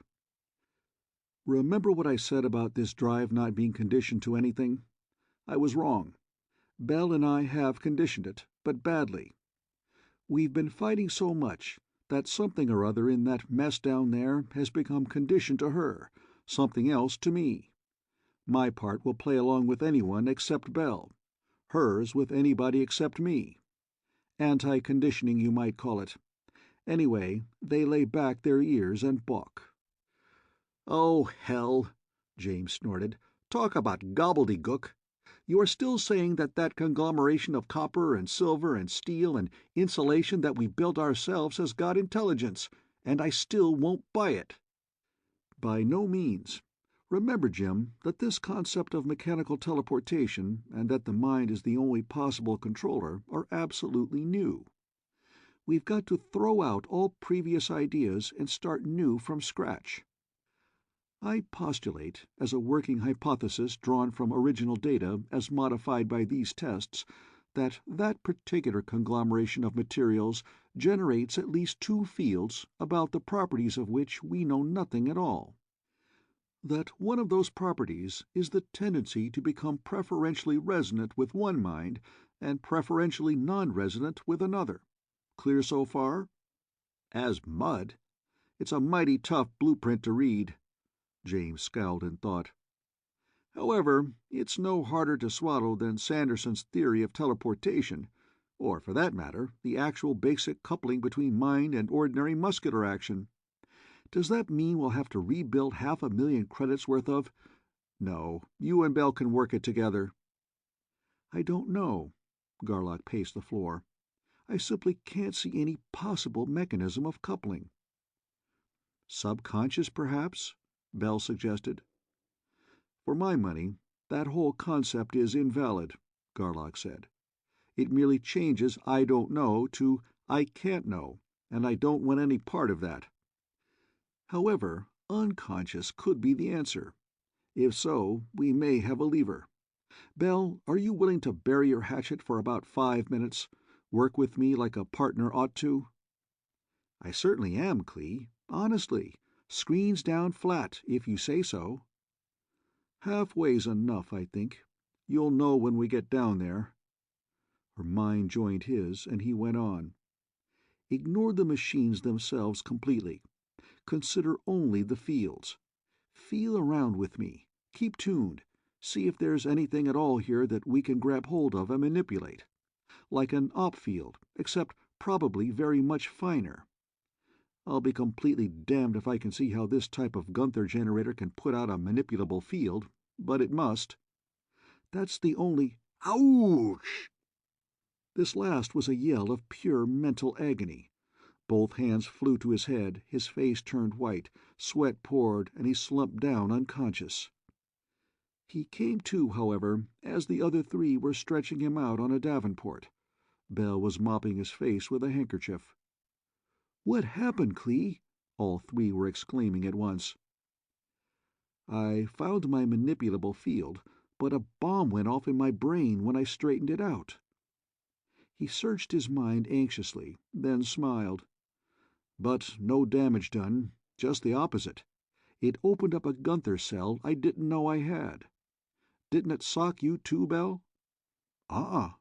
"Remember what I said about this drive not being conditioned to anything? I was wrong. Bell and I have conditioned it, but badly. We've been fighting so much that something or other in that mess down there has become conditioned to her, something else to me. My part will play along with anyone except Bell, hers with anybody except me. Anti-conditioning, you might call it. Anyway, they lay back their ears and balk." "Oh, hell," James snorted. "Talk about gobbledygook. You are still saying that that conglomeration of copper and silver and steel and insulation that we built ourselves has got intelligence, and I still won't buy it." "By no means. Remember, Jim, that this concept of mechanical teleportation and that the mind is the only possible controller are absolutely new. We've got to throw out all previous ideas and start new from scratch. I postulate, as a working hypothesis drawn from original data as modified by these tests, that that particular conglomeration of materials generates at least two fields about the properties of which we know nothing at all. That one of those properties is the tendency to become preferentially resonant with one mind and preferentially non-resonant with another. Clear so far?" "As mud. It's a mighty tough blueprint to read." James scowled in thought. "However, it's no harder to swallow than Sanderson's theory of teleportation, or, for that matter, the actual basic coupling between mind and ordinary muscular action. Does that mean we'll have to rebuild 500,000 credits worth of— No, you and Bell can work it together." "I don't know." Garlock paced the floor. "I simply can't see any possible mechanism of coupling." "Subconscious, perhaps?" Bell suggested. "For my money, that whole concept is invalid," Garlock said. "It merely changes 'I don't know' to 'I can't know,' and I don't want any part of that. However, unconscious could be the answer. If so, we may have a lever. Bell, are you willing to bury your hatchet for about 5 minutes? Work with me like a partner ought to?" "I certainly am, Clee. Honestly. Screens down flat, if you say so." "Halfway's enough, I think. You'll know when we get down there." Her mind joined his, and he went on. "Ignore the machines themselves completely. Consider only the fields. Feel around with me. Keep tuned. See if there's anything at all here that we can grab hold of and manipulate. Like an op field, except probably very much finer. I'll be completely damned if I can see how this type of Gunther generator can put out a manipulable field, but it must. That's the only— Ouch!" This last was a yell of pure mental agony. Both hands flew to his head, his face turned white, sweat poured, and he slumped down unconscious. He came to, however, as the other three were stretching him out on a davenport. Bell was mopping his face with a handkerchief. "What happened, Clee?" all three were exclaiming at once. "I found my manipulable field, but a bomb went off in my brain when I straightened it out." He searched his mind anxiously, then smiled. "But no damage done, just the opposite. It opened up a Gunther cell I didn't know I had. Didn't it sock you too, Bell?" "Uh-uh,"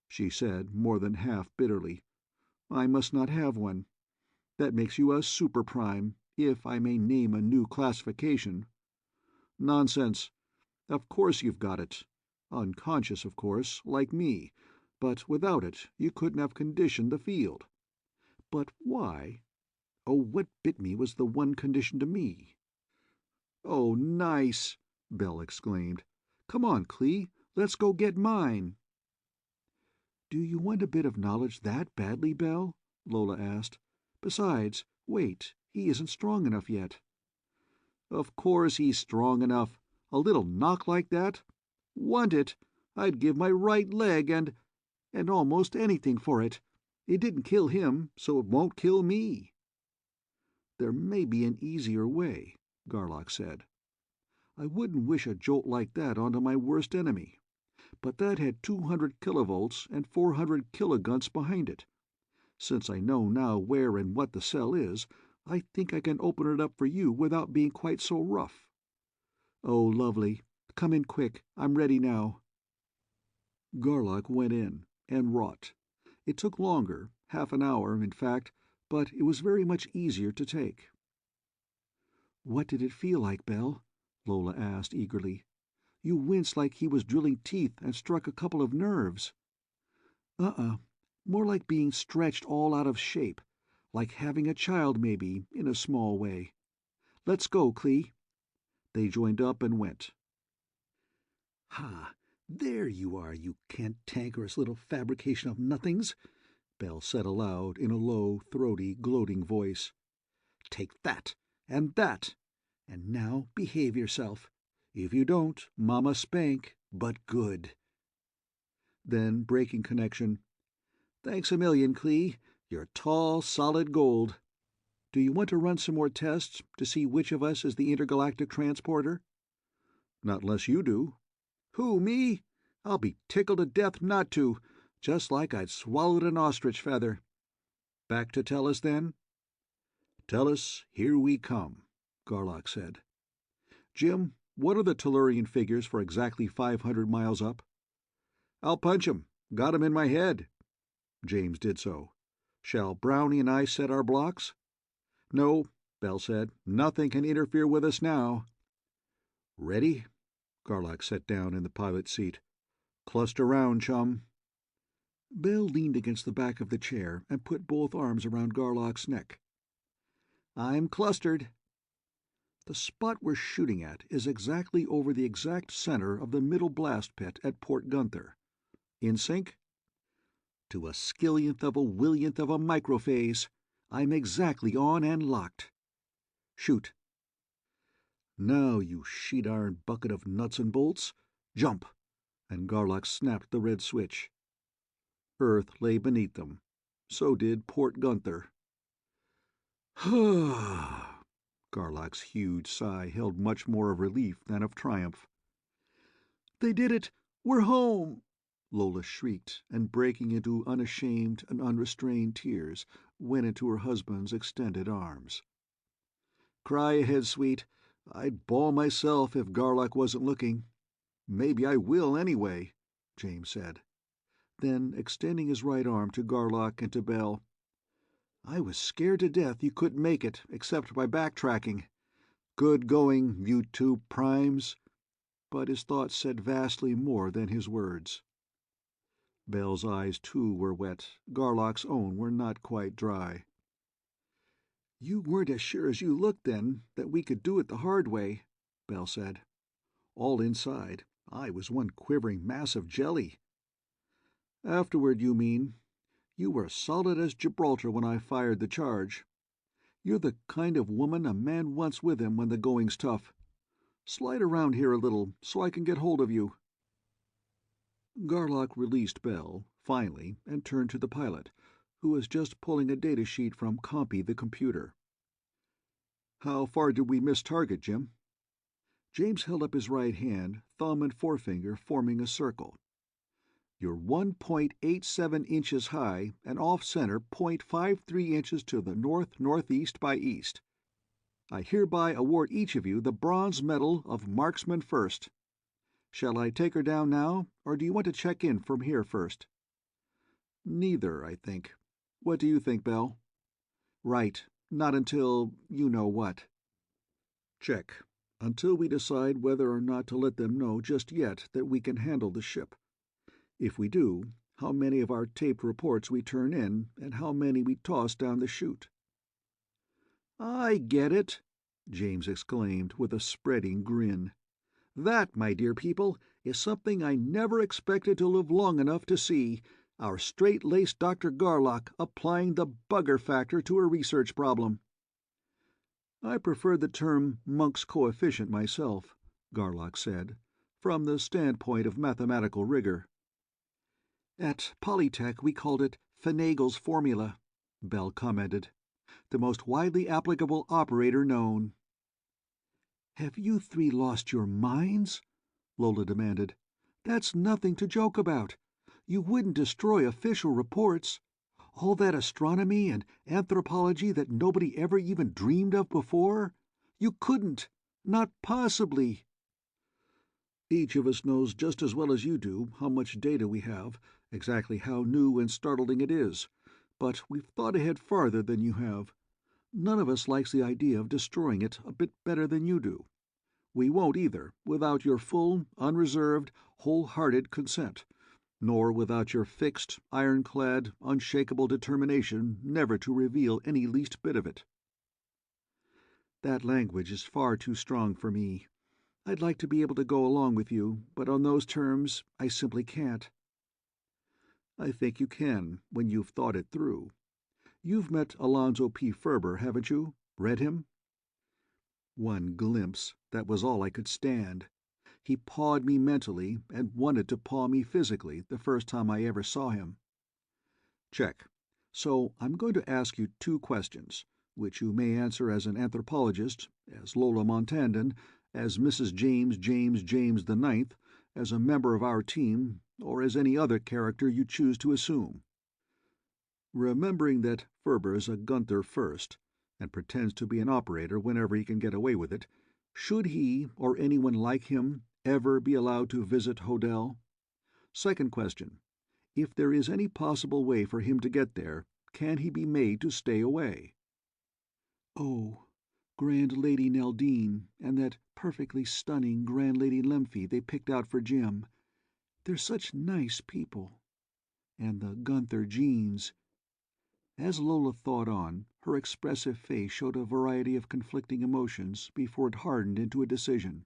she said, more than half bitterly. "I must not have one. That makes you a super-prime, if I may name a new classification." "Nonsense. Of course you've got it. Unconscious, of course, like me, but without it you couldn't have conditioned the field. But why? Oh, what bit me was the one condition to me. "Oh, nice!" Belle exclaimed. "Come on, Clee, let's go get mine." "Do you want a bit of knowledge that badly, Belle?" Lola asked. "Besides, wait, he isn't strong enough yet." "Of course he's strong enough. A little knock like that? Want it? I'd give my right leg and almost anything for it. It didn't kill him, so it won't kill me." "There may be an easier way," Garlock said. "I wouldn't wish a jolt like that onto my worst enemy. But that had 200 kilovolts and 400 kilogunts behind it. Since I know now where and what the cell is, I think I can open it up for you without being quite so rough." "Oh, lovely. Come in quick. I'm ready now." Garlock went in, and wrought. It took longer, half an hour, in fact, but it was very much easier to take. "What did it feel like, Belle?" Lola asked eagerly. "You winced like he was drilling teeth and struck a couple of nerves." More like being stretched all out of shape. Like having a child, maybe, in a small way. Let's go, Clee." They joined up and went. "Ha! There you are, you cantankerous little fabrication of nothings," Belle said aloud in a low, throaty, gloating voice. "Take that, and that, and now behave yourself. If you don't, Mama spank, but good." Then, breaking connection, "Thanks a million, Clee. You're tall, solid gold. Do you want to run some more tests to see which of us is the intergalactic transporter?" "Not unless you do." "Who, me? I'll be tickled to death not to, just like I'd swallowed an ostrich feather." "Back to Tellus, then?" "Tellus, here we come," Garlock said. "Jim, what are the Tellurian figures for exactly 500 miles up?" "I'll punch 'em. Got 'em in my head." James did so. "Shall Brownie and I set our blocks?" "No," Bell said. "Nothing can interfere with us now." "Ready?" Garlock sat down in the pilot's seat. "Cluster round, chum." Bell leaned against the back of the chair and put both arms around Garlock's neck. "I'm clustered." "The spot we're shooting at is exactly over the exact center of the middle blast pit at Port Gunther. In sync?" "To a skillionth of a willionth of a microphase. I'm exactly on and locked." "Shoot." "Now, you sheet-iron bucket of nuts and bolts, jump!" And Garlock snapped the red switch. Earth lay beneath them. So did Port Gunther. Garlock's huge sigh held much more of relief than of triumph. "They did it! We're home!" Lola shrieked, and breaking into unashamed and unrestrained tears, went into her husband's extended arms. "Cry ahead, sweet. I'd bawl myself if Garlock wasn't looking. Maybe I will anyway," James said. Then, extending his right arm to Garlock and to Bell, "I was scared to death you couldn't make it except by backtracking. Good going, you two primes." But his thoughts said vastly more than his words. Bell's eyes, too, were wet. Garlock's own were not quite dry. "You weren't as sure as you looked, then, that we could do it the hard way," Bell said. "All inside, I was one quivering mass of jelly." "Afterward, you mean. You were solid as Gibraltar when I fired the charge. You're the kind of woman a man wants with him when the going's tough. Slide around here a little so I can get hold of you." Garlock released Bell, finally, and turned to the pilot, who was just pulling a data sheet from Compy the computer. "How far did we miss target, Jim?" James held up his right hand, thumb and forefinger forming a circle. "You're 1.87 inches high and off-center 0.53 inches to the north-northeast by east. I hereby award each of you the Bronze Medal of Marksman First. Shall I take her down now, or do you want to check in from here first?" "Neither, I think. What do you think, Bell?" "Right. Not until you know what." "Check. until we decide whether or not to let them know just yet that we can handle the ship. If we do, how many of our taped reports we turn in, and how many we toss down the chute." "I get it," James exclaimed with a spreading grin. "That, my dear people, is something I never expected to live long enough to see, our straight-laced Dr. Garlock applying the bugger factor to a research problem." "I prefer the term Monk's coefficient myself," Garlock said, "from the standpoint of mathematical rigor." "At Polytech we called it Finagle's formula," Bell commented. "The most widely applicable operator known." "Have you three lost your minds?" Lola demanded. "That's nothing to joke about. You wouldn't destroy official reports. All that astronomy and anthropology that nobody ever even dreamed of before? You couldn't. Not possibly." "Each of us knows just as well as you do how much data we have, exactly how new and startling it is, but we've thought ahead farther than you have. None of us likes the idea of destroying it a bit better than you do. We won't either, without your full, unreserved, wholehearted consent, nor without your fixed, ironclad, unshakable determination never to reveal any least bit of it." "That language is far too strong for me. I'd like to be able to go along with you, but on those terms I simply can't." "I think you can, when you've thought it through. You've met Alonzo P. Ferber, haven't you? Read him?" One glimpse, that was all I could stand. He pawed me mentally and wanted to paw me physically the first time I ever saw him. "Check. So I'm going to ask you two questions, which you may answer as an anthropologist, as Lola Montandon, as Mrs. James the Ninth, as a member of our team, or as any other character you choose to assume. Remembering that Ferber's a Gunther first, and pretends to be an operator whenever he can get away with it, should he, or anyone like him, ever be allowed to visit Hodel? Second question. If there is any possible way for him to get there, can he be made to stay away?" "Oh, Grand Lady Neldine and that perfectly stunning Grand Lady Lemphie they picked out for Jim. They're such nice people. And the Gunther genes." As Lola thought on, her expressive face showed a variety of conflicting emotions before it hardened into a decision.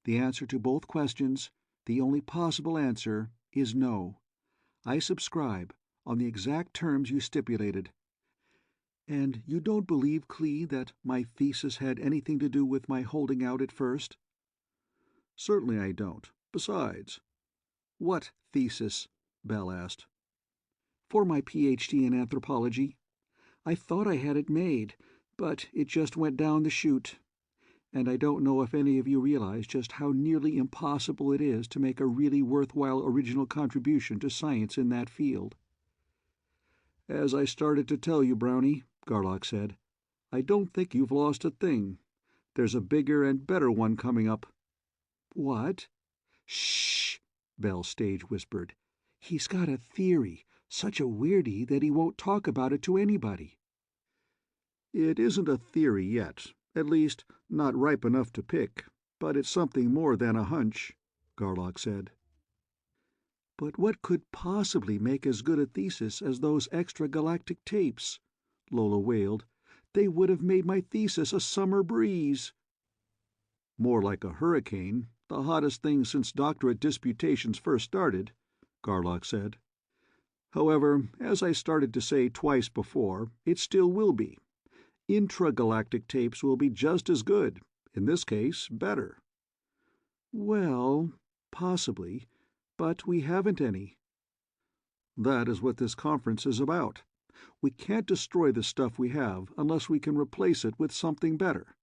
"The answer to both questions, the only possible answer, is no. I subscribe, on the exact terms you stipulated. And you don't believe, Clee, that my thesis had anything to do with my holding out at first?" "Certainly I don't. Besides—" "What thesis?" Bell asked. "For my Ph.D. in anthropology. I thought I had it made, but it just went down the chute. And I don't know if any of you realize just how nearly impossible it is to make a really worthwhile original contribution to science in that field." "As I started to tell you, Brownie," Garlock said, "I don't think you've lost a thing. There's a bigger and better one coming up." "What?" "Shh!" Bell stage whispered. "He's got a theory, such a weirdie that he won't talk about it to anybody." "It isn't a theory yet, at least not ripe enough to pick, but it's something more than a hunch," Garlock said. "But what could possibly make as good a thesis as those extragalactic tapes?" Lola wailed. "They would have made my thesis a summer breeze." "More like a hurricane, the hottest thing since doctorate disputations first started," Garlock said. "However, as I started to say twice before, it still will be. Intragalactic tapes will be just as good, in this case better." "Well, possibly, but we haven't any." "That is what this conference is about. We can't destroy the stuff we have unless we can replace it with something better.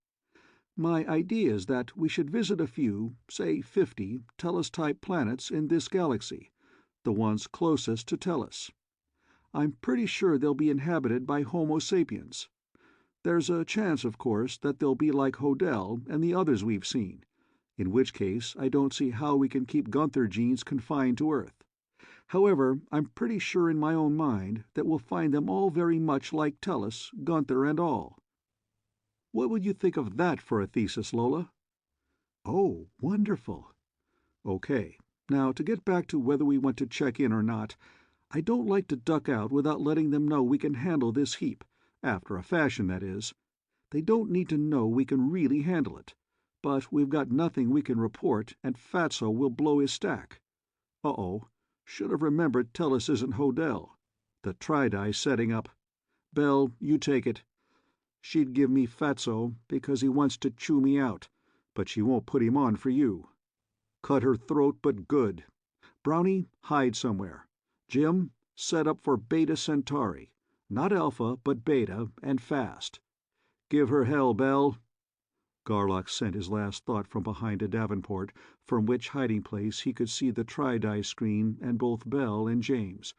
My idea is that we should visit a few, say 50, Tellus-type planets in this galaxy, the ones closest to Tellus. I'm pretty sure they'll be inhabited by Homo sapiens. There's a chance, of course, that they'll be like Hodel and the others we've seen, in which case I don't see how we can keep Gunther genes confined to Earth. However, I'm pretty sure in my own mind that we'll find them all very much like Tellus, Gunther and all." What would you think of that for a thesis, Lola?" "Oh, wonderful." "Okay. Now, to get back to whether we want to check in or not, I don't like to duck out without letting them know we can handle this heap, after a fashion, that is. They don't need to know we can really handle it. But we've got nothing we can report, and Fatso will blow his stack. Uh-oh. Should have remembered Tellus isn't Hodel. The Tri-Di's setting up. Bell, you take it. She'd give me Fatso because he wants to chew me out, but she won't put him on for you. Cut her throat, but good. Brownie, hide somewhere. Jim, set up for Beta Centauri. Not Alpha, but Beta, and fast. Give her hell, Bell." Garlock sent his last thought from behind a davenport, from which hiding place he could see the Tri-Di screen and both Bell and James,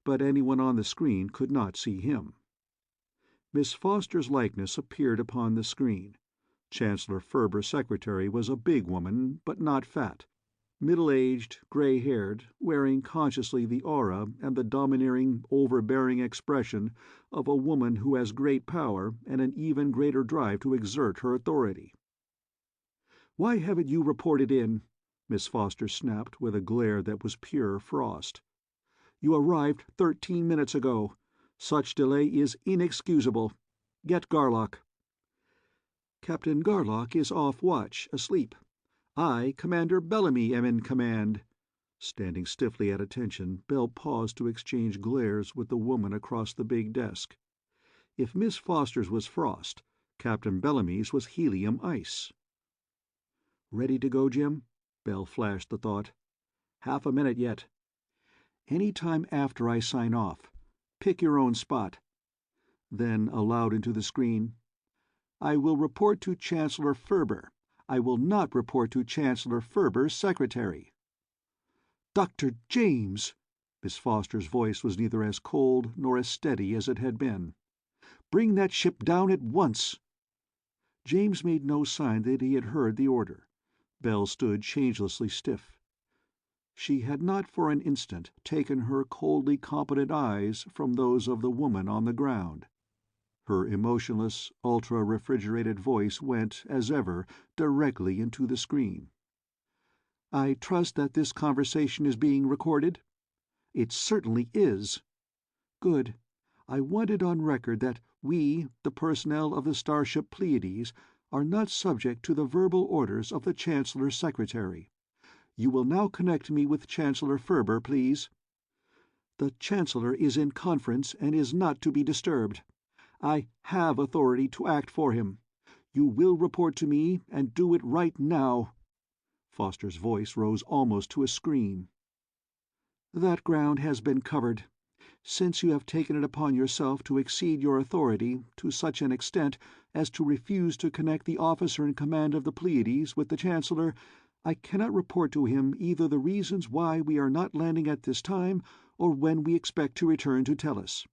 but anyone on the screen could not see him. Miss Foster's likeness appeared upon the screen. Chancellor Ferber's secretary was a big woman, but not fat. Middle-aged, gray-haired, wearing consciously the aura and the domineering, overbearing expression of a woman who has great power and an even greater drive to exert her authority. "Why haven't you reported in?" Miss Foster snapped with a glare that was pure frost. "You arrived 13 minutes ago. Such delay is inexcusable. Get Garlock." "Captain Garlock is off watch, asleep. I, Commander Bellamy, am in command." Standing stiffly at attention, Bell paused to exchange glares with the woman across the big desk. If Miss Foster's was frost, Captain Bellamy's was helium ice. "Ready to go, Jim?" Bell flashed the thought. "Half a minute yet." "Any time after I sign off. Pick your own spot." Then, aloud into the screen, "I will report to Chancellor Ferber. I will not report to Chancellor Ferber's secretary." "Dr. James!" Miss Foster's voice was neither as cold nor as steady as it had been. "Bring that ship down at once." James made no sign that he had heard the order. Bell stood changelessly stiff. She had not for an instant taken her coldly competent eyes from those of the woman on the ground. Her emotionless, ultra-refrigerated voice went, as ever, directly into the screen. "I trust that this conversation is being recorded?" "It certainly is." "Good. I want it on record that we, the personnel of the starship Pleiades, are not subject to the verbal orders of the Chancellor's secretary. You will now connect me with Chancellor Ferber, please." "The Chancellor is in conference and is not to be disturbed. I have authority to act for him. You will report to me, and do it right now." Foster's voice rose almost to a scream. "That ground has been covered. Since you have taken it upon yourself to exceed your authority to such an extent as to refuse to connect the officer in command of the Pleiades with the Chancellor, I cannot report to him either the reasons why we are not landing at this time or when we expect to return to Tellus.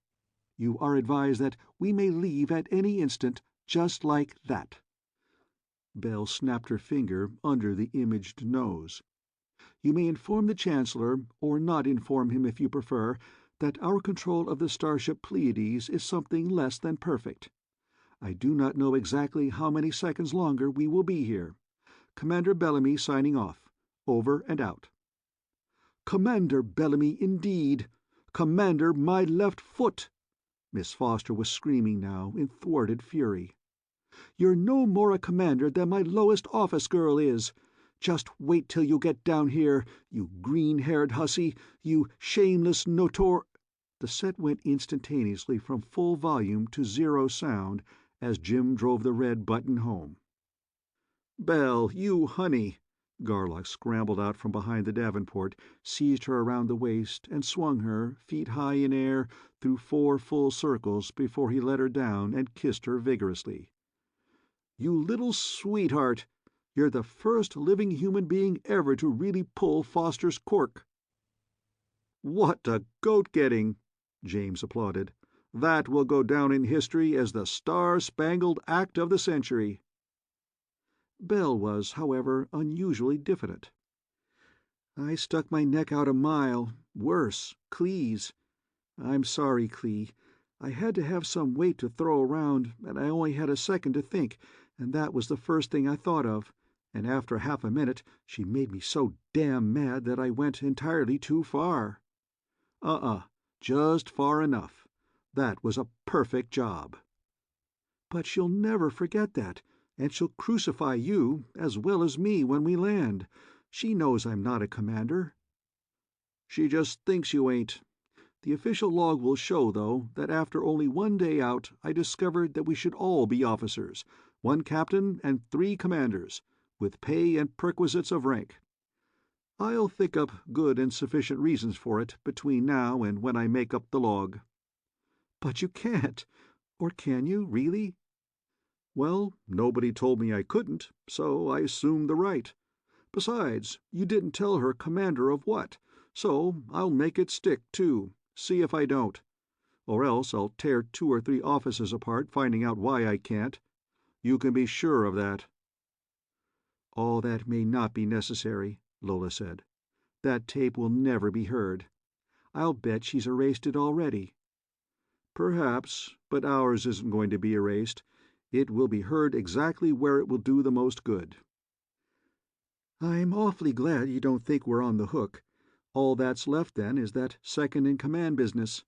You are advised that we may leave at any instant, just like that." Bell snapped her finger under the imaged nose. "You may inform the Chancellor, or not inform him if you prefer, that our control of the starship Pleiades is something less than perfect. I do not know exactly how many seconds longer we will be here. Commander Bellamy signing off. Over and out." "Commander Bellamy, indeed! Commander, my left foot!" Miss Foster was screaming now, in thwarted fury. "You're no more a commander than my lowest office girl is. Just wait till you get down here, you green-haired hussy, you shameless notor—" The set went instantaneously from full volume to zero sound as Jim drove the red button home. "Bell, you honey!" Garlock scrambled out from behind the davenport, seized her around the waist, and swung her, feet high in air, through 4 full circles before he let her down and kissed her vigorously. "You little sweetheart! You're the first living human being ever to really pull Foster's cork." "What a goat-getting!" James applauded. "That will go down in history as the star-spangled act of the century." Bell was, however, unusually diffident. "I stuck my neck out a mile. Worse. Clee's. I'm sorry, Clee. I had to have some weight to throw around, and I only had a second to think, and that was the first thing I thought of, and after half a minute she made me so damn mad that I went entirely too far. Just far enough. That was a perfect job. But she'll never forget that, and she'll crucify you as well as me when we land. She knows I'm not a commander. She just thinks you ain't. The official log will show, though, that after only 1 day out I discovered that we should all be officers, 1 captain and 3 commanders, with pay and perquisites of rank. I'll think up good and sufficient reasons for it between now and when I make up the log. But you can't. Or can you, really? Well, nobody told me I couldn't, so I assumed the right. Besides, you didn't tell her commander of what, so I'll make it stick, too. See if I don't. Or else I'll tear 2 or 3 offices apart finding out why I can't. You can be sure of that. All that may not be necessary, Lola said. That tape will never be heard. I'll bet she's erased it already. Perhaps, but ours isn't going to be erased. It will be heard exactly where it will do the most good. I'm awfully glad you don't think we're on the hook. All that's left, then, is that second-in-command business.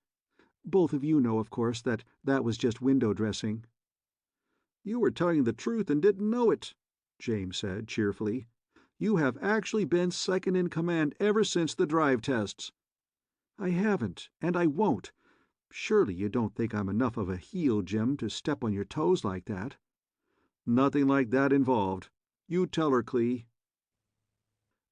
Both of you know, of course, that that was just window dressing. You were telling the truth and didn't know it, James said cheerfully. You have actually been second-in-command ever since the drive tests. I haven't, and I won't. Surely you don't think I'm enough of a heel, Jim, to step on your toes like that? Nothing like that involved. You tell her, Clee.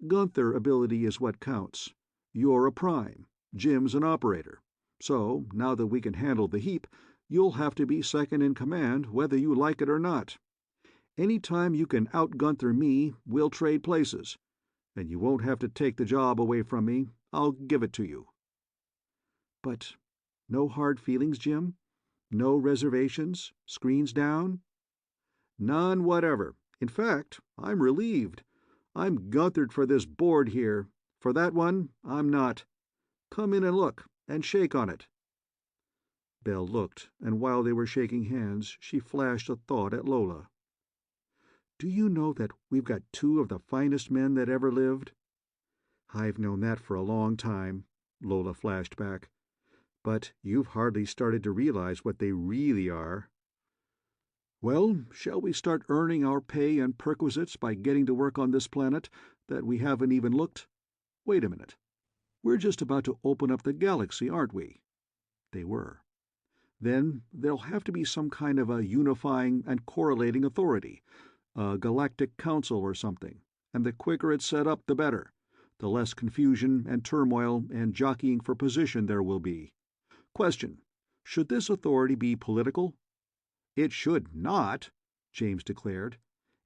Gunther ability is what counts. You're a prime. Jim's an operator. So, now that we can handle the heap, you'll have to be second in command whether you like it or not. Any time you can out-Gunther me, we'll trade places. And you won't have to take the job away from me. I'll give it to you. But no hard feelings, Jim? No reservations? Screens down? None whatever. In fact, I'm relieved. I'm Guthered for this board here. For that one, I'm not. Come in and look, and shake on it. Belle looked, and while they were shaking hands, she flashed a thought at Lola. Do you know that we've got 2 of the finest men that ever lived? I've known that for a long time, Lola flashed back. But you've hardly started to realize what they really are. Well, shall we start earning our pay and perquisites by getting to work on this planet that we haven't even looked? Wait a minute. We're just about to open up the galaxy, aren't we? They were. Then there'll have to be some kind of a unifying and correlating authority, a galactic council or something, and the quicker it's set up, the better. The less confusion and turmoil and jockeying for position there will be. Question: should this authority be political? It should not, James declared.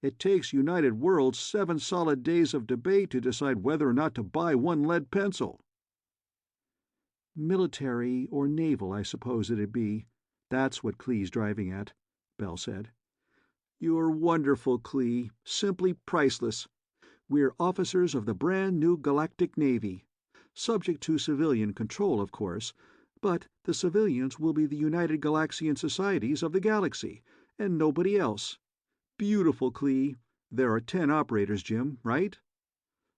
It takes United Worlds 7 solid days of debate to decide whether or not to buy 1 lead pencil. Military or naval, I suppose it'd be. That's what Clee's driving at, Belle said. You're wonderful, Clee. Simply priceless. We're officers of the brand-new Galactic Navy. Subject to civilian control, of course, but the civilians will be the United Galaxian Societies of the galaxy, and nobody else. Beautiful, Clee. There are 10 operators, Jim, right?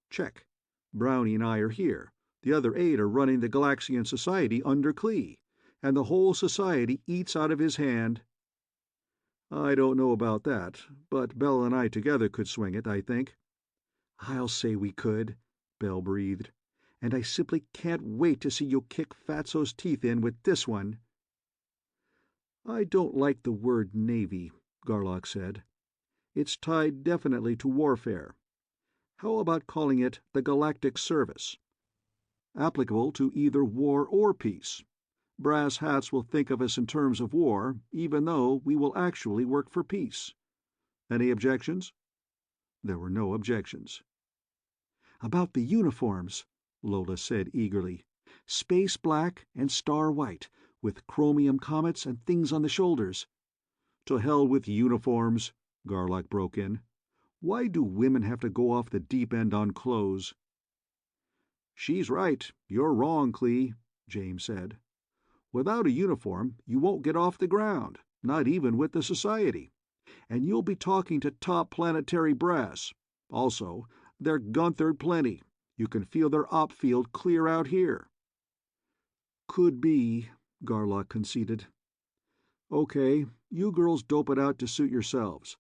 Check. Brownie and I are here. The other 8 are running the Galaxian Society under Clee, and the whole society eats out of his hand. I don't know about that, but Belle and I together could swing it, I think. I'll say we could, Belle breathed. And I simply can't wait to see you kick Fatso's teeth in with this one. I don't like the word Navy, Garlock said. It's tied definitely to warfare. How about calling it the Galactic Service? Applicable to either war or peace. Brass hats will think of us in terms of war, even though we will actually work for peace. Any objections? There were no objections. About the uniforms, Lola said eagerly. Space black and star white, with chromium comets and things on the shoulders. To hell with uniforms, Garlock broke in. Why do women have to go off the deep end on clothes? She's right. You're wrong, Clee, James said. Without a uniform, you won't get off the ground, not even with the Society. And you'll be talking to top planetary brass. Also, they're Gunther'd plenty. You can feel their op field clear out here." "Could be," Garlock conceded. "Okay, you girls dope it out to suit yourselves.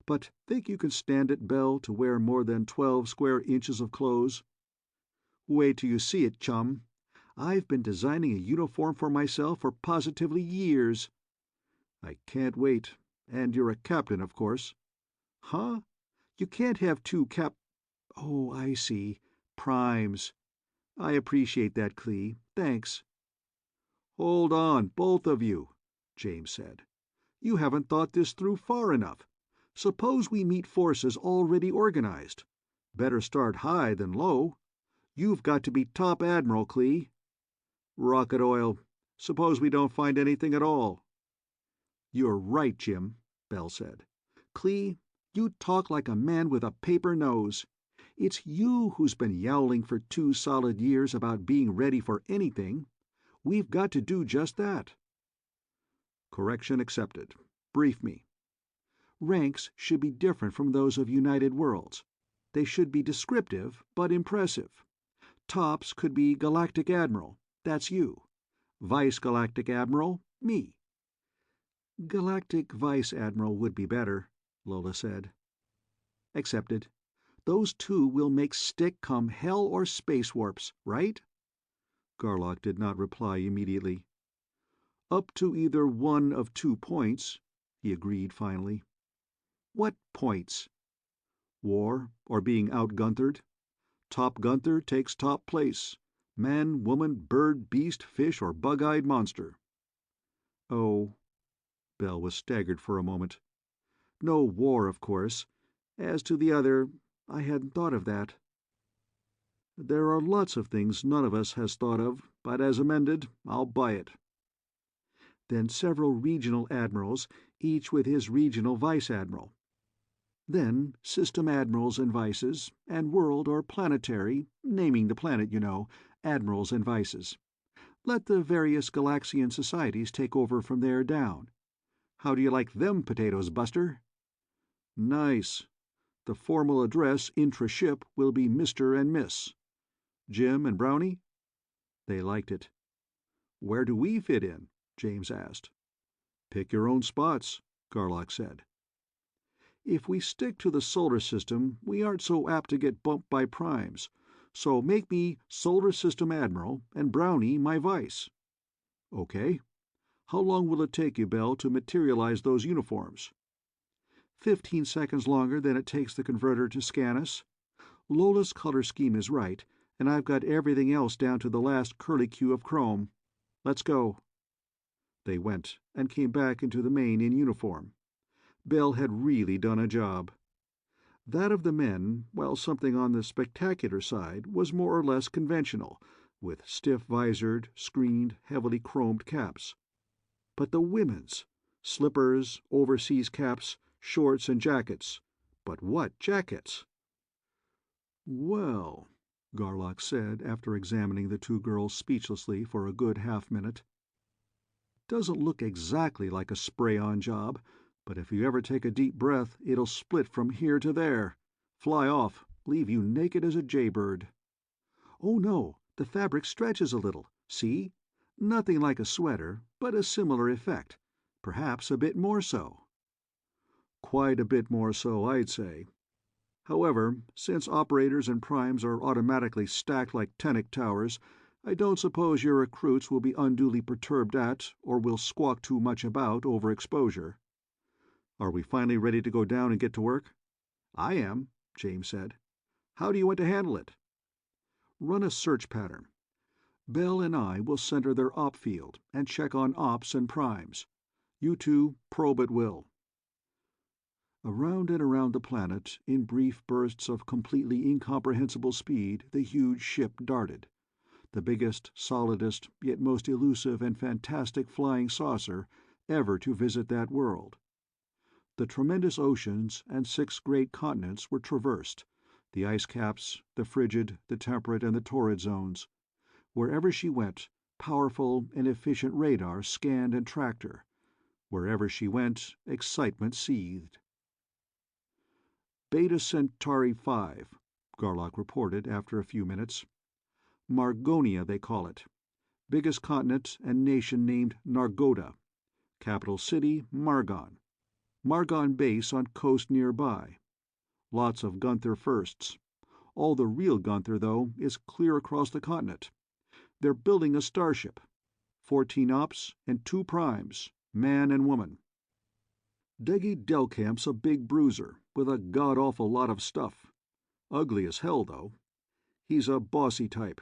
But think you can stand it, Belle, to wear more than 12 square inches of clothes?" "Wait till you see it, chum. I've been designing a uniform for myself for positively years." "I can't wait. And you're a captain, of course." "Huh? You can't have two cap— Oh, I see. Primes. I appreciate that, Clee. Thanks." "Hold on, both of you," James said. "You haven't thought this through far enough. Suppose we meet forces already organized. Better start high than low. You've got to be top admiral, Clee. Rocket oil. Suppose we don't find anything at all." "You're right, Jim," Bell said. "Clee, you talk like a man with a paper nose. It's you who's been yowling for 2 solid years about being ready for anything. We've got to do just that." "Correction accepted. Brief me." "Ranks should be different from those of United Worlds. They should be descriptive, but impressive. Tops could be Galactic Admiral. That's you. Vice Galactic Admiral, me." "Galactic Vice Admiral would be better," Lola said. "Accepted. Those two will make stick come hell or space warps, right?" Garlock did not reply immediately. "Up to either one of 2 points," he agreed finally. "What points?" "War, or being out-Gunther'd. Top Gunther takes top place. Man, woman, bird, beast, fish, or bug-eyed monster." "Oh." Bell was staggered for a moment. "No war, of course. As to the other, I hadn't thought of that." "There are lots of things none of us has thought of, but as amended, I'll buy it." "Then several regional admirals, each with his regional vice-admiral. Then system admirals and vices, and world or planetary, naming the planet, you know, admirals and vices. Let the various Galaxian societies take over from there down. How do you like them potatoes, Buster?" "Nice. The formal address intra-ship will be Mr. and Miss. Jim and Brownie?" They liked it. "Where do we fit in?" James asked. "Pick your own spots," Garlock said. "If we stick to the solar system, we aren't so apt to get bumped by primes, so make me Solar System Admiral and Brownie my vice." "Okay. How long will it take you, Bell, to materialize those uniforms?" 15 seconds longer than it takes the converter to scan us. Lola's color scheme is right, and I've got everything else down to the last curlicue of chrome. Let's go." They went, and came back into the main in uniform. Bell had really done a job. That of the men, while something on the spectacular side, was more or less conventional, with stiff-visored, screened, heavily chromed caps. But the women's! Slippers, overseas caps, shorts and jackets. But what jackets! "Well," Garlock said after examining the 2 girls speechlessly for a good half-minute. "Doesn't look exactly like a spray-on job, but if you ever take a deep breath, it'll split from here to there. Fly off, leave you naked as a jaybird." "Oh no, the fabric stretches a little. See? Nothing like a sweater, but a similar effect. Perhaps a bit more so." "Quite a bit more so, I'd say. However, since operators and primes are automatically stacked like Tennic towers, I don't suppose your recruits will be unduly perturbed at, or will squawk too much about, overexposure. Are we finally ready to go down and get to work?" "I am," James said. "How do you want to handle it?" "Run a search pattern. Bell and I will center their op field and check on ops and primes. You two probe at will." Around and around the planet, in brief bursts of completely incomprehensible speed, the huge ship darted. The biggest, solidest, yet most elusive and fantastic flying saucer ever to visit that world. The tremendous oceans and 6 great continents were traversed, the ice caps, the frigid, the temperate, and the torrid zones. Wherever she went, Powerful and efficient radar scanned and tracked her. Wherever she went, excitement seethed. Beta Centauri 5, Garlock reported after a few minutes. Margonia, they call it. Biggest continent and nation named Nargoda. Capital city, Margon. Margon base on coast nearby. Lots of Gunther firsts. All the real Gunther, though, is clear across the continent. They're building a starship. 14 ops and 2 primes, man and woman. Deggy Delcamp's a big bruiser, with a god-awful lot of stuff. Ugly as hell, though. He's a bossy type.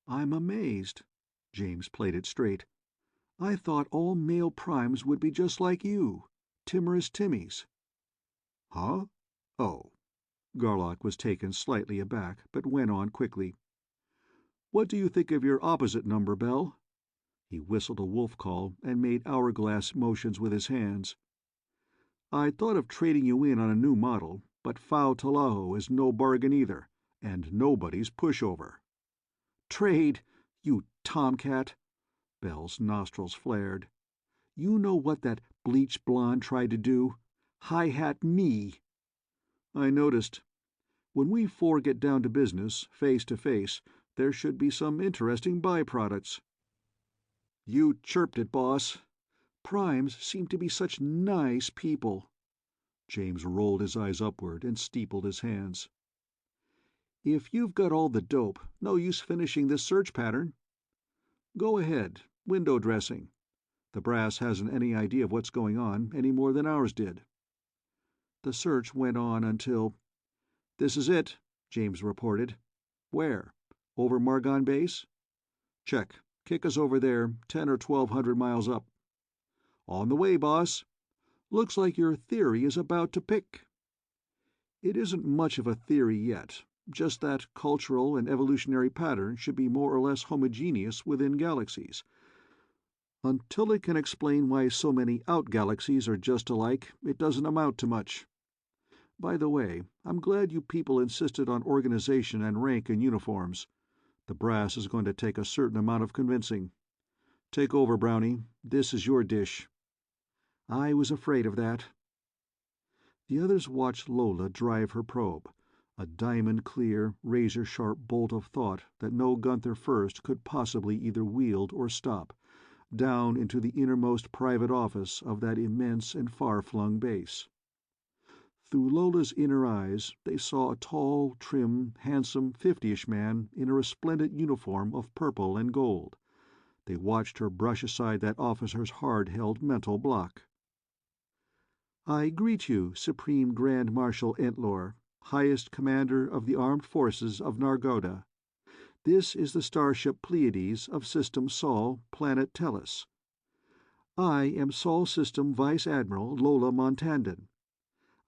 I'm amazed. James played it straight. I thought all male primes would be just like you, timorous Timmies. Huh? Oh. Garlock was taken slightly aback, but went on quickly. What do you think of your opposite number, Bell? He whistled a wolf call and made hourglass motions with his hands. I thought of trading you in on a new model, but Fao Talaho is no bargain either, and nobody's pushover. Trade, you tomcat! Bell's nostrils flared. You know what that bleached blonde tried to do? Hi-hat me! I noticed. When we four get down to business, face to face, there should be some interesting byproducts. You chirped it, boss. Primes seem to be such nice people. James rolled his eyes upward and steepled his hands. If you've got all the dope, no use finishing this search pattern. Go ahead. Window dressing. The brass hasn't any idea of what's going on, any more than ours did. The search went on until... This is it, James reported. Where? Over Margon base? Check. Kick us over there, 10 or 1,200 miles up. On the way, boss. Looks like your theory is about to pick. It isn't much of a theory yet, just that cultural and evolutionary patterns should be more or less homogeneous within galaxies. Until it can explain why so many out-galaxies are just alike, it doesn't amount to much. By the way, I'm glad you people insisted on organization and rank in uniforms. The brass is going to take a certain amount of convincing. Take over, Brownie. This is your dish. I was afraid of that. The others watched Lola drive her probe, a diamond-clear, razor-sharp bolt of thought that no Gunther first could possibly either wield or stop, down into the innermost private office of that immense and far-flung base. Through Lola's inner eyes they saw a tall, trim, handsome 50-ish man in a resplendent uniform of purple and gold. They watched her brush aside that officer's hard-held mental block. I greet you, Supreme Grand Marshal Entlor, highest commander of the armed forces of Nargoda. This is the starship Pleiades of System Sol, planet Tellus. I am Sol System Vice Admiral Lola Montandan.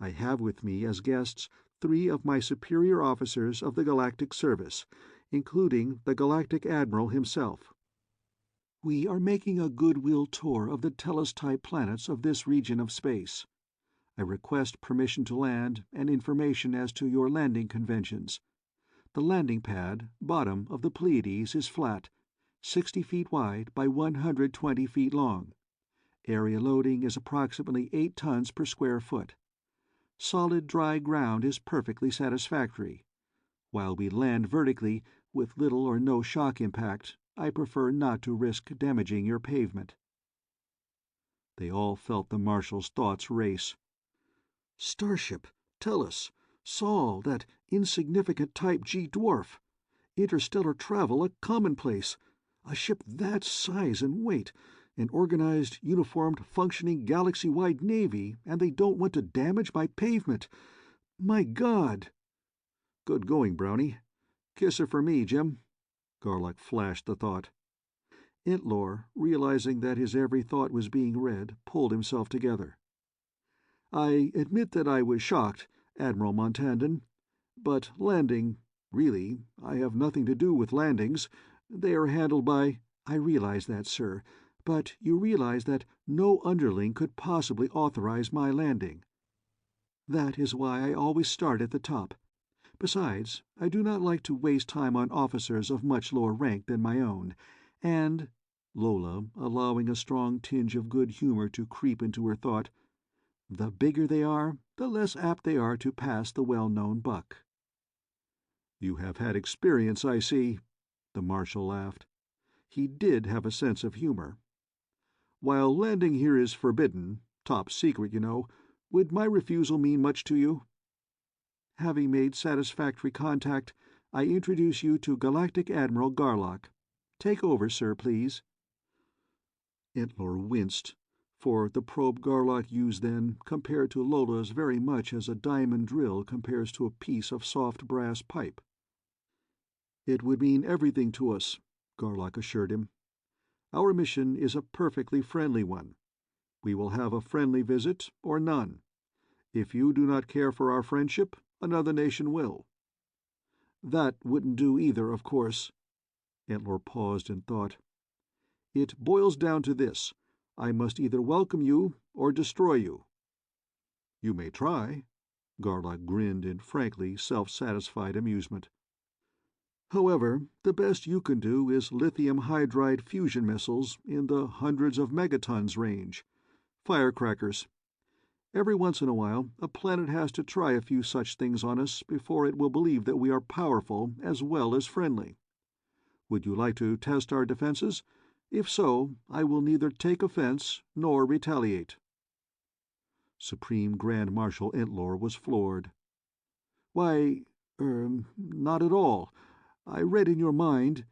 I have with me as guests 3 of my superior officers of the Galactic Service, including the Galactic Admiral himself. We are making a goodwill tour of the Tellus-type planets of this region of space. I request permission to land and information as to your landing conventions. The landing pad, bottom of the Pleiades, is flat, 60 feet wide by 120 feet long. Area loading is approximately 8 tons per square foot. Solid dry ground is perfectly satisfactory. While we land vertically, with little or no shock impact, I prefer not to risk damaging your pavement. They all felt the Marshal's thoughts race. Starship, Tellus, Sol, that insignificant Type G dwarf. Interstellar travel a commonplace. A ship that size and weight. An organized, uniformed, functioning galaxy-wide navy, and they don't want to damage my pavement. My God! Good going, Brownie. Kiss her for me, Jim. Garlock flashed the thought. Entlor, realizing that his every thought was being read, pulled himself together. I admit that I was shocked, Admiral Montandan. But landing, really, I have nothing to do with landings. They are handled by... I realize that, sir. But you realize that no underling could possibly authorize my landing. That is why I always start at the top. Besides, I do not like to waste time on officers of much lower rank than my own, And, Lola, allowing a strong tinge of good humor to creep into her thought, the bigger they are, the less apt they are to pass the well-known buck. You have had experience, I see, the Marshal laughed. He did have a sense of humor. While landing here is forbidden, top secret, you know, would my refusal mean much to you? Having made satisfactory contact, I introduce you to Galactic Admiral Garlock. Take over, sir, please. Entler winced, for the probe Garlock used then compared to Lola's very much as a diamond drill compares to a piece of soft brass pipe. It would mean everything to us, Garlock assured him. Our mission is a perfectly friendly one. We will have a friendly visit or none. If you do not care for our friendship, another nation will. That wouldn't do either, of course. Entler paused in thought. It boils down to this. I must either welcome you or destroy you. You may try. Garlock grinned in frankly self-satisfied amusement. However, the best you can do is lithium hydride fusion missiles in the hundreds of megatons range. Firecrackers. Every once in a while, a planet has to try a few such things on us before it will believe that we are powerful as well as friendly. Would you like to test our defenses? If so, I will neither take offense nor retaliate. Supreme Grand Marshal Entler was floored. Why, not at all. I read in your mind—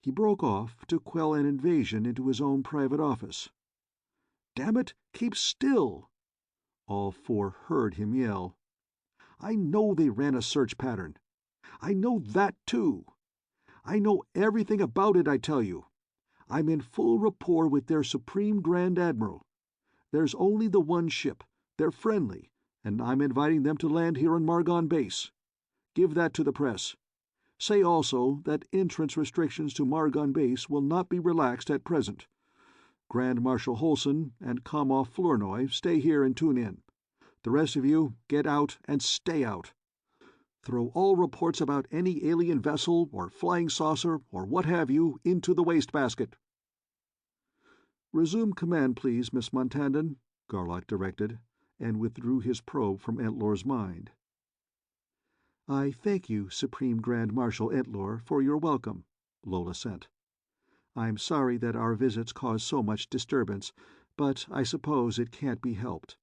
He broke off to quell an invasion into his own private office. Damn it, keep still! All four heard him yell. I know they ran a search pattern. I know that, too. I know everything about it, I tell you. I'm in full rapport with their Supreme Grand Admiral. There's only the one ship. They're friendly, and I'm inviting them to land here on Margon Base. Give that to the press. Say also that entrance restrictions to Margon Base will not be relaxed at present. Grand Marshal Holson and Kamoff Flournoy stay here and tune in. The rest of you, get out and stay out. Throw all reports about any alien vessel or flying saucer or what have you into the wastebasket. Resume command, please, Miss Montandon, Garlock directed, and withdrew his probe from Entler's mind. I thank you, Supreme Grand Marshal Entler, for your welcome, Lola sent. I'm sorry that our visits cause so much disturbance, but I suppose it can't be helped.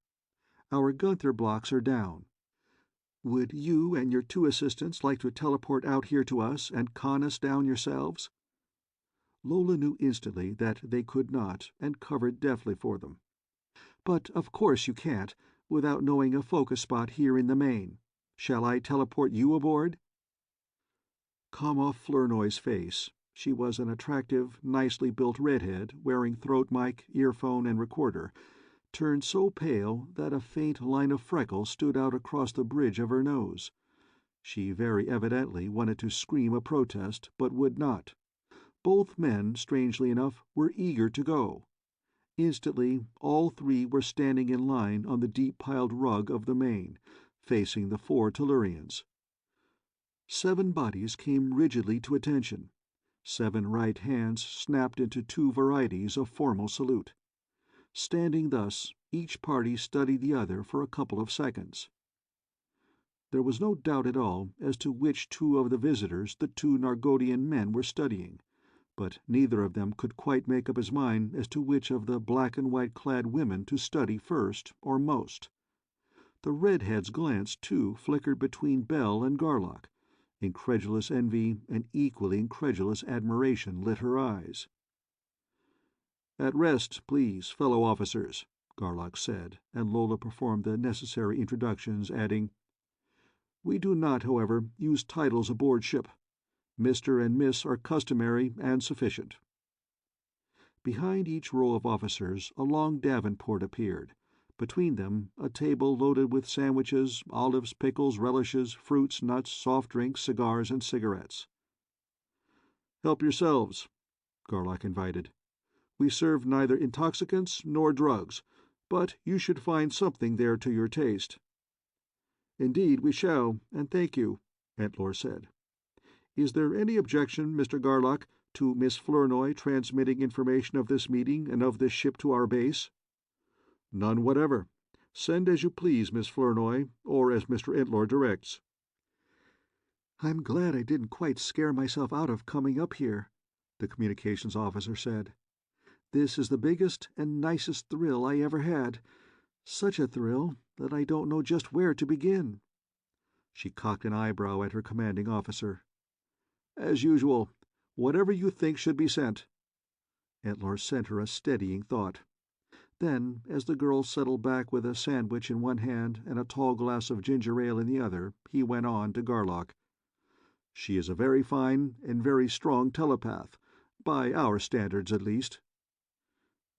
Our Gunther blocks are down. Would you and your two assistants like to teleport out here to us and con us down yourselves? Lola knew instantly that they could not, and covered deftly for them. But of course you can't, without knowing a focus spot here in the main. Shall I teleport you aboard? Kamoff Flournoy's face. She was an attractive, nicely built redhead wearing throat mic, earphone, and recorder, turned so pale that a faint line of freckles stood out across the bridge of her nose. She very evidently wanted to scream a protest, but would not. Both men, strangely enough, were eager to go. Instantly, all three were standing in line on the deep-piled rug of the main, facing the four Tellurians. 7 bodies came rigidly to attention. 7 right hands snapped into 2 varieties of formal salute. Standing thus, each party studied the other for a couple of seconds. There was no doubt at all as to which 2 of the visitors the 2 Nargothian men were studying, but neither of them could quite make up his mind as to which of the black-and-white-clad women to study first or most. The redhead's glance, too, flickered between Bell and Garlock. Incredulous envy and equally incredulous admiration lit her eyes. "At rest, please, fellow officers," Garlock said, and Lola performed the necessary introductions, adding, "We do not, however, use titles aboard ship. Mr. and Miss are customary and sufficient." Behind each row of officers a long davenport appeared. Between them a table loaded with sandwiches, olives, pickles, relishes, fruits, nuts, soft drinks, cigars, and cigarettes. "Help yourselves," Garlock invited. "We serve neither intoxicants nor drugs, but you should find something there to your taste." "Indeed we shall, and thank you," Entler said. "Is there any objection, Mr. Garlock, To Miss Flournoy transmitting information of this meeting and of this ship to our base?" "None whatever. Send as you please, Miss Flournoy, or as Mr. Entlor directs." "I'm glad I didn't quite scare myself out of coming up here," the communications officer said. "This is the biggest and nicest thrill I ever had. Such a thrill that I don't know just where to begin." She cocked an eyebrow at her commanding officer. "As usual, whatever you think should be sent." Etlar sent her a steadying thought. Then, as the girl settled back with a sandwich in one hand and a tall glass of ginger ale in the other, he went on to Garlock. "She is a very fine and very strong telepath, by our standards at least."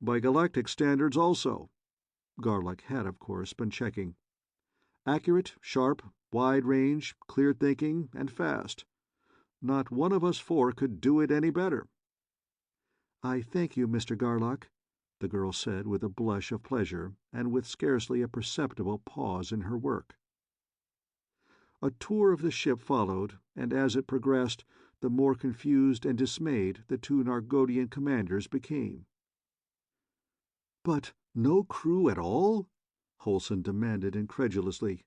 "By galactic standards also." Garlock had, of course, been checking. "Accurate, sharp, wide range, clear thinking, and fast. Not one of us four could do it any better." "I thank you, Mr. Garlock," the girl said with a blush of pleasure, and with scarcely a perceptible pause in her work. A tour of the ship followed, and as it progressed, the more confused and dismayed the two Nargothian commanders became. "But no crew at all?" Holson demanded incredulously.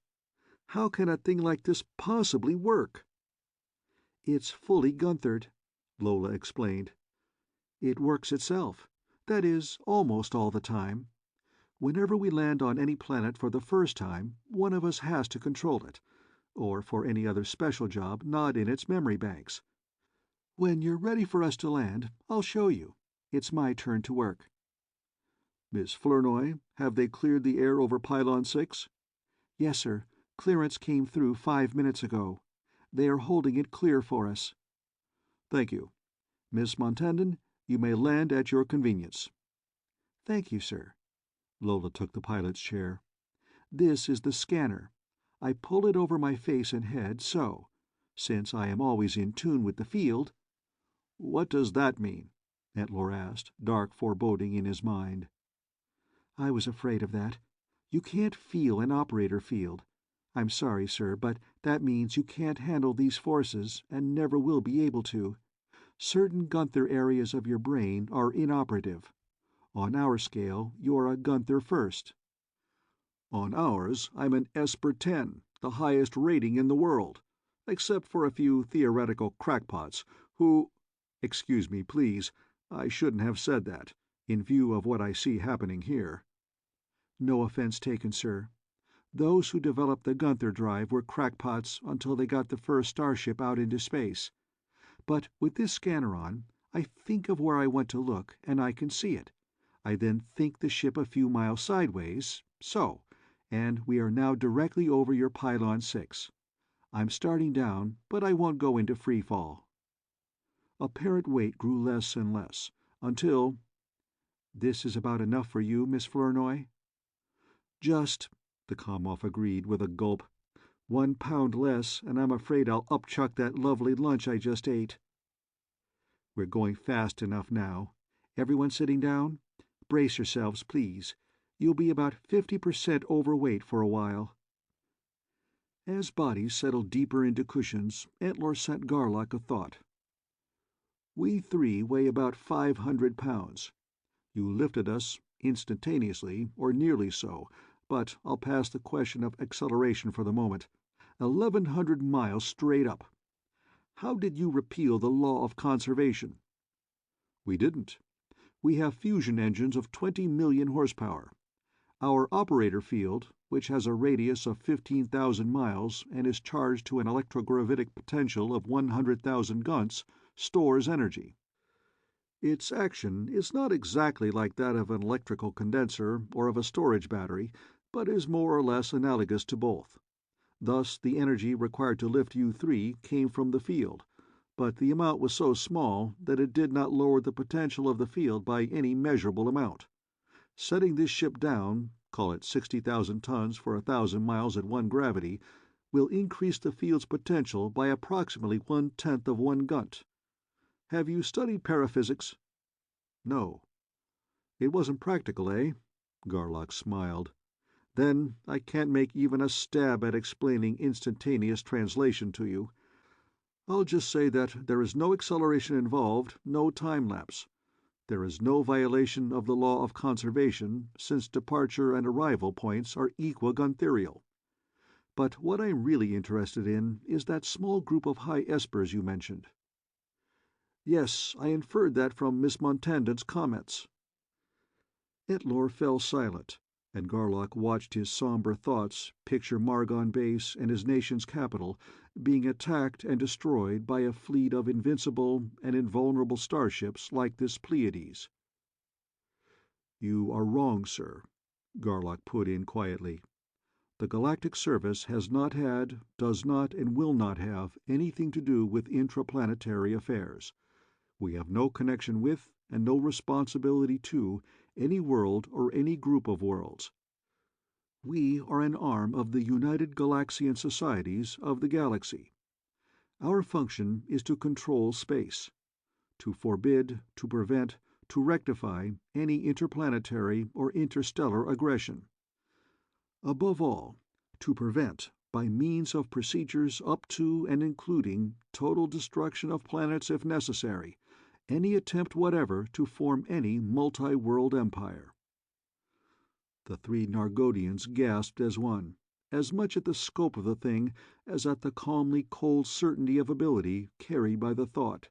"How can a thing like this possibly work?" "It's fully Guenthered," Lola explained. "It works itself. That is, almost all the time. Whenever we land on any planet for the first time, one of us has to control it, or for any other special job not in its memory banks. When you're ready for us to land, I'll show you. It's my turn to work." "Miss Flournoy, have they cleared the air over Pylon 6? "Yes, sir. Clearance came through 5 minutes ago. They are holding it clear for us." "Thank you. Miss Montandon, you may land at your convenience." "Thank you, sir." Lola took the pilot's chair. "This is the scanner. I pull it over my face and head, so. Since I am always in tune with the field—" "What does that mean?" Entlor asked, dark foreboding in his mind. "I was afraid of that. You can't feel an operator field. I'm sorry, sir, but that means you can't handle these forces and never will be able to. Certain Gunther areas of your brain are inoperative. On our scale, you're a Gunther first." "On ours, I'm an Esper 10, the highest rating in the world, except for a few theoretical crackpots who— Excuse me, please, I shouldn't have said that, in view of what I see happening here." "No offense taken, sir. Those who developed the Gunther drive were crackpots until they got the first starship out into space. But with this scanner on, I think of where I want to look, and I can see it. I then think the ship a few miles sideways, so, and we are now directly over your Pylon 6. I'm starting down, but I won't go into free fall." Apparent weight grew less and less, until— "This is about enough for you, Miss Flournoy?" "Just," the Comoff agreed with a gulp. 1 pound less, and I'm afraid I'll upchuck that lovely lunch I just ate." "We're going fast enough now. Everyone sitting down? Brace yourselves, please. You'll be about 50% overweight for a while." As bodies settled deeper into cushions, Entlor sent Garlock a thought. "We three weigh about 500 pounds. You lifted us instantaneously, or nearly so, but I'll pass the question of acceleration for the moment. 1,100 miles straight up. How did you repeal the law of conservation?" "We didn't. We have fusion engines of 20 million horsepower. Our operator field, which has a radius of 15,000 miles and is charged to an electrogravitic potential of 100,000 gunts, stores energy. Its action is not exactly like that of an electrical condenser or of a storage battery, but is more or less analogous to both. Thus the energy required to lift you three came from the field, but the amount was so small that it did not lower the potential of the field by any measurable amount. Setting this ship down, call it 60,000 tons for 1,000 miles at 1 gravity, will increase the field's potential by approximately 1/10 of 1 gunt. Have you studied paraphysics?" "No." "It wasn't practical, eh?" Garlock smiled. "Then I can't make even a stab at explaining instantaneous translation to you. I'll just say that there is no acceleration involved, no time lapse. There is no violation of the law of conservation, since departure and arrival points are equiguntherial. But what I'm really interested in is that small group of high espers you mentioned. Yes, I inferred that from Miss Montandon's comments. Etlor fell silent, and Garlock watched his somber thoughts picture Margon Base and his nation's capital being attacked and destroyed by a fleet of invincible and invulnerable starships like this Pleiades. "You are wrong, sir," Garlock put in quietly. "The Galactic Service has not had, does not, and will not have anything to do with intraplanetary affairs. We have no connection with, and no responsibility to, any world or any group of worlds. We are an arm of the United Galaxian Societies of the Galaxy. Our function is to control space, to forbid, to prevent, to rectify any interplanetary or interstellar aggression. Above all, to prevent, by means of procedures up to and including total destruction of planets if necessary, any attempt whatever to form any multi-world empire." The three Nargodians gasped as one, as much at the scope of the thing as at the calmly cold certainty of ability carried by the thought.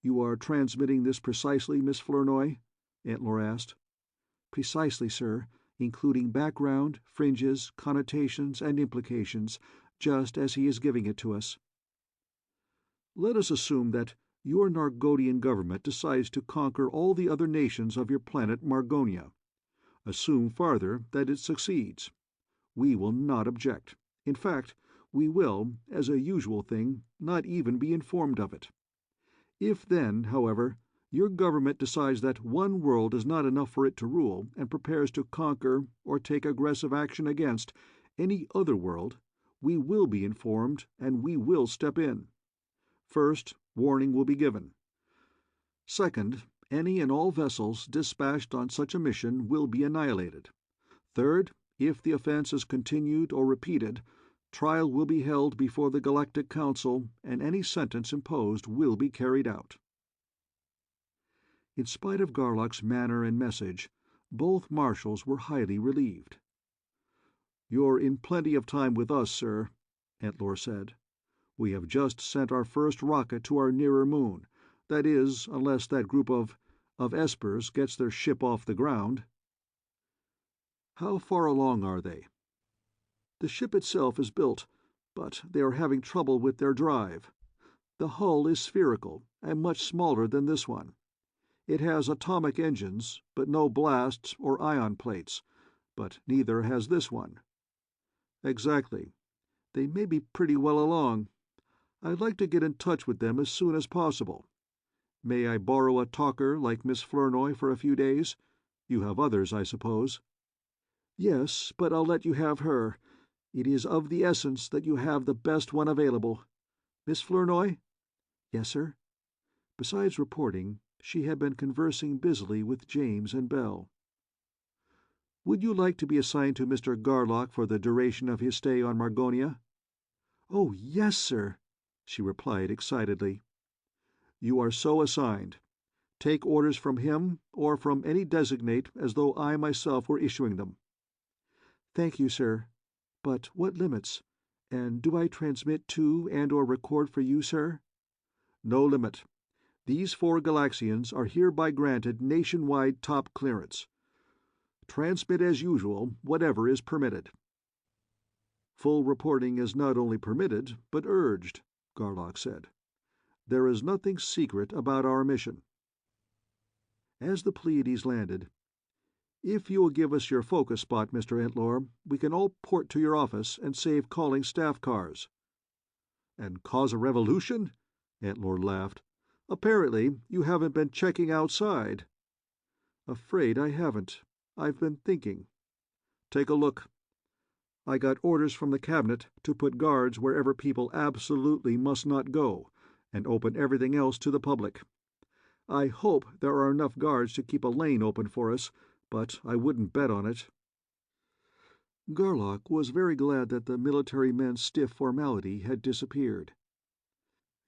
"You are transmitting this precisely, Miss Flournoy?" Etlor asked. "Precisely, sir, including background, fringes, connotations, and implications, just as he is giving it to us." "Let us assume that your Nargodian government decides to conquer all the other nations of your planet Margonia. Assume farther that it succeeds. We will not object. In fact, we will, as a usual thing, not even be informed of it. If then, however, your government decides that one world is not enough for it to rule and prepares to conquer or take aggressive action against any other world, we will be informed and we will step in. First, warning will be given. Second, any and all vessels dispatched on such a mission will be annihilated. Third, if the offense is continued or repeated, trial will be held before the Galactic Council, and any sentence imposed will be carried out." In spite of Garlock's manner and message, both marshals were highly relieved. "You're in plenty of time with us, sir," Etlor said. "We have just sent our first rocket to our nearer moon. That is, unless that group of espers gets their ship off the ground." "How far along are they?" "The ship itself is built, but they are having trouble with their drive. The hull is spherical, and much smaller than this one. It has atomic engines, but no blasts or ion plates, but neither has this one." "Exactly. They may be pretty well along. I'd like to get in touch with them as soon as possible. May I borrow a talker like Miss Flournoy for a few days? You have others, I suppose." "Yes, but I'll let you have her. It is of the essence that you have the best one available. Miss Flournoy?" "Yes, sir." Besides reporting, she had been conversing busily with James and Bell. "Would you like to be assigned to Mr. Garlock for the duration of his stay on Margonia?" "Oh, yes, sir," she replied excitedly. "You are so assigned. Take orders from him or from any designate as though I myself were issuing them." "Thank you, sir. But what limits? And do I transmit to and or record for you, sir?" "No limit. These 4 Galaxians are hereby granted nationwide top clearance. Transmit as usual whatever is permitted." "Full reporting is not only permitted, but urged," Garlock said. "There is nothing secret about our mission." As the Pleiades landed, "If you will give us your focus spot, Mr. Etlor, we can all port to your office and save calling staff cars." "And cause a revolution?" Etlor laughed. "Apparently you haven't been checking outside." "Afraid I haven't. I've been thinking." "Take a look." "I got orders from the cabinet to put guards wherever people absolutely must not go, and open everything else to the public. I hope there are enough guards to keep a lane open for us, but I wouldn't bet on it." Garlock was very glad that the military men's stiff formality had disappeared.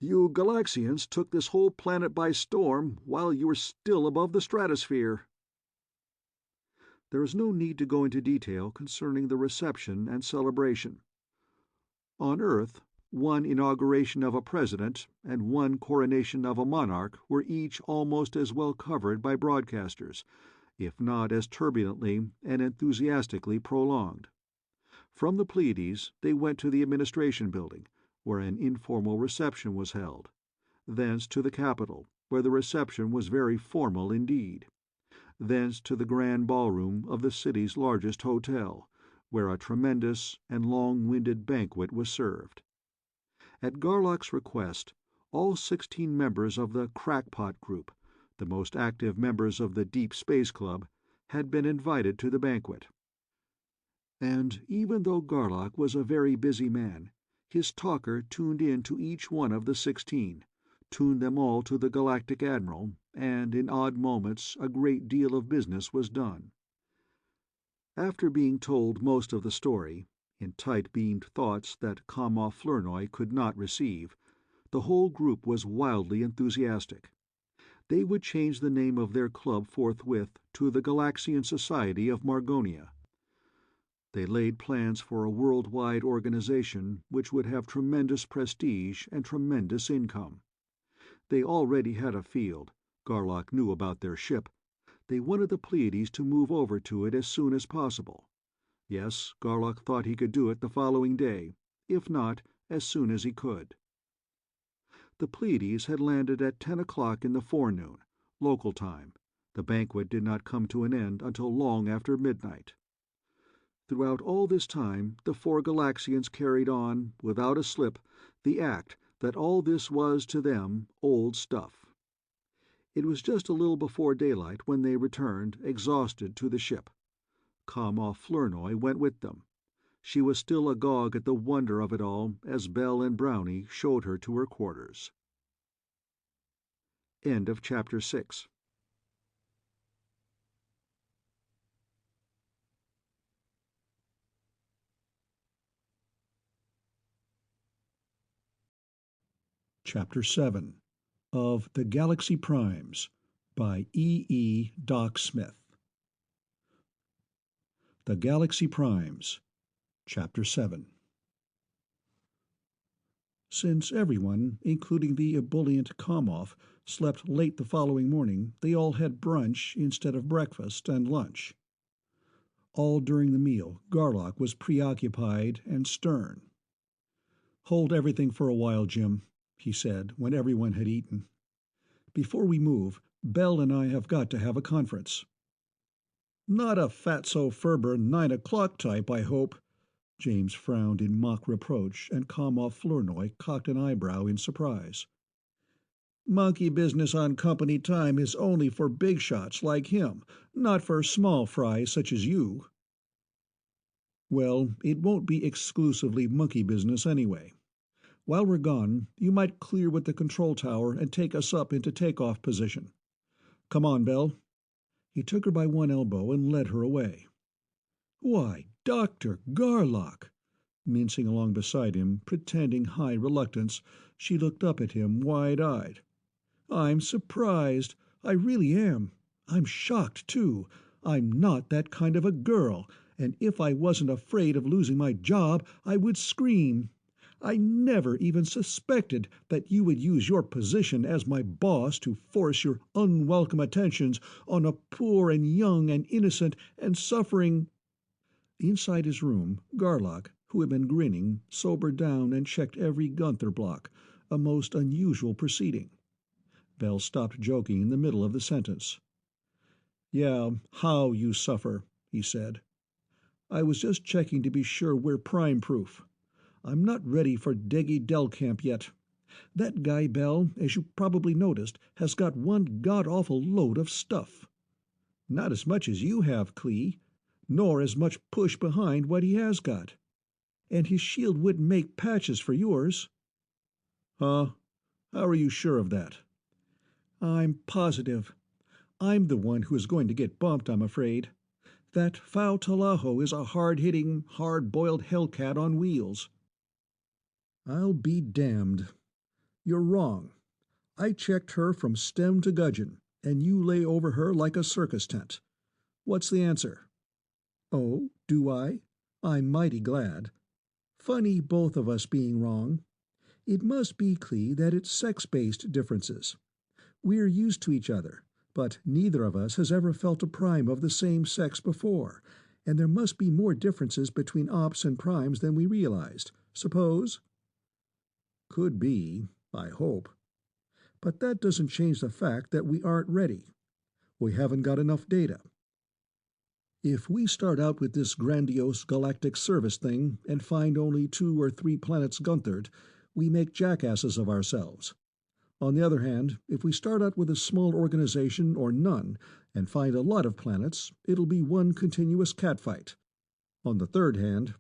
You Galaxians took this whole planet by storm while you were still above the stratosphere." There is no need to go into detail concerning the reception and celebration. On Earth, one inauguration of a president and one coronation of a monarch were each almost as well covered by broadcasters, if not as turbulently and enthusiastically prolonged. From the Pleiades they went to the administration building, where an informal reception was held, thence to the Capitol, where the reception was very formal indeed, thence to the grand ballroom of the city's largest hotel, where a tremendous and long-winded banquet was served. At Garlock's request, all 16 members of the Crackpot Group, the most active members of the Deep Space Club, had been invited to the banquet. And even though Garlock was a very busy man, his talker tuned in to each one of the 16, tuned them all to the Galactic Admiral, and in odd moments a great deal of business was done. After being told most of the story, in tight-beamed thoughts that Kama Flournoy could not receive, the whole group was wildly enthusiastic. They would change the name of their club forthwith to the Galaxian Society of Margonia. They laid plans for a worldwide organization which would have tremendous prestige and tremendous income. They already had a field. Garlock knew about their ship. They wanted the Pleiades to move over to it as soon as possible. Yes, Garlock thought he could do it the following day, if not, as soon as he could. The Pleiades had landed at 10 o'clock in the forenoon, local time. The banquet did not come to an end until long after midnight. Throughout all this time the 4 Galaxians carried on, without a slip, the act that all this was to them old stuff. It was just a little before daylight when they returned, exhausted, to the ship. Kama Flournoy went with them. She was still agog at the wonder of it all as Bell and Brownie showed her to her quarters. End of Chapter 6. Chapter 7 of The Galaxy Primes by E. Doc Smith. The Galaxy Primes, Chapter 7. Since everyone, including the ebullient Komov, slept late the following morning, they all had brunch instead of breakfast and lunch. All during the meal, Garlock was preoccupied and stern. "Hold everything for a while, Jim," he said, when everyone had eaten. "Before we move, Bell and I have got to have a conference." "Not a Fatso Ferber 9 o'clock type, I hope." James frowned in mock reproach, and Kama Flournoy cocked an eyebrow in surprise. "Monkey business on company time is only for big shots like him, not for small fries such as you." "Well, it won't be exclusively monkey business anyway. While we're gone, you might clear with the control tower and take us up into takeoff position. Come on, Belle." He took her by one elbow and led her away. "Why, Dr. Garlock!" Mincing along beside him, pretending high reluctance, she looked up at him wide-eyed. "I'm surprised. I really am. I'm shocked, too. I'm not that kind of a girl, and if I wasn't afraid of losing my job, I would scream. I never even suspected that you would use your position as my boss to force your unwelcome attentions on a poor and young and innocent and suffering—" Inside his room, Garlock, who had been grinning, sobered down and checked every Gunther block, a most unusual proceeding. Bell stopped joking in the middle of the sentence. "Yeah, how you suffer," he said. "I was just checking to be sure we're prime-proof. I'm not ready for Deggy Delcamp yet. That guy, Bell, as you probably noticed, has got one god-awful load of stuff. Not as much as you have, Clee, nor as much push behind what he has got. And his shield wouldn't make patches for yours." "Huh? How are you sure of that?" "I'm positive. I'm the one who is going to get bumped, I'm afraid. That Fao Talaho is a hard-hitting, hard-boiled hellcat on wheels." "I'll be damned. You're wrong. I checked her from stem to gudgeon, and you lay over her like a circus tent. What's the answer? Oh, do I? I'm mighty glad. Funny both of us being wrong. It must be, Clee, that it's sex-based differences. We're used to each other, but neither of us has ever felt a prime of the same sex before, and there must be more differences between ops and primes than we realized. Suppose? Could be, I hope. But that doesn't change the fact that we aren't ready. We haven't got enough data. If we start out with this grandiose galactic service thing and find only 2 or 3 planets Gunthered, we make jackasses of ourselves. On the other hand, if we start out with a small organization or none and find a lot of planets, it'll be one continuous catfight. On the third hand,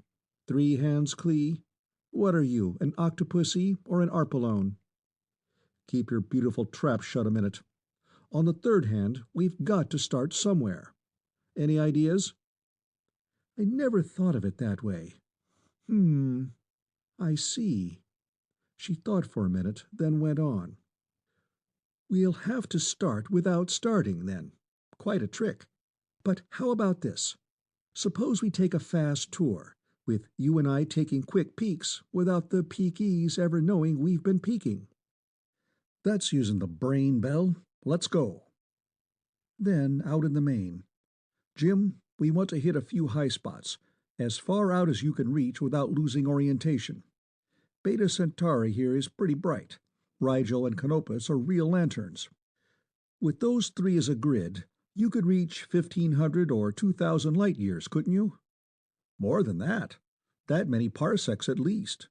3 hands, Clee? What are you, an octopussy or an arpalone? Keep your beautiful trap shut a minute. On the third hand, we've got to start somewhere. Any ideas? I never thought of it that way. I see. She thought for a minute, then went on. We'll have to start without starting, then. Quite a trick. But how about this? Suppose we take a fast tour, with you and I taking quick peeks without the peekees ever knowing we've been peeking. That's using the brain, Bell. Let's go. Then, out in the main. Jim, we want to hit a few high spots, as far out as you can reach without losing orientation. Beta Centauri here is pretty bright. Rigel and Canopus are real lanterns. With those 3 as a grid, you could reach 1,500 or 2,000 light years, couldn't you? More than that. That many parsecs at least.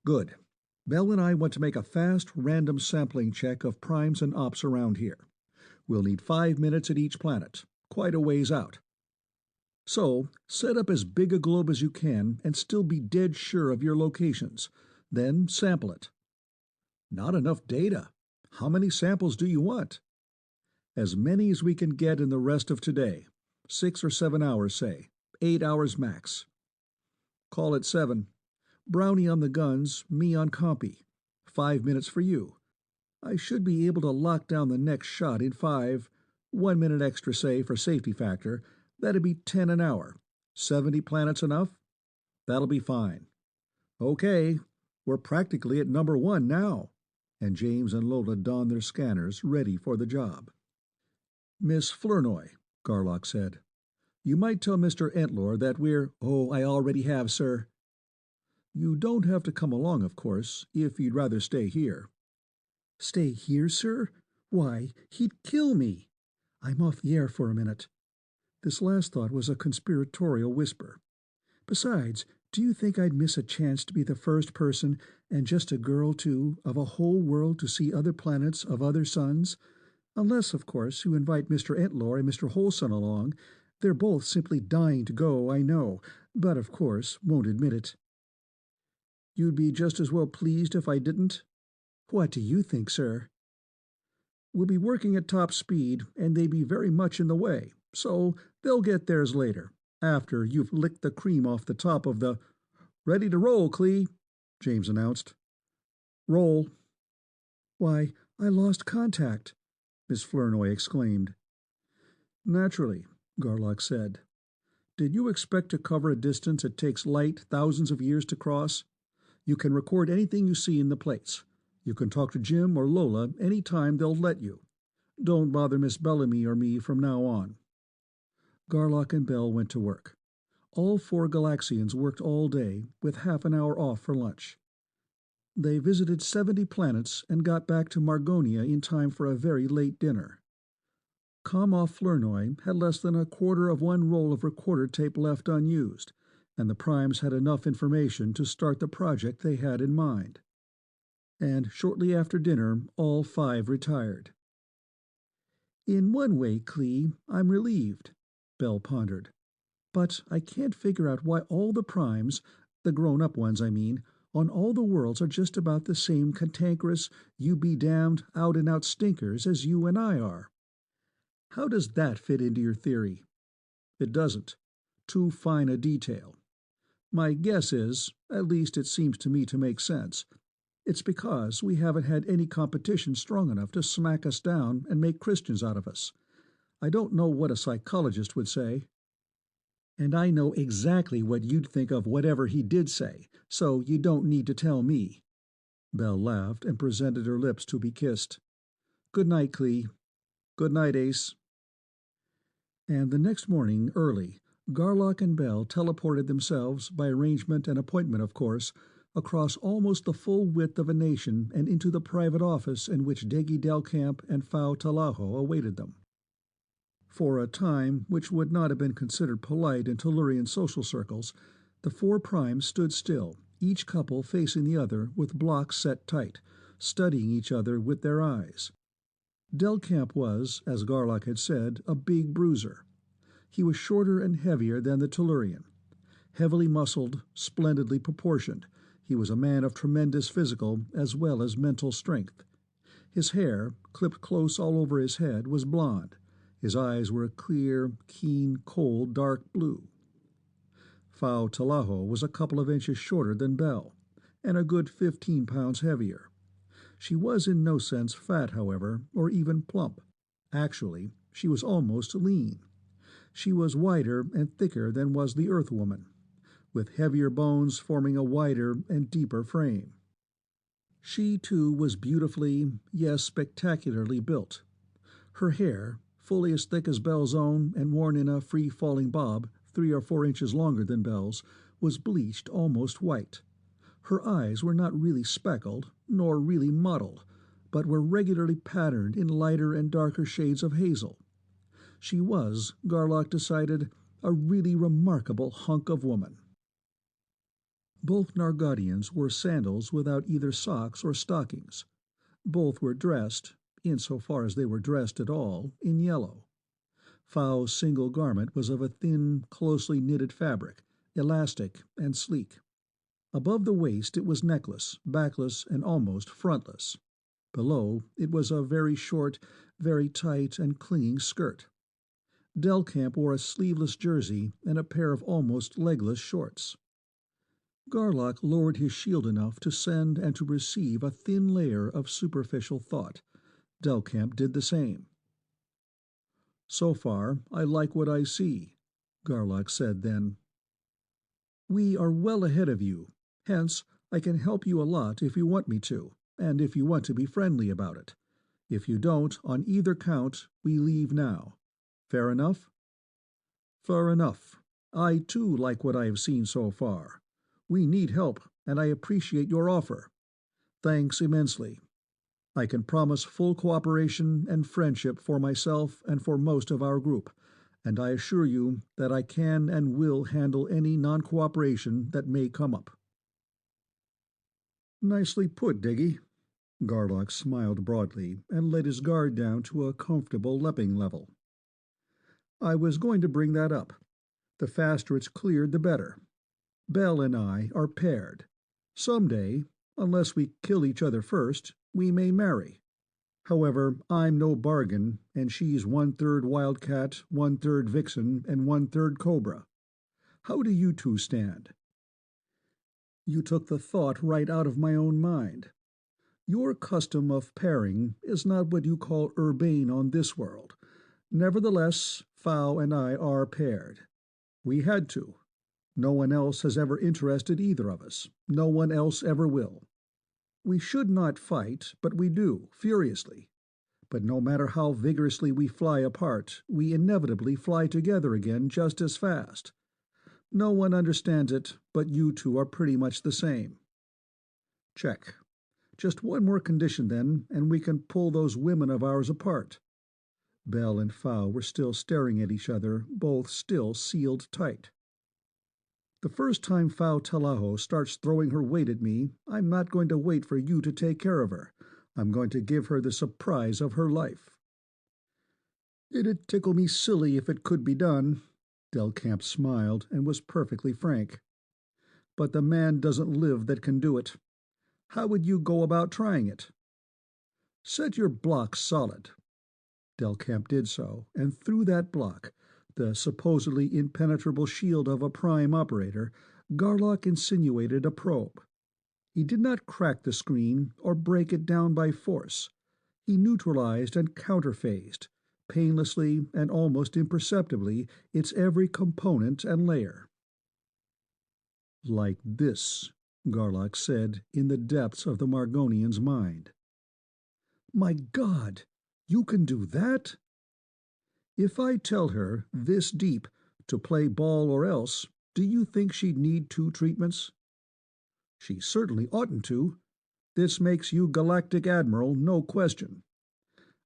Good. Bell and I want to make a fast, random sampling check of primes and ops around here. We'll need 5 minutes at each planet, quite a ways out. So, set up as big a globe as you can and still be dead sure of your locations. Then sample it. Not enough data. How many samples do you want? As many as we can get in the rest of today. 6 or 7 hours, say. 8 hours max. Call it 7. Brownie on the guns, me on compy. 5 minutes for you. I should be able to lock down the next shot in 5. 1 minute extra, say, for safety factor. That'd be 10 an hour. 70 planets enough? That'll be fine. Okay, we're practically at number 1 now. And James and Lola donned their scanners, ready for the job. Miss Flournoy, Garlock said, you might tell Mr. Entlor that we're— Oh, I already have, sir. You don't have to come along, of course, if you'd rather stay here. Stay here, sir? Why, he'd kill me. I'm off the air for a minute. This last thought was a conspiratorial whisper. Besides, do you think I'd miss a chance to be the first person, and just a girl, too, of a whole world to see other planets of other suns? Unless, of course, you invite Mr. Entlor and Mr. Holson along. They're both simply dying to go, I know, but, of course, won't admit it. You'd be just as well pleased if I didn't? What do you think, sir? We'll be working at top speed, and they'd be very much in the way, so they'll get theirs later, after you've licked the cream off the top of the— Ready to roll, Clee, James announced. Roll. Why, I lost contact, Miss Flournoy exclaimed. Naturally, Garlock said. Did you expect to cover a distance it takes light thousands of years to cross? You can record anything you see in the plates. You can talk to Jim or Lola any time they'll let you. Don't bother Miss Bellamy or me from now on. Garlock and Bell went to work. All 4 Galaxians worked all day, with half an hour off for lunch. They visited 70 planets and got back to Margonia in time for a very late dinner. Comoff Flournoy had less than a quarter of 1 roll of recorder tape left unused, and the primes had enough information to start the project they had in mind. And shortly after dinner, all 5 retired. In one way, Clee, I'm relieved, Bell pondered. But I can't figure out why all the primes, the grown-up ones I mean, on all the worlds are just about the same cantankerous, you-be-damned, out-and-out stinkers as you and I are. How does that fit into your theory? It doesn't. Too fine a detail. My guess is, at least it seems to me to make sense, It's because we haven't had any competition strong enough to smack us down and make Christians out of us. I don't know what a psychologist would say. And I know exactly what you'd think of whatever he did say, so you don't need to tell me. Belle laughed and presented her lips to be kissed. Good night, Clee. Good night, Ace. And the next morning, early, Garlock and Belle teleported themselves, by arrangement and appointment of course, across almost the full width of a nation and into the private office in which Deggy Delcamp and Phao Talaho awaited them. For a time which would not have been considered polite in Tellurian social circles, the four primes stood still, each couple facing the other with blocks set tight, studying each other with their eyes. Delcamp was, as Garlock had said, a big bruiser. He was shorter and heavier than the Tellurian. Heavily muscled, splendidly proportioned, he was a man of tremendous physical as well as mental strength. His hair, clipped close all over his head, was blond. His eyes were a clear, keen, cold, dark blue. Phao Talaho was a couple of inches shorter than Belle, and a good 15 pounds heavier. She was in no sense fat, however, or even plump. Actually, she was almost lean. She was wider and thicker than was the Earth woman, with heavier bones forming a wider and deeper frame. She, too, was beautifully, yes, spectacularly built. Her hair, fully as thick as Belle's own and worn in a free-falling bob 3 or 4 inches longer than Belle's, was bleached almost white. Her eyes were not really speckled, nor really mottled, but were regularly patterned in lighter and darker shades of hazel. She was, Garlock decided, a really remarkable hunk of woman. Both Nargadians wore sandals without either socks or stockings. Both were dressed, insofar as they were dressed at all, in yellow. Phao's single garment was of a thin, closely knitted fabric, elastic and sleek. Above the waist it was neckless, backless, and almost frontless. Below it was a very short, very tight and clinging skirt. Delcamp wore a sleeveless jersey and a pair of almost legless shorts. Garlock lowered his shield enough to send and to receive a thin layer of superficial thought. Delcamp did the same. "So far, I like what I see," Garlock said then. "We are well ahead of you. Hence, I can help you a lot if you want me to, and if you want to be friendly about it. If you don't, on either count, we leave now. Fair enough?" "Fair enough. I, too, like what I have seen so far. We need help, and I appreciate your offer. Thanks immensely. I can promise full cooperation and friendship for myself and for most of our group, and I assure you that I can and will handle any non-cooperation that may come up." "Nicely put, Diggy." Garlock smiled broadly and let his guard down to a comfortable leaping level. "I was going to bring that up. The faster it's cleared, the better. Belle and I are paired. Some day, unless we kill each other first, we may marry. However, I'm no bargain, and she's 1/3 wildcat, 1/3 vixen, and 1/3 cobra. How do you two stand?" "You took the thought right out of my own mind. Your custom of pairing is not what you call urbane on this world. Nevertheless, Phao and I are paired. We had to. No one else has ever interested either of us. No one else ever will. We should not fight, but we do, furiously. But no matter how vigorously we fly apart, we inevitably fly together again just as fast. No one understands it, but you two are pretty much the same." "Check. Just one more condition, then, and we can pull those women of ours apart." Belle and Phao were still staring at each other, both still sealed tight. "The first time Phao Talaho starts throwing her weight at me, I'm not going to wait for you to take care of her. I'm going to give her the surprise of her life." "It'd tickle me silly if it could be done." Delcamp smiled and was perfectly frank. "But the man doesn't live that can do it. How would you go about trying it?" "Set your block solid." Delcamp did so, and through that block, the supposedly impenetrable shield of a prime operator, Garlock insinuated a probe. He did not crack the screen or break it down by force. He neutralized and counterphased, painlessly and almost imperceptibly, its every component and layer. "Like this," Garlock said in the depths of the Margonian's mind. "My God! You can do that?" "If I tell her, this deep, to play ball or else, do you think she'd need 2 treatments?" "She certainly oughtn't to. This makes you Galactic Admiral, no question.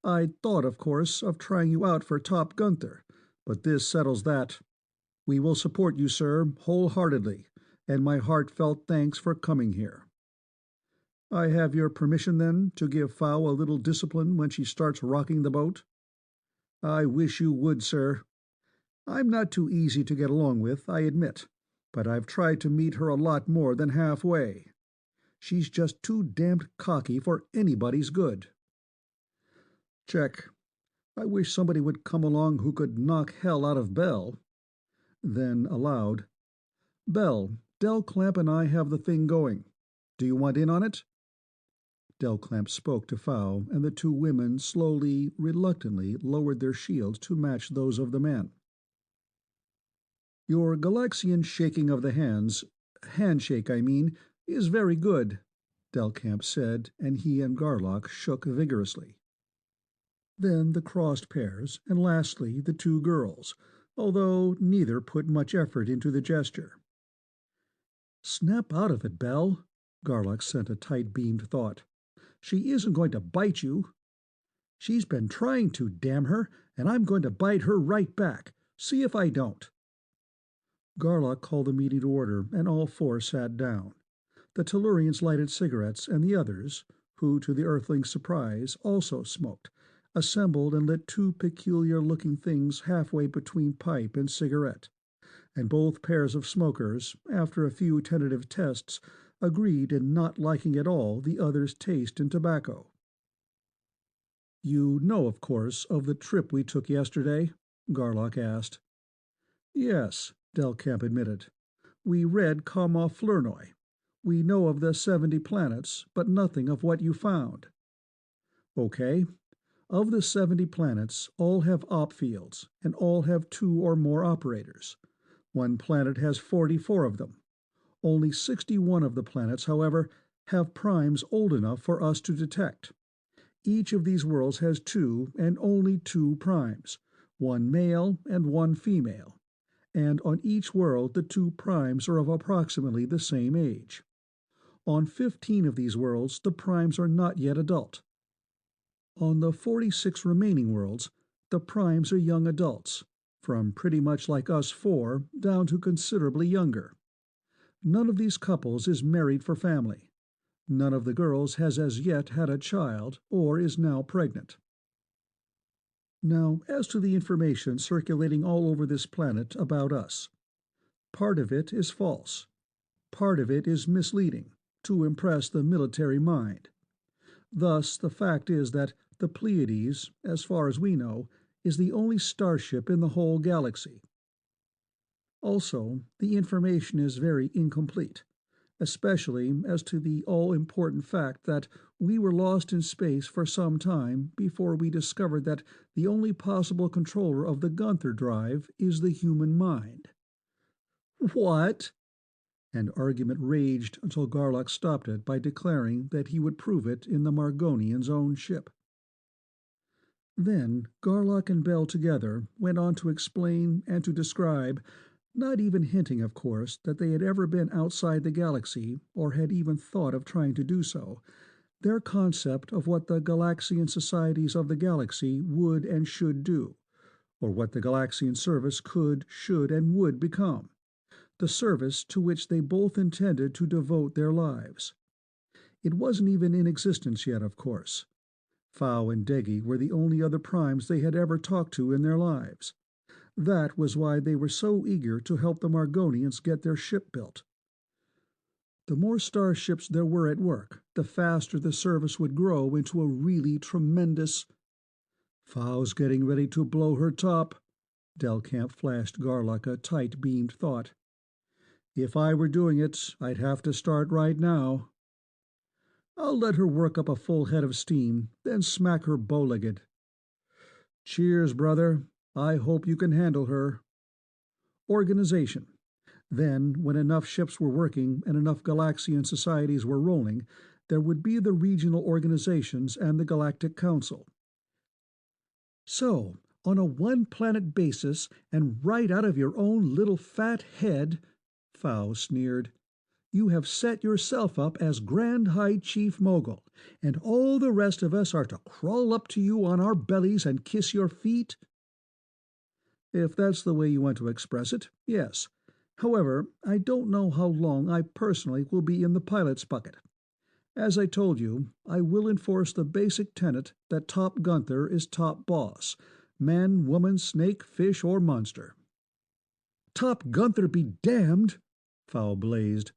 I'd thought, of course, of trying you out for Top Gunther, but this settles that. We will support you, sir, wholeheartedly, and my heartfelt thanks for coming here. I have your permission, then, to give Fow a little discipline when she starts rocking the boat?" "I wish you would, sir. I'm not too easy to get along with, I admit, but I've tried to meet her a lot more than halfway. She's just too damned cocky for anybody's good." "Check. I wish somebody would come along who could knock hell out of Bell." Then aloud, "Bell, Delclamp and I have the thing going. Do you want in on it?" Delclamp spoke to Fow, and the 2 women slowly, reluctantly lowered their shields to match those of the men. "Your Galaxian shaking of the handshake, I mean, is very good," Delcamp said, and he and Garlock shook vigorously. Then the crossed pairs, and lastly the 2 girls, although neither put much effort into the gesture. "Snap out of it, Belle," Garlock sent a tight-beamed thought. "She isn't going to bite you." "She's been trying to, damn her, and I'm going to bite her right back. See if I don't." Garlock called the meeting to order, and all 4 sat down. The Tellurians lighted cigarettes, and the others, who to the Earthling's surprise also smoked, assembled and lit 2 peculiar-looking things halfway between pipe and cigarette, and both pairs of smokers, after a few tentative tests, agreed in not liking at all the other's taste in tobacco. "You know, of course, of the trip we took yesterday?" Garlock asked. "Yes," Delcamp admitted. "We read Comma Flournoy. We know of the 70 planets, but nothing of what you found." "Okay. Of the 70 planets, all have op fields, and all have 2 or more operators. One planet has 44 of them. Only 61 of the planets, however, have primes old enough for us to detect. Each of these worlds has 2 and only 2 primes, one male and one female, and on each world the 2 primes are of approximately the same age. On 15 of these worlds the primes are not yet adult. On the 46 remaining worlds, the primes are young adults, from pretty much like us 4 down to considerably younger. None of these couples is married for family. None of the girls has as yet had a child or is now pregnant. Now, as to the information circulating all over this planet about us, part of it is false. Part of it is misleading, to impress the military mind. Thus, the fact is that the Pleiades, as far as we know, is the only starship in the whole galaxy. Also, the information is very incomplete, especially as to the all-important fact that we were lost in space for some time before we discovered that the only possible controller of the Gunther drive is the human mind." "What?" And argument raged until Garlock stopped it by declaring that he would prove it in the Margonian's own ship. Then Garlock and Bell together went on to explain and to describe, not even hinting, of course, that they had ever been outside the galaxy or had even thought of trying to do so, their concept of what the Galaxian societies of the galaxy would and should do, or what the Galaxian service could, should, and would become, the service to which they both intended to devote their lives. It wasn't even in existence yet, of course. Fow and Deggy were the only other primes they had ever talked to in their lives. That was why they were so eager to help the Margonians get their ship built. The more starships there were at work, the faster the service would grow into a really tremendous— "Fow's getting ready to blow her top." Delcamp flashed Garlock a tight-beamed thought. "If I were doing it, I'd have to start right now." I'll let her work up a full head of steam, then smack her bow-legged. Cheers, brother. I hope you can handle her. Organization. Then, when enough ships were working and enough Galaxian societies were rolling, there would be the regional organizations and the Galactic Council. So, on a one-planet basis, and right out of your own little fat head, Fao sneered, you have set yourself up as Grand High Chief Mogul, and all the rest of us are to crawl up to you on our bellies and kiss your feet? If that's the way you want to express it, yes. However, I don't know how long I personally will be in the pilot's bucket. As I told you, I will enforce the basic tenet that Top Gunther is top boss, man, woman, snake, fish, or monster. Top Gunther be damned! Fowl blazed.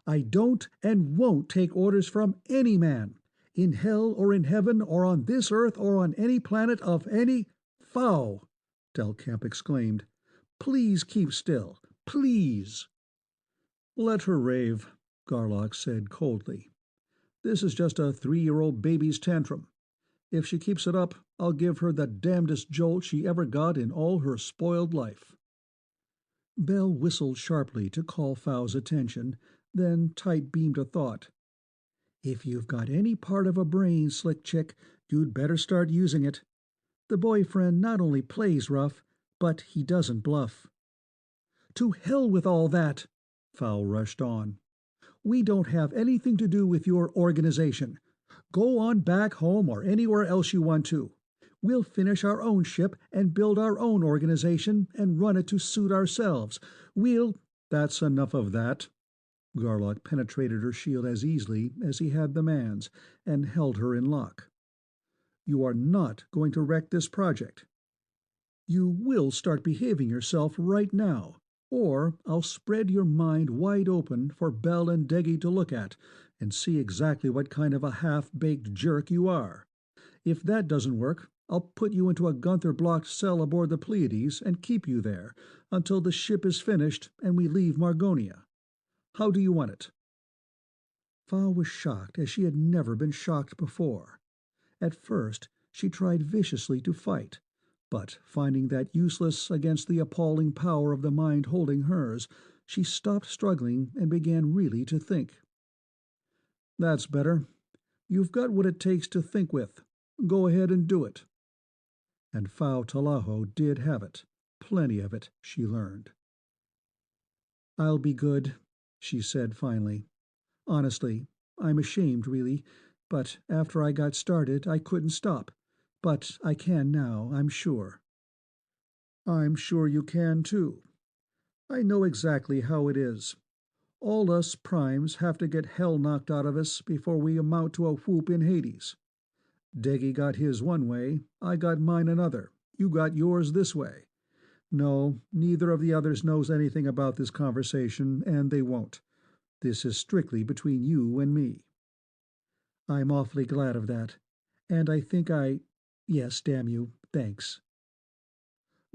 I don't and won't take orders from any man, in hell or in heaven or on this earth or on any planet of any— Fowl! Delcamp exclaimed. Please keep still. Please. Let her rave, Garlock said coldly. This is just a 3-year-old baby's tantrum. If she keeps it up, I'll give her the damnedest jolt she ever got in all her spoiled life. Bell whistled sharply to call Fow's attention, then tight-beamed a thought. If you've got any part of a brain, slick chick, you'd better start using it. The boyfriend not only plays rough, but he doesn't bluff. To hell with all that, Fow rushed on. We don't have anything to do with your organization. Go on back home or anywhere else you want to. We'll finish our own ship and build our own organization and run it to suit ourselves. We'll— That's enough of that. Garlock penetrated her shield as easily as he had the man's and held her in lock. You are not going to wreck this project. You will start behaving yourself right now, or I'll spread your mind wide open for Bell and Deggy to look at and see exactly what kind of a half-baked jerk you are. If that doesn't work, I'll put you into a Gunther-blocked cell aboard the Pleiades and keep you there until the ship is finished and we leave Margonia. How do you want it? Fa was shocked as she had never been shocked before. At first, she tried viciously to fight, but finding that useless against the appalling power of the mind holding hers, she stopped struggling and began really to think. That's better. You've got what it takes to think with. Go ahead and do it. And Fao Talaho did have it. Plenty of it, she learned. I'll be good, she said finally. Honestly, I'm ashamed, really, but after I got started, I couldn't stop. But I can now, I'm sure. I'm sure you can, too. I know exactly how it is. All us primes have to get hell knocked out of us before we amount to a whoop in Hades. Deggy got his one way, I got mine another, you got yours this way. No, neither of the others knows anything about this conversation, and they won't. This is strictly between you and me. I'm awfully glad of that, and I think yes, damn you, thanks.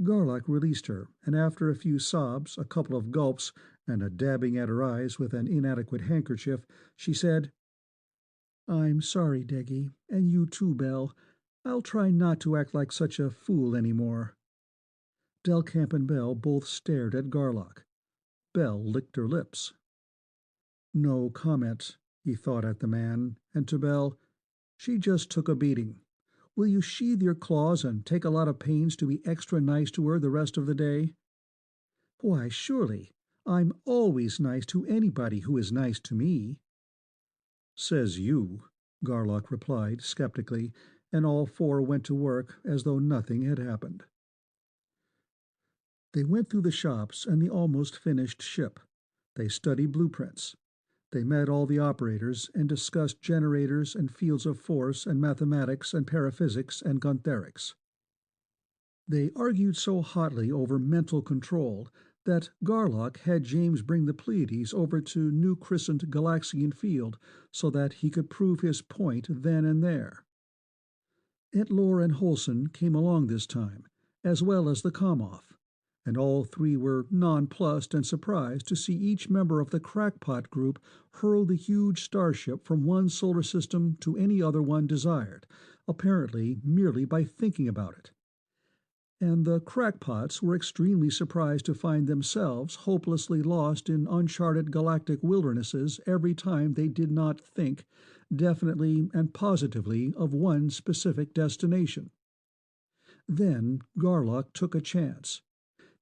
Garlock released her, and after a few sobs, a couple of gulps, and a dabbing at her eyes with an inadequate handkerchief, she said, I'm sorry, Deggy, and you too, Belle. I'll try not to act like such a fool any more. Delcamp and Bell both stared at Garlock. Bell licked her lips. No comment, he thought at the man, and to Bell, she just took a beating. Will you sheathe your claws and take a lot of pains to be extra nice to her the rest of the day? Why, surely, I'm always nice to anybody who is nice to me. Says you, Garlock replied skeptically, and all four went to work as though nothing had happened. They went through the shops and the almost finished ship. They studied blueprints. They met all the operators and discussed generators and fields of force and mathematics and paraphysics and guntherics. They argued so hotly over mental control that Garlock had James bring the Pleiades over to New Christened Galaxian Field so that he could prove his point then and there. Etlor and Holson came along this time, as well as the Kamoff. and all three were nonplussed and surprised to see each member of the crackpot group hurl the huge starship from one solar system to any other one desired, apparently merely by thinking about it. And the crackpots were extremely surprised to find themselves hopelessly lost in uncharted galactic wildernesses every time they did not think, definitely and positively, of one specific destination. Then Garlock took a chance.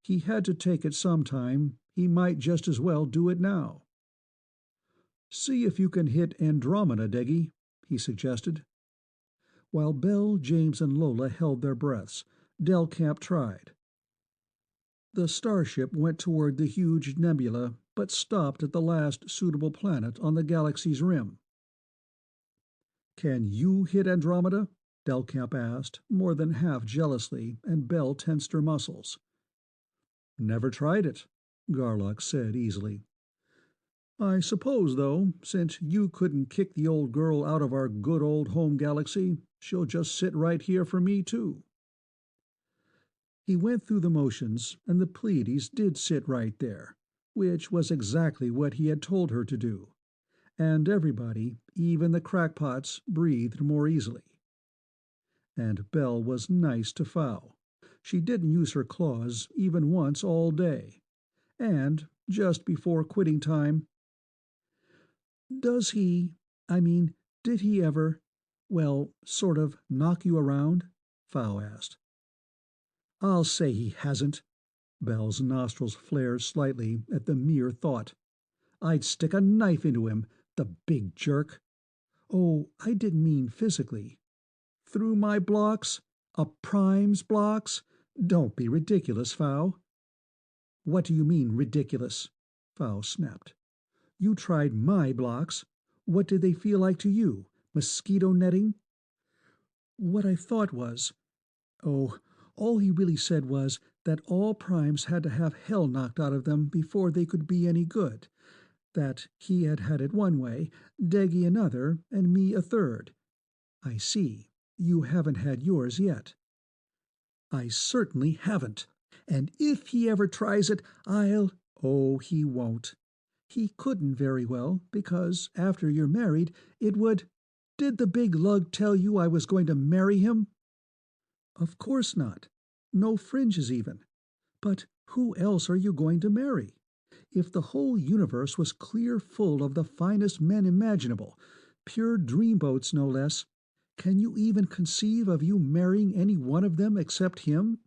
He had to take it sometime. He might just as well do it now. "See if you can hit Andromeda, Deggy," he suggested. While Belle, James, and Lola held their breaths, Delcamp tried. The starship went toward the huge nebula, but stopped at the last suitable planet on the galaxy's rim. "Can you hit Andromeda?" Delcamp asked, more than half jealously, and Belle tensed her muscles. "Never tried it," Garlock said easily. "I suppose, though, since you couldn't kick the old girl out of our good old home galaxy, she'll just sit right here for me, too." He went through the motions, and the Pleiades did sit right there, which was exactly what he had told her to do, and everybody, even the crackpots, breathed more easily. And Belle was nice to Fowl. She didn't use her claws even once all day. And, just before quitting time, "Does he, I mean, did he ever, well, sort of knock you around?" Fowl asked. "I'll say he hasn't." Belle's nostrils flared slightly at the mere thought. "I'd stick a knife into him, the big jerk. Oh, I didn't mean physically. Through my blocks? A prime's blocks? Don't be ridiculous, Fowl." "What do you mean, ridiculous?" Fowl snapped. "You tried my blocks. What did they feel like to you? Mosquito netting?" "What I thought was, oh, all he really said was that all primes had to have hell knocked out of them before they could be any good. That he had had it one way, Deggy another, and me a third. I see. You haven't had yours yet." "I certainly haven't. And if he ever tries it, I'll—" "Oh, he won't. He couldn't very well, because after you're married, it would—" "Did the big lug tell you I was going to marry him?" "Of course not. No fringes even. But who else are you going to marry? If the whole universe was clear full of the finest men imaginable, pure dreamboats no less, can you even conceive of you marrying any one of them except him?"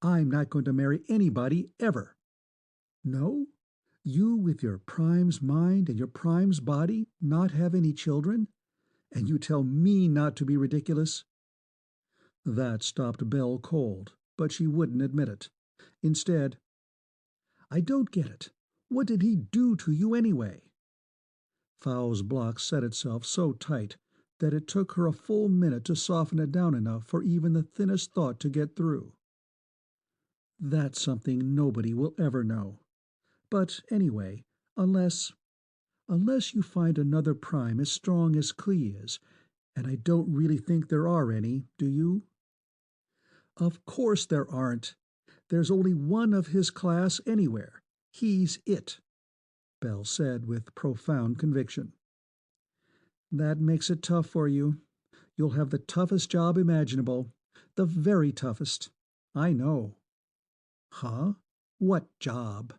"I'm not going to marry anybody ever." "No? You with your prime's mind and your prime's body not have any children? And you tell me not to be ridiculous?" That stopped Belle cold, but she wouldn't admit it. Instead, "I don't get it. What did he do to you anyway?" Fowl's block set itself so tight that it took her a full minute to soften it down enough for even the thinnest thought to get through. "That's something nobody will ever know. But anyway, unless you find another prime as strong as Klee is, and I don't really think there are any, do you?" "Of course there aren't. There's only one of his class anywhere. He's it," Belle said with profound conviction. "That makes it tough for you. You'll have the toughest job imaginable. The very toughest. I know." "Huh? What job?"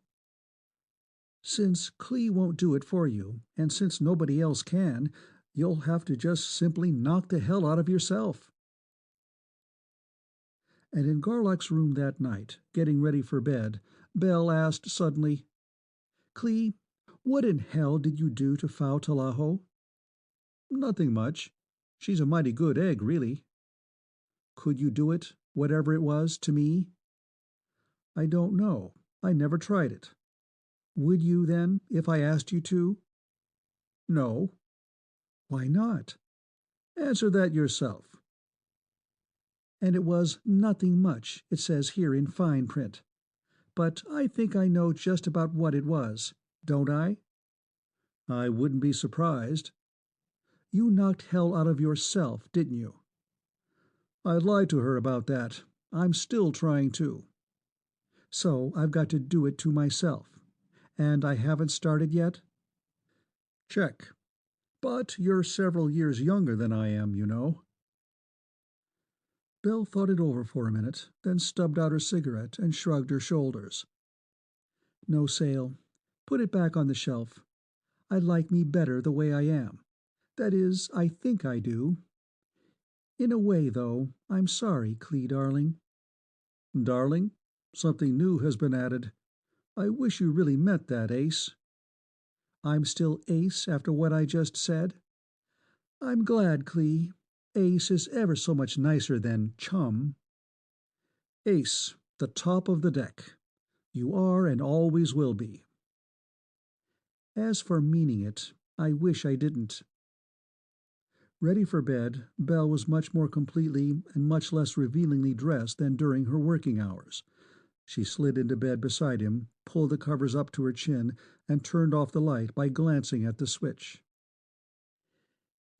"Since Klee won't do it for you, and since nobody else can, you'll have to just simply knock the hell out of yourself." And in Garlock's room that night, getting ready for bed, Belle asked suddenly, "Klee, what in hell did you do to Phao Talaho?" "Nothing much. She's a mighty good egg, really." "Could you do it, whatever it was, to me?" "I don't know. I never tried it." "Would you, then, if I asked you to?" "No." "Why not?" "Answer that yourself." "And it was nothing much, it says here in fine print. But I think I know just about what it was, don't I?" "I wouldn't be surprised." "You knocked hell out of yourself, didn't you?" "I lied to her about that. I'm still trying to." So I've got to do it to myself. And I haven't started yet? Check. But you're several years younger than I am, you know. Belle thought it over for a minute, then stubbed out her cigarette and shrugged her shoulders. No sale. Put it back on the shelf. I like me better the way I am. That is, I think I do. In a way, though, I'm sorry, Clee, darling. Darling? Something new has been added. I wish you really meant that, Ace. I'm still Ace after what I just said? I'm glad, Clee. Ace is ever so much nicer than chum. Ace, the top of the deck. You are and always will be. As for meaning it, I wish I didn't. Ready for bed, Belle was much more completely and much less revealingly dressed than during her working hours. She slid into bed beside him, pulled the covers up to her chin, and turned off the light by glancing at the switch.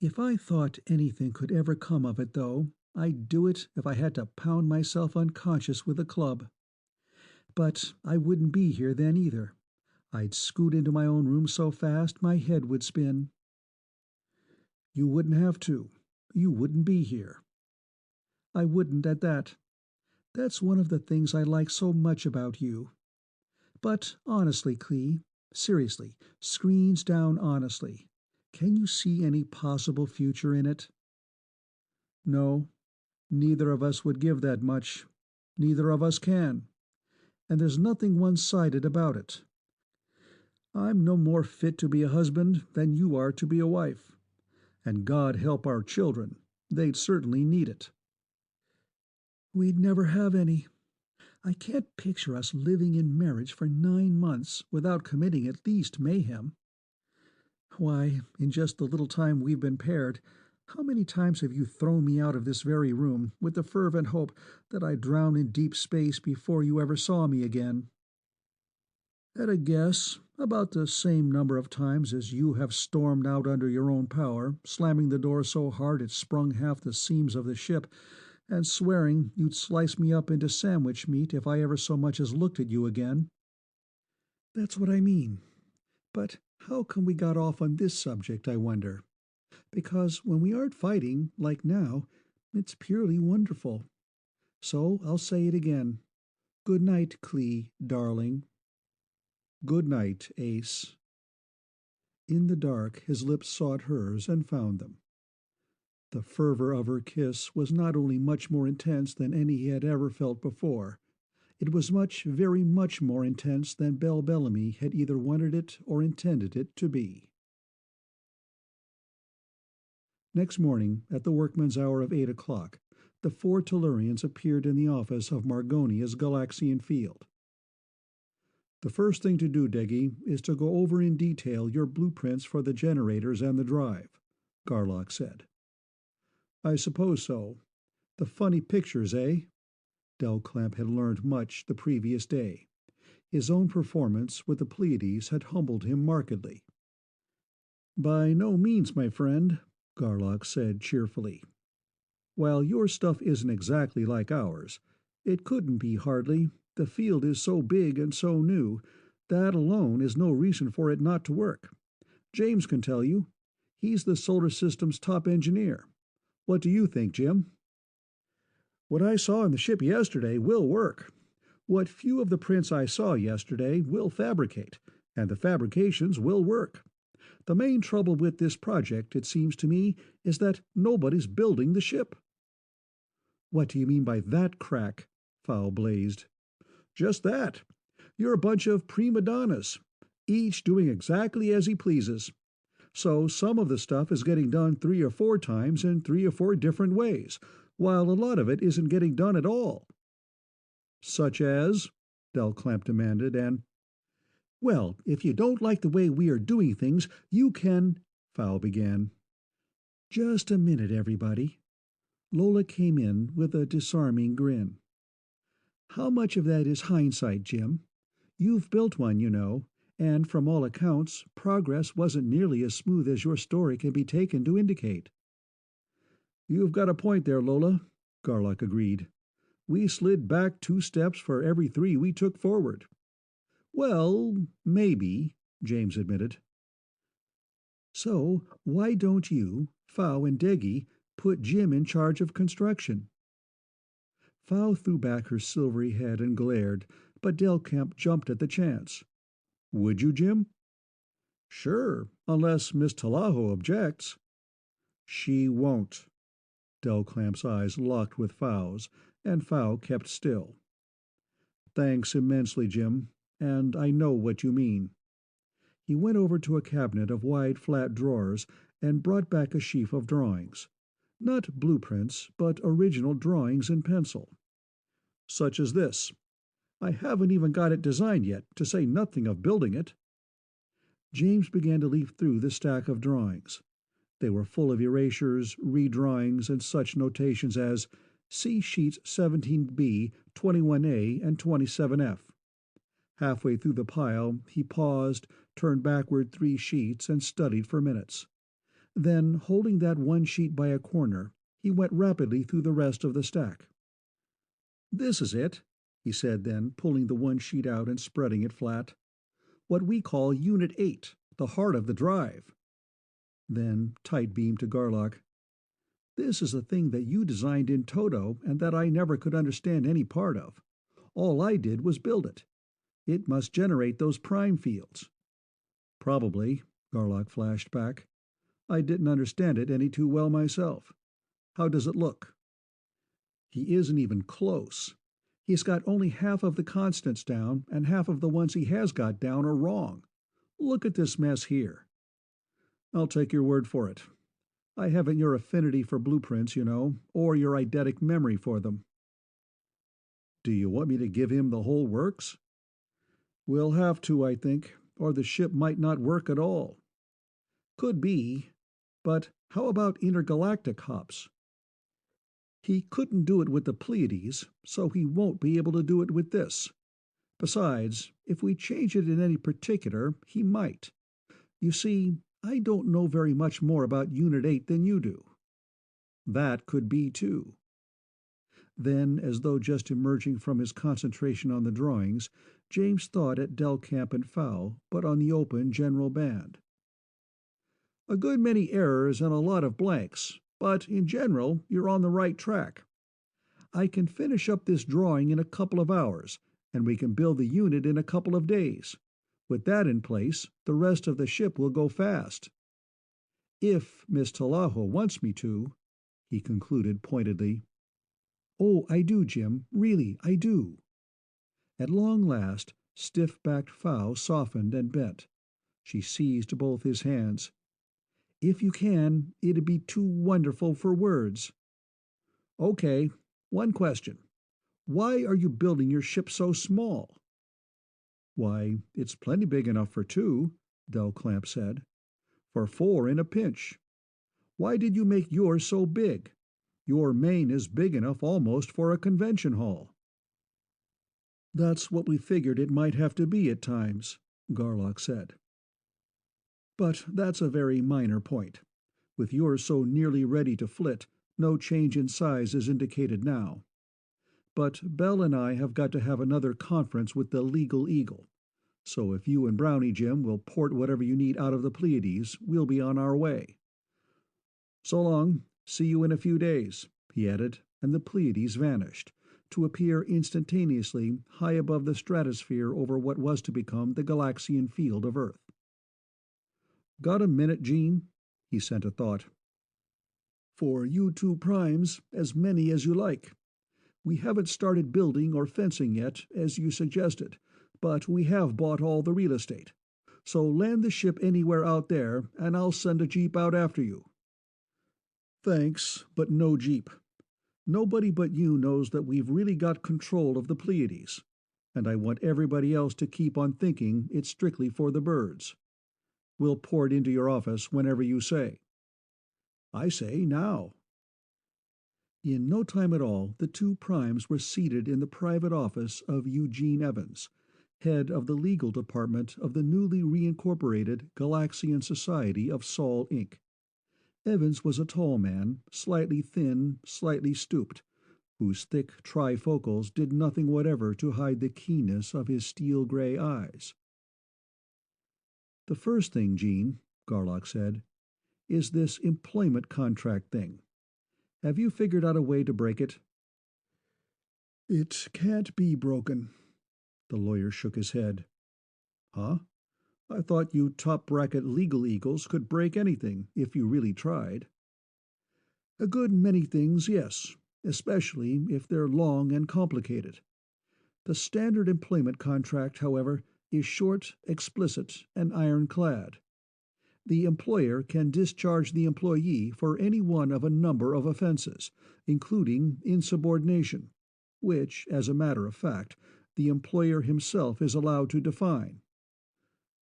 If I thought anything could ever come of it, though, I'd do it if I had to pound myself unconscious with a club. But I wouldn't be here then either. I'd scoot into my own room so fast my head would spin. You wouldn't have to. You wouldn't be here. I wouldn't at that. That's one of the things I like so much about you. But honestly, Clee, seriously, screens down honestly, can you see any possible future in it? No, neither of us would give that much. Neither of us can. And there's nothing one-sided about it. I'm no more fit to be a husband than you are to be a wife. And God help our children. They'd certainly need it. We'd never have any. I can't picture us living in marriage for 9 months without committing at least mayhem. Why, in just the little time we've been paired, how many times have you thrown me out of this very room with the fervent hope that I'd drown in deep space before you ever saw me again? At a guess, about the same number of times as you have stormed out under your own power, slamming the door so hard it sprung half the seams of the ship, and swearing you'd slice me up into sandwich meat if I ever so much as looked at you again. That's what I mean. But how come we got off on this subject, I wonder? Because when we aren't fighting, like now, it's purely wonderful. So I'll say it again. Good night, Clee, darling. Good night, Ace. In the dark his lips sought hers and found them. The fervor of her kiss was not only much more intense than any he had ever felt before, it was much, very much more intense than Belle Bellamy had either wanted it or intended it to be. Next morning, at the workman's hour of 8 o'clock, the 4 Tellurians appeared in the office of Margonia's Galaxian Field. The first thing to do, Deggy, is to go over in detail your blueprints for the generators and the drive, Garlock said. I suppose so. The funny pictures, eh? Delclamp had learned much the previous day. His own performance with the Pleiades had humbled him markedly. By no means, my friend, Garlock said cheerfully. While your stuff isn't exactly like ours, it couldn't be hardly. The field is so big and so new, that alone is no reason for it not to work. James can tell you. He's the solar system's top engineer. What do you think, Jim? What I saw in the ship yesterday will work. What few of the prints I saw yesterday will fabricate, and the fabrications will work. The main trouble with this project, it seems to me, is that nobody's building the ship. What do you mean by that, Crack? Fowl blazed. Just that. You're a bunch of prima donnas, each doing exactly as he pleases. So some of the stuff is getting done 3 or 4 times in 3 or 4 different ways, while a lot of it isn't getting done at all. Such as? Delclamp demanded, and... Well, if you don't like the way we are doing things, you can... Fowl began. Just a minute, everybody. Lola came in with a disarming grin. How much of that is hindsight, Jim? You've built one, you know, and from all accounts, progress wasn't nearly as smooth as your story can be taken to indicate. You've got a point there, Lola, Garlock agreed. We slid back 2 steps for every 3 we took forward. Well, maybe, James admitted. So, why don't you, Fow and Deggy, put Jim in charge of construction? Fow threw back her silvery head and glared, but Delcamp jumped at the chance. Would you, Jim? Sure, unless Miss Talaho objects. She won't. Delcamp's eyes locked with Fow's, and Fow kept still. Thanks immensely, Jim, and I know what you mean. He went over to a cabinet of wide flat drawers and brought back a sheaf of drawings. Not blueprints, but original drawings in pencil. Such as this. I haven't even got it designed yet, to say nothing of building it. James began to leaf through the stack of drawings. They were full of erasures, redrawings, and such notations as see sheets 17B, 21A, and 27F. Halfway through the pile, he paused, turned backward 3 sheets, and studied for minutes. Then, holding that one sheet by a corner, he went rapidly through the rest of the stack. This is it, he said then, pulling the one sheet out and spreading it flat. What we call Unit 8, the heart of the drive. Then, tight-beamed to Garlock. This is a thing that you designed in toto and that I never could understand any part of. All I did was build it. It must generate those prime fields. Probably, Garlock flashed back. I didn't understand it any too well myself. How does it look? He isn't even close. He's got only half of the constants down, and half of the ones he has got down are wrong. Look at this mess here. I'll take your word for it. I haven't your affinity for blueprints, you know, or your eidetic memory for them. Do you want me to give him the whole works? We'll have to, I think, or the ship might not work at all. Could be, but how about intergalactic hops? He couldn't do it with the Pleiades, so he won't be able to do it with this. Besides, if we change it in any particular, he might. You see, I don't know very much more about Unit 8 than you do. That could be, too. Then, as though just emerging from his concentration on the drawings, James thought at Delcamp and Fow, but on the open general band. A good many errors and a lot of blanks, but in general you're on the right track. I can finish up this drawing in a couple of hours, and we can build the unit in a couple of days. With that in place, the rest of the ship will go fast. If Miss Talaho wants me to, he concluded pointedly. Oh, I do, Jim, really, I do. At long last, stiff-backed Fow softened and bent. She seized both his hands. If you can, it'd be too wonderful for words. Okay, one question. Why are you building your ship so small? Why, it's plenty big enough for 2, Delcamp said. For 4 in a pinch. Why did you make yours so big? Your main is big enough almost for a convention hall. That's what we figured it might have to be at times, Garlock said. But that's a very minor point. With yours so nearly ready to flit, no change in size is indicated now. But Bell and I have got to have another conference with the Legal Eagle. So if you and Brownie Jim will port whatever you need out of the Pleiades, we'll be on our way. So long. See you in a few days, he added, and the Pleiades vanished, to appear instantaneously high above the stratosphere over what was to become the Galaxian field of Earth. Got a minute, Gene? He sent a thought. For you 2 primes, as many as you like. We haven't started building or fencing yet, as you suggested, but we have bought all the real estate. So land the ship anywhere out there, and I'll send a jeep out after you. Thanks, but no jeep. Nobody but you knows that we've really got control of the Pleiades, and I want everybody else to keep on thinking it's strictly for the birds. We'll pour it into your office whenever you say. I say now. In no time at all, the 2 primes were seated in the private office of Eugene Evans, head of the legal department of the newly reincorporated Galaxian Society of Sol, Inc. Evans was a tall man, slightly thin, slightly stooped, whose thick trifocals did nothing whatever to hide the keenness of his steel-gray eyes. "The first thing, Gene," Garlock said, "is this employment contract thing. Have you figured out a way to break it?" "It can't be broken." The lawyer shook his head. "Huh? I thought you top-bracket legal eagles could break anything if you really tried." "A good many things, yes, especially if they're long and complicated. The standard employment contract, however, is short, explicit, and ironclad. The employer can discharge the employee for any one of a number of offenses, including insubordination, which, as a matter of fact, the employer himself is allowed to define.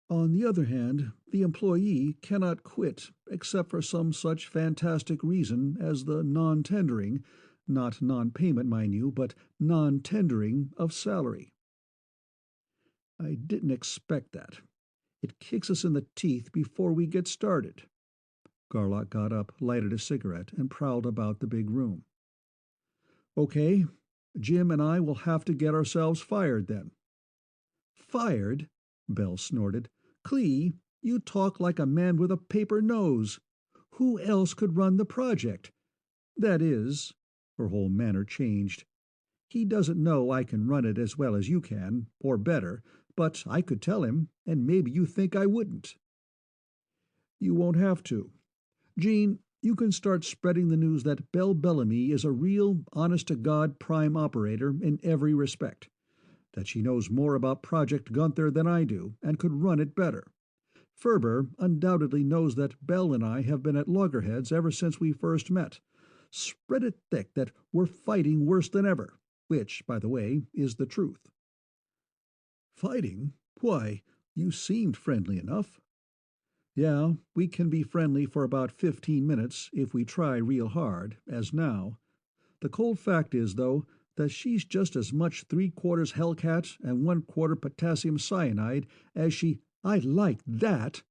On the other hand, the employee cannot quit except for some such fantastic reason as the non-tendering, not non-payment, mind you, but non-tendering of salary." "I didn't expect that. It kicks us in the teeth before we get started." Garlock got up, lighted a cigarette, and prowled about the big room. "Okay, Jim and I will have to get ourselves fired then." "Fired?" Bell snorted. "Clee, you talk like a man with a paper nose. Who else could run the project? That is—" her whole manner changed. "He doesn't know I can run it as well as you can, or better, but I could tell him, and maybe you think I wouldn't." "You won't have to. Gene, you can start spreading the news that Belle Bellamy is a real, honest-to-God prime operator in every respect. That she knows more about Project Gunther than I do, and could run it better. Ferber undoubtedly knows that Bell and I have been at loggerheads ever since we first met. Spread it thick that we're fighting worse than ever, which, by the way, is the truth." "Fighting? Why, you seemed friendly enough." "Yeah, we can be friendly for about 15 minutes if we try real hard, as now. The cold fact is, though, that she's just as much 3/4 hellcat and 1/4 potassium cyanide as she—" "I like that!"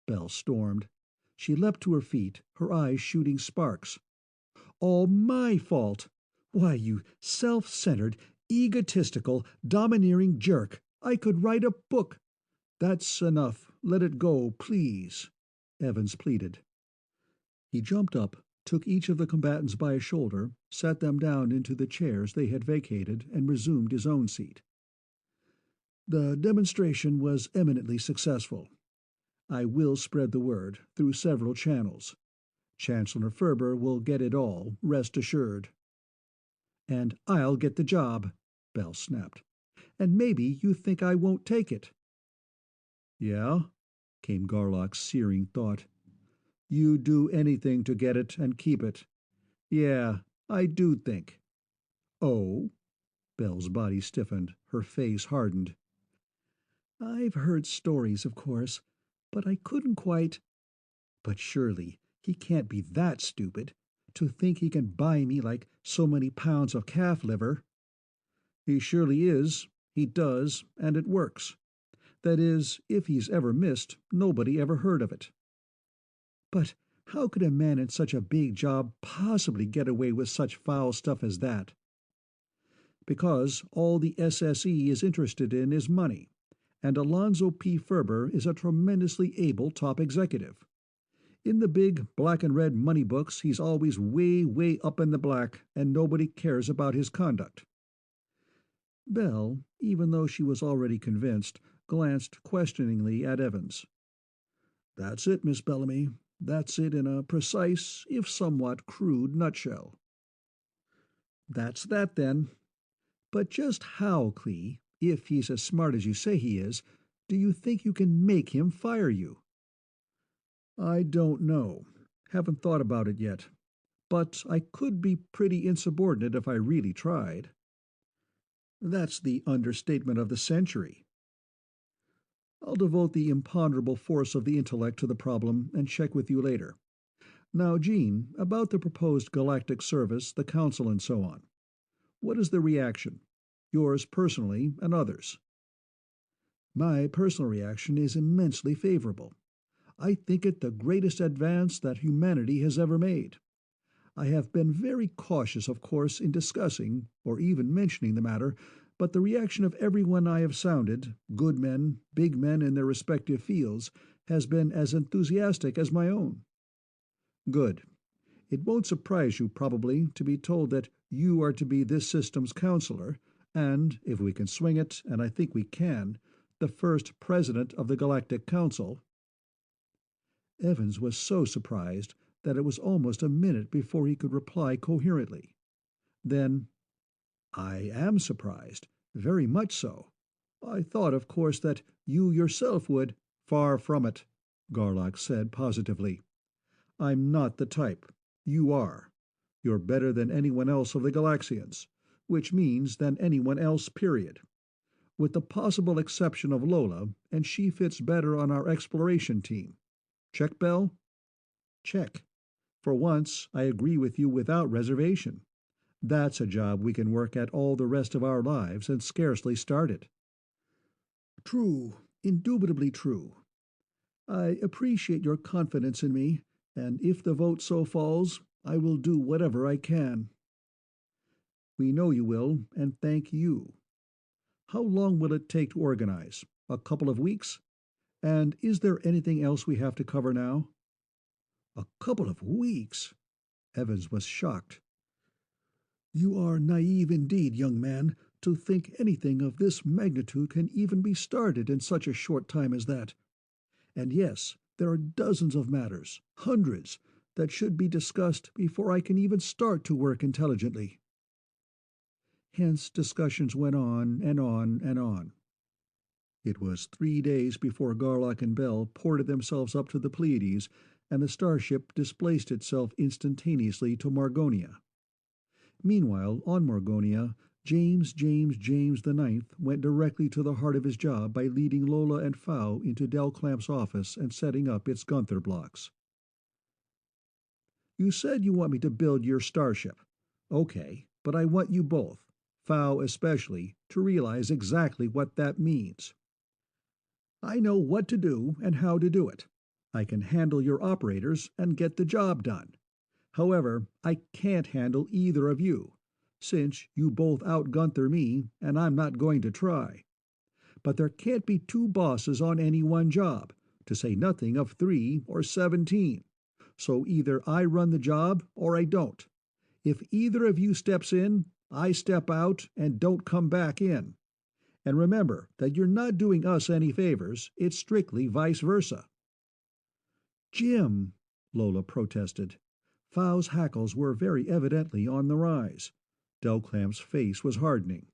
Belle stormed. She leapt to her feet, her eyes shooting sparks. "All my fault! Why, you self-centered, egotistical, domineering jerk, I could write a book—" "That's enough. Let it go, please," Evans pleaded. He jumped up, took each of the combatants by a shoulder, sat them down into the chairs they had vacated, and resumed his own seat. "The demonstration was eminently successful. I will spread the word, through several channels. Chancellor Ferber will get it all, rest assured." "And I'll get the job," Bell snapped. "And maybe you think I won't take it." "Yeah?" came Garlock's searing thought. "You'd do anything to get it and keep it. Yeah, I do think." "Oh?" Bell's body stiffened, her face hardened. "I've heard stories, of course, but I couldn't quite—" "But surely he can't be that stupid to think he can buy me like so many pounds of calf liver." "He surely is. He does, and it works. That is, if he's ever missed, nobody ever heard of it." "But how could a man in such a big job possibly get away with such foul stuff as that?" "Because all the SSE is interested in is money, and Alonzo P. Ferber is a tremendously able top executive. In the big black and red money books, he's always way, way up in the black, and nobody cares about his conduct." Belle, even though she was already convinced, glanced questioningly at Evans. "That's it, Miss Bellamy. That's it in a precise, if somewhat crude, nutshell." "That's that, then. But just how, Clee, if he's as smart as you say he is, do you think you can make him fire you?" "I don't know. Haven't thought about it yet. But I could be pretty insubordinate if I really tried." "That's the understatement of the century." "I'll devote the imponderable force of the intellect to the problem and check with you later. Now, Gene, about the proposed galactic service, the Council, and so on. What is the reaction? Yours personally and others." "My personal reaction is immensely favorable. I think it the greatest advance that humanity has ever made. I have been very cautious, of course, in discussing, or even mentioning the matter, but the reaction of everyone I have sounded, good men, big men in their respective fields, has been as enthusiastic as my own. Good. It won't surprise you, probably, to be told that you are to be this system's counselor, and, if we can swing it, and I think we can, the first president of the Galactic Council. Evans was so surprised that it was almost a minute before he could reply coherently. Then, I am surprised, very much so. I thought, of course, that you yourself would— Far from it, Garlock said positively. I'm not the type. You are. You're better than anyone else of the Galaxians, which means than anyone else, period. With the possible exception of Lola, and she fits better on our exploration team. Check, Bell? Check. For once, I agree with you without reservation. That's a job we can work at all the rest of our lives and scarcely start it. True, indubitably true. I appreciate your confidence in me, and if the vote so falls, I will do whatever I can. We know you will, and thank you. How long will it take to organize? A couple of weeks? And is there anything else we have to cover now? A couple of weeks? Evans was shocked. You are naive indeed, young man, to think anything of this magnitude can even be started in such a short time as that. And yes, there are dozens of matters, hundreds, that should be discussed before I can even start to work intelligently. Hence discussions went on and on and on. It was 3 days before Garlock and Bell ported themselves up to the Pleiades, and the starship displaced itself instantaneously to Margonia. Meanwhile, on Margonia, James the Ninth went directly to the heart of his job by leading Lola and Fao into Delclamp's office and setting up its Gunther blocks. You said you want me to build your starship. Okay, but I want you both, Fao especially, to realize exactly what that means. I know what to do and how to do it. I can handle your operators and get the job done. However, I can't handle either of you, since you both out-Gunther me, and I'm not going to try. But there can't be two bosses on any one job, to say nothing of 3 or 17. So either I run the job or I don't. If either of you steps in, I step out and don't come back in. And remember that you're not doing us any favors, it's strictly vice versa. Jim, Lola protested. Fao's hackles were very evidently on the rise. Delclamp's face was hardening.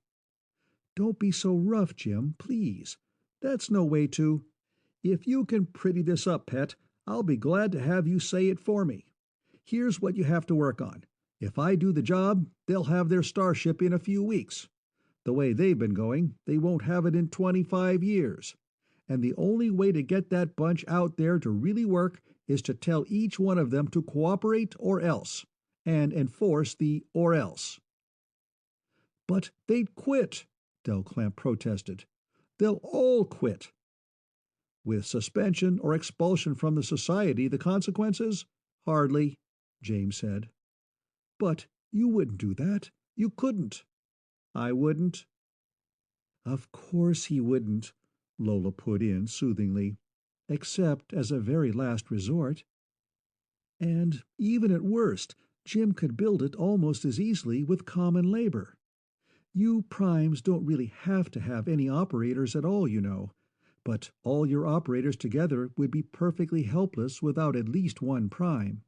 Don't be so rough, Jim, please. That's no way to— If you can pretty this up, pet, I'll be glad to have you say it for me. Here's what you have to work on. If I do the job, they'll have their starship in a few weeks. The way they've been going, they won't have it in 25 years. And the only way to get that bunch out there to really work is to tell each one of them to cooperate or else, and enforce the or else. But they'd quit, Delclamp protested. They'll all quit. With suspension or expulsion from the society, the consequences? Hardly, James said. But you wouldn't do that. You couldn't. I wouldn't. Of course he wouldn't, Lola put in soothingly, except as a very last resort. And even at worst, Jim could build it almost as easily with common labor. You primes don't really have to have any operators at all, you know, but all your operators together would be perfectly helpless without at least one prime.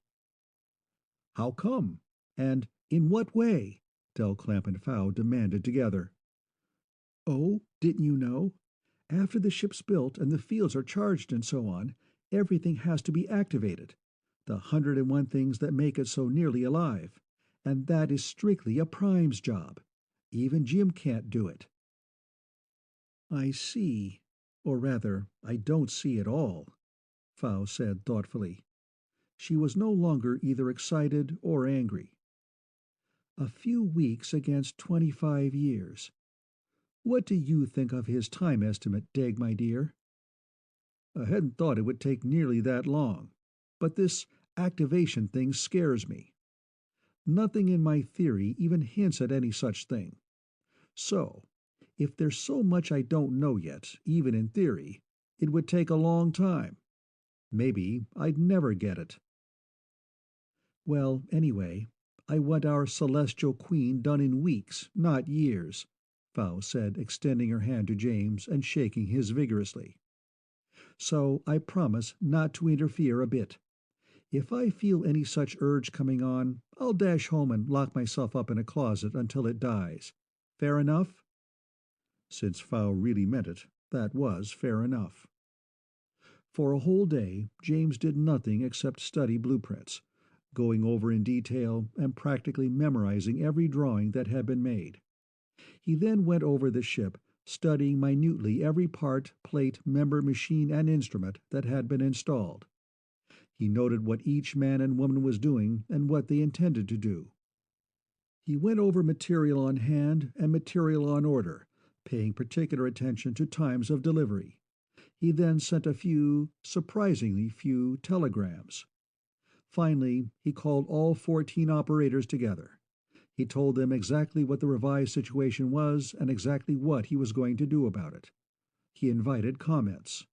How come? And in what way? Delclamp and Fao demanded together. Oh, didn't you know? After the ship's built and the fields are charged and so on, everything has to be activated. The 101 things that make it so nearly alive. And that is strictly a prime's job. Even Jim can't do it. I see. Or rather, I don't see at all, Fao said thoughtfully. She was no longer either excited or angry. A few weeks against 25 years. What do you think of his time estimate, Deg, my dear? I hadn't thought it would take nearly that long, but this activation thing scares me. Nothing in my theory even hints at any such thing. So, if there's so much I don't know yet, even in theory, it would take a long time. Maybe I'd never get it. Well, anyway, I want our celestial queen done in weeks, not years, Val said, extending her hand to James and shaking his vigorously. So I promise not to interfere a bit. If I feel any such urge coming on, I'll dash home and lock myself up in a closet until it dies. Fair enough? Since Val really meant it, that was fair enough. For a whole day, James did nothing except study blueprints, going over in detail and practically memorizing every drawing that had been made. He then went over the ship, studying minutely every part, plate, member, machine, and instrument that had been installed. He noted what each man and woman was doing and what they intended to do. He went over material on hand and material on order, paying particular attention to times of delivery. He then sent a few, surprisingly few, telegrams. Finally, he called all 14 operators together. He told them exactly what the revised situation was and exactly what he was going to do about it. He invited comments.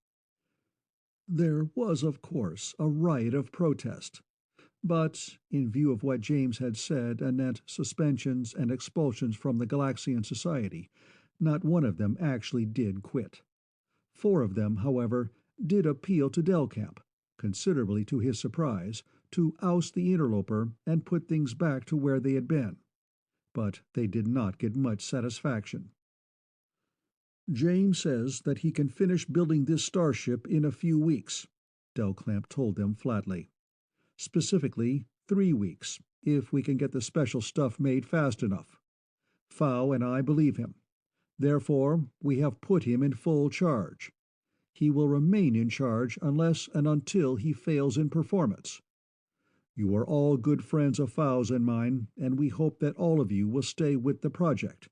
There was, of course, a riot of protest. But, in view of what James had said anent suspensions and expulsions from the Galaxian Society, not one of them actually did quit. 4 of them, however, did appeal to Delcamp, considerably to his surprise, to oust the interloper and put things back to where they had been. But they did not get much satisfaction. James says that he can finish building this starship in a few weeks, Delcamp told them flatly. Specifically, 3 weeks, if we can get the special stuff made fast enough. Fao and I believe him. Therefore, we have put him in full charge. He will remain in charge unless and until he fails in performance. You are all good friends of Fao's and mine, and we hope that all of you will stay with the project.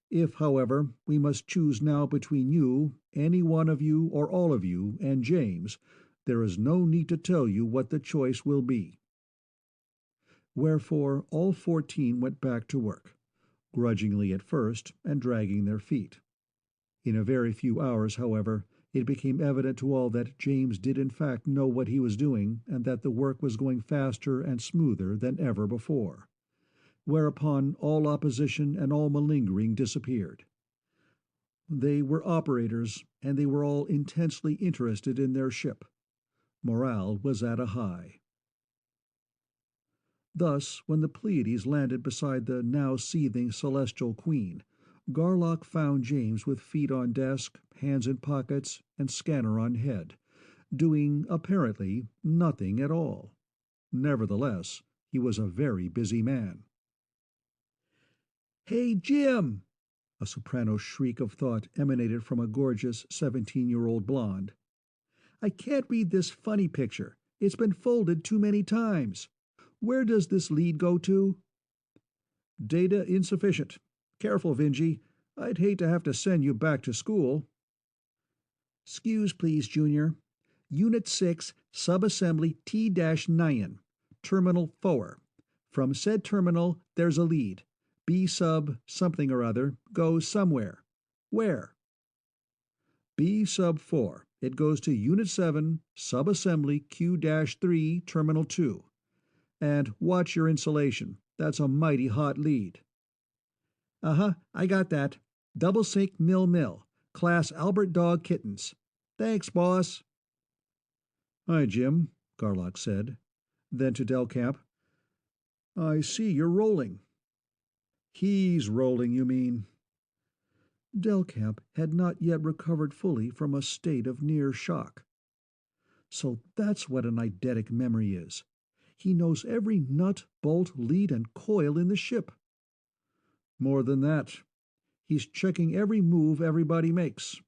If, however, we must choose now between you, any one of you or all of you, and James, there is no need to tell you what the choice will be. Wherefore all 14 went back to work, grudgingly at first, and dragging their feet. In a very few hours, however, it became evident to all that James did in fact know what he was doing, and that the work was going faster and smoother than ever before. Whereupon all opposition and all malingering disappeared. They were operators, and they were all intensely interested in their ship. Morale was at a high. Thus, when the Pleiades landed beside the now seething Celestial Queen, Garlock found James with feet on desk, hands in pockets, and scanner on head, doing, apparently, nothing at all. Nevertheless, he was a very busy man. "Hey, Jim!" A soprano shriek of thought emanated from a gorgeous 17-year-old blonde. "I can't read this funny picture. It's been folded too many times. Where does this lead go to?" "Data insufficient. Careful, Vingy. I'd hate to have to send you back to school." "'Scuse, please, Junior. Unit 6, Subassembly T-9, Terminal 4. From said terminal, there's a lead. B sub something or other goes somewhere. Where?" "B sub 4. It goes to Unit 7, Subassembly Q-3, Terminal 2. And watch your insulation. That's a mighty hot lead." "Uh-huh, I got that. Double sync mil, class Albert Dog Kittens. Thanks, boss." "Hi, Jim," Garlock said. Then to Delcamp, "I see you're rolling." "He's rolling, you mean." Delcamp had not yet recovered fully from a state of near shock. So that's what an eidetic memory is. He knows every nut, bolt, lead, and coil in the ship. More than that, he's checking every move everybody makes.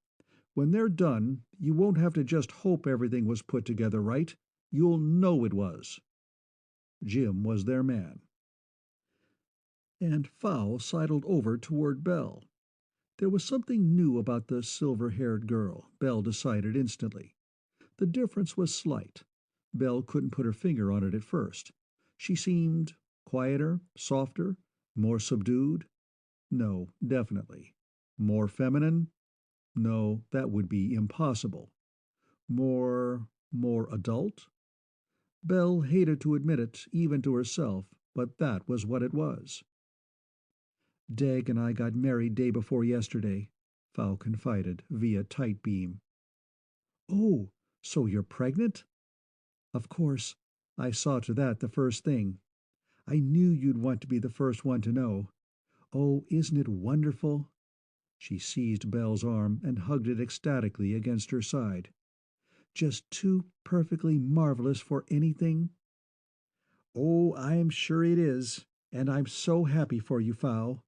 When they're done, you won't have to just hope everything was put together right. You'll know it was. Jim was their man. And Fowl sidled over toward Belle. There was something new about the silver-haired girl, Belle decided instantly. The difference was slight. Belle couldn't put her finger on it at first. She seemed Quieter, softer, more subdued? No, definitely. More feminine? No, that would be impossible. More adult? Belle hated to admit it, even to herself, but that was what it was. Deg and I got married day before yesterday, Fowl confided via tight beam. Oh, so you're pregnant? Of course. I saw to that the first thing. I knew you'd want to be the first one to know. Oh, isn't it wonderful? She seized Belle's arm and hugged it ecstatically against her side. Just too perfectly marvelous for anything? Oh, I'm sure it is, and I'm so happy for you, Fowl.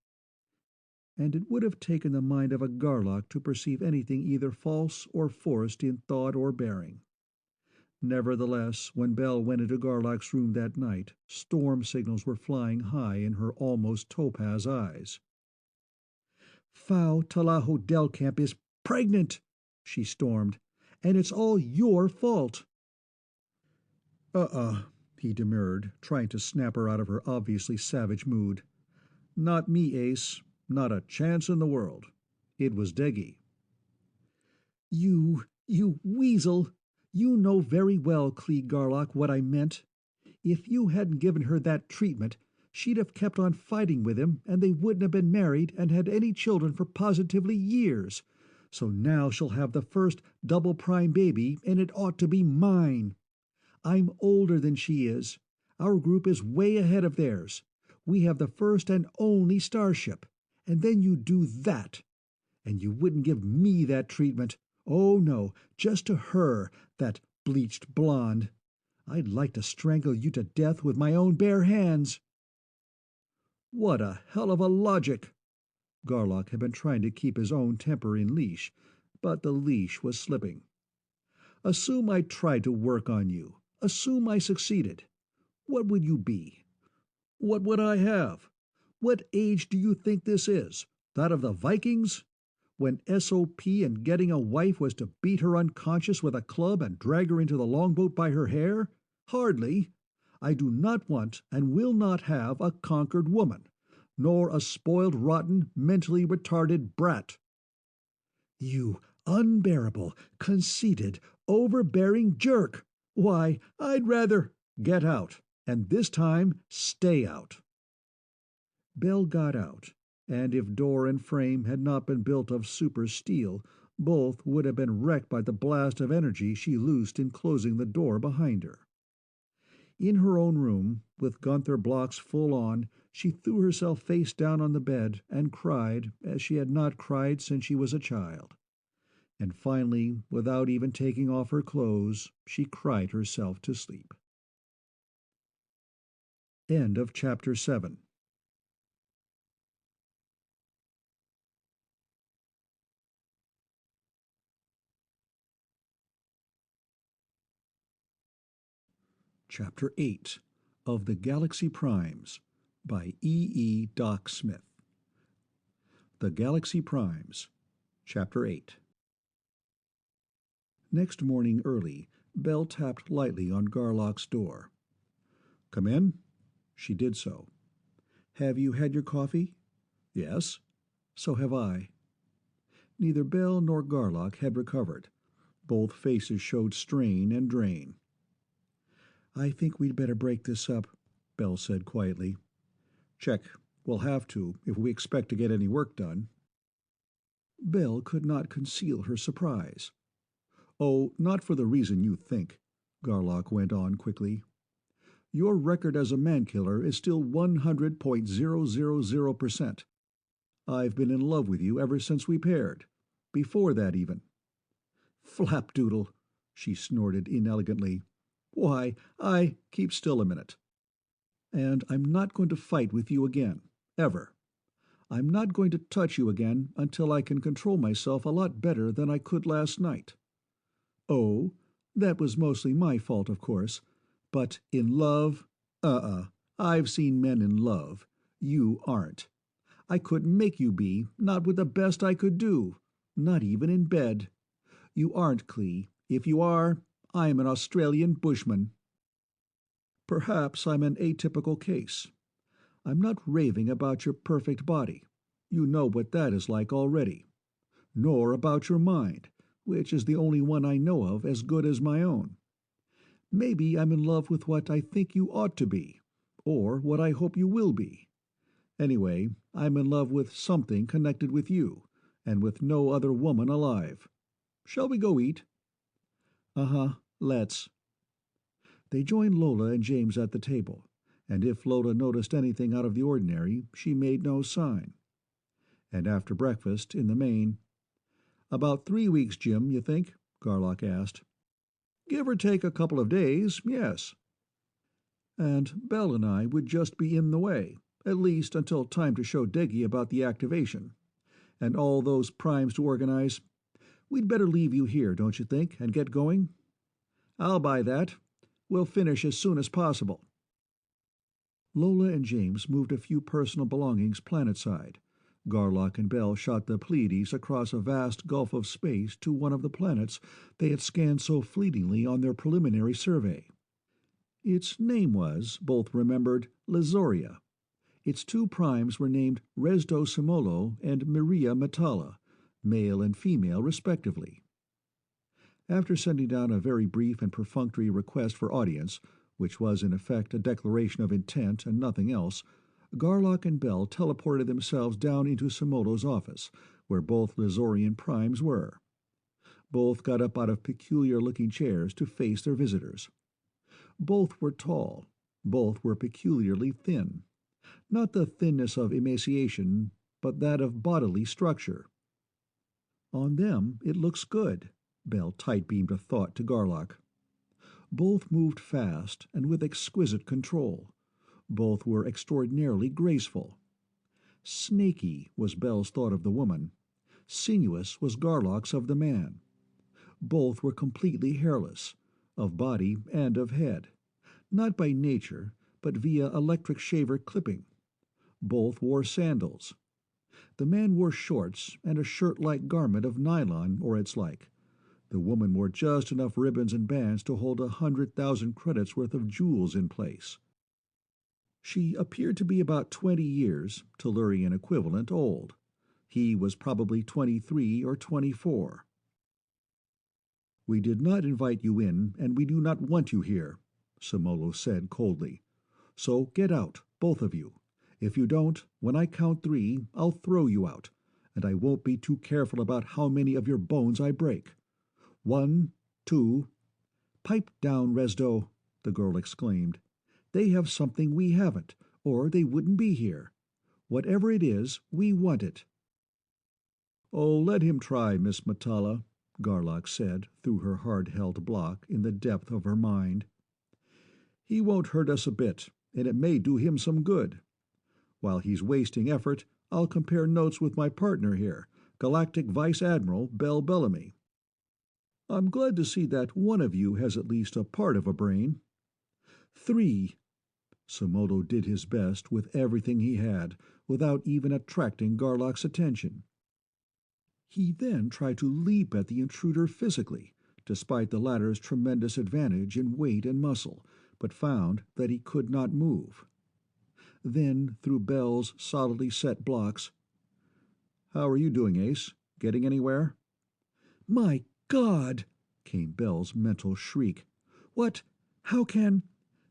And it would have taken the mind of a Garlock to perceive anything either false or forced in thought or bearing. Nevertheless, when Belle went into Garlock's room that night, storm signals were flying high in her almost topaz eyes. Fowl Talaho Delcamp is pregnant, she stormed, and it's all your fault. He demurred, trying to snap her out of her obviously savage mood. Not me, Ace. Not a chance in the world. It was Deggy. You weasel! You know very well, Clee Garlock, what I meant. If you hadn't given her that treatment, she'd have kept on fighting with him, and they wouldn't have been married and had any children for positively years. So now she'll have the first double prime baby, and it ought to be mine. I'm older than she is. Our group is way ahead of theirs. We have the first and only starship. And then you do that. And you wouldn't give me that treatment. Oh, no, just to her, that bleached blonde. I'd like to strangle you to death with my own bare hands. What a hell of a logic! Garlock had been trying to keep his own temper in leash, but the leash was slipping. Assume I tried to work on you. Assume I succeeded. What would you be? What would I have? What age do you think this is? That of the Vikings? When S.O.P. in getting a wife was to beat her unconscious with a club and drag her into the longboat by her hair? Hardly. I do not want and will not have a conquered woman, nor a spoiled, rotten, mentally retarded brat. You unbearable, conceited, overbearing jerk! Why, I'd rather— Get out, and this time stay out. Belle got out, and if door and frame had not been built of super steel, both would have been wrecked by the blast of energy she loosed in closing the door behind her. In her own room, with Gunther blocks full on, she threw herself face down on the bed and cried as she had not cried since she was a child. And finally, without even taking off her clothes, she cried herself to sleep. End of Chapter 7. Chapter 8 of the Galaxy Primes by E. Doc Smith. The Galaxy Primes, Chapter 8. Next morning early, Belle tapped lightly on Garlock's door. Come in? She did so. Have you had your coffee? Yes. So have I. Neither Belle nor Garlock had recovered. Both faces showed strain and drain. I think we'd better break this up, Belle said quietly. Check. We'll have to, if we expect to get any work done. Belle could not conceal her surprise. Oh, not for the reason you think, Garlock went on quickly. Your record as a man-killer is still 100.000%. I've been in love with you ever since we paired. Before that, even. Flapdoodle, she snorted inelegantly. Why, keep still a minute. And I'm not going to fight with you again, ever. I'm not going to touch you again until I can control myself a lot better than I could last night. Oh, that was mostly my fault, of course. But in love? I've seen men in love. You aren't. I couldn't make you be, not with the best I could do. Not even in bed. You aren't, Clee. If you are, I'm an Australian bushman. Perhaps I'm an atypical case. I'm not raving about your perfect body. You know what that is like already. Nor about your mind, which is the only one I know of as good as my own. Maybe I'm in love with what I think you ought to be, or what I hope you will be. Anyway, I'm in love with something connected with you, and with no other woman alive. Shall we go eat? Uh-huh, let's. They joined Lola and James at the table, and if Lola noticed anything out of the ordinary, she made no sign. And after breakfast, in the main, "About 3 weeks, Jim, you think?" Garlock asked. "Give or take a couple of days, yes." "And Belle and I would just be in the way, at least until time to show Deggy about the activation. And all those primes to organize. We'd better leave you here, don't you think, and get going?" "I'll buy that. We'll finish as soon as possible." Lola and James moved a few personal belongings planetside. Garlock and Bell shot the Pleiades across a vast gulf of space to one of the planets they had scanned so fleetingly on their preliminary survey. Its name was, both remembered, Lazoria. Its two primes were named Resdo Simolo and Maria Metalla, male and female respectively. After sending down a very brief and perfunctory request for audience, which was in effect a declaration of intent and nothing else, Garlock and Bell teleported themselves down into Simolo's office, where both Lazorian primes were. Both got up out of peculiar-looking chairs to face their visitors. Both were tall. Both were peculiarly thin. Not the thinness of emaciation, but that of bodily structure. "On them it looks good," Bell tight-beamed a thought to Garlock. Both moved fast and with exquisite control. Both were extraordinarily graceful. Snaky was Bell's thought of the woman. Sinuous was Garlock's of the man. Both were completely hairless, of body and of head. Not by nature, but via electric shaver clipping. Both wore sandals. The man wore shorts and a shirt-like garment of nylon or its like. The woman wore just enough ribbons and bands to hold 100,000 credits worth of jewels in place. She appeared to be about 20 years, Tellurian equivalent, old. He was probably 23 or 24. "We did not invite you in, and we do not want you here," Simolo said coldly. "So get out, both of you. If you don't, when I count 3, I'll throw you out, and I won't be too careful about how many of your bones I break. 1, 2... "Pipe down, Resdo," the girl exclaimed. "They have something we haven't, or they wouldn't be here. Whatever it is, we want it." "Oh, let him try, Miss Metalla," Garlock said through her hard-held block in the depth of her mind. "He won't hurt us a bit, and it may do him some good. While he's wasting effort, I'll compare notes with my partner here, Galactic Vice Admiral Bell Bellamy. I'm glad to see that one of you has at least a part of a brain." 3. Simolo did his best with everything he had, without even attracting Garlock's attention. He then tried to leap at the intruder physically, despite the latter's tremendous advantage in weight and muscle, but found that he could not move. Then, through Bell's solidly set blocks, "How are you doing, Ace? Getting anywhere?" "My God!" came Bell's mental shriek. "What? How can...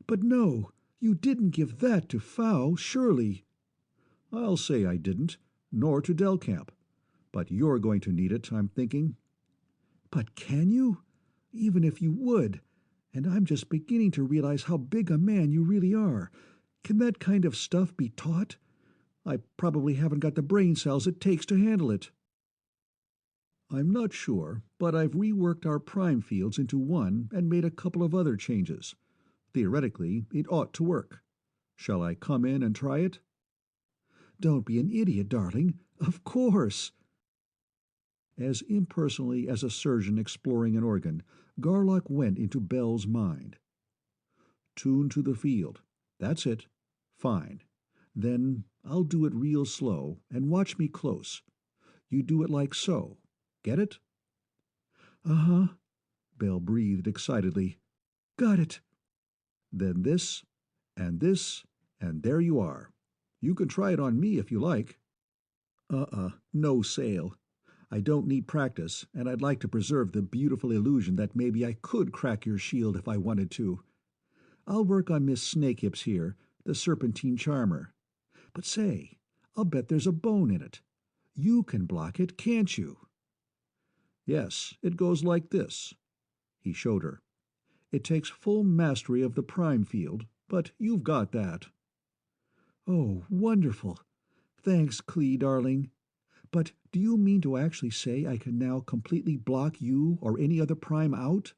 But no, you didn't give that to Fow, surely." "I'll say I didn't, nor to Delcamp. But you're going to need it, I'm thinking." "But can you? Even if you would, and I'm just beginning to realize how big a man you really are, can that kind of stuff be taught? I probably haven't got the brain cells it takes to handle it." "I'm not sure, but I've reworked our prime fields into one and made a couple of other changes. Theoretically, it ought to work. Shall I come in and try it?" "Don't be an idiot, darling. Of course." As impersonally as a surgeon exploring an organ, Garlock went into Bell's mind. "Tune to the field. That's it. Fine. Then I'll do it real slow, and watch me close. You do it like so. Get it?" "Uh-huh," Bell breathed excitedly. "Got it." "Then this, and there you are. You can try it on me if you like. No sale. I don't need practice, and I'd like to preserve the beautiful illusion that maybe I could crack your shield if I wanted to. I'll work on Miss Snakehips here, the serpentine charmer. But say, I'll bet there's a bone in it. You can block it, can't you? Yes, it goes like this. He showed her. It takes full mastery of the prime field, but you've got that. Oh, wonderful. Thanks, Clee, darling. But do you mean to actually say I can now completely block you or any other prime out?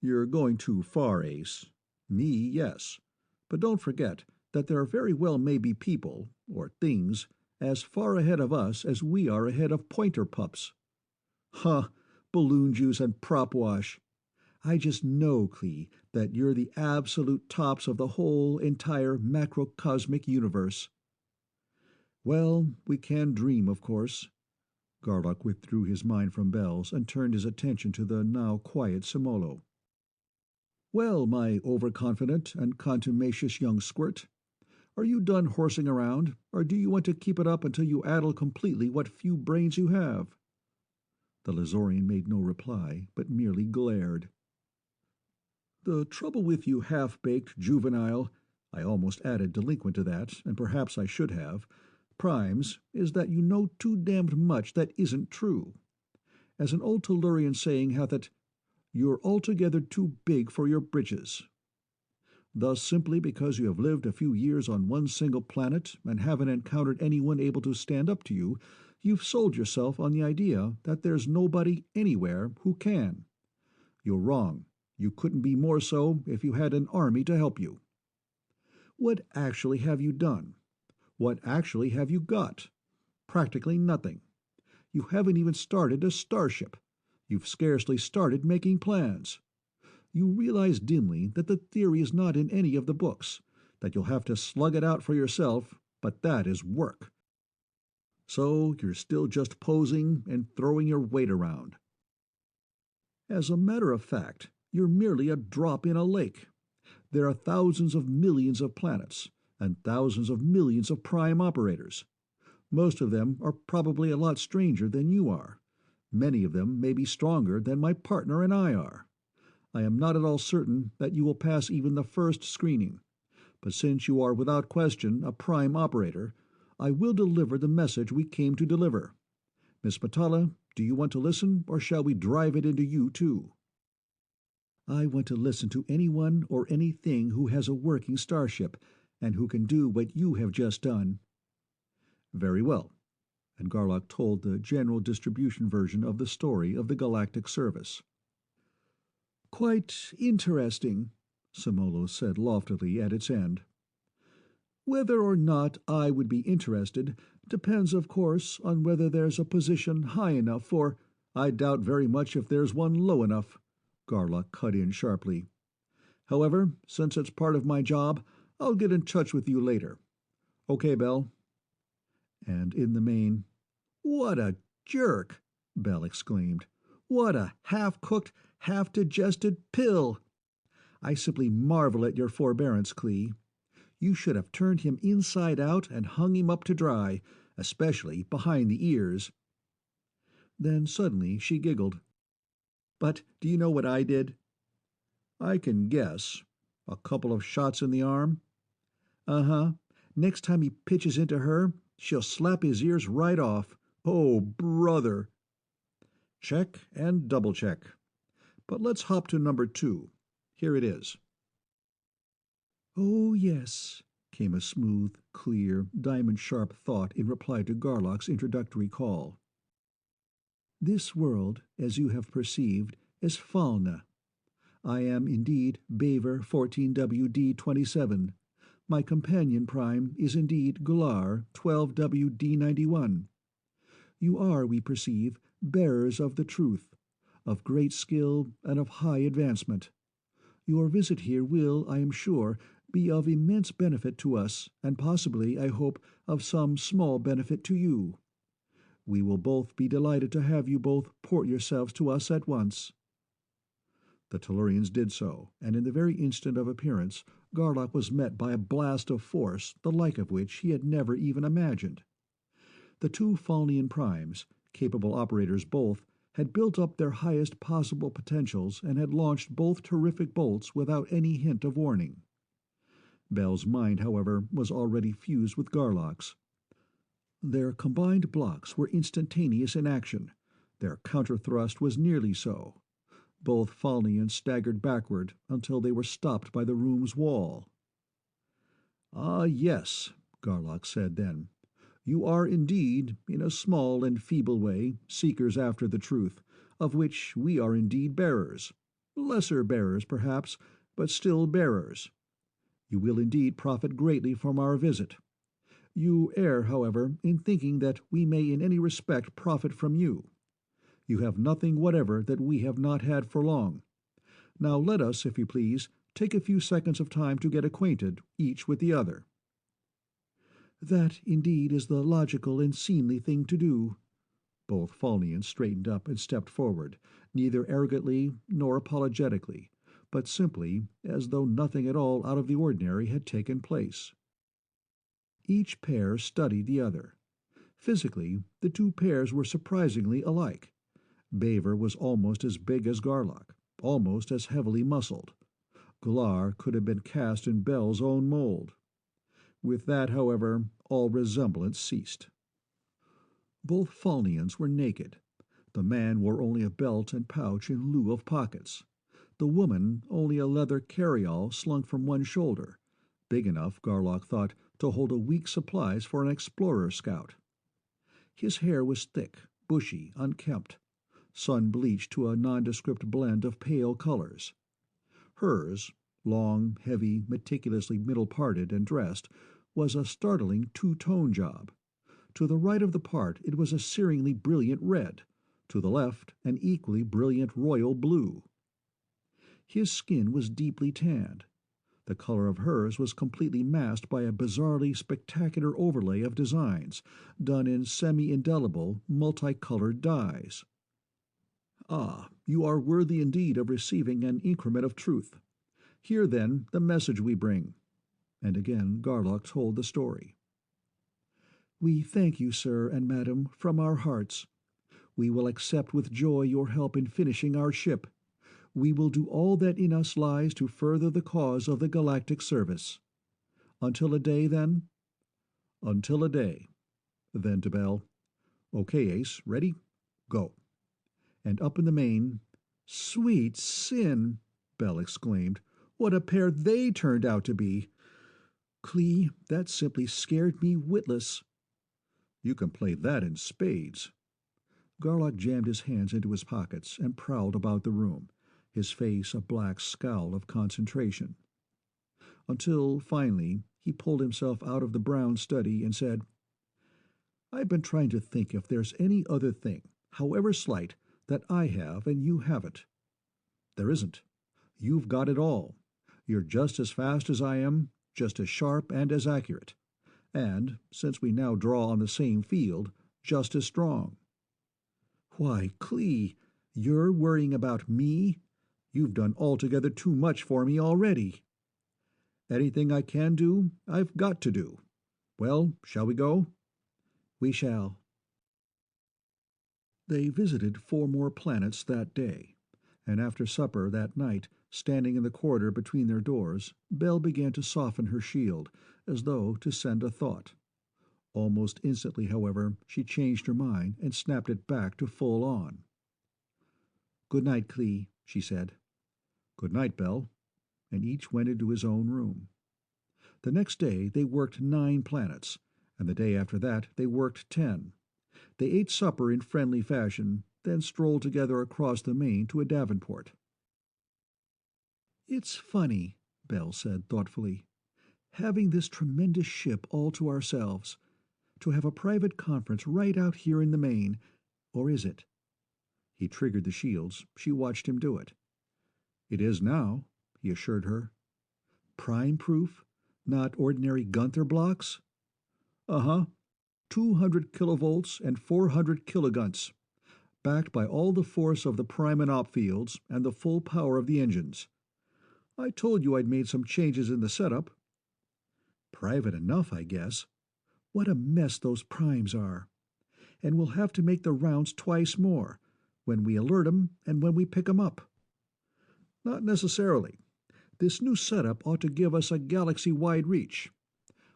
You're going too far, Ace. Me, yes. But don't forget that there very well may be people, or things, as far ahead of us as we are ahead of pointer pups. Huh, balloon juice and prop wash. I just know, Clee, that you're the absolute tops of the whole entire macrocosmic universe. Well, we can dream, of course. Garlock withdrew his mind from Bells and turned his attention to the now quiet Simolo. Well, my overconfident and contumacious young squirt, are you done horsing around, or do you want to keep it up until you addle completely what few brains you have? The Lazorian made no reply, but merely glared. The trouble with you half-baked juvenile, I almost added delinquent to that, and perhaps I should have, primes, is that you know too damned much that isn't true. As an old Tellurian saying hath it, you're altogether too big for your britches. Thus, simply because you have lived a few years on one single planet and haven't encountered anyone able to stand up to you, you've sold yourself on the idea that there's nobody anywhere who can. You're wrong. You couldn't be more so if you had an army to help you. What actually have you done? What actually have you got? Practically nothing. You haven't even started a starship. You've scarcely started making plans. You realize dimly that the theory is not in any of the books, that you'll have to slug it out for yourself, but that is work. So you're still just posing and throwing your weight around. As a matter of fact, you're merely a drop in a lake. There are thousands of millions of planets, and thousands of millions of prime operators. Most of them are probably a lot stranger than you are. Many of them may be stronger than my partner and I are. I am not at all certain that you will pass even the first screening, but since you are without question a prime operator, I will deliver the message we came to deliver. Miss Matala, do you want to listen, or shall we drive it into you, too? I want to listen to anyone or anything who has a working starship, and who can do what you have just done. Very well. And Garlock told the general distribution version of the story of the Galactic Service. Quite interesting, Simolo said loftily at its end. Whether or not I would be interested depends, of course, on whether there's a position high enough for— I doubt very much if there's one low enough, Garlock cut in sharply. However, since it's part of my job, I'll get in touch with you later. Okay, Bell? And in the main, What a jerk! Bell exclaimed. What a half-cooked, half-digested pill! I simply marvel at your forbearance, Clee. You should have turned him inside out and hung him up to dry, especially behind the ears. Then suddenly she giggled. But do you know what I did? I can guess. A couple of shots in the arm? Uh-huh. Next time he pitches into her, she'll slap his ears right off. Oh, brother! Check and double check. But let's hop to number 2. Here it is. Oh, yes, came a smooth, clear, diamond-sharp thought in reply to Garlock's introductory call. This world, as you have perceived, is Falna. I am indeed Baver 14WD27. My companion prime is indeed Gular 12WD91. You are, we perceive, bearers of the truth, of great skill and of high advancement. Your visit here will, I am sure, be of immense benefit to us, and possibly, I hope, of some small benefit to you. We will both be delighted to have you both port yourselves to us at once. The Tellurians did so, and in the very instant of appearance, Garlock was met by a blast of force the like of which he had never even imagined. The two Falnian primes, capable operators both, had built up their highest possible potentials and had launched both terrific bolts without any hint of warning. Bell's mind, however, was already fused with Garlock's. Their combined blocks were instantaneous in action. Their counter-thrust was nearly so. Both Falnians staggered backward until they were stopped by the room's wall. "Ah, yes," Garlock said then. "You are indeed, in a small and feeble way, seekers after the truth, of which we are indeed bearers. Lesser bearers, perhaps, but still bearers. You will indeed profit greatly from our visit. You err, however, in thinking that we may in any respect profit from you. You have nothing whatever that we have not had for long. Now let us, if you please, take a few seconds of time to get acquainted, each with the other." "That, indeed, is the logical and seemly thing to do." Both Falnians straightened up and stepped forward, neither arrogantly nor apologetically, but simply as though nothing at all out of the ordinary had taken place. Each pair studied the other. Physically, the two pairs were surprisingly alike. Baver was almost as big as Garlock, almost as heavily muscled. Glar could have been cast in Bell's own mold. With that, however, all resemblance ceased. Both Falnians were naked. The man wore only a belt and pouch in lieu of pockets. The woman only a leather carryall slung from one shoulder, big enough, Garlock thought, to hold a week's supplies for an explorer scout. His hair was thick, bushy, unkempt, sun-bleached to a nondescript blend of pale colors. Hers, long, heavy, meticulously middle-parted and dressed, was a startling two-tone job. To the right of the part it was a searingly brilliant red, to the left an equally brilliant royal blue. His skin was deeply tanned. The color of hers was completely masked by a bizarrely spectacular overlay of designs, done in semi-indelible, multicolored dyes. "Ah, you are worthy indeed of receiving an increment of truth. Hear, then, the message we bring." And again Garlock told the story. "We thank you, sir and madam, from our hearts. We will accept with joy your help in finishing our ship. We will do all that in us lies to further the cause of the galactic service. Until a day, then?" "Until a day." Then to Bell, "Okay, Ace, ready? Go." And up in the main, "Sweet sin!" Bell exclaimed. "What a pair they turned out to be! Clee, that simply scared me witless." "You can play that in spades." Garlock jammed his hands into his pockets and prowled about the room, his face a black scowl of concentration. Until, finally, he pulled himself out of the brown study and said, "I've been trying to think if there's any other thing, however slight, that I have and you haven't. There isn't. You've got it all. You're just as fast as I am, just as sharp and as accurate. And, since we now draw on the same field, just as strong." "Why, Clee, you're worrying about me? You've done altogether too much for me already." "Anything I can do, I've got to do. Well, shall we go?" "We shall." They visited 4 more planets that day, and after supper that night, standing in the corridor between their doors, Bell began to soften her shield, as though to send a thought. Almost instantly, however, she changed her mind and snapped it back to full on. "Good night, Clee," she said. "Good night, Bell," and each went into his own room. The next day they worked 9 planets, and the day after that they worked 10. They ate supper in friendly fashion, then strolled together across the main to a Davenport. "It's funny," Bell said thoughtfully, "having this tremendous ship all to ourselves. To have a private conference right out here in the main. Or is it?" He triggered the shields. She watched him do it. "It is now," he assured her. "Prime-proof? Not ordinary Gunther blocks?" "Uh-huh. 200 kilovolts and 400 kilogunts. backed by all the force of the prime and op fields and the full power of the engines. I told you I'd made some changes in the setup. Private enough, I guess. What a mess those primes are. And we'll have to make the rounds twice more, when we alert 'em and when we pick 'em up. Not necessarily. This new setup ought to give us a galaxy-wide reach.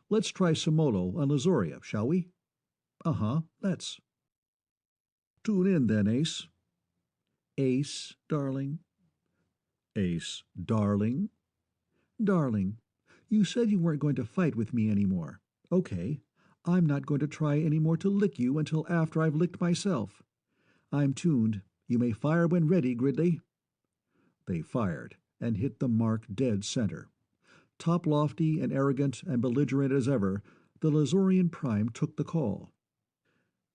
Let's try Somolo on Lazoria, shall we? Uh-huh, let's. Tune in then, Ace. Ace, darling. Ace, darling. Darling, you said you weren't going to fight with me anymore. Okay, I'm not going to try any more to lick you until after I've licked myself. I'm tuned. You may fire when ready, Gridley. They fired, and hit the mark dead center. Top lofty and arrogant and belligerent as ever, the Lazorian Prime took the call.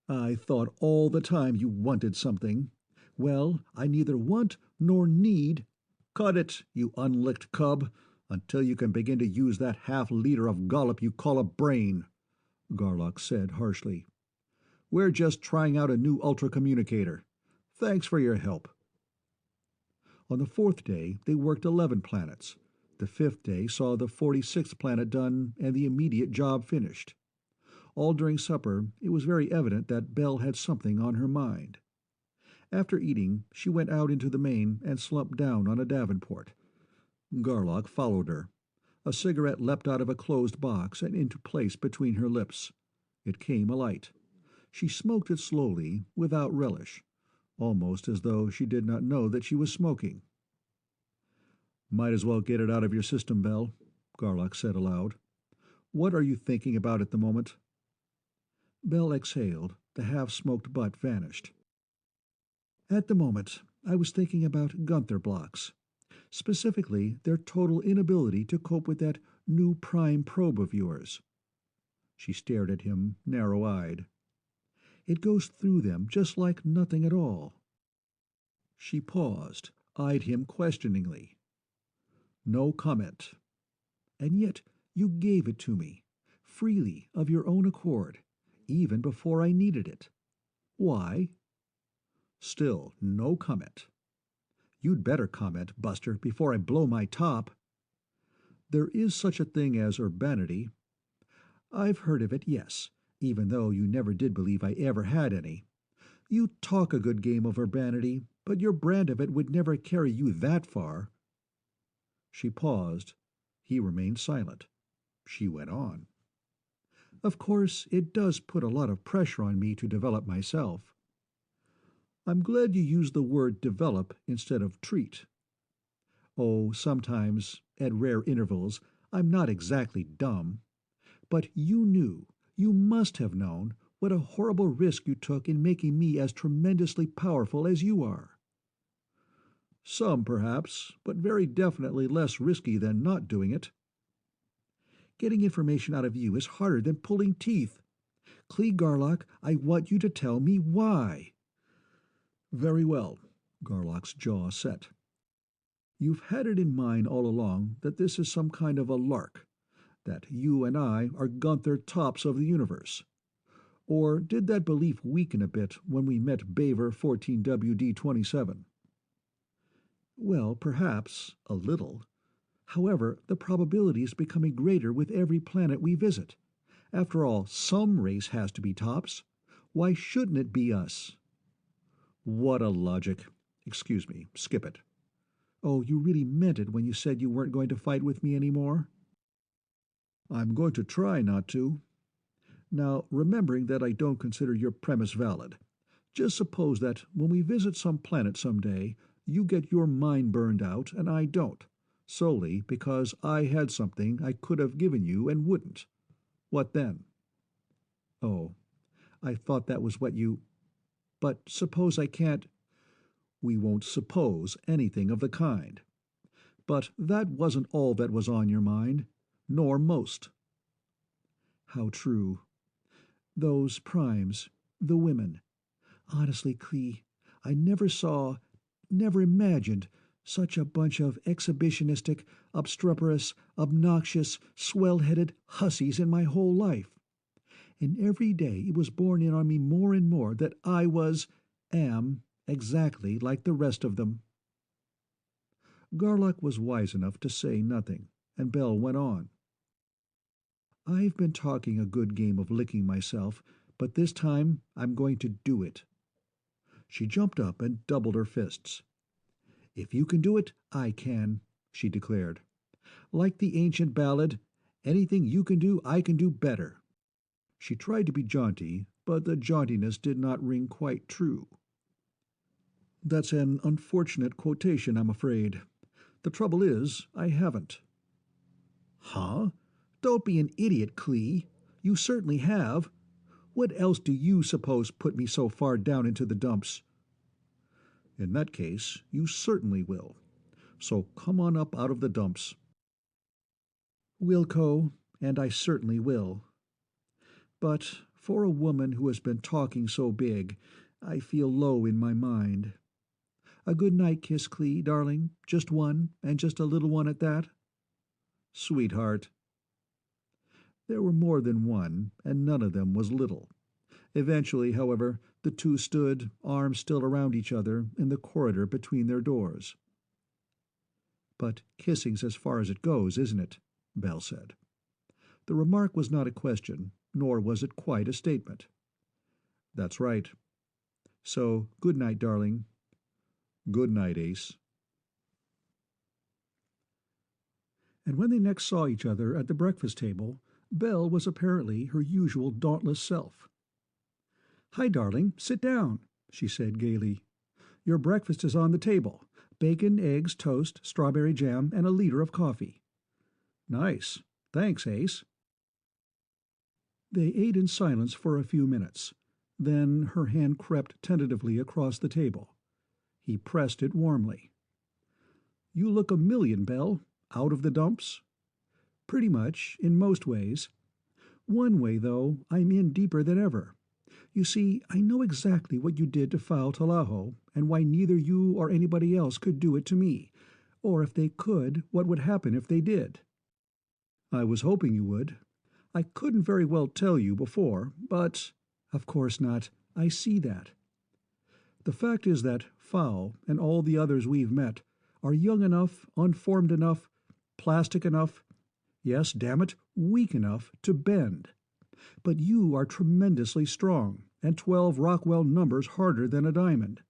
I thought all the time you wanted something. Well, I neither want nor need. Cut it, you unlicked cub, until you can begin to use that half-liter of gollop you call a brain, Garlock said harshly. We're just trying out a new ultra-communicator. Thanks for your help. On the 4th day, they worked 11 planets. The 5th day saw the 46th planet done and the immediate job finished. All during supper, it was very evident that Belle had something on her mind. After eating, she went out into the main and slumped down on a davenport. Garlock followed her. A cigarette leapt out of a closed box and into place between her lips. It came alight. She smoked it slowly, without relish, almost as though she did not know that she was smoking. Might as well get it out of your system, Belle, Garlock said aloud. What are you thinking about at the moment? Belle exhaled. The half-smoked butt vanished. At the moment, I was thinking about Gunther blocks. Specifically, their total inability to cope with that new prime probe of yours. She stared at him, narrow-eyed. It goes through them just like nothing at all. She paused, eyed him questioningly. No comment. And yet you gave it to me, freely, of your own accord, even before I needed it. Why? Still no comment. You'd better comment, Buster, before I blow my top. There is such a thing as urbanity. I've heard of it, yes, even though you never did believe I ever had any. You talk a good game of urbanity, but your brand of it would never carry you that far. She paused. He remained silent. She went on. Of course, it does put a lot of pressure on me to develop myself. I'm glad you used the word develop instead of treat. Oh, sometimes, at rare intervals, I'm not exactly dumb. But you must have known, what a horrible risk you took in making me as tremendously powerful as you are. Some, perhaps, but very definitely less risky than not doing it. Getting information out of you is harder than pulling teeth. Clee Garlock, I want you to tell me why. Very well, Garlock's jaw set. You've had it in mind all along that this is some kind of a lark, that you and I are Gunther tops of the universe. Or did that belief weaken a bit when we met Baver 14WD27? Well, perhaps, a little. However, the probability is becoming greater with every planet we visit. After all, some race has to be tops. Why shouldn't it be us? What a logic. Excuse me, skip it. Oh, you really meant it when you said you weren't going to fight with me anymore? I'm going to try not to. Now, remembering that I don't consider your premise valid, just suppose that when we visit some planet someday, you get your mind burned out and I don't, solely because I had something I could have given you and wouldn't. What then? Oh, I thought that was what you... But suppose I can't... We won't suppose anything of the kind. But that wasn't all that was on your mind, nor most. How true. Those primes, the women. Honestly, Clee, I never saw, never imagined such a bunch of exhibitionistic, obstreperous, obnoxious, swell-headed hussies in my whole life. And every day it was borne in on me more and more that I was, am exactly like the rest of them." Garlock was wise enough to say nothing, and Bell went on. "I've been talking a good game of licking myself, but this time I'm going to do it." She jumped up and doubled her fists. "If you can do it, I can," she declared. "Like the ancient ballad, anything you can do, I can do better." She tried to be jaunty, but the jauntiness did not ring quite true. "That's an unfortunate quotation, I'm afraid. The trouble is, I haven't." "Huh? Don't be an idiot, Clee. You certainly have. What else do you suppose put me so far down into the dumps?" "In that case, you certainly will. So come on up out of the dumps." "Wilco, and I certainly will. But for a woman who has been talking so big, I feel low in my mind. A good night kiss, Clee, darling. Just one, and just a little one at that." "Sweetheart." There were more than one, and none of them was little. Eventually, however, the two stood, arms still around each other, in the corridor between their doors. "But kissing's as far as it goes, isn't it?" Bell said. The remark was not a question, nor was it quite a statement. "That's right. So, good night, darling." "Good night, Ace." And when they next saw each other at the breakfast table, Belle was apparently her usual dauntless self. "Hi, darling, sit down," she said gaily. "Your breakfast is on the table. Bacon, eggs, toast, strawberry jam, and a liter of coffee." "Nice. Thanks, Ace." They ate in silence for a few minutes. Then her hand crept tentatively across the table. He pressed it warmly. "You look a million, Belle. Out of the dumps?" "Pretty much, in most ways. One way, though, I'm in deeper than ever. You see, I know exactly what you did to Foul Talaho, and why neither you or anybody else could do it to me, or if they could, what would happen if they did." "I was hoping you would. I couldn't very well tell you before, but—" "Of course not. I see that. The fact is that Foul, and all the others we've met, are young enough, unformed enough, plastic enough, yes, damn it, weak enough to bend. But you are tremendously strong, and 12 Rockwell numbers harder than a diamond.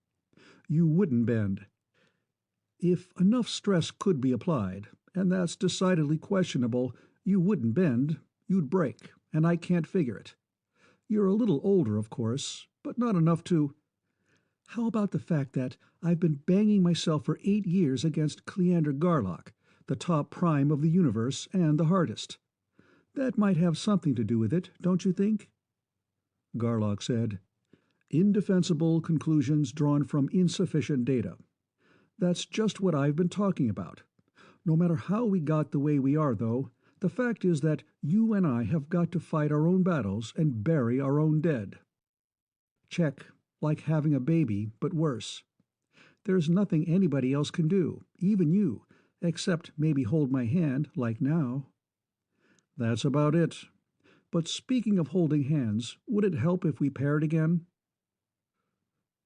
You wouldn't bend. If enough stress could be applied, and that's decidedly questionable, you wouldn't bend, you'd break, and I can't figure it. You're a little older, of course, but not enough to— How about the fact that I've been banging myself for 8 years against Cleander Garlock, the top prime of the universe and the hardest? That might have something to do with it, don't you think?" Garlock said, "Indefensible conclusions drawn from insufficient data. That's just what I've been talking about. No matter how we got the way we are, though, the fact is that you and I have got to fight our own battles and bury our own dead. Check, like having a baby, but worse. There's nothing anybody else can do, even you, except maybe hold my hand, like now." "That's about it. But speaking of holding hands, would it help if we paired again?"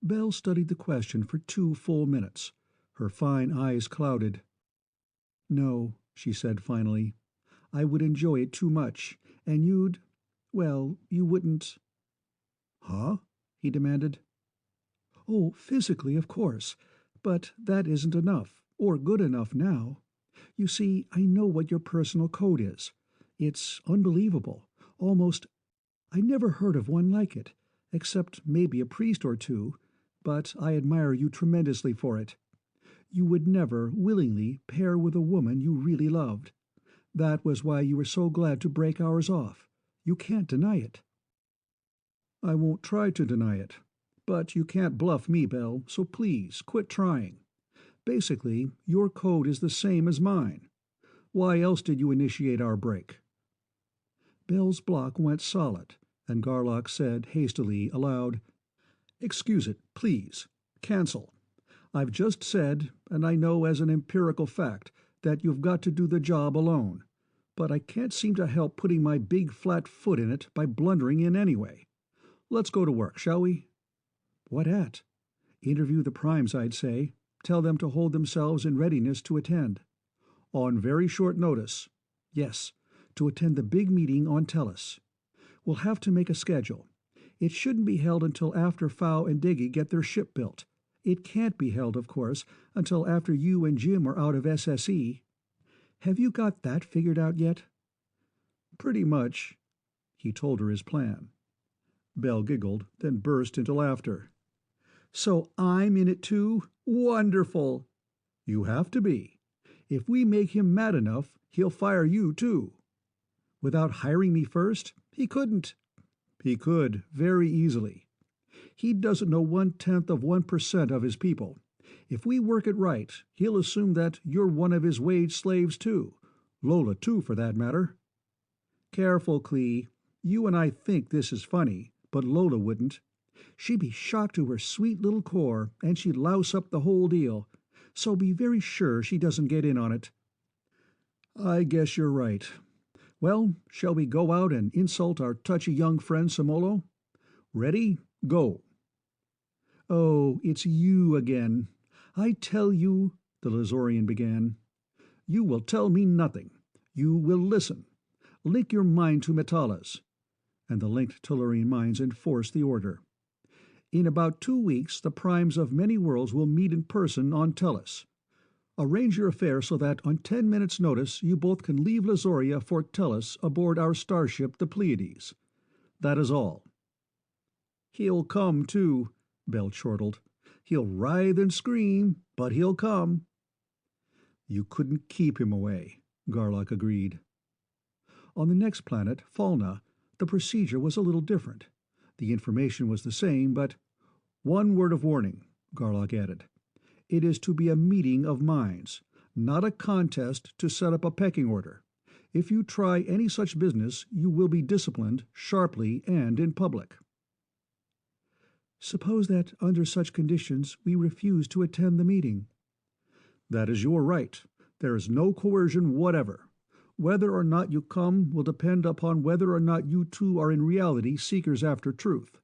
Belle studied the question for 2 full minutes. Her fine eyes clouded. "No," she said finally. "I would enjoy it too much, and well, you wouldn't—" "Huh?" he demanded. "Oh, physically, of course. But that isn't enough, or good enough now. You see, I know what your personal code is. It's unbelievable, almost— I never heard of one like it, except maybe a priest or two, but I admire you tremendously for it. You would never, willingly, pair with a woman you really loved. That was why you were so glad to break ours off. You can't deny it." "I won't try to deny it. But you can't bluff me, Belle, so please, quit trying. Basically, your code is the same as mine. Why else did you initiate our break?" Belle's block went solid, and Garlock said hastily, aloud, "Excuse it, please. Cancel. I've just said, and I know as an empirical fact, that you've got to do the job alone. But I can't seem to help putting my big flat foot in it by blundering in anyway. Let's go to work, shall we?" "What at?" Interview the primes, I'd say. Tell them to hold themselves in readiness to attend. On very short notice. Yes, to attend the big meeting on Tellus. We'll have to make a schedule. It shouldn't be held until after Fao and Diggy get their ship built. It can't be held, of course, until after you and Jim are out of SSE. Have you got that figured out yet? Pretty much. He told her his plan. Belle giggled, then burst into laughter. So I'm in it too? Wonderful! You have to be. If we make him mad enough, he'll fire you too. Without hiring me first? He couldn't. He could, very easily. He doesn't know 0.1% of his people. If we work it right, he'll assume that you're one of his wage slaves too. Lola too, for that matter. Careful, Clee. You and I think this is funny, but Lola wouldn't. She'd be shocked to her sweet little core, and she'd louse up the whole deal. So be very sure she doesn't get in on it. I guess you're right. Well, shall we go out and insult our touchy young friend Samolo? Ready? Go. Oh, it's you again. I tell you, the Lazorian began. You will tell me nothing. You will listen. Link your mind to Metalla's. And the linked Tellurian minds enforce the order. In about 2 weeks, the primes of many worlds will meet in person on Tellus. Arrange your affairs so that on 10 minutes' notice you both can leave Lazoria for Tellus aboard our starship, the Pleiades. That is all. He'll come, too, Bell chortled. He'll writhe and scream, but he'll come. You couldn't keep him away, Garlock agreed. On the next planet, Falna, the procedure was a little different. The information was the same, but... One word of warning, Garlock added. It is to be a meeting of minds, not a contest to set up a pecking order. If you try any such business, you will be disciplined sharply and in public. Suppose that, under such conditions, we refuse to attend the meeting. That is your right. There is no coercion whatever. Whether or not you come will depend upon whether or not you two are in reality seekers after truth.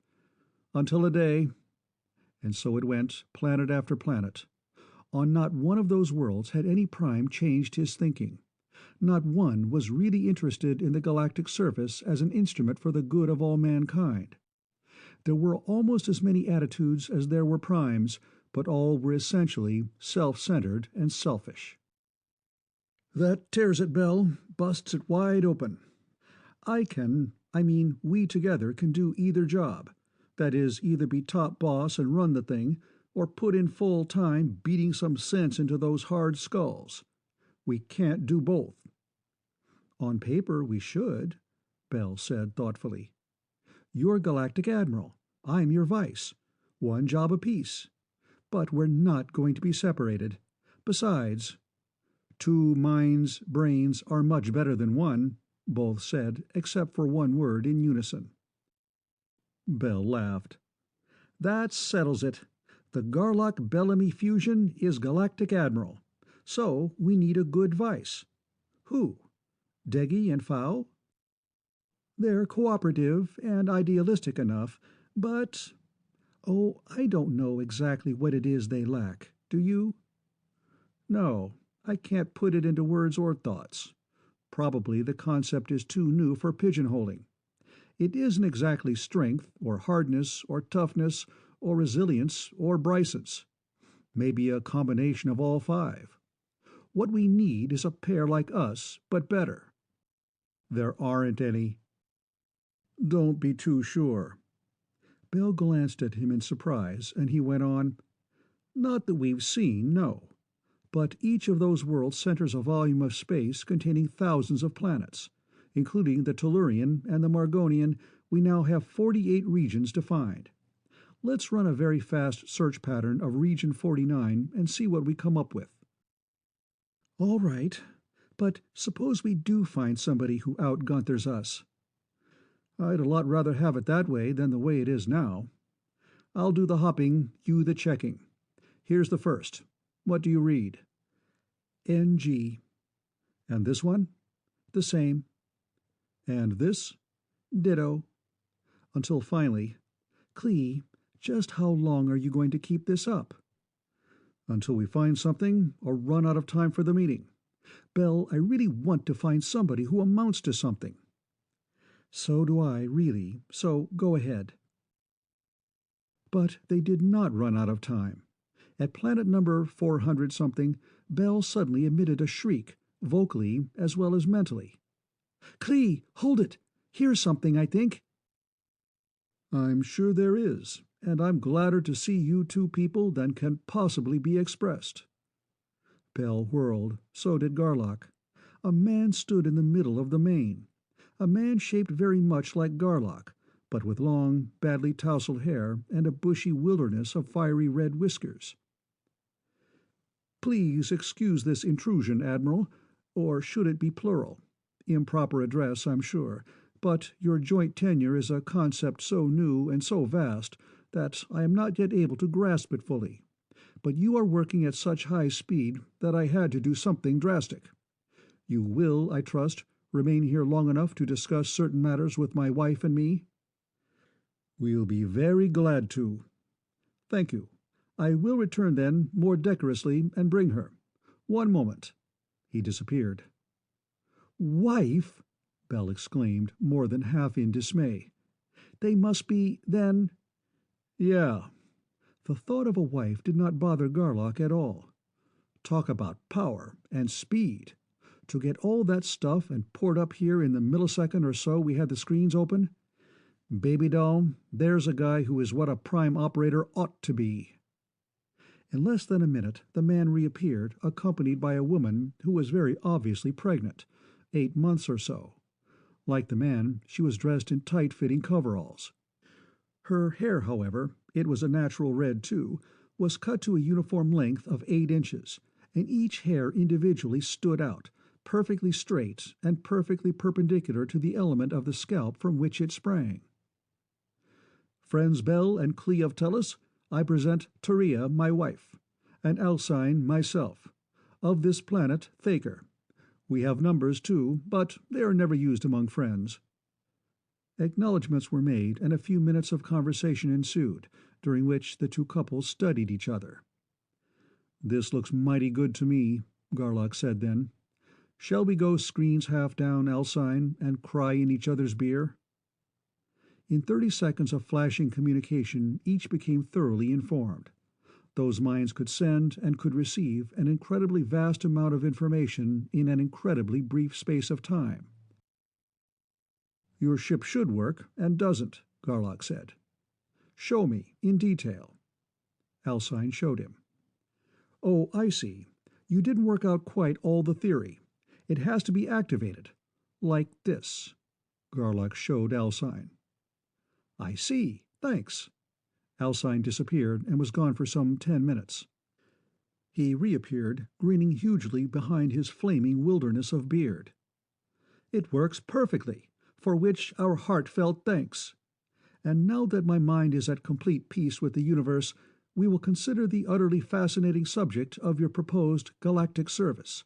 Until a day, and so it went, planet after planet. On not one of those worlds had any prime changed his thinking. Not one was really interested in the galactic surface as an instrument for the good of all mankind. There were almost as many attitudes as there were primes, but all were essentially self-centered and selfish. That tears it, Bell, busts it wide open. We together can do either job. That is, either be top boss and run the thing, or put in full time beating some sense into those hard skulls. We can't do both. On paper, we should, Bell said thoughtfully. You're Galactic Admiral. I'm your vice. One job apiece. But we're not going to be separated. Besides, 2 minds, brains are much better than 1, both said, except for one word in unison. Bell laughed. That settles it. The Garlock-Bellamy fusion is Galactic Admiral. So we need a good vice. Who? Deggy and Fao? They're cooperative and idealistic enough, but... Oh, I don't know exactly what it is they lack. Do you? No, I can't put it into words or thoughts. Probably the concept is too new for pigeonholing. It isn't exactly strength, or hardness, or toughness, or resilience, or Bryson's. Maybe a combination of all 5. What we need is a pair like us, but better. There aren't any. Don't be too sure. Bell glanced at him in surprise, and he went on, Not that we've seen, no. But each of those worlds centers a volume of space containing thousands of planets. Including the Tellurian and the Margonian, we now have 48 regions to find. Let's run a very fast search pattern of Region 49 and see what we come up with. All right, but suppose we do find somebody who out-Gunthers us. I'd a lot rather have it that way than the way it is now. I'll do the hopping, you the checking. Here's the first. What do you read? NG. And this one? The same. And this? Ditto. Until finally, Clee, Just how long are you going to keep this up? Until we find something or run out of time for the meeting. Bell, I really want to find somebody who amounts to something. So do I, really, so go ahead. But they did not run out of time. At planet number 400-something, Bell suddenly emitted a shriek, vocally as well as mentally. Clee, hold it! Here's something, I think. I'm sure there is, and I'm gladder to see you two people than can possibly be expressed. Bell whirled, so did Garlock. A man stood in the middle of the main. A man shaped very much like Garlock, but with long, badly tousled hair and a bushy wilderness of fiery red whiskers. Please excuse this intrusion, Admiral, or should it be plural? Improper address, I'm sure, but your joint tenure is a concept so new and so vast that I am not yet able to grasp it fully. But you are working at such high speed that I had to do something drastic. You will, I trust, remain here long enough to discuss certain matters with my wife and me? We'll be very glad to. Thank you. I will return then, more decorously, and bring her. One moment. He disappeared. Wife? Bell exclaimed, more than half in dismay. They must be, then— Yeah. The thought of a wife did not bother Garlock at all. Talk about power and speed. To get all that stuff and poured up here in the millisecond or so we had the screens open? Baby doll, there's a guy who is what a prime operator ought to be. In less than a minute, the man reappeared, accompanied by a woman who was very obviously pregnant, 8 months or so. Like the man, she was dressed in tight-fitting coveralls. Her hair, however, it was a natural red too, was cut to a uniform length of 8 inches, and each hair individually stood out, perfectly straight and perfectly perpendicular to the element of the scalp from which it sprang. Friends Bell and Clee of Tellus, I present Taria, my wife, and Alcyne, myself, of this planet Thaker. We have numbers, too, but they are never used among friends. Acknowledgments were made, and a few minutes of conversation ensued, during which the two couples studied each other. This looks mighty good to me, Garlock said then. Shall we go screens half down, Alcyne, and cry in each other's beer? In 30 seconds of flashing communication, each became thoroughly informed. Those minds could send and could receive an incredibly vast amount of information in an incredibly brief space of time. Your ship should work, and doesn't, Garlock said. Show me, in detail. Alcyne showed him. Oh, I see. You didn't work out quite all the theory. It has to be activated. Like this. Garlock showed Alcyne. I see. Thanks. Alcyne disappeared and was gone for some 10 minutes. He reappeared, grinning hugely behind his flaming wilderness of beard. It works perfectly, for which our heartfelt thanks. And now that my mind is at complete peace with the universe, we will consider the utterly fascinating subject of your proposed galactic service.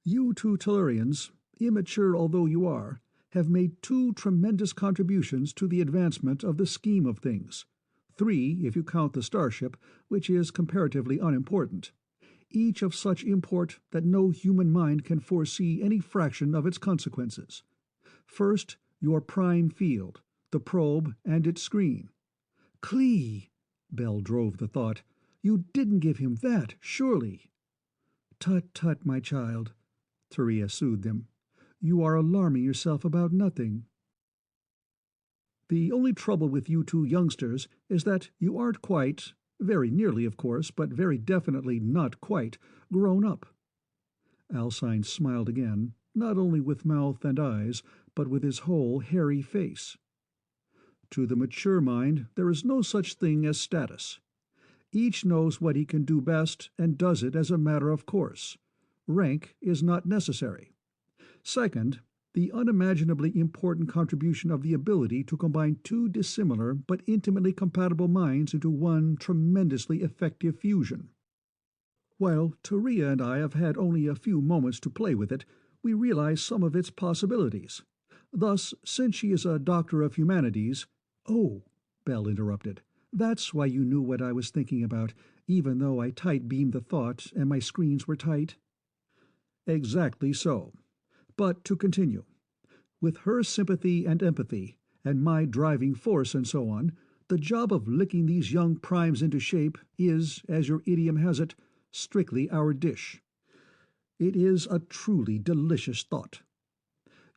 You two Tellurians, immature although you are, have made 2 tremendous contributions to the advancement of the scheme of things. 3, if you count the starship, which is comparatively unimportant. Each of such import that no human mind can foresee any fraction of its consequences. First, your prime field, the probe and its screen. Clee! Bell drove the thought. You didn't give him that, surely. Tut, tut, my child, Taria soothed him. You are alarming yourself about nothing. The only trouble with you two youngsters is that you aren't quite, very nearly of course, but very definitely not quite, grown up. Alcyne smiled again, not only with mouth and eyes, but with his whole hairy face. To the mature mind there is no such thing as status. Each knows what he can do best and does it as a matter of course. Rank is not necessary. Second, the unimaginably important contribution of the ability to combine 2 dissimilar but intimately compatible minds into one tremendously effective fusion. While Taria and I have had only a few moments to play with it, we realize some of its possibilities. Thus, since she is a doctor of humanities— Oh, Bell interrupted. That's why you knew what I was thinking about, even though I tight-beamed the thought and my screens were tight. Exactly so. But to continue. With her sympathy and empathy, and my driving force and so on, the job of licking these young primes into shape is, as your idiom has it, strictly our dish. It is a truly delicious thought.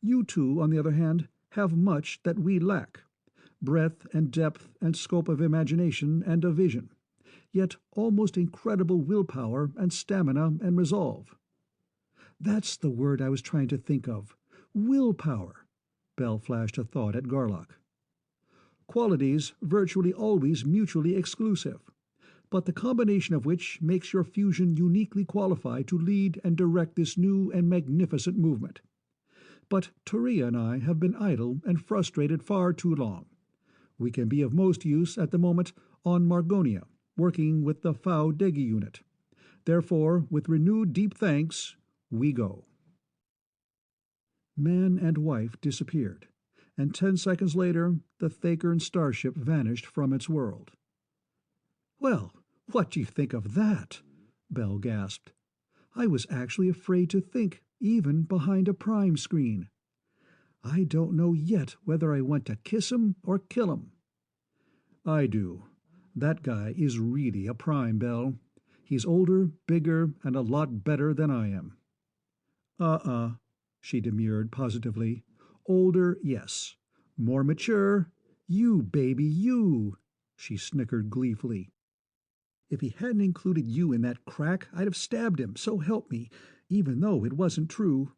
You two, on the other hand, have much that we lack, breadth and depth and scope of imagination and of vision, yet almost incredible willpower and stamina and resolve. That's the word I was trying to think of. Willpower. Bell flashed a thought at Garlock. Qualities virtually always mutually exclusive, but the combination of which makes your fusion uniquely qualified to lead and direct this new and magnificent movement. But Turia and I have been idle and frustrated far too long. We can be of most use at the moment on Margonia, working with the Fau Degi unit. Therefore, with renewed deep thanks, we go. Man and wife disappeared, and 10 seconds later the Thakern starship vanished from its world. "Well, what do you think of that?" Bell gasped. "I was actually afraid to think, even behind a prime screen. I don't know yet whether I want to kiss him or kill him." "I do. That guy is really a prime, Bell. He's older, bigger, and a lot better than I am." She demurred positively. "Older, yes. More mature? You, baby, you!" She snickered gleefully. "If he hadn't included you in that crack, I'd have stabbed him, so help me, even though it wasn't true.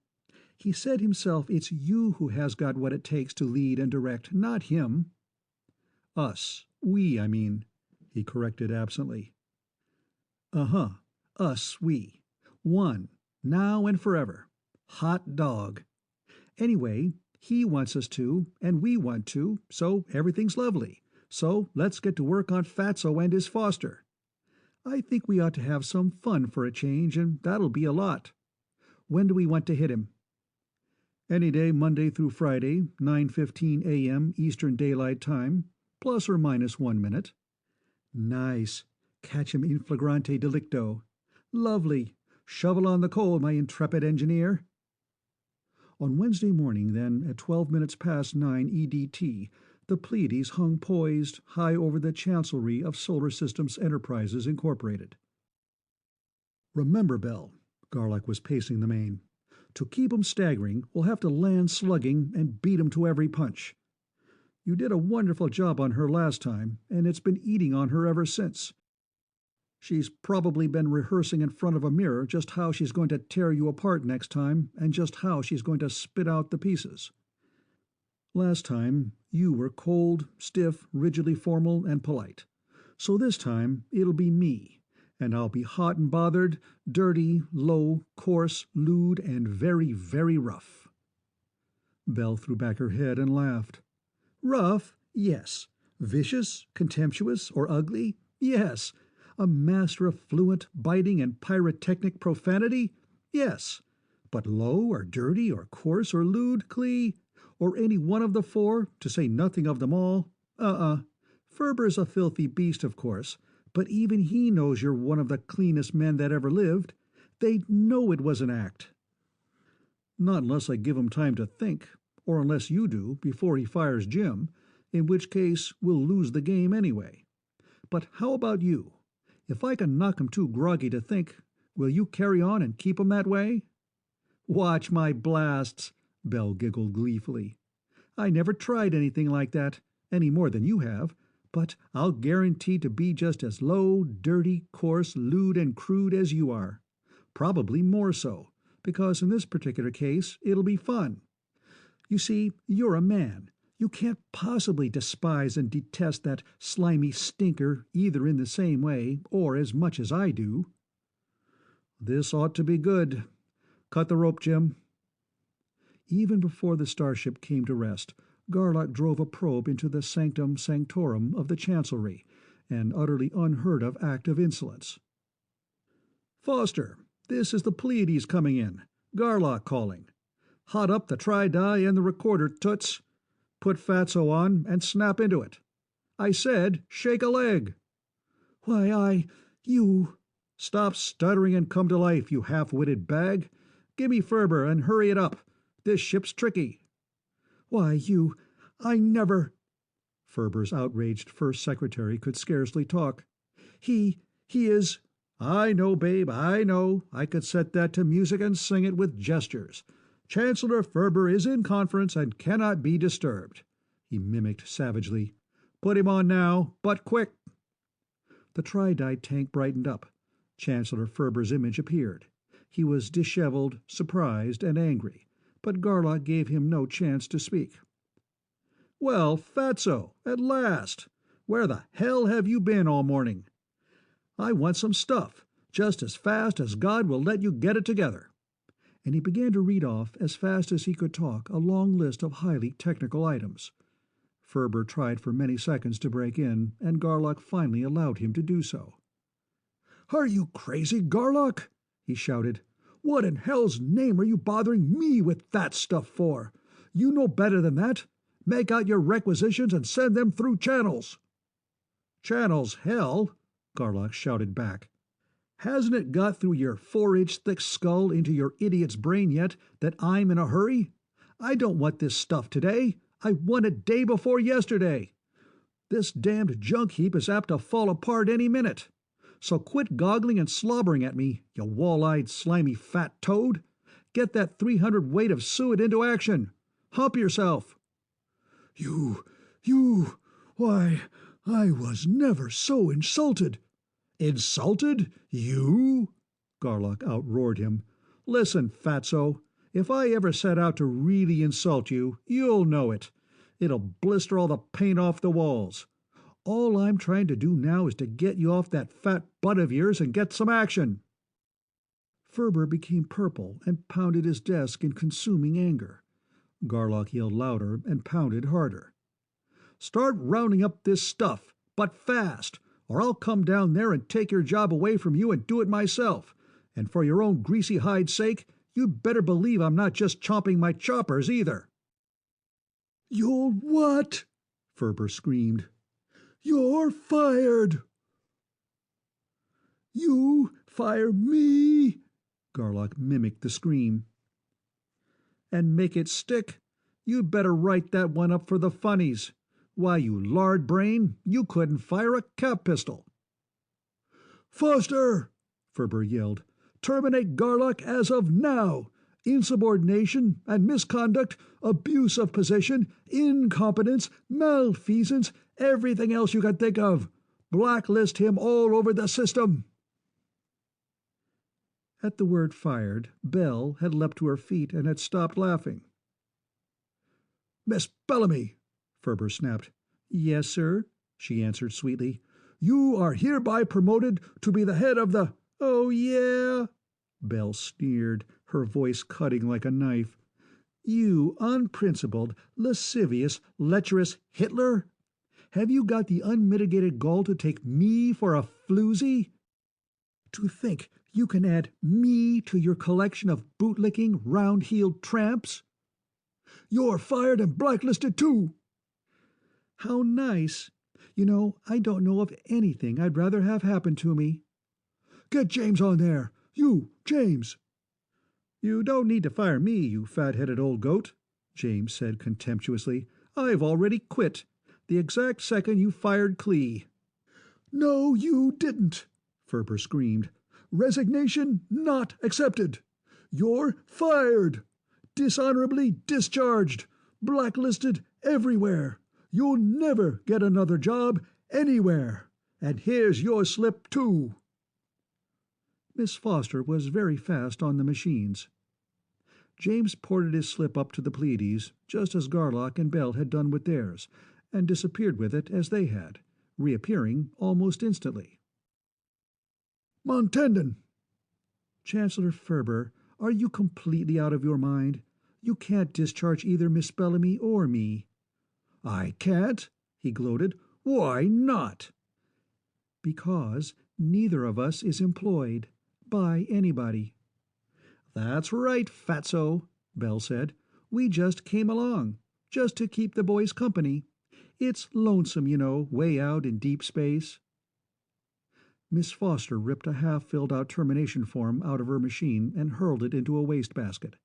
He said himself it's you who has got what it takes to lead and direct, not him." "Us. We, I mean," he corrected absently. Us, we. One. Now and forever. Hot dog. Anyway, he wants us to, and we want to, so everything's lovely. So let's get to work on Fatso and his foster. I think we ought to have some fun for a change, and that'll be a lot. When do we want to hit him?" "Any day Monday through Friday, 9:15 a.m. Eastern Daylight Time, plus or minus 1 minute." "Nice. Catch him in flagrante delicto. Lovely. Shovel on the coal, my intrepid engineer." On Wednesday morning, then, at 12 minutes past 9 EDT, the Pleiades hung poised high over the chancellery of Solar Systems Enterprises, Incorporated. "Remember, Bell," Garlock was pacing the main, "to keep 'em staggering, we'll have to land slugging and beat 'em to every punch. You did a wonderful job on her last time, and it's been eating on her ever since. She's probably been rehearsing in front of a mirror just how she's going to tear you apart next time, and just how she's going to spit out the pieces. Last time, you were cold, stiff, rigidly formal, and polite. So this time, it'll be me, and I'll be hot and bothered, dirty, low, coarse, lewd, and very, very rough." Belle threw back her head and laughed. "Rough? Yes. Vicious, contemptuous, or ugly? Yes. A master of fluent, biting, and pyrotechnic profanity? Yes. But low, or dirty, or coarse, or lewd, Clee? Or any one of the four, to say nothing of them all? Ferber's a filthy beast, of course, but even he knows you're one of the cleanest men that ever lived. They'd know it was an act." "Not unless I give him time to think, or unless you do, before he fires Jim, in which case we'll lose the game anyway. But how about you? If I can knock him too groggy to think, will you carry on and keep him that way?" "Watch my blasts," Bell giggled gleefully. "I never tried anything like that, any more than you have, but I'll guarantee to be just as low, dirty, coarse, lewd, and crude as you are. Probably more so, because in this particular case it'll be fun. You see, you're a man. You can't possibly despise and detest that slimy stinker either in the same way or as much as I do." "This ought to be good. Cut the rope, Jim." Even before the starship came to rest, Garlock drove a probe into the sanctum sanctorum of the chancellery, an utterly unheard-of act of insolence. "Foster, this is the Pleiades coming in. Garlock calling. Hot up the tri-die and the recorder, toots. Put Fatso on and snap into it. I said shake a leg." "Why, you—" "Stop stuttering and come to life, you half-witted bag. Give me Ferber and hurry it up. This ship's tricky." "Why, I never—" Ferber's outraged first secretary could scarcely talk. He is—" "I know, babe, I know. I could set that to music and sing it with gestures. Chancellor Ferber is in conference and cannot be disturbed," he mimicked savagely. "Put him on now, but quick." The tri-dyed tank brightened up. Chancellor Ferber's image appeared. He was disheveled, surprised, and angry, but Garlock gave him no chance to speak. "Well, Fatso, at last! Where the hell have you been all morning? I want some stuff, just as fast as God will let you get it together." And he began to read off, as fast as he could talk, a long list of highly technical items. Ferber tried for many seconds to break in, and Garlock finally allowed him to do so. "Are you crazy, Garlock?" he shouted. "What in hell's name are you bothering me with that stuff for? You know better than that. Make out your requisitions and send them through channels." "Channels, hell!" Garlock shouted back. "Hasn't it got through your 4-inch thick skull into your idiot's brain yet that I'm in a hurry? I don't want this stuff today. I want it day before yesterday. This damned junk heap is apt to fall apart any minute. So quit goggling and slobbering at me, you wall-eyed, slimy fat toad. Get that 300 weight of suet into action. Hump yourself." Why, I was never so insulted." "Insulted? You?" Garlock outroared him. "Listen, Fatso, if I ever set out to really insult you, you'll know it. It'll blister all the paint off the walls. All I'm trying to do now is to get you off that fat butt of yours and get some action." Ferber became purple and pounded his desk in consuming anger. Garlock yelled louder and pounded harder. "Start rounding up this stuff, but fast, or I'll come down there and take your job away from you and do it myself. And for your own greasy hide's sake, you'd better believe I'm not just chomping my choppers either." "You'll what?" Ferber screamed. "You're fired." "You fire me?" Garlock mimicked the scream. "And make it stick? You'd better write that one up for the funnies. Why, you lard brain, you couldn't fire a cap pistol." "Foster!" Ferber yelled. "Terminate Garlock as of now. Insubordination and misconduct, abuse of position, incompetence, malfeasance, everything else you can think of. Blacklist him all over the system." At the word fired, Belle had leapt to her feet and had stopped laughing. "Miss Bellamy!" Ferber snapped. "Yes, sir," she answered sweetly. "You are hereby promoted to be the head of the—" "Oh, yeah?" Belle sneered, her voice cutting like a knife. "You unprincipled, lascivious, lecherous Hitler? Have you got the unmitigated gall to take me for a floozy? To think you can add me to your collection of bootlicking, round-heeled tramps?" "You're fired and blacklisted, too." "How nice. You know, I don't know of anything I'd rather have happen to me." "Get James on there. You, James." "You don't need to fire me, you fat-headed old goat," James said contemptuously. "I've already quit, the exact second you fired Clee." "No, you didn't," Ferber screamed. "Resignation not accepted. You're fired. Dishonorably discharged. Blacklisted everywhere. You'll never get another job anywhere. And here's your slip, too." Miss Foster was very fast on the machines. James ported his slip up to the Pleiades, just as Garlock and Bell had done with theirs, and disappeared with it as they had, reappearing almost instantly. "Montendon!" "Chancellor Ferber, are you completely out of your mind? You can't discharge either Miss Bellamy or me." "I can't?" he gloated. "Why not?" "Because neither of us is employed by anybody." "That's right, Fatso," Bell said. "We just came along, just to keep the boys company. It's lonesome, you know, way out in deep space." Miss Foster ripped a half-filled-out termination form out of her machine and hurled it into a wastebasket.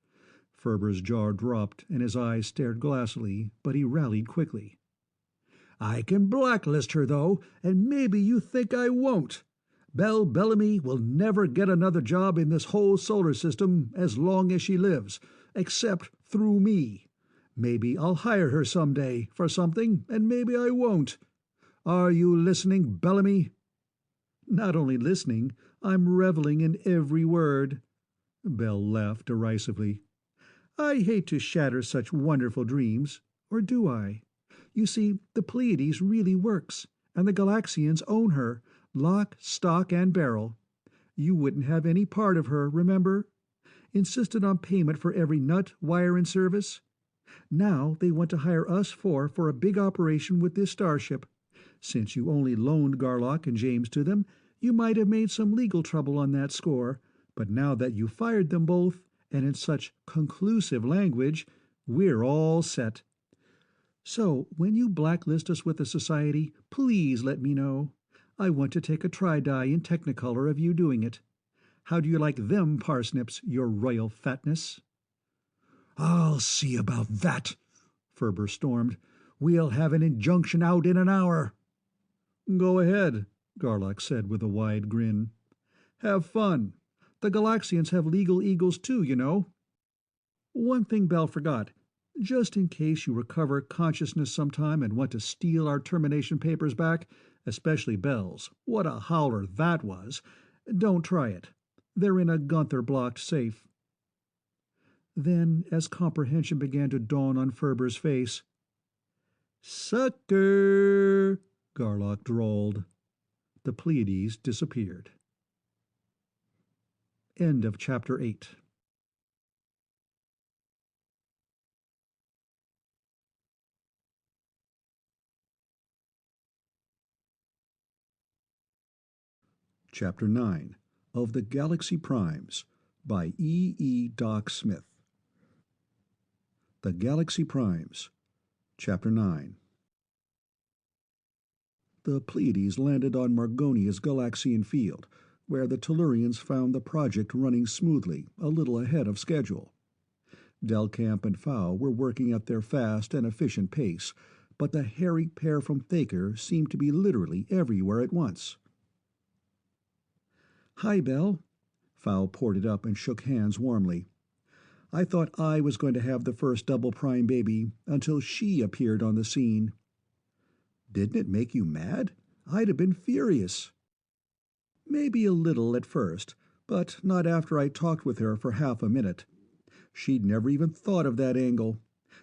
Ferber's jaw dropped and his eyes stared glassily, but he rallied quickly. "I can blacklist her, though, and maybe you think I won't. Belle Bellamy will never get another job in this whole solar system as long as she lives, except through me. Maybe I'll hire her some day for something, and maybe I won't. Are you listening, Bellamy?" "Not only listening, I'm reveling in every word." Belle laughed derisively. "I hate to shatter such wonderful dreams, or do I? You see, the Pleiades really works, and the Galaxians own her, lock, stock, and barrel. You wouldn't have any part of her, remember? Insisted on payment for every nut, wire, and service. Now they want to hire us four for a big operation with this starship. Since you only loaned Garlock and James to them, you might have made some legal trouble on that score, but now that you fired them both, and in such conclusive language, we're all set. So, when you blacklist us with the Society, please let me know. I want to take a tri-dye in Technicolor of you doing it. How do you like them parsnips, your royal fatness?" "I'll see about that," Ferber stormed. "We'll have an injunction out in an hour." "Go ahead," Garlock said with a wide grin. "Have fun. The Galaxians have legal eagles too, you know. One thing Belle forgot. Just in case you recover consciousness sometime and want to steal our termination papers back, especially Belle's, what a howler that was, don't try it. They're in a Gunther-blocked safe." Then, as comprehension began to dawn on Ferber's face, "Sucker!" Garlock drawled. The Pleiades disappeared. End of Chapter 8. Chapter 9 of the Galaxy Primes by E. Doc Smith. The Galaxy Primes. Chapter 9. The Pleiades landed on Margonia's Galaxian field, where the Tellurians found the project running smoothly, a little ahead of schedule. Delcamp and Fow were working at their fast and efficient pace, but the hairy pair from Thaker seemed to be literally everywhere at once. "Hi, Belle." Fow ported up and shook hands warmly. "I thought I was going to have the first double prime baby until she appeared on the scene." "Didn't it make you mad? I'd have been furious." "Maybe a little at first, but not after I talked with her for half a minute. She'd never even thought of that angle.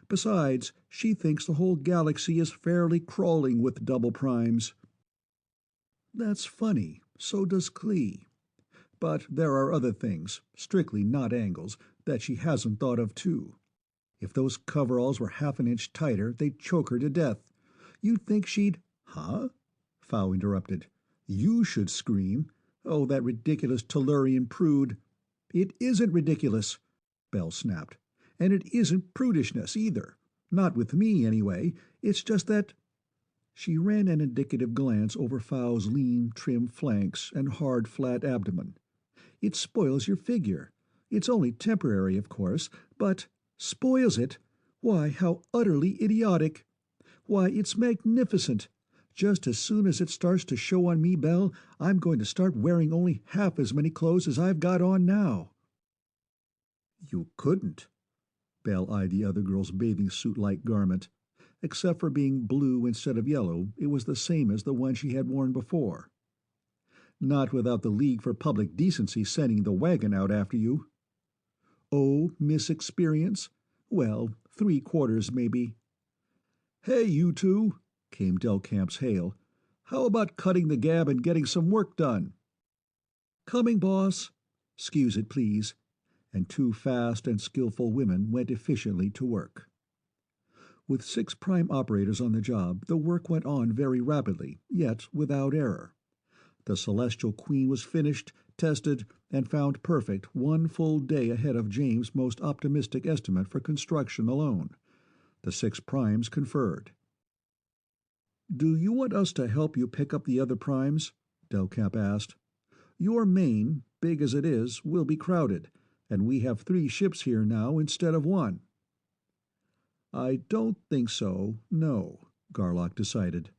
Besides, she thinks the whole galaxy is fairly crawling with double primes." "That's funny. So does Klee. But there are other things, strictly not angles, that she hasn't thought of too. If those coveralls were half an inch tighter, they'd choke her to death. You'd think she'd—" "Huh?" Fow interrupted. "You should scream. Oh, that ridiculous Tellurian prude." "It isn't ridiculous," Belle snapped. "And it isn't prudishness, either. Not with me, anyway. It's just that—" She ran an indicative glance over Fow's lean, trim flanks and hard, flat abdomen. "It spoils your figure. It's only temporary, of course, but—" "Spoils it? Why, how utterly idiotic! Why, it's magnificent. Just as soon as it starts to show on me, Belle, I'm going to start wearing only half as many clothes as I've got on now." "You couldn't." Belle eyed the other girl's bathing suit-like garment. Except for being blue instead of yellow, it was the same as the one she had worn before. "Not without the League for Public Decency sending the wagon out after you." "Oh, Miss Experience? Well, 3/4 maybe." "Hey, you two," came Delcamp's hail. "How about cutting the gab and getting some work done?" "Coming, boss." "'Scuse it, please." And two fast and skillful women went efficiently to work. With 6 prime operators on the job, the work went on very rapidly, yet without error. The Celestial Queen was finished, tested, and found perfect 1 full day ahead of James' most optimistic estimate for construction alone. The 6 primes conferred. Do you want us to help you pick up the other primes? Delcamp asked. Your main, big as it is, will be crowded, and we have 3 ships here now instead of 1. I don't think so, no, Garlock decided.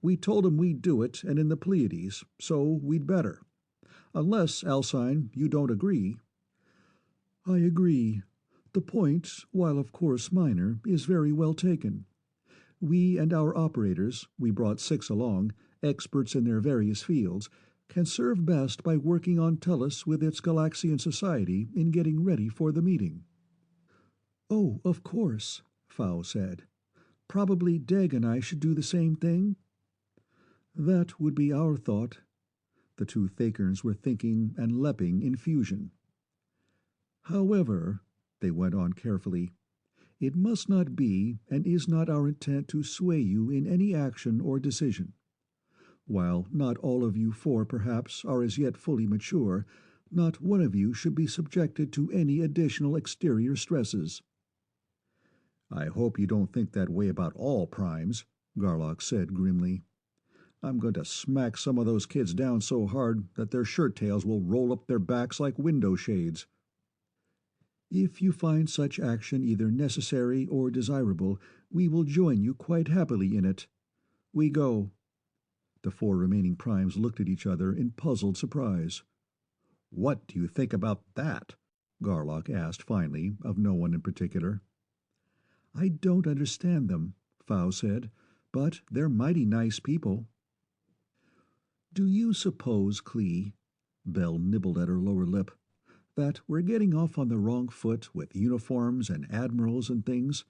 We told him we'd do it, and in the Pleiades, so we'd better. Unless, Alcine, you don't agree. I agree. The point, while of course minor, is very well taken. We and our operators, we brought 6 along, experts in their various fields, can serve best by working on Tellus with its Galaxian society in getting ready for the meeting. Oh, of course, Fao said. Probably Deg and I should do the same thing? That would be our thought. The 2 Thakerns were thinking and leaping in fusion. However, they went on carefully, it must not be and is not our intent to sway you in any action or decision. While not all of you 4 perhaps are as yet fully mature, not one of you should be subjected to any additional exterior stresses. I hope you don't think that way about all primes, Garlock said grimly. I'm going to smack some of those kids down so hard that their shirt tails will roll up their backs like window shades. If you find such action either necessary or desirable, we will join you quite happily in it. We go. The 4 remaining primes looked at each other in puzzled surprise. What do you think about that? Garlock asked finally, of no one in particular. I don't understand them, Fao said, but they're mighty nice people. Do you suppose, Clee, Bell nibbled at her lower lip, that we're getting off on the wrong foot with uniforms and admirals and things?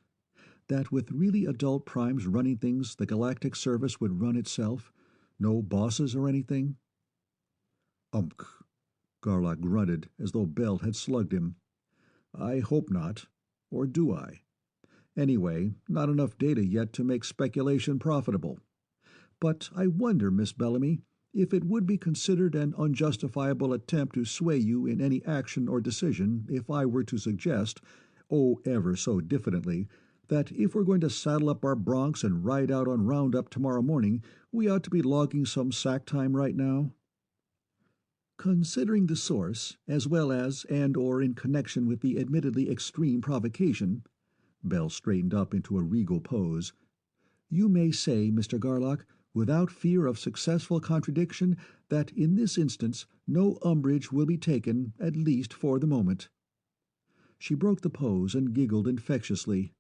That with really adult primes running things, the Galactic Service would run itself? No bosses or anything? Umph, Garlock grunted as though Bell had slugged him. I hope not. Or do I? Anyway, not enough data yet to make speculation profitable. But I wonder, Miss Bellamy, if it would be considered an unjustifiable attempt to sway you in any action or decision if I were to suggest, oh ever so diffidently, that if we're going to saddle up our broncs and ride out on roundup tomorrow morning, we ought to be logging some sack time right now? Considering the source, as well as and or in connection with the admittedly extreme provocation, Bell straightened up into a regal pose, you may say, Mr. Garlock, without fear of successful contradiction, that in this instance no umbrage will be taken, at least for the moment. She broke the pose and giggled infectiously.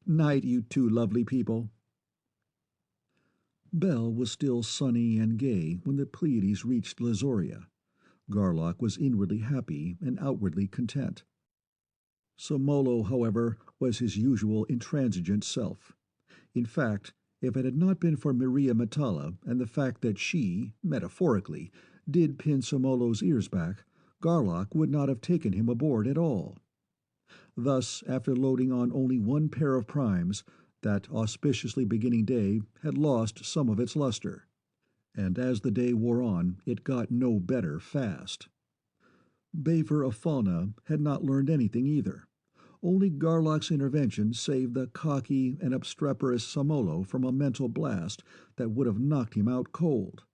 Night, you 2 lovely people. Bell was still sunny and gay when the Pleiades reached Lazoria. Garlock was inwardly happy and outwardly content. Somolo, however, was his usual intransigent self. In fact, if it had not been for Maria Metalla and the fact that she, metaphorically, did pin Somolo's ears back, Garlock would not have taken him aboard at all. Thus, after loading on only 1 pair of primes, that auspiciously beginning day had lost some of its luster, and as the day wore on it got no better fast. Baver of Fauna had not learned anything either. Only Garlock's intervention saved the cocky and obstreperous Somolo from a mental blast that would have knocked him out cold.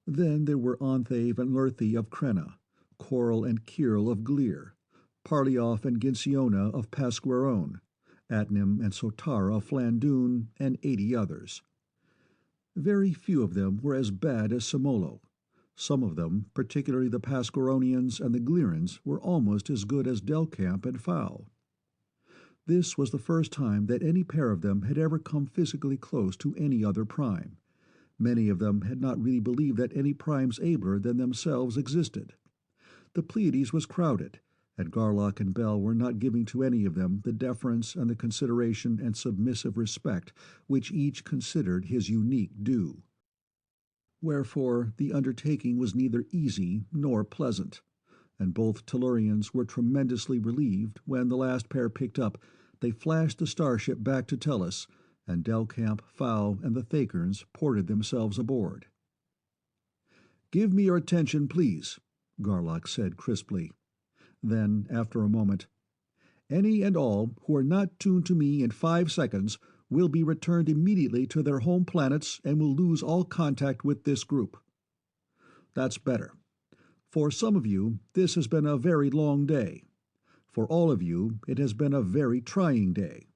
Then there were Onthave and Lurthy of Krenna, Coral and Kyrl of Gleer, Parlioff and Ginciona of Pasquerone, Atnim and Sotara of Flandoon, and 80 others. Very few of them were as bad as Somolo. Some of them, particularly the Pasqueronians and the Gleerans, were almost as good as Delcamp and Fao. This was the first time that any pair of them had ever come physically close to any other prime. Many of them had not really believed that any primes abler than themselves existed. The Pleiades was crowded, and Garlock and Bell were not giving to any of them the deference and the consideration and submissive respect which each considered his unique due. Wherefore the undertaking was neither easy nor pleasant, and both Tellurians were tremendously relieved when the last pair picked up. They flashed the starship back to Tellus, and Delcamp, Fao, and the Thakerns ported themselves aboard. "Give me your attention, please," Garlock said crisply. Then, after a moment, "Any and all who are not tuned to me in 5 seconds will be returned immediately to their home planets and will lose all contact with this group. That's better. For some of you, this has been a very long day. For all of you, it has been a very trying day.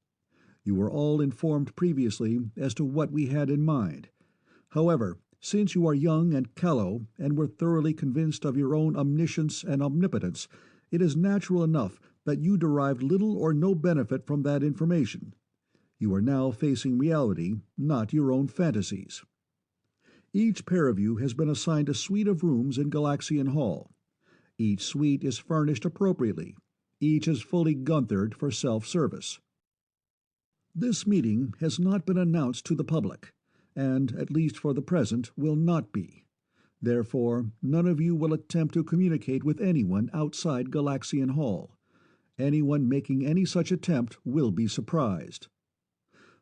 You were all informed previously as to what we had in mind. However, since you are young and callow and were thoroughly convinced of your own omniscience and omnipotence, it is natural enough that you derived little or no benefit from that information. You are now facing reality, not your own fantasies. Each pair of you has been assigned a suite of rooms in Galaxian Hall. Each suite is furnished appropriately. Each is fully Gunthered for self-service. This meeting has not been announced to the public, and, at least for the present, will not be. Therefore, none of you will attempt to communicate with anyone outside Galaxian Hall. Anyone making any such attempt will be surprised.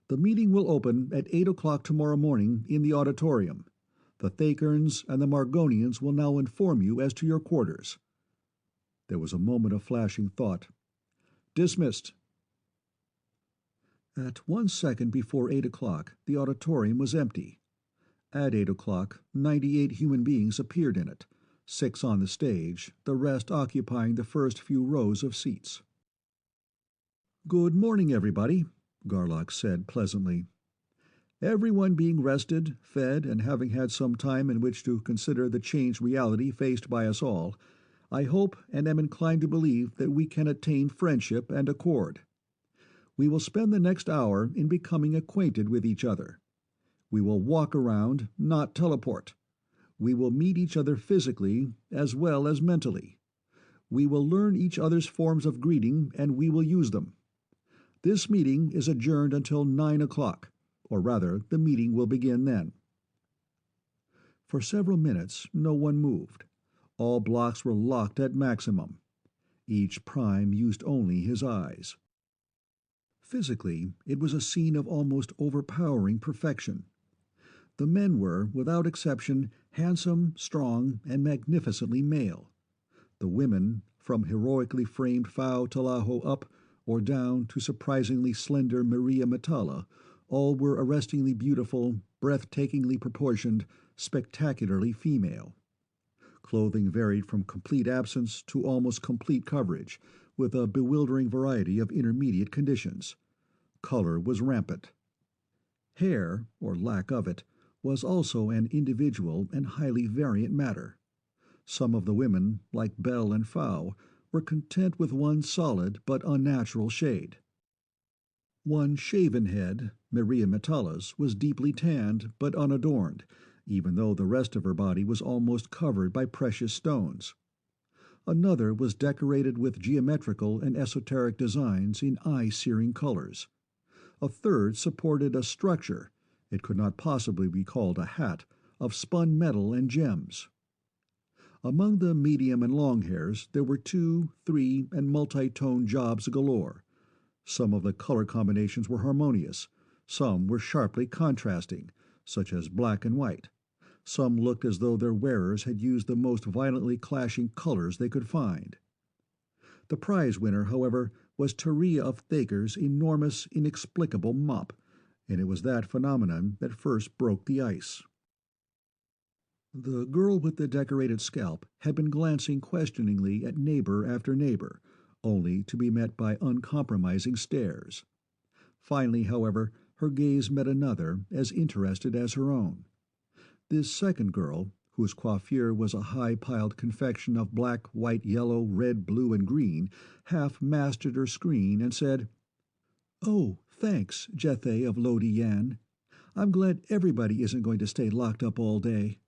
The meeting will open at 8 o'clock tomorrow morning in the auditorium. The Thakerns and the Margonians will now inform you as to your quarters. There was a moment of flashing thought. Dismissed. At 1 second before 8 o'clock, the auditorium was empty. At 8 o'clock, 98 human beings appeared in it, 6 on the stage, the rest occupying the first few rows of seats. "Good morning, everybody," Garlock said pleasantly. "Everyone being rested, fed, and having had some time in which to consider the changed reality faced by us all, I hope and am inclined to believe that we can attain friendship and accord. We will spend the next hour in becoming acquainted with each other. We will walk around, not teleport. We will meet each other physically as well as mentally. We will learn each other's forms of greeting, and we will use them. This meeting is adjourned until 9 o'clock, or rather, the meeting will begin then." For several minutes no one moved. All blocks were locked at maximum. Each prime used only his eyes. Physically, it was a scene of almost overpowering perfection. The men were, without exception, handsome, strong, and magnificently male. The women, from heroically framed Phao Talaho up, or down to surprisingly slender Maria Metalla, all were arrestingly beautiful, breathtakingly proportioned, spectacularly female. Clothing varied from complete absence to almost complete coverage, with a bewildering variety of intermediate conditions. Color was rampant. Hair, or lack of it, was also an individual and highly variant matter. Some of the women, like Belle and Phao, were content with one solid but unnatural shade. One shaven head, Maria Metalla's, was deeply tanned but unadorned, even though the rest of her body was almost covered by precious stones. Another was decorated with geometrical and esoteric designs in eye-searing colors. A third supported a structure, it could not possibly be called a hat, of spun metal and gems. Among the medium and long hairs there were 2, 3, and multi-tone jobs galore. Some of the color combinations were harmonious, some were sharply contrasting, such as black and white. Some looked as though their wearers had used the most violently clashing colors they could find. The prize winner, however, was Teria of Thaker's enormous, inexplicable mop, and it was that phenomenon that first broke the ice. The girl with the decorated scalp had been glancing questioningly at neighbor after neighbor, only to be met by uncompromising stares. Finally, however, her gaze met another as interested as her own. This second girl, whose coiffure was a high-piled confection of black, white, yellow, red, blue, and green, half-mastered her screen and said, "Oh, thanks, Jethay of Lodi Yan. I'm glad everybody isn't going to stay locked up all day.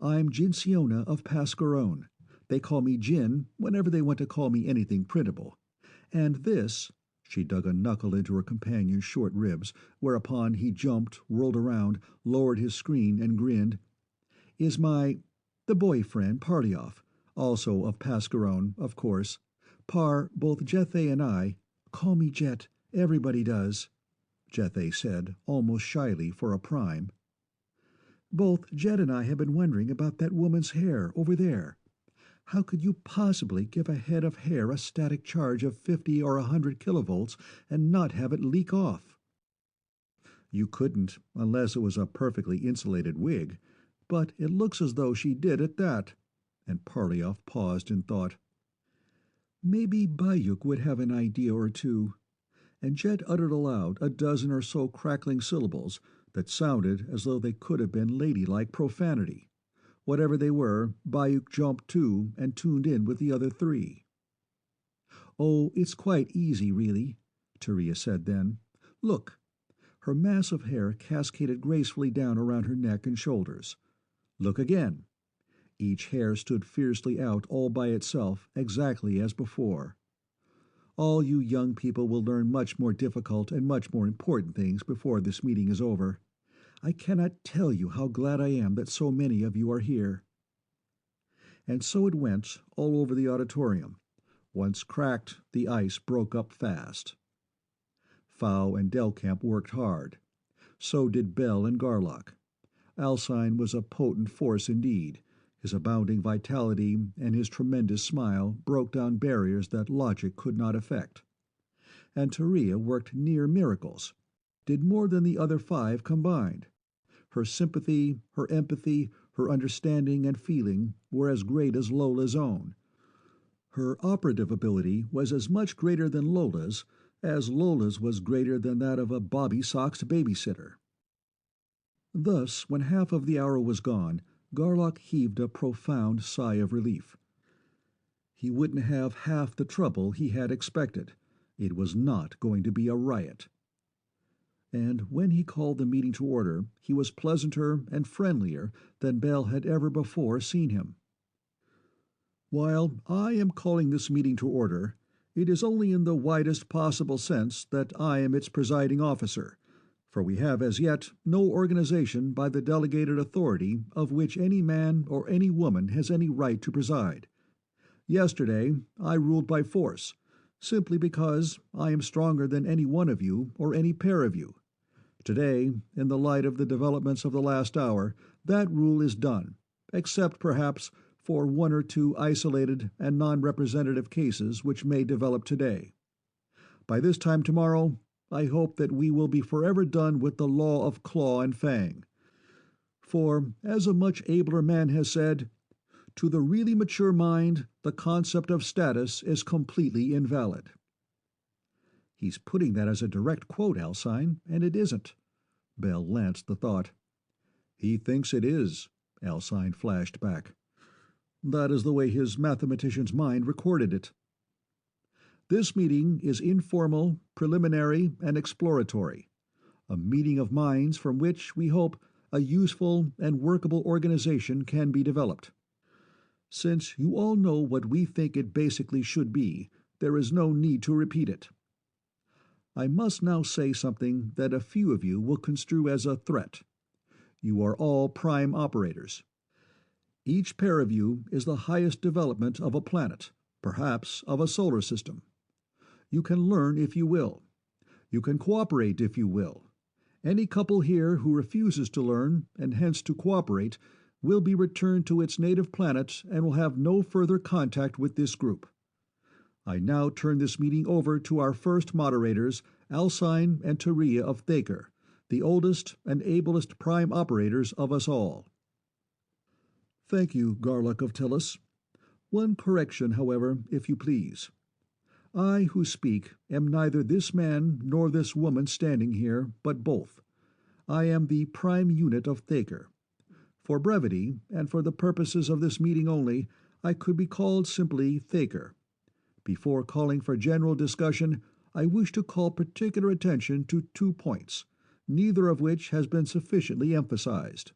I'm Jinsiona of Pascaron. They call me Jin whenever they want to call me anything printable. And this," she dug a knuckle into her companion's short ribs, whereupon he jumped, whirled around, lowered his screen, and grinned, "is the boyfriend, Parlioff, also of Pascaron, of course. Both Jethay and I—" "Call me Jet, everybody does," Jethay said, almost shyly for a prime. "Both Jet and I have been wondering about that woman's hair over there. How could you possibly give a head of hair a static charge of 50 or 100 kilovolts and not have it leak off?" You couldn't, unless it was a perfectly insulated wig, but it looks as though she did at that." And Parlyoff paused in thought. Maybe Bayuk would have an idea or two. And Jet uttered aloud a dozen or so crackling syllables that sounded as though they could have been ladylike profanity. Whatever they were, Bayuk jumped too and tuned in with the other three. "Oh, it's quite easy, really," Teria said then. "Look." Her mass of hair cascaded gracefully down around her neck and shoulders. "Look again." Each hair stood fiercely out all by itself, exactly as before. "All you young people will learn much more difficult and much more important things before this meeting is over. I cannot tell you how glad I am that so many of you are here." And so it went all over the auditorium. Once cracked, the ice broke up fast. Fow and Delcamp worked hard. So did Bell and Garlock. Alcine was a potent force indeed. His abounding vitality and his tremendous smile broke down barriers that logic could not effect. And Teria worked near miracles, did more than the other five combined. Her sympathy, her empathy, her understanding and feeling were as great as Lola's own. Her operative ability was as much greater than Lola's as Lola's was greater than that of a bobby-soxed babysitter. Thus, when half of the hour was gone, Garlock heaved a profound sigh of relief. He wouldn't have half the trouble he had expected. It was not going to be a riot. And when he called the meeting to order, he was pleasanter and friendlier than Bell had ever before seen him. "While I am calling this meeting to order, it is only in the widest possible sense that I am its presiding officer, for we have as yet no organization by the delegated authority of which any man or any woman has any right to preside. Yesterday I ruled by force, simply because I am stronger than any one of you or any pair of you. Today, in the light of the developments of the last hour, that rule is done, except perhaps for one or two isolated and non-representative cases which may develop today. By this time tomorrow, I hope that we will be forever done with the law of claw and fang. For, as a much abler man has said, to the really mature mind, the concept of status is completely invalid." "He's putting that as a direct quote, Alcine, and it isn't." Bell lanced the thought. "He thinks it is," Alcine flashed back. "That is the way his mathematician's mind recorded it." "This meeting is informal, preliminary, and exploratory. A meeting of minds from which, we hope, a useful and workable organization can be developed. Since you all know what we think it basically should be, there is no need to repeat it. I must now say something that a few of you will construe as a threat. You are all prime operators. Each pair of you is the highest development of a planet, perhaps of a solar system. You can learn if you will. You can cooperate if you will. Any couple here who refuses to learn, and hence to cooperate, will be returned to its native planet and will have no further contact with this group. I now turn this meeting over to our first moderators, Alcine and Teria of Thaker, the oldest and ablest prime operators of us all." "Thank you, Garlock of Tellus. One correction, however, if you please. I who speak am neither this man nor this woman standing here, but both. I am the prime unit of Thaker. For brevity, and for the purposes of this meeting only, I could be called simply Thaker. Before calling for general discussion, I wish to call particular attention to 2 points, neither of which has been sufficiently emphasized.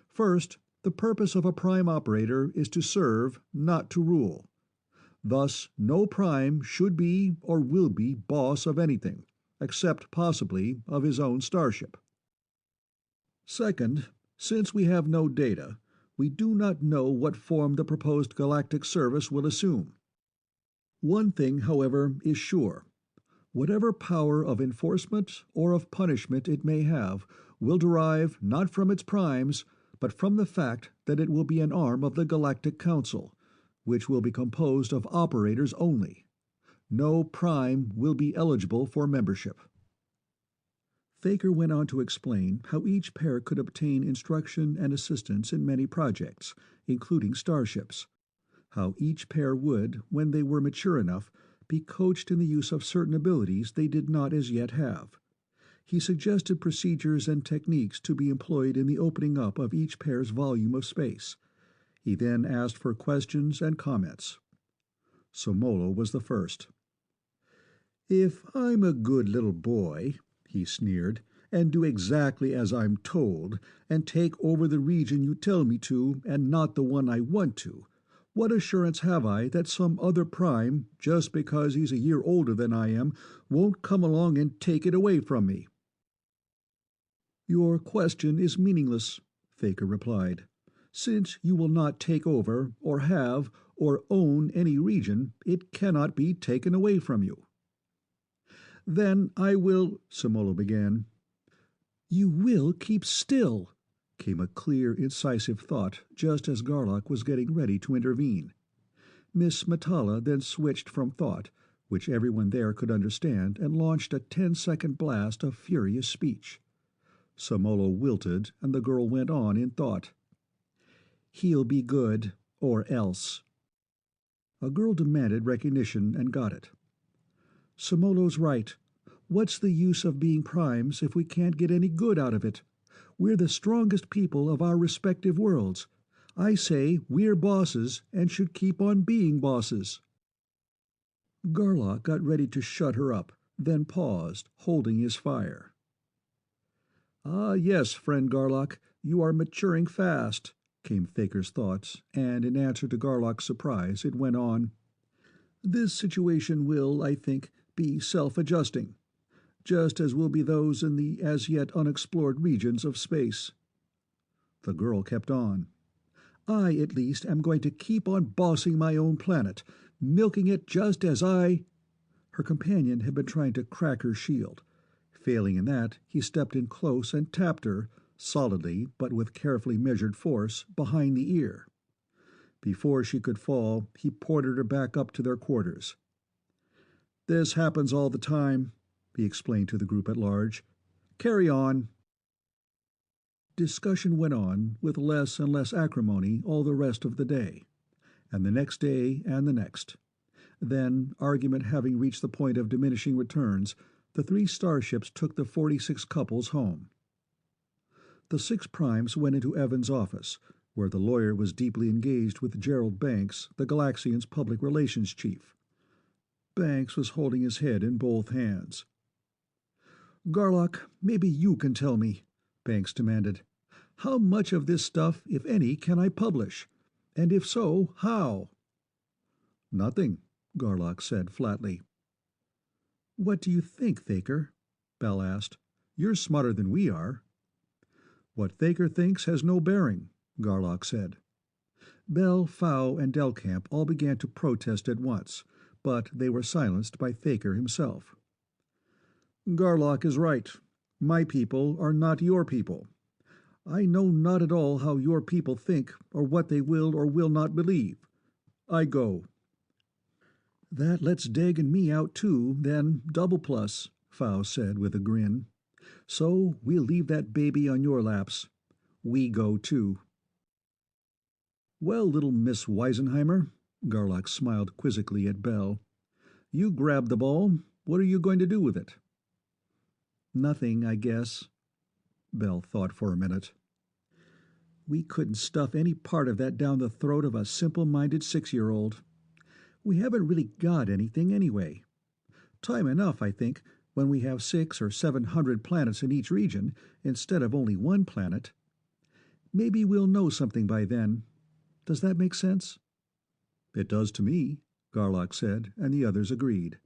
First, the purpose of a prime operator is to serve, not to rule. Thus, no prime should be or will be boss of anything, except possibly of his own starship. Second, since we have no data, we do not know what form the proposed galactic service will assume. One thing, however, is sure. Whatever power of enforcement or of punishment it may have will derive not from its primes, but from the fact that it will be an arm of the Galactic Council, which will be composed of operators only. No prime will be eligible for membership." Thaker went on to explain how each pair could obtain instruction and assistance in many projects, including starships. How each pair would, when they were mature enough, be coached in the use of certain abilities they did not as yet have. He suggested procedures and techniques to be employed in the opening up of each pair's volume of space. He then asked for questions and comments. Somolo was the first. "If I'm a good little boy," he sneered, "and do exactly as I'm told, and take over the region you tell me to, and not the one I want to, what assurance have I that some other prime, just because he's a year older than I am, won't come along and take it away from me?" "Your question is meaningless," Thaker replied. "Since you will not take over, or have, or own any region, it cannot be taken away from you." "Then I will—" Somolo began. "You will keep still," came a clear, incisive thought just as Garlock was getting ready to intervene. Miss Metala then switched from thought, which everyone there could understand, and launched a 10-second blast of furious speech. Somolo wilted, and the girl went on in thought. "He'll be good, or else." A girl demanded recognition and got it. "Somolo's right. What's the use of being primes if we can't get any good out of it? We're the strongest people of our respective worlds. I say we're bosses and should keep on being bosses." Garlock got ready to shut her up, then paused, holding his fire. "Ah, yes, friend Garlock, you are maturing fast," came Thaker's thoughts, and in answer to Garlock's surprise, it went on. "This situation will, I think, be self-adjusting, just as will be those in the as yet unexplored regions of space." The girl kept on. "I, at least, am going to keep on bossing my own planet, milking it just as I—" Her companion had been trying to crack her shield. Failing in that, he stepped in close and tapped her, solidly but with carefully measured force, behind the ear. Before she could fall, he ported her back up to their quarters. "This happens all the time," he explained to the group at large. "Carry on." Discussion went on with less and less acrimony all the rest of the day, and the next day and the next. Then, argument having reached the point of diminishing returns, the 3 starships took the 46 couples home. The 6 primes went into Evans' office, where the lawyer was deeply engaged with Gerald Banks, the Galaxian's public relations chief. Banks was holding his head in both hands. "Garlock, maybe you can tell me," Banks demanded. "How much of this stuff, if any, can I publish? And if so, how?" "Nothing," Garlock said flatly. "What do you think, Thaker?" Bell asked. "You're smarter than we are." "What Thaker thinks has no bearing," Garlock said. Bell, Fow, and Delcamp all began to protest at once, but they were silenced by Thaker himself. "Garlock is right. My people are not your people. I know not at all how your people think, or what they will or will not believe. I go." "That lets Deg and me out too, then double plus," Fow said with a grin. "So we'll leave that baby on your laps. We go too." "Well, little Miss Weisenheimer," Garlock smiled quizzically at Bell. "You grabbed the ball. What are you going to do with it?" "Nothing, I guess." Bell thought for a minute. "We couldn't stuff any part of that down the throat of a simple-minded 6-year-old. We haven't really got anything anyway. Time enough, I think, when we have 600 or 700 planets in each region, instead of only one planet. Maybe we'll know something by then. Does that make sense?" "It does to me," Garlock said, and the others agreed.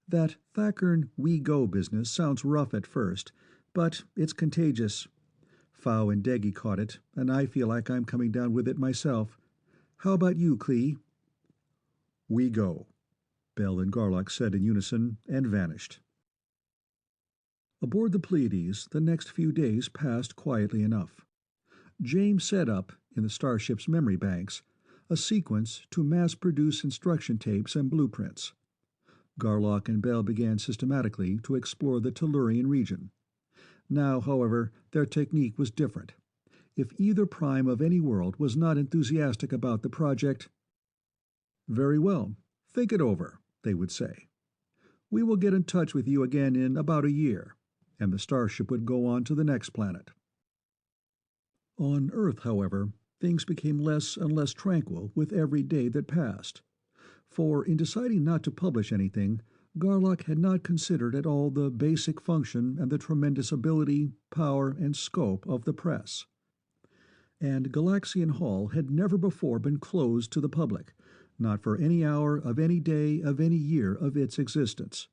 "That Thackern we-go business sounds rough at first, but it's contagious. Fow and Deggy caught it, and I feel like I'm coming down with it myself. How about you, Clee?" "We go," Bell and Garlock said in unison, and vanished. Aboard the Pleiades, the next few days passed quietly enough. James set up, in the starship's memory banks, a sequence to mass-produce instruction tapes and blueprints. Garlock and Bell began systematically to explore the Tellurian region. Now, however, their technique was different. If either prime of any world was not enthusiastic about the project, "Very well, think it over," they would say. "We will get in touch with you again in about a year," and the starship would go on to the next planet. On Earth, however, things became less and less tranquil with every day that passed. For in deciding not to publish anything, Garlock had not considered at all the basic function and the tremendous ability, power, and scope of the press. And Galaxian Hall had never before been closed to the public, not for any hour of any day of any year of its existence.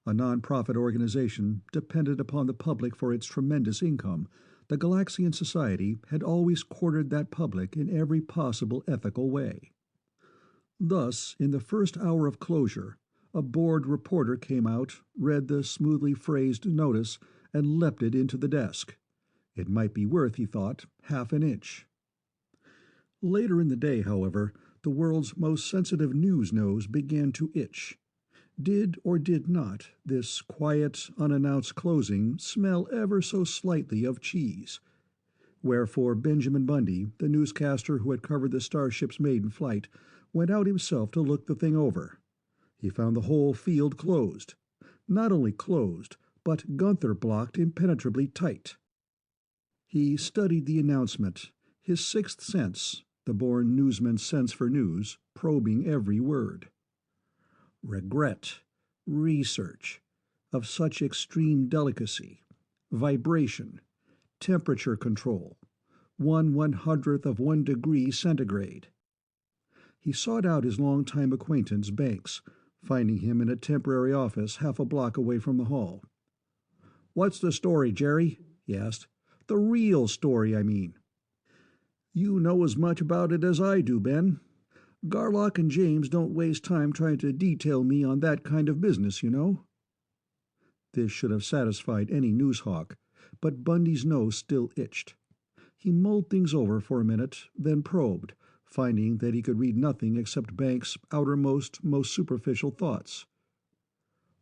A non-profit organization dependent upon the public for its tremendous income, the Galaxian Society had always quartered that public in every possible ethical way. Thus, in the first hour of closure, a bored reporter came out, read the smoothly phrased notice, and leapt it into the desk. It might be worth, he thought, half an inch. Later in the day, however, the world's most sensitive news nose began to itch. Did or did not this quiet, unannounced closing smell ever so slightly of cheese? Wherefore Benjamin Bundy, the newscaster who had covered the starship's maiden flight, went out himself to look the thing over. He found the whole field closed. Not only closed, but Gunther blocked impenetrably tight. He studied the announcement, his sixth sense, the born newsman's sense for news, probing every word. Regret, research, of such extreme delicacy, vibration, temperature control, 1/100th of 1 degree centigrade. He sought out his long-time acquaintance, Banks, finding him in a temporary office half a block away from the hall. "What's the story, Jerry?" he asked. "The real story, I mean." "You know as much about it as I do, Ben. Garlock and James don't waste time trying to detail me on that kind of business, you know." This should have satisfied any news hawk, but Bundy's nose still itched. He mulled things over for a minute, then probed, finding that he could read nothing except Banks' outermost, most superficial thoughts.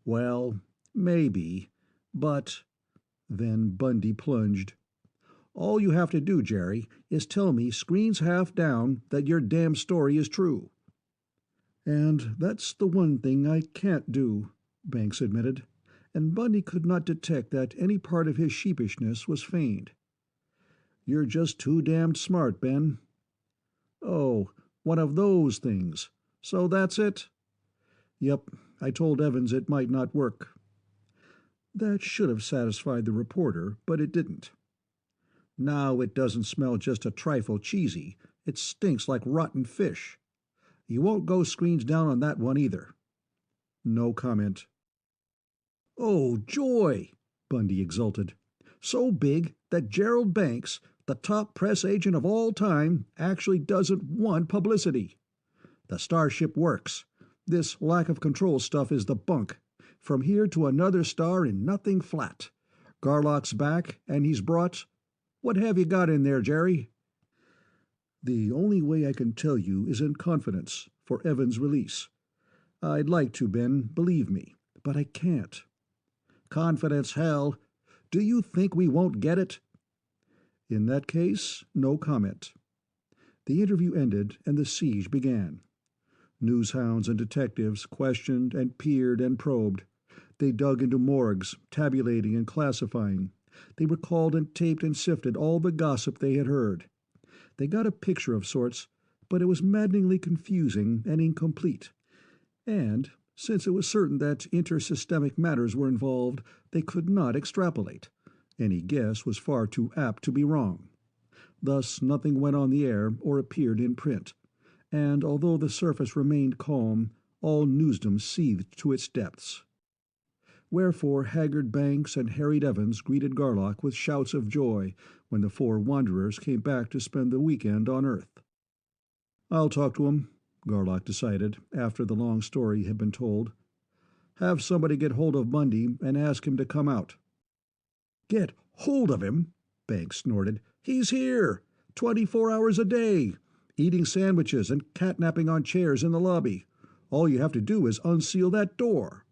"Well, maybe, but—" Then Bundy plunged. "All you have to do, Jerry, is tell me screens half down that your damn story is true." "And that's the one thing I can't do," Banks admitted, and Bundy could not detect that any part of his sheepishness was feigned. "You're just too damned smart, Ben." "Oh, one of those things. So that's it?" "Yep, I told Evans it might not work." That should have satisfied the reporter, but it didn't. "Now it doesn't smell just a trifle cheesy. It stinks like rotten fish. You won't go screens down on that one either." No comment. "Oh, joy!" Bundy exulted. "So big that Gerald Banks, the top press agent of all time, actually doesn't want publicity. The starship works. This lack of control stuff is the bunk. From here to another star in nothing flat. Garlock's back, and he's brought— What have you got in there, Jerry?" "The only way I can tell you is in confidence, for Evans' release. I'd like to, Ben, believe me, but I can't." "Confidence, hell! Do you think we won't get it?" "In that case, no comment." The interview ended, and the siege began. Newshounds and detectives questioned and peered and probed. They dug into morgues, tabulating and classifying. They recalled and taped and sifted all the gossip they had heard. They got a picture of sorts, but it was maddeningly confusing and incomplete. And, since it was certain that intersystemic matters were involved, they could not extrapolate. Any guess was far too apt to be wrong. Thus nothing went on the air or appeared in print, and although the surface remained calm, all newsdom seethed to its depths. Wherefore haggard Banks and harried Evans greeted Garlock with shouts of joy when the four wanderers came back to spend the weekend on Earth. "I'll talk to him," Garlock decided, after the long story had been told. "Have somebody get hold of Bundy and ask him to come out." "Get hold of him?" Banks snorted. "He's here, 24 hours a day, eating sandwiches and catnapping on chairs in the lobby. All you have to do is unseal that door."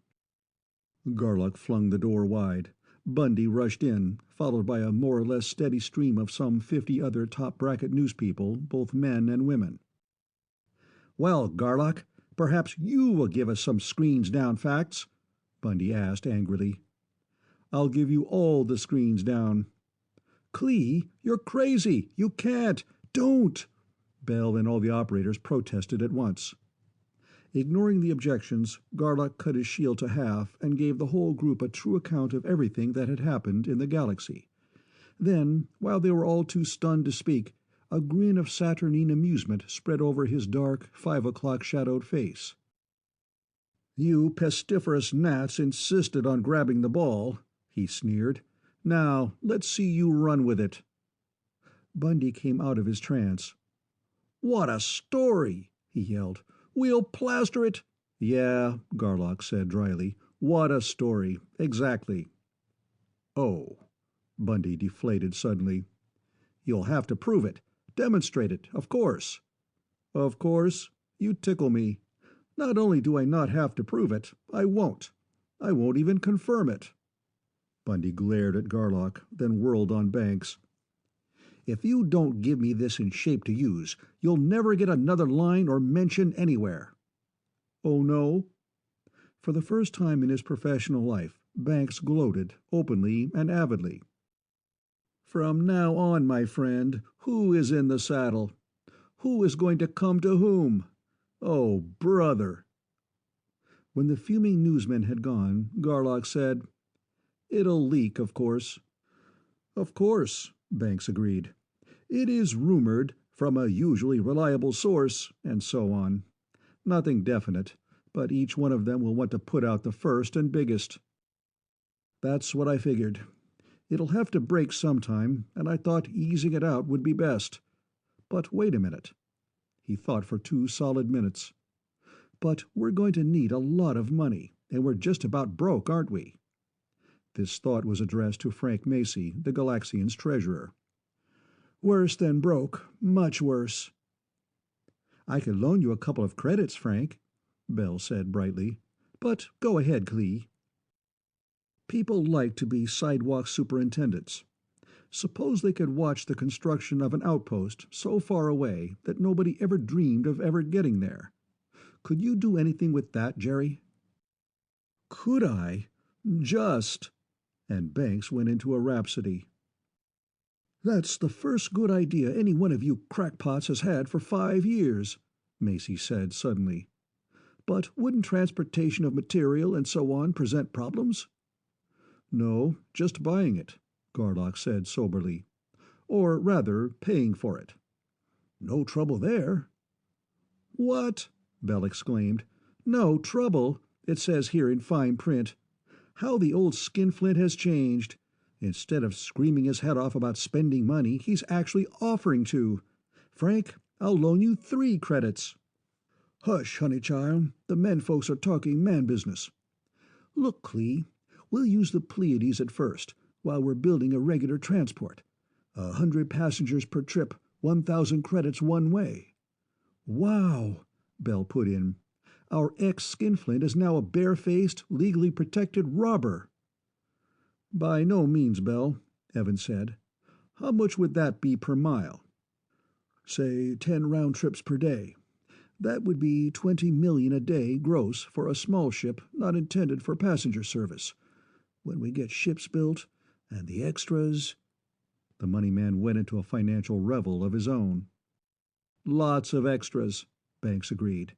Garlock flung the door wide. Bundy rushed in, followed by a more or less steady stream of some 50 other top-bracket newspeople, both men and women. "Well, Garlock, perhaps you will give us some screens-down facts?" Bundy asked angrily. "I'll give you all the screens down." "Clee, you're crazy! You can't! Don't!" Bell and all the operators protested at once. Ignoring the objections, Garlock cut his shield to half and gave the whole group a true account of everything that had happened in the galaxy. Then, while they were all too stunned to speak, a grin of saturnine amusement spread over his dark, 5 o'clock shadowed face. "You pestiferous gnats insisted on grabbing the ball," he sneered. "Now, let's see you run with it." Bundy came out of his trance. "What a story!" he yelled. "We'll plaster it." "Yeah," Garlock said dryly. "What a story. Exactly." "Oh." Bundy deflated suddenly. "You'll have to prove it. Demonstrate it, of course." "Of course? You tickle me. Not only do I not have to prove it, I won't. I won't even confirm it." Bundy glared at Garlock, then whirled on Banks. "If you don't give me this in shape to use, you'll never get another line or mention anywhere." "Oh, no?" For the first time in his professional life, Banks gloated, openly and avidly. "From now on, my friend, who is in the saddle? Who is going to come to whom? Oh, brother!" When the fuming newsmen had gone, Garlock said, "It'll leak, of course." "Of course," Banks agreed. "It is rumored, from a usually reliable source, and so on. Nothing definite, but each one of them will want to put out the first and biggest." "That's what I figured. It'll have to break sometime, and I thought easing it out would be best. But wait a minute." He thought for 2 solid minutes. "But we're going to need a lot of money, and we're just about broke, aren't we?" This thought was addressed to Frank Macy, the Galaxian's treasurer. "Worse than broke. Much worse." "I could loan you a couple of credits, Frank," Bell said brightly. "But go ahead, Clee." People like to be sidewalk superintendents. Suppose they could watch the construction of an outpost so far away that nobody ever dreamed of ever getting there. Could you do anything with that, Jerry? "Could I? Just—" And Banks went into a rhapsody. "That's the first good idea any one of you crackpots has had for 5 years," Macy said suddenly. "But wouldn't transportation of material and so on present problems?" "No, just buying it," Garlock said soberly. "Or rather, paying for it." "No trouble there." "What?" Bell exclaimed. "No trouble? It says here in fine print. How the old skinflint has changed. Instead of screaming his head off about spending money, he's actually offering to. Frank, I'll loan you 3 credits." "Hush, honey child. The men folks are talking man business." "Look, Clee, we'll use the Pleiades at first, while we're building a regular transport. 100 passengers per trip, 1,000 credits one way." "Wow," Bell put in. "Our ex-skinflint is now a barefaced, legally protected robber." "By no means, Bell," Evans said. "How much would that be per mile?" "Say 10 round trips per day. That would be 20 million a day gross for a small ship not intended for passenger service. When we get ships built, and the extras—" The money man went into a financial revel of his own. "Lots of extras," Banks agreed.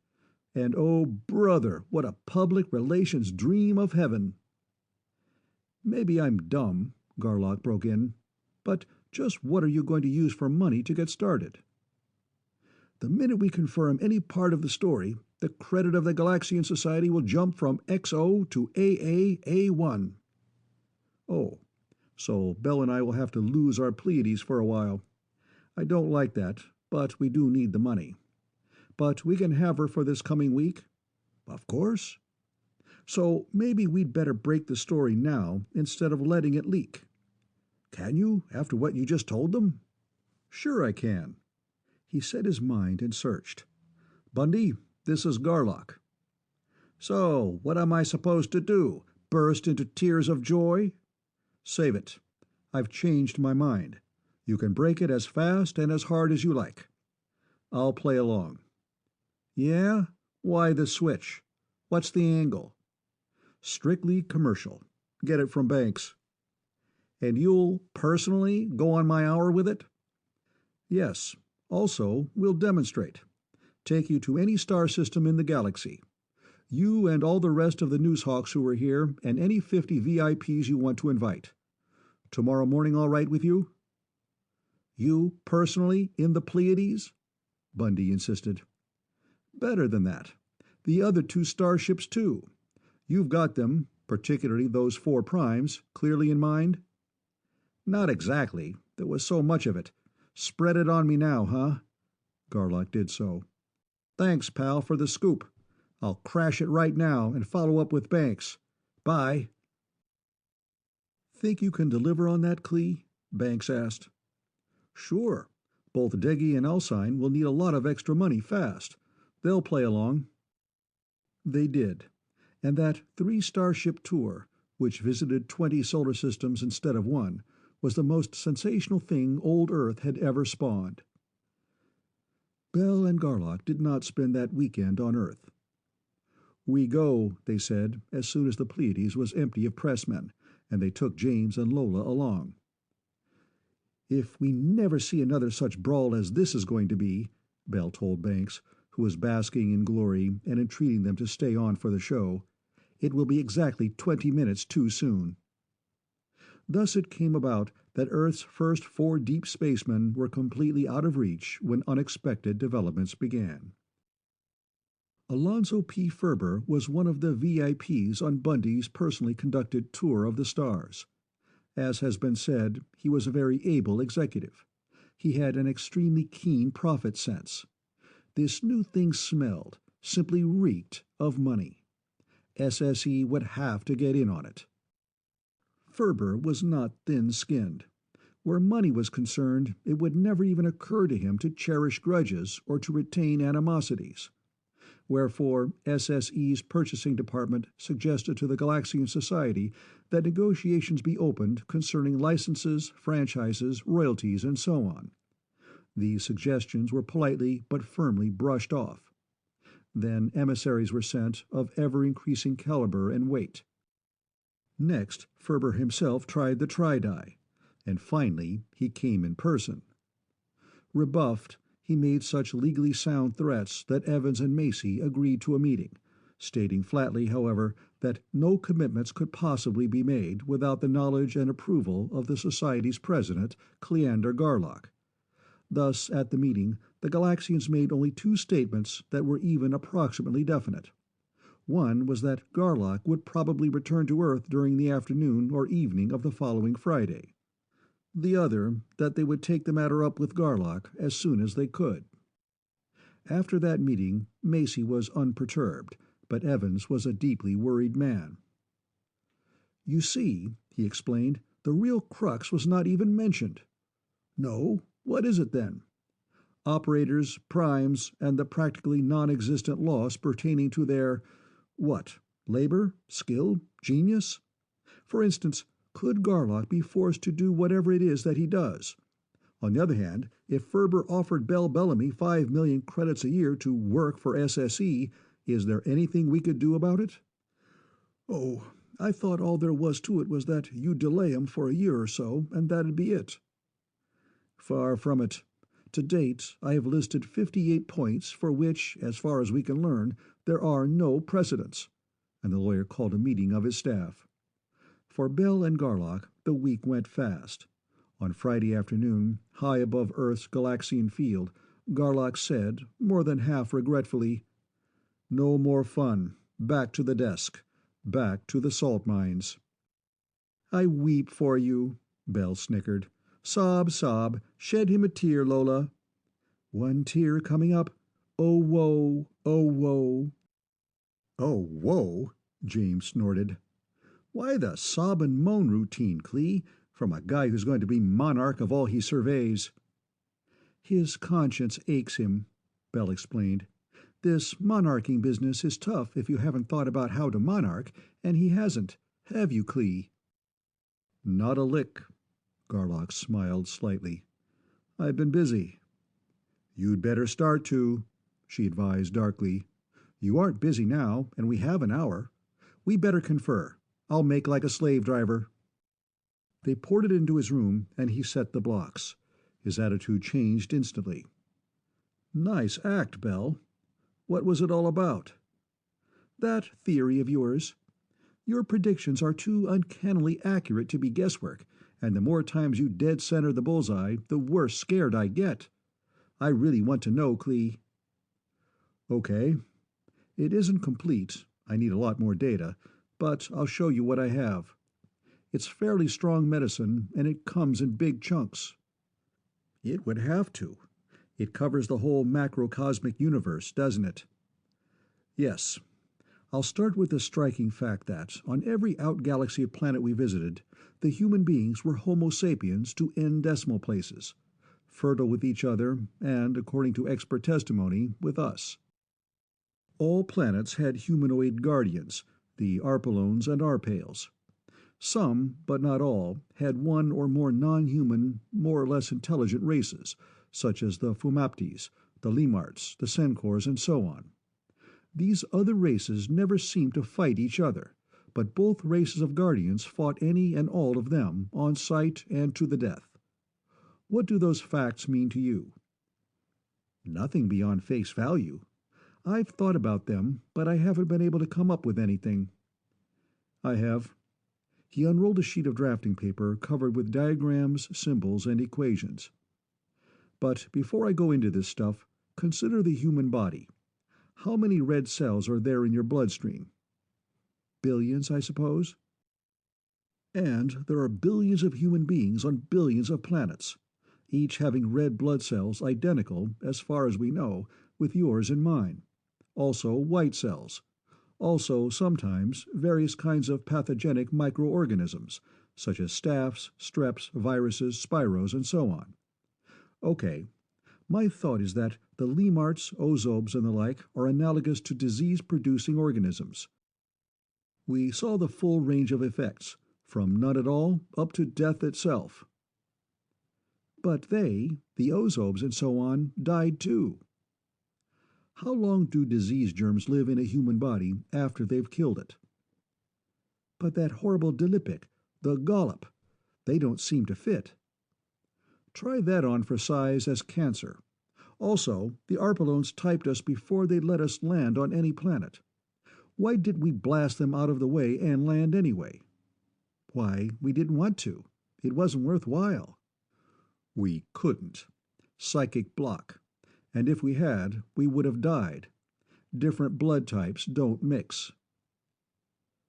"And oh, brother, what a public relations dream of heaven." "Maybe I'm dumb," Garlock broke in, "but just what are you going to use for money to get started?" "The minute we confirm any part of the story, the credit of the Galaxian Society will jump from XO to AA1. "Oh, so Bell and I will have to lose our Pleiades for a while. I don't like that, but we do need the money. But we can have her for this coming week?" "Of course." "So maybe we'd better break the story now instead of letting it leak." "Can you, after what you just told them?" "Sure I can." He set his mind and searched. "Bundy, this is Garlock." So, what am I supposed to do? Burst into tears of joy? Save it. I've changed my mind. You can break it as fast and as hard as you like. I'll play along. Yeah? Why the switch? What's the angle? Strictly commercial. Get it from Banks. And you'll, personally, go on my hour with it? Yes. Also, we'll demonstrate. Take you to any star system in the galaxy. You and all the rest of the newshawks who are here, and any 50 VIPs you want to invite. Tomorrow morning all right with you? You, personally, in the Pleiades? Bundy insisted. Better than that. The other two starships, too. You've got them, particularly those 4 primes, clearly in mind? Not exactly. There was so much of it. Spread it on me now, huh? Garlock did so. Thanks, pal, for the scoop. I'll crash it right now and follow up with Banks. Bye. Think you can deliver on that, Klee? Banks asked. Sure. Both Deggy and Alcine will need a lot of extra money fast. They'll play along. They did. And that 3-starship tour, which visited 20 solar systems instead of 1, was the most sensational thing old Earth had ever spawned. Bell and Garlock did not spend that weekend on Earth. We go, they said, as soon as the Pleiades was empty of pressmen, and they took James and Lola along. If we never see another such brawl as this is going to be, Bell told Banks, who was basking in glory and entreating them to stay on for the show, it will be exactly 20 minutes too soon. Thus it came about that Earth's first 4 deep spacemen were completely out of reach when unexpected developments began. Alonzo P. Ferber was one of the VIPs on Bundy's personally conducted tour of the stars. As has been said, he was a very able executive. He had an extremely keen profit sense. This new thing smelled, simply reeked of money. SSE would have to get in on it. Ferber was not thin-skinned. Where money was concerned, it would never even occur to him to cherish grudges or to retain animosities. Wherefore, SSE's purchasing department suggested to the Galaxian Society that negotiations be opened concerning licenses, franchises, royalties, and so on. These suggestions were politely but firmly brushed off. Then emissaries were sent of ever-increasing caliber and weight. Next, Ferber himself tried the tri-die, and finally he came in person. Rebuffed, he made such legally sound threats that Evans and Macy agreed to a meeting, stating flatly, however, that no commitments could possibly be made without the knowledge and approval of the Society's president, Cleander Garlock. Thus, at the meeting, the Galaxians made only 2 statements that were even approximately definite. One was that Garlock would probably return to Earth during the afternoon or evening of the following Friday. The other, that they would take the matter up with Garlock as soon as they could. After that meeting, Macy was unperturbed, but Evans was a deeply worried man. You see, he explained, the real crux was not even mentioned. No? What is it then? Operators, primes, and the practically non-existent loss pertaining to their, what, labor, skill, genius? For instance, could Garlock be forced to do whatever it is that he does? On the other hand, if Ferber offered Bell Bellamy 5 million credits a year to work for SSE, is there anything we could do about it? Oh, I thought all there was to it was that you'd delay him for a year or so, and that'd be it. Far from it. To date, I have listed 58 points for which, as far as we can learn, there are no precedents. And the lawyer called a meeting of his staff. For Bell and Garlock, the week went fast. On Friday afternoon, high above Earth's Galaxian field, Garlock said, more than half regretfully, "No more fun. Back to the desk. Back to the salt mines." "I weep for you," Bell snickered. "Sob, sob. Shed him a tear, Lola." "One tear coming up. Oh, woe, oh, woe." "Oh, woe," James snorted. "Why the sob and moan routine, Clee, from a guy who's going to be monarch of all he surveys?" "His conscience aches him," Bell explained. This monarching business is tough if you haven't thought about how to monarch, and he hasn't. Have you, Clee?" "Not a lick." Garlock smiled slightly. "I've been busy." "You'd better start to," she advised darkly. "You aren't busy now, and we have an hour. We better confer. I'll make like a slave driver." They ported into his room, and he set the blocks. His attitude changed instantly. "Nice act, Bell. What was it all about?" "That theory of yours. Your predictions are too uncannily accurate to be guesswork, and the more times you dead center the bullseye, the worse scared I get. I really want to know, Clee." "Okay. It isn't complete. I need a lot more data, but I'll show you what I have. It's fairly strong medicine, and it comes in big chunks." "It would have to. It covers the whole macrocosmic universe, doesn't it?" "Yes. I'll start with the striking fact that, on every out-galaxy planet we visited, the human beings were Homo sapiens to n decimal places, fertile with each other, and, according to expert testimony, with us. All planets had humanoid guardians, the Arpalones and Arpales. Some, but not all, had one or more non-human, more or less intelligent races, such as the Fumaptis, the Lemarts, the Sencors, and so on. These other races never seemed to fight each other, but both races of guardians fought any and all of them, on sight and to the death. What do those facts mean to you?" "Nothing beyond face value. I've thought about them, but I haven't been able to come up with anything." "I have." He unrolled a sheet of drafting paper covered with diagrams, symbols, and equations. "But before I go into this stuff, consider the human body. How many red cells are there in your bloodstream?" "Billions, I suppose." "And there are billions of human beings on billions of planets, each having red blood cells identical, as far as we know, with yours and mine. Also white cells. Also, sometimes, various kinds of pathogenic microorganisms, such as staph, streps, viruses, spiros, and so on. Okay, my thought is that the Lemarts, Ozobes, and the like are analogous to disease-producing organisms. We saw the full range of effects, from none at all up to death itself." "But they, the Ozobes and so on, died too." "How long do disease germs live in a human body after they've killed it?" "But that horrible Dilipic, the Gollop, they don't seem to fit." "Try that on for size as cancer. Also, the Arpalones typed us before they let us land on any planet. Why did we blast them out of the way and land anyway?" "Why, we didn't want to. It wasn't worthwhile." "We couldn't. Psychic block. And if we had, we would have died. Different blood types don't mix."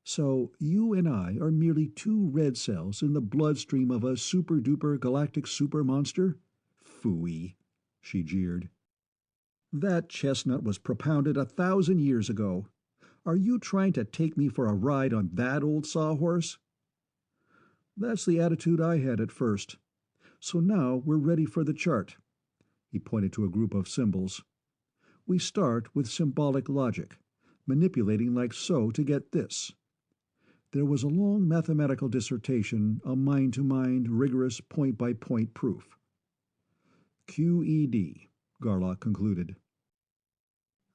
"So you and I are merely two red cells in the bloodstream of a super-duper galactic super-monster? Phooey," she jeered. "That chestnut was propounded 1,000 years ago. Are you trying to take me for a ride on that old sawhorse?" "That's the attitude I had at first. So now we're ready for the chart." He pointed to a group of symbols. "We start with symbolic logic, manipulating like so to get this." There was a long mathematical dissertation, a mind-to-mind, rigorous point-by-point proof. "QED," Garlock concluded.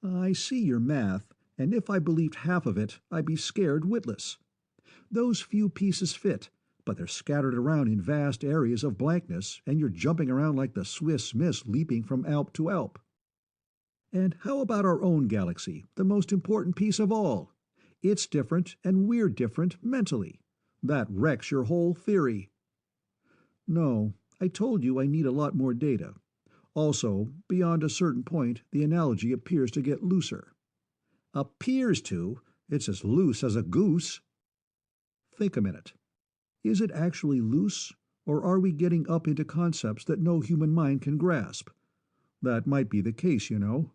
"I see your math, and if I believed half of it, I'd be scared witless. Those few pieces fit, but they're scattered around in vast areas of blankness, and you're jumping around like the Swiss Miss leaping from Alp to Alp. And how about our own galaxy, the most important piece of all? It's different, and we're different mentally. That wrecks your whole theory." "No, I told you I need a lot more data. Also, beyond a certain point, the analogy appears to get looser." "Appears to? It's as loose as a goose." "Think a minute. Is it actually loose, or are we getting up into concepts that no human mind can grasp? That might be the case, you know."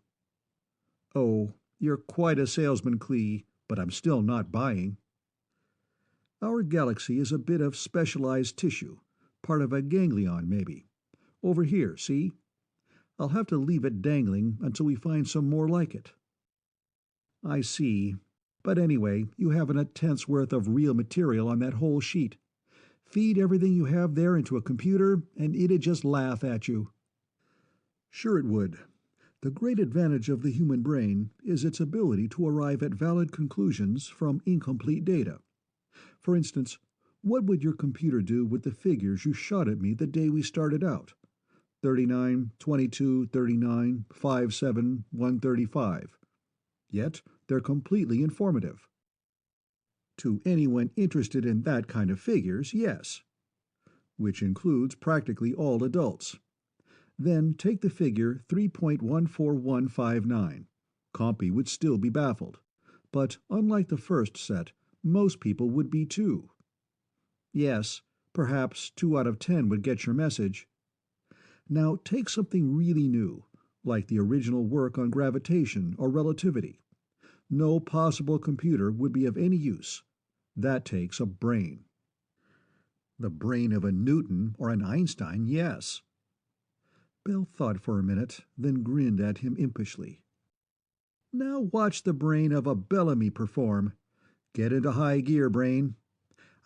"Oh, you're quite a salesman, Clee, but I'm still not buying." "Our galaxy is a bit of specialized tissue, part of a ganglion, maybe. Over here, see? I'll have to leave it dangling until we find some more like it. I see. But anyway, you have a tenth's worth of real material on that whole sheet. Feed everything you have there into a computer, and it'd just laugh at you. Sure it would. The great advantage of the human brain is its ability to arrive at valid conclusions from incomplete data. For instance, what would your computer do with the figures you shot at me the day we started out? 39, 22, 39, 57, 135. Yet, they're completely informative. To anyone interested in that kind of figures, yes. Which includes practically all adults. Then take the figure 3.14159. Compy would still be baffled. But unlike the first set, most people would be too. Yes, perhaps 2 out of 10 would get your message. Now take something really new, like the original work on gravitation or relativity. No possible computer would be of any use. That takes a brain. The brain of a Newton or an Einstein, yes. Bell thought for a minute, then grinned at him impishly. Now watch the brain of a Bellamy perform. Get into high gear, brain.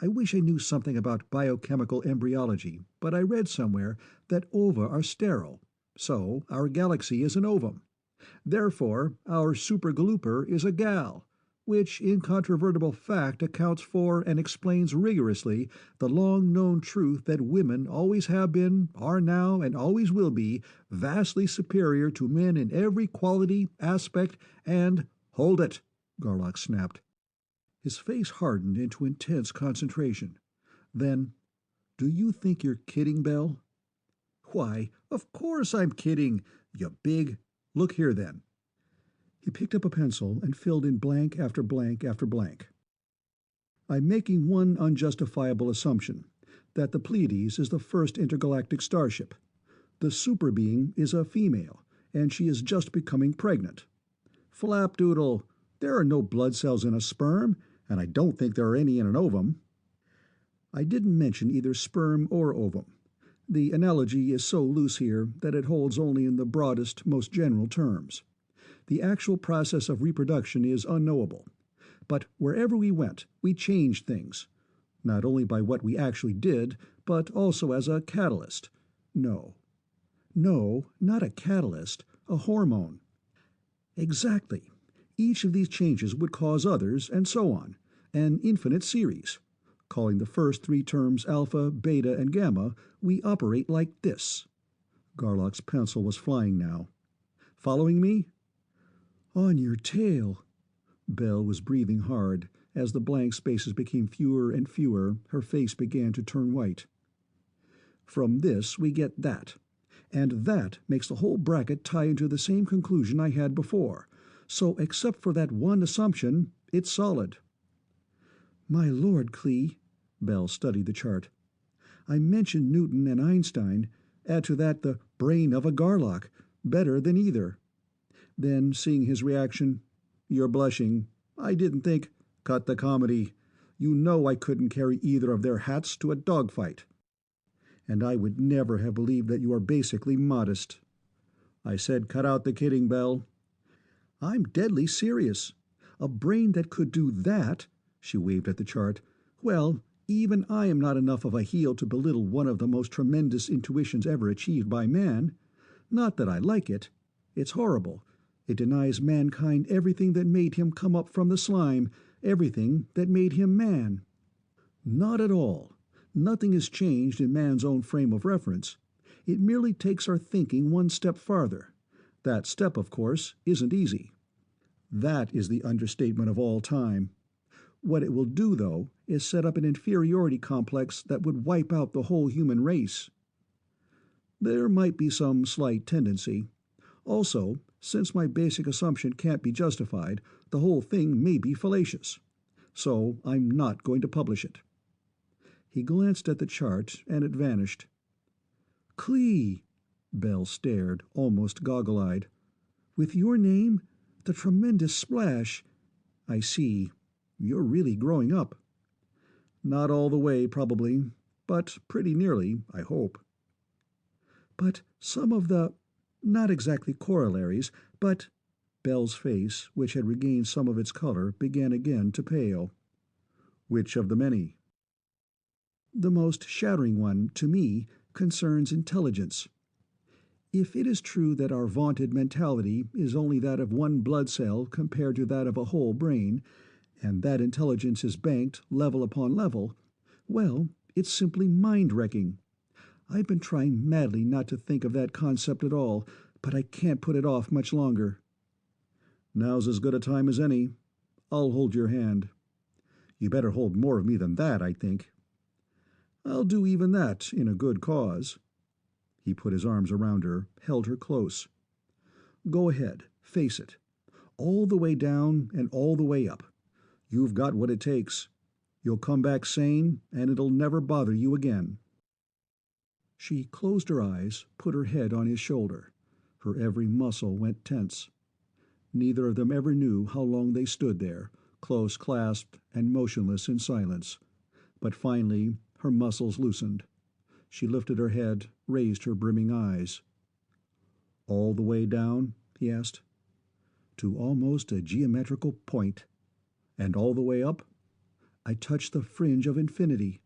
I wish I knew something about biochemical embryology, but I read somewhere that ova are sterile, so our galaxy is an ovum. Therefore, our supergalooper is a gal, which incontrovertible fact accounts for and explains rigorously the long-known truth that women always have been, are now, and always will be vastly superior to men in every quality, aspect, and— "Hold it!" Garlock snapped. His face hardened into intense concentration. Then, "Do you think you're kidding, Bell?" "Why, of course I'm kidding, you big— Look here, then." He picked up a pencil and filled in blank after blank after blank. "I'm making one unjustifiable assumption, that the Pleiades is the first intergalactic starship. The superbeing is a female, and she is just becoming pregnant. Flapdoodle, there are no blood cells in a sperm, and I don't think there are any in an ovum." "I didn't mention either sperm or ovum. The analogy is so loose here that it holds only in the broadest, most general terms. The actual process of reproduction is unknowable. But wherever we went, we changed things, not only by what we actually did, but also as a catalyst. No, not a catalyst, a hormone. Exactly. Each of these changes would cause others, and so on, an infinite series. Calling the first 3 terms alpha, beta, and gamma, we operate like this." Garlock's pencil was flying now. "Following me?" "On your tail." Bell was breathing hard. As the blank spaces became fewer and fewer, her face began to turn white. "From this we get that. And that makes the whole bracket tie into the same conclusion I had before. So except for that one assumption, it's solid." "My lord, Clee." Bell studied the chart. "I mentioned Newton and Einstein. Add to that the brain of a Garlock. Better than either." Then, seeing his reaction, "You're blushing. I didn't think— Cut the comedy. You know I couldn't carry either of their hats to a dogfight. And I would never have believed that you are basically modest." "I said cut out the kidding, Bell." "I'm deadly serious. A brain that could do that," she waved at the chart, "well, even I am not enough of a heel to belittle one of the most tremendous intuitions ever achieved by man. Not that I like it. It's horrible. It denies mankind everything that made him come up from the slime, everything that made him man." "Not at all. Nothing is changed in man's own frame of reference. It merely takes our thinking one step farther. That step, of course, isn't easy. That is the understatement of all time. What it will do, though, is set up an inferiority complex that would wipe out the whole human race." "There might be some slight tendency. Also, since my basic assumption can't be justified, the whole thing may be fallacious. So I'm not going to publish it." He glanced at the chart, and it vanished. "Clee!" Bell stared, almost goggle-eyed. "With your name? The tremendous splash. I see. You're really growing up." "Not all the way, probably, but pretty nearly, I hope." "But some of the— not exactly corollaries, but— Belle's face, which had regained some of its color, began again to pale. "Which of the many?" "The most shattering one, to me, concerns intelligence. If it is true that our vaunted mentality is only that of one blood cell compared to that of a whole brain, and that intelligence is banked level upon level, well, it's simply mind-wrecking. I've been trying madly not to think of that concept at all, but I can't put it off much longer." "Now's as good a time as any. I'll hold your hand." "You better hold more of me than that, I think." "I'll do even that in a good cause." He put his arms around her, held her close. "Go ahead, face it. All the way down and all the way up. You've got what it takes. You'll come back sane, and it'll never bother you again." She closed her eyes, put her head on his shoulder. Her every muscle went tense. Neither of them ever knew how long they stood there, close clasped and motionless in silence. But finally her muscles loosened. She lifted her head, raised her brimming eyes. "All the way down?" he asked. "To almost a geometrical point." "And all the way up?" "I touched the fringe of infinity."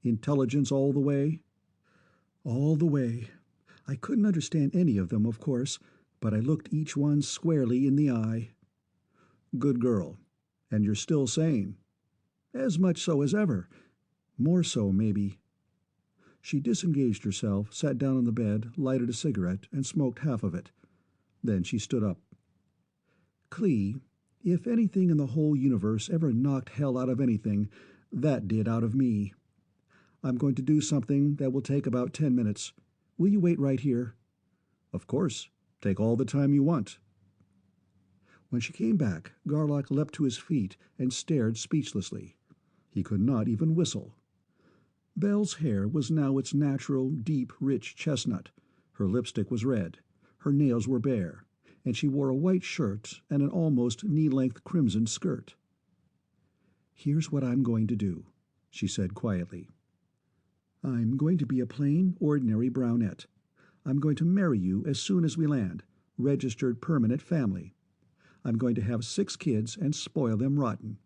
"Intelligence all the way?" "All the way. I couldn't understand any of them, of course, but I looked each one squarely in the eye." "Good girl. And you're still sane?" "As much so as ever. More so, maybe." She disengaged herself, sat down on the bed, lighted a cigarette, and smoked half of it. Then she stood up. "Clee, if anything in the whole universe ever knocked hell out of anything, that did out of me. I'm going to do something that will take about 10 minutes. Will you wait right here?" "Of course. Take all the time you want." When she came back, Garlock leapt to his feet and stared speechlessly. He could not even whistle. Belle's hair was now its natural, deep, rich chestnut. Her lipstick was red. Her nails were bare, and she wore a white shirt and an almost knee-length crimson skirt. "Here's what I'm going to do," she said quietly. "I'm going to be a plain, ordinary brunette. I'm going to marry you as soon as we land, registered permanent family. I'm going to have 6 kids and spoil them rotten.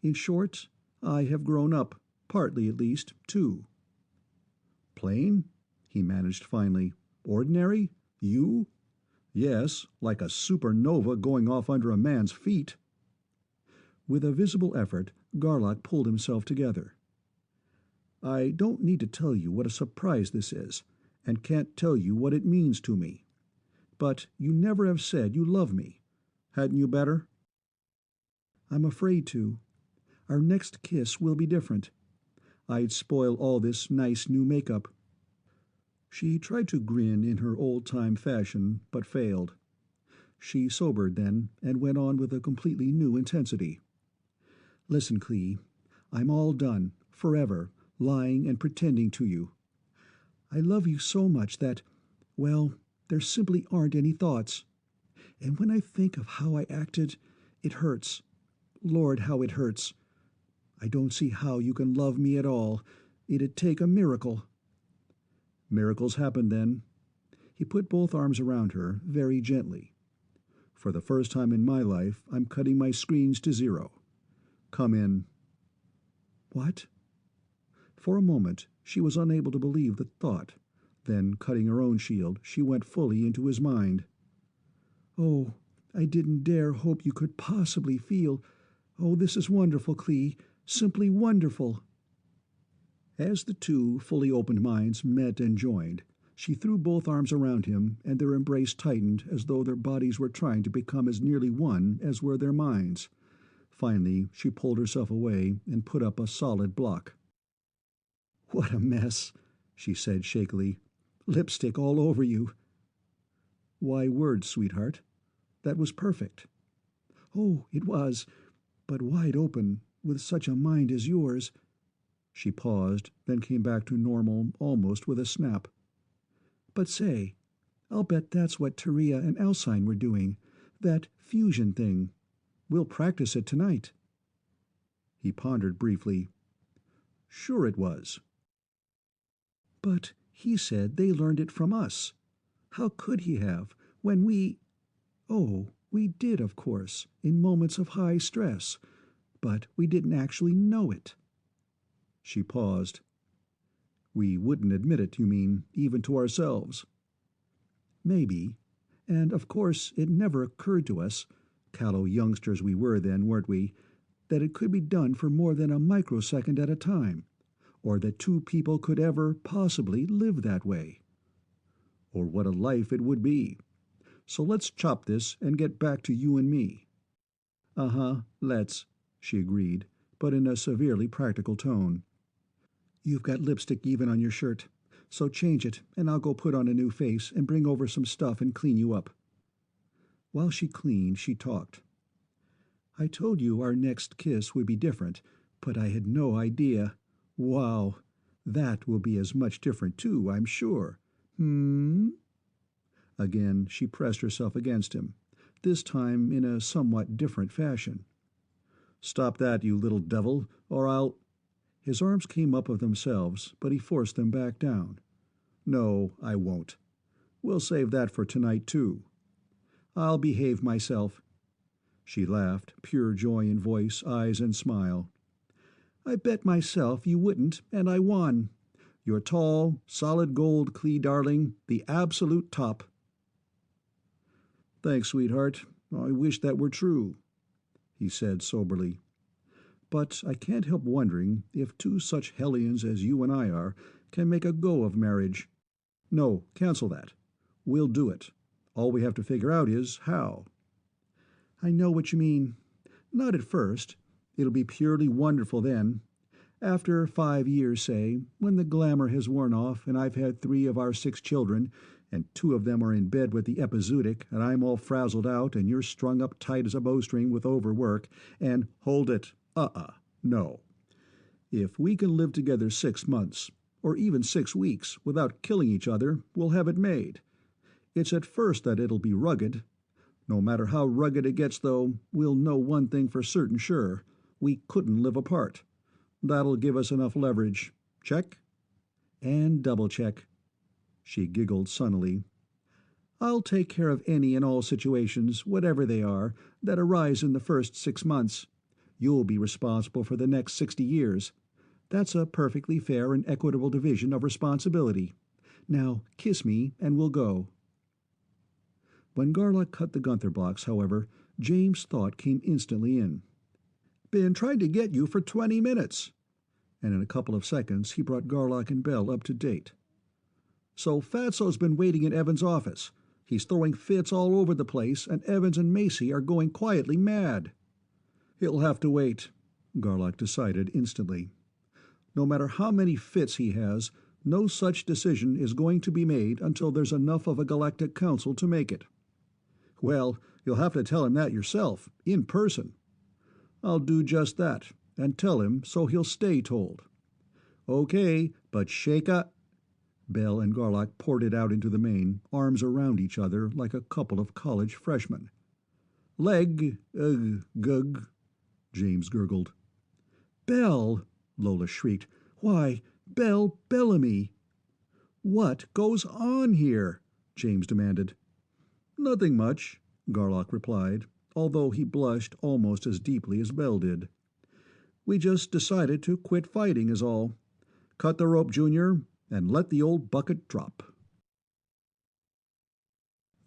In short, I have grown up, partly at least, too." "Plain?" he managed finally. "Ordinary? You?" "Yes, like a supernova going off under a man's feet." With a visible effort, Garlock pulled himself together. "I don't need to tell you what a surprise this is, and can't tell you what it means to me. But you never have said you love me. Hadn't you better?" "I'm afraid to. Our next kiss will be different. I'd spoil all this nice new makeup." She tried to grin in her old-time fashion, but failed. She sobered then, and went on with a completely new intensity. "Listen, Clee, I'm all done, forever, lying and pretending to you. I love you so much that, well, there simply aren't any thoughts. And when I think of how I acted, it hurts. Lord, how it hurts. I don't see how you can love me at all. It'd take a miracle." "Miracles happen then." He put both arms around her, very gently. "For the first time in my life, I'm cutting my screens to 0. Come in." "What?" For a moment she was unable to believe the thought. Then, cutting her own shield, she went fully into his mind. "Oh, I didn't dare hope you could possibly feel. Oh, this is wonderful, Clee. Simply wonderful." As the two fully opened minds met and joined, she threw both arms around him, and their embrace tightened as though their bodies were trying to become as nearly one as were their minds. Finally she pulled herself away and put up a solid block. "What a mess," she said shakily. "Lipstick all over you." "Why words, sweetheart? That was perfect." "Oh, it was, but wide open, with such a mind as yours." She paused, then came back to normal almost with a snap. "But say, I'll bet that's what Teria and Alcine were doing, that fusion thing. We'll practice it tonight." He pondered briefly. "Sure it was." "But he said they learned it from us. How could he have, when we—" "Oh, We did, of course, in moments of high stress, but we didn't actually know it." She paused. "We wouldn't admit it, you mean, even to ourselves?" "Maybe. And of course it never occurred to us, callow youngsters we were then, weren't we, that it could be done for more than a microsecond at a time, or that two people could ever possibly live that way. Or what a life it would be. So let's chop this and get back to you and me." "Uh-huh, let's," she agreed, but in a severely practical tone. "You've got lipstick even on your shirt, so change it, and I'll go put on a new face and bring over some stuff and clean you up." While she cleaned, she talked. "I told you our next kiss would be different, but I had no idea. Wow, that will be as much different too, I'm sure. Hmm?" Again she pressed herself against him, this time in a somewhat different fashion. "Stop that, you little devil, or I'll—" His arms came up of themselves, but he forced them back down. "No, I won't. We'll save that for tonight, too. I'll behave myself." She laughed, pure joy in voice, eyes, and smile. "I bet myself you wouldn't, and I won. You're tall, solid gold, Clee darling, the absolute top." "Thanks, sweetheart. I wish that were true," he said soberly. "But I can't help wondering if two such hellions as you and I are can make a go of marriage. No, cancel that. We'll do it. All we have to figure out is how." "I know what you mean. Not at first. It'll be purely wonderful then. After 5 years, say, when the glamour has worn off and I've had 3 of our 6 children, and 2 of them are in bed with the epizootic, and I'm all frazzled out, and you're strung up tight as a bowstring with overwork, and— Hold it. No. If we can live together 6 months, or even 6 weeks, without killing each other, we'll have it made. It's at first that it'll be rugged. No matter how rugged it gets, though, we'll know one thing for certain sure. We couldn't live apart. That'll give us enough leverage. Check?" "And double check." She giggled sunnily. "I'll take care of any and all situations, whatever they are, that arise in the first 6 months. You'll be responsible for the next 60 years. That's a perfectly fair and equitable division of responsibility. Now kiss me, and we'll go." When Garlock cut the Gunther box, however, James' thought came instantly in. "Been trying to get you for 20 minutes." And in a couple of seconds he brought Garlock and Bell up to date. "So Fatso's been waiting in Evans' office. He's throwing fits all over the place, and Evans and Macy are going quietly mad." "He'll have to wait," Garlock decided instantly. "No matter how many fits he has, no such decision is going to be made until there's enough of a galactic council to make it." "Well, you'll have to tell him that yourself, in person." "I'll do just that, and tell him so he'll stay told." "Okay, but shake a—" Bell and Garlock poured it out into the main, arms around each other like a couple of college freshmen. "Gug," James gurgled. "Bell!" Lola shrieked. "Why, Bell Bellamy!" "What goes on here?" James demanded. "Nothing much," Garlock replied, although he blushed almost as deeply as Bell did. "We just decided to quit fighting is all. Cut the rope, Junior, and let the old bucket drop."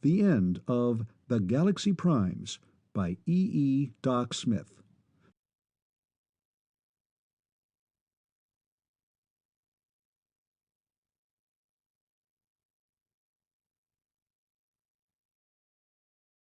The end of The Galaxy Primes by E. Doc Smith.